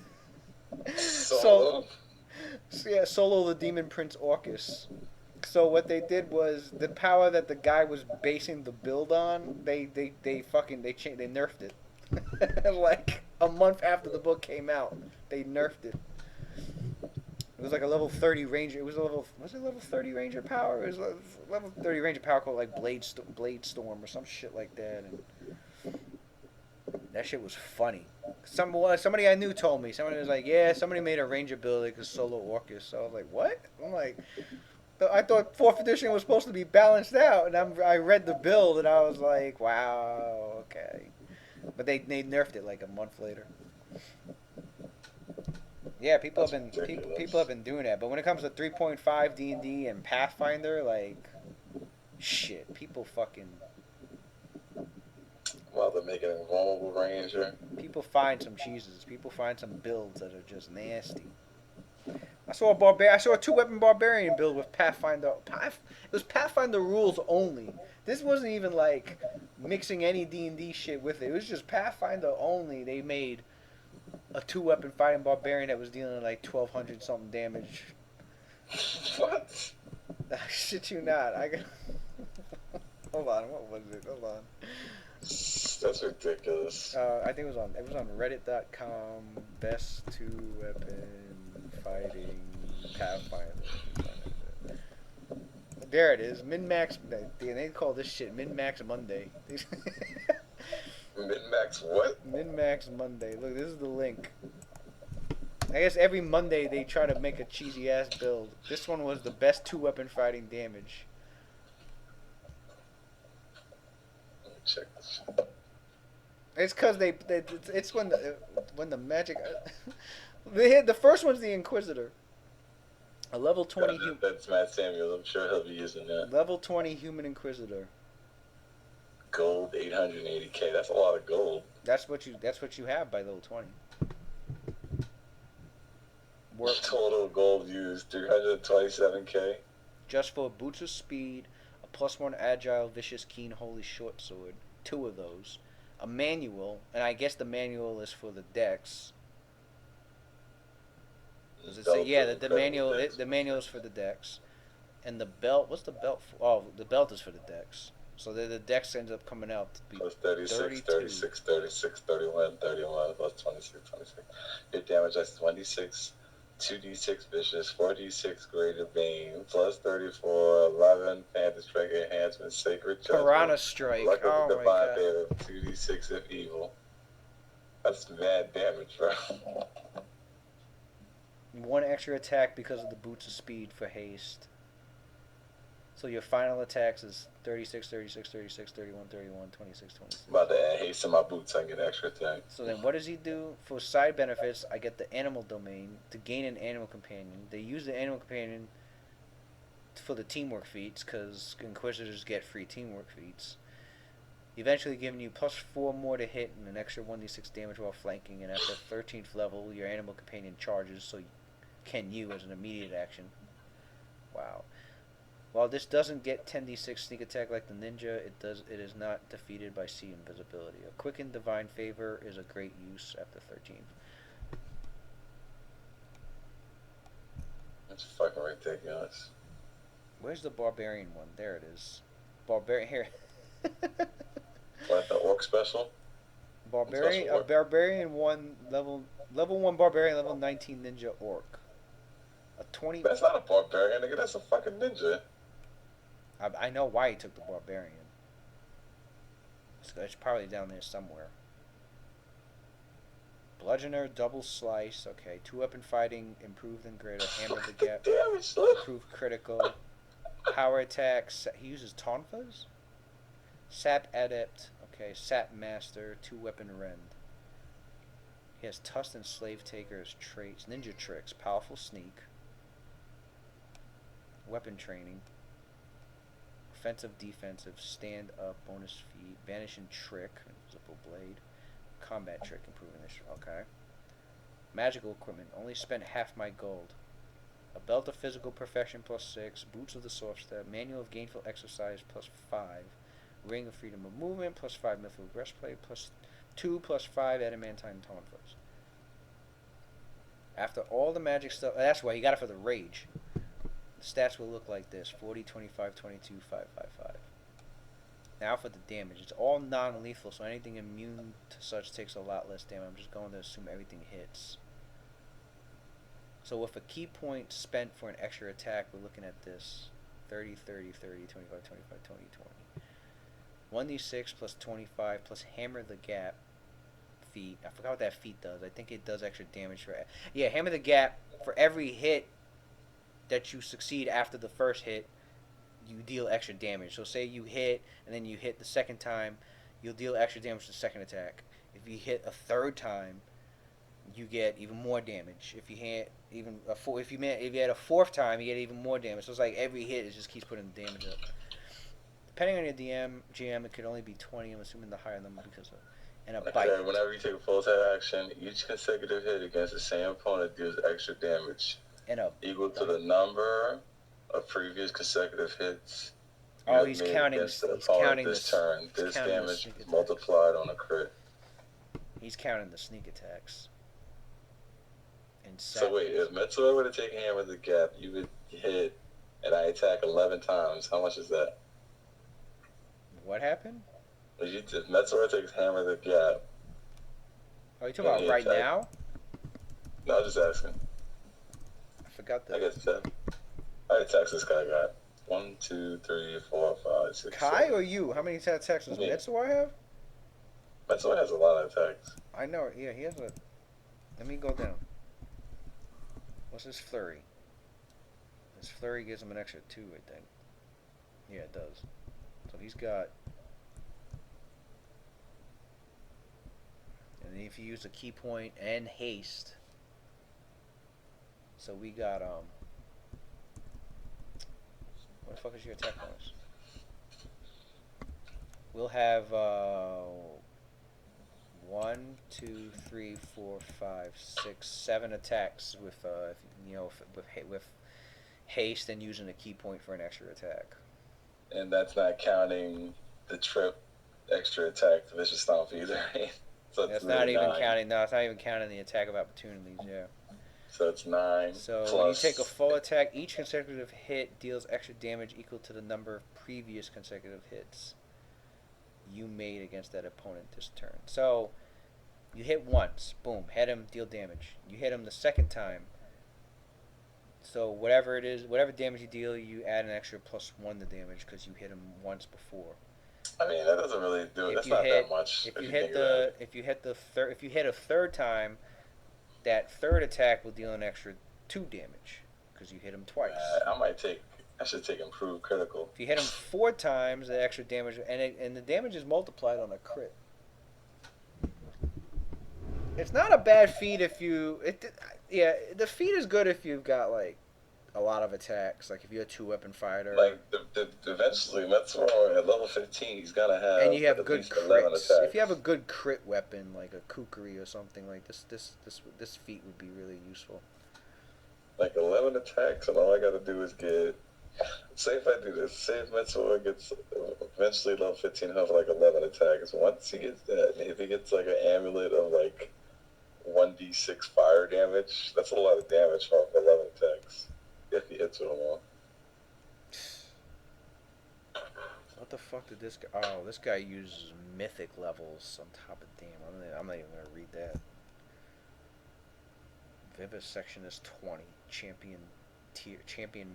solo the demon prince Orcus. So what they did was the power that the guy was basing the build on, they nerfed it. Like a month after the book came out, they nerfed it. It was like a level 30 ranger. Was it level 30 ranger power? It was level 30 ranger power called like Blade Storm or some shit like that, and that shit was funny. Somebody I knew told me. Somebody was like, yeah, somebody made a ranger build that could solo Orcus. So I was like, what? I'm like. I thought 4th edition was supposed to be balanced out, and I read the build, and I was like, wow, okay. But they nerfed it like a month later. Yeah, people have been doing that. But when it comes to 3.5 D&D and Pathfinder, like, shit, people fucking. Well, they're making a vulnerable ranger. People find some cheeses. People find some builds that are just nasty. I saw a 2-weapon barbarian build with Pathfinder. It was Pathfinder rules only. This wasn't even like mixing any D&D shit with it. It was just Pathfinder only. They made a 2-weapon fighting barbarian that was dealing like 1,200 something damage. What? I shit you not. Hold on. What was it? Hold on. That's ridiculous. I think it was on Reddit.com. Best 2-weapon fighting Pathfinder. There it is. Min-max. They call this shit Min-max Monday. Min-max what? Min-max Monday. Look, this is the link. I guess every Monday they try to make a cheesy ass build. This one was the best 2-weapon fighting damage. Let me check this shit. It's because it's when the magic. The first one's the Inquisitor. A level 20. That's Matt Samuels. I'm sure he'll be using that. Level 20 human Inquisitor. Gold 880K. That's a lot of gold. That's what you have by level 20. Total gold used 327K. Just for boots of speed, a +1 agile, vicious, keen, holy short sword. 2 of those. A manual, and I guess the manual is for the dex. Does it say? Yeah, the manual. The manual is for the dex, and the belt. What's the belt for? Oh, the belt is for the dex. So the dex ends up coming out to be plus 36, 32. 36, 36, 31, 31, plus 26, 26. Hit damage that's 26, 2d6 vicious, 4d6 greater bane, plus 34, 11 Panther Strike enhancement, sacred judgment. Piranha Strike. Luck of Oh the my divine god. favor, 2d6 if evil. That's bad damage, bro. 1 extra attack because of the boots of speed for haste. So your final attacks is 36, 36, 36, 31, 31, 26, 26. About to add haste to my boots, I get an extra attack. So then what does he do? For side benefits, I get the animal domain to gain an animal companion. They use the animal companion for the teamwork feats because Inquisitors get free teamwork feats. Eventually giving you +4 more to hit and an extra 1d6 damage while flanking. And after 13th level, your animal companion charges, so can you as an immediate action. Wow. While this doesn't get 10d6 sneak attack like the ninja, it is not defeated by C invisibility. A quickened divine favor is a great use after 13th. That's fucking ridiculous. Where's the barbarian one? There it is. Barbarian here. What, the orc special? Barbarian, a barbarian 1 level 1 barbarian, level 19 ninja orc. A 20. That's not a barbarian, nigga. That's a fucking ninja. I know why he took the barbarian. It's probably down there somewhere. Bludgeoner, double slice. Okay, 2-weapon fighting, improved and greater. Hammer the gap. Improved critical. Power attacks. He uses tonfas. Sap adept. Okay, sap master. 2-weapon rend. He has Tusk and Slave Taker as traits. Ninja tricks. Powerful sneak. Weapon training. Offensive, defensive, stand up, bonus feat, vanishing trick, invisible blade, combat trick, improving this. Okay. Magical equipment, only spent half my gold. A belt of physical perfection +6, boots of the soft step, manual of gainful exercise +5, ring of freedom of movement +5, mithril breastplate +2, +5 adamantine tonfas. After all the magic stuff, that's why you got it for the rage. The stats will look like this: 40, 25, 22, 5, 5, 5. Now for the damage. It's all non-lethal, so anything immune to such takes a lot less damage. I'm just going to assume everything hits. So with a key point spent for an extra attack, we're looking at this: 30, 30, 30, 25, 25, 20, 20. 1d6 plus 25 plus hammer the gap feat. I forgot what that feat does. I think it does extra damage for... Yeah, hammer the gap. For every hit that you succeed after the first hit, you deal extra damage. So say you hit, and then you hit the second time, you'll deal extra damage to the second attack. If you hit a third time, you get even more damage. If you hit even if you had a fourth time, you get even more damage. So it's like every hit, it just keeps putting the damage up. Depending on your GM, it could only be 20. I'm assuming the higher number because of... And a bite. Okay, whenever you take a full attack action, each consecutive hit against the same opponent deals extra damage. And a equal to the number of previous consecutive hits. Oh, he's counting. He's counting this turn. This damage is multiplied on a crit. He's counting the sneak attacks. And so wait, if Metsuo were to take Hammer the Gap, you would hit, and I attack 11 times. How much is that? What happened? If Metzor takes Hammer the Gap. Are you talking about right now? No, I'm just asking. I forgot that. I guess so. How many attacks this guy got? 1, 2, 3, 4, 5, 6. Kai 7. or you? How many attacks does Metzor have? Metzor has a lot of attacks. I know. Yeah, he has a. Let me go down. What's his flurry? His flurry gives him an extra 2, I think. Yeah, it does. So he's got. And then if you use a key point and haste. So we got what the fuck is your attack bonus? We'll have 1, 2, 3, 4, 5, 6, 7 attacks with with haste and using a key point for an extra attack. And that's not counting the trip extra attack, the vicious stomp either. So that's really not even 9. Counting. No, it's not even counting the attack of opportunities. Yeah. So it's 9. So when you take a full attack, each consecutive hit deals extra damage equal to the number of previous consecutive hits you made against that opponent this turn. So you hit once, boom, hit him, deal damage. You hit him the second time. So whatever it is, whatever damage you deal, you add an extra +1 to damage because you hit him once before. I mean, that doesn't really do it. That's not that much. If you hit a third time, that third attack will deal an extra 2 damage because you hit him twice. I should take improved critical. If you hit him 4 times, the extra damage and the damage is multiplied on a crit. It's not a bad feat if you the feat is good if you've got like a lot of attacks, like if you're a 2-weapon fighter. Like eventually, Metzor at level 15, he's gotta have. And you have good crits. If you have a good crit weapon, like a kukri or something like this feat would be really useful. Like 11 attacks, and all I gotta do is get. Say if I do this, say if Metzor gets eventually level 15, he'll have like 11 attacks. Once he gets that, if he gets like an amulet of like 1d6 fire damage, that's a lot of damage off 11 attacks. If he hits with them all. What the fuck did this guy... Oh, this guy uses mythic levels on top of... Damn, I'm not even going to read that. Vivisection is 20. Champion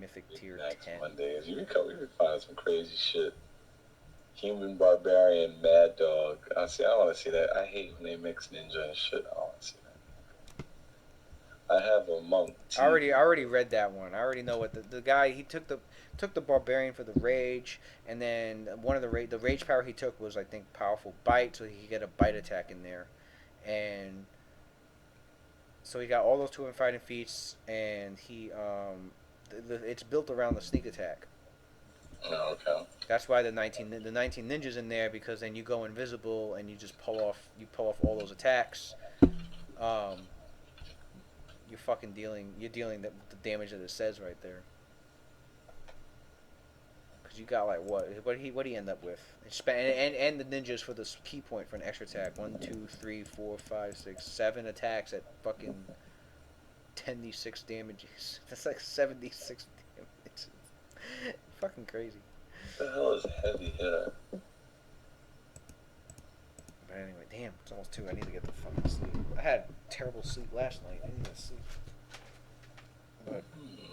mythic tier 10. Mondays. You can find some crazy shit. Human barbarian mad dog. I want to see that. I hate when they mix ninja and shit. I want to see that. I have a monk. I already read that one. I already know what the guy, he took the barbarian for the rage, and then one of the rage power he took was, I think, powerful bite, so he could get a bite attack in there, and so he got all those 2 fighting feats, and he it's built around the sneak attack. Oh, okay. That's why the 19 ninjas in there, because then you go invisible and you just pull off all those attacks. You're dealing the damage that it says right there. Because you got like what do he end up with? And the ninjas for the key point for an extra attack. 1, 2, 3, 4, 5, 6, 7 attacks at fucking 10d6 damages. That's like 76 damages. Fucking crazy. What the hell is heavy hitter? But anyway, damn, it's almost 2. I need to get the fucking sleep. I had terrible sleep last night. I need to sleep. But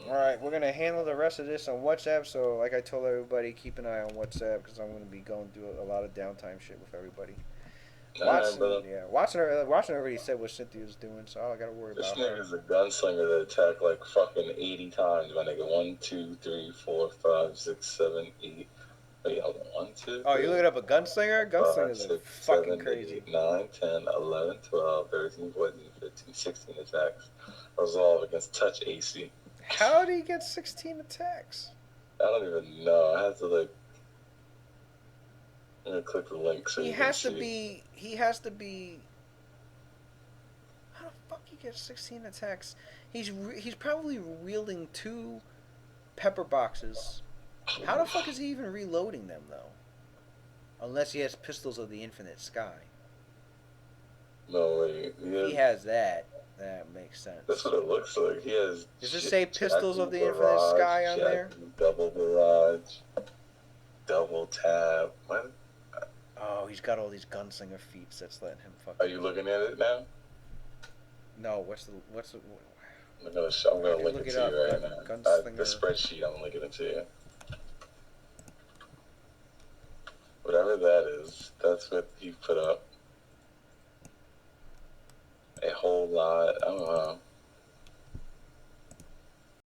alright, we're gonna handle the rest of this on WhatsApp. So, like I told everybody, keep an eye on WhatsApp because I'm gonna be going through a lot of downtime shit with everybody. Watson already said what Cynthia's doing, so I gotta worry about her. This nigga's a gunslinger that attacked like fucking 80 times. My nigga, 1, 2, 3, 4, 5, 6, 7, 8. Wait, hold on. 1, 2. Oh, you looking up a gunslinger? Gunslingers are fucking 7, crazy. 8, 9, 10, 11, 12, 13, 14, 15, 16 attacks. Resolve against touch AC. How did he get 16 attacks? I don't even know. I have to like. I'm gonna click the link so he has to be. How the fuck he gets 16 attacks? He's probably wielding 2 pepper boxes. How the fuck is he even reloading them though? Unless he has pistols of the infinite sky. No way. He has that. That makes sense. That's what it looks like. He has. Does it say pistols of the infinite sky on there? Double barrage. Double tap. What? Oh, he's got all these gunslinger feats that's letting him fuck. Are you looking at it now? No, what's the I'm gonna link it to you right now. The spreadsheet, I'm linking it to you. Whatever that is, that's what he put up. A whole lot. I don't know.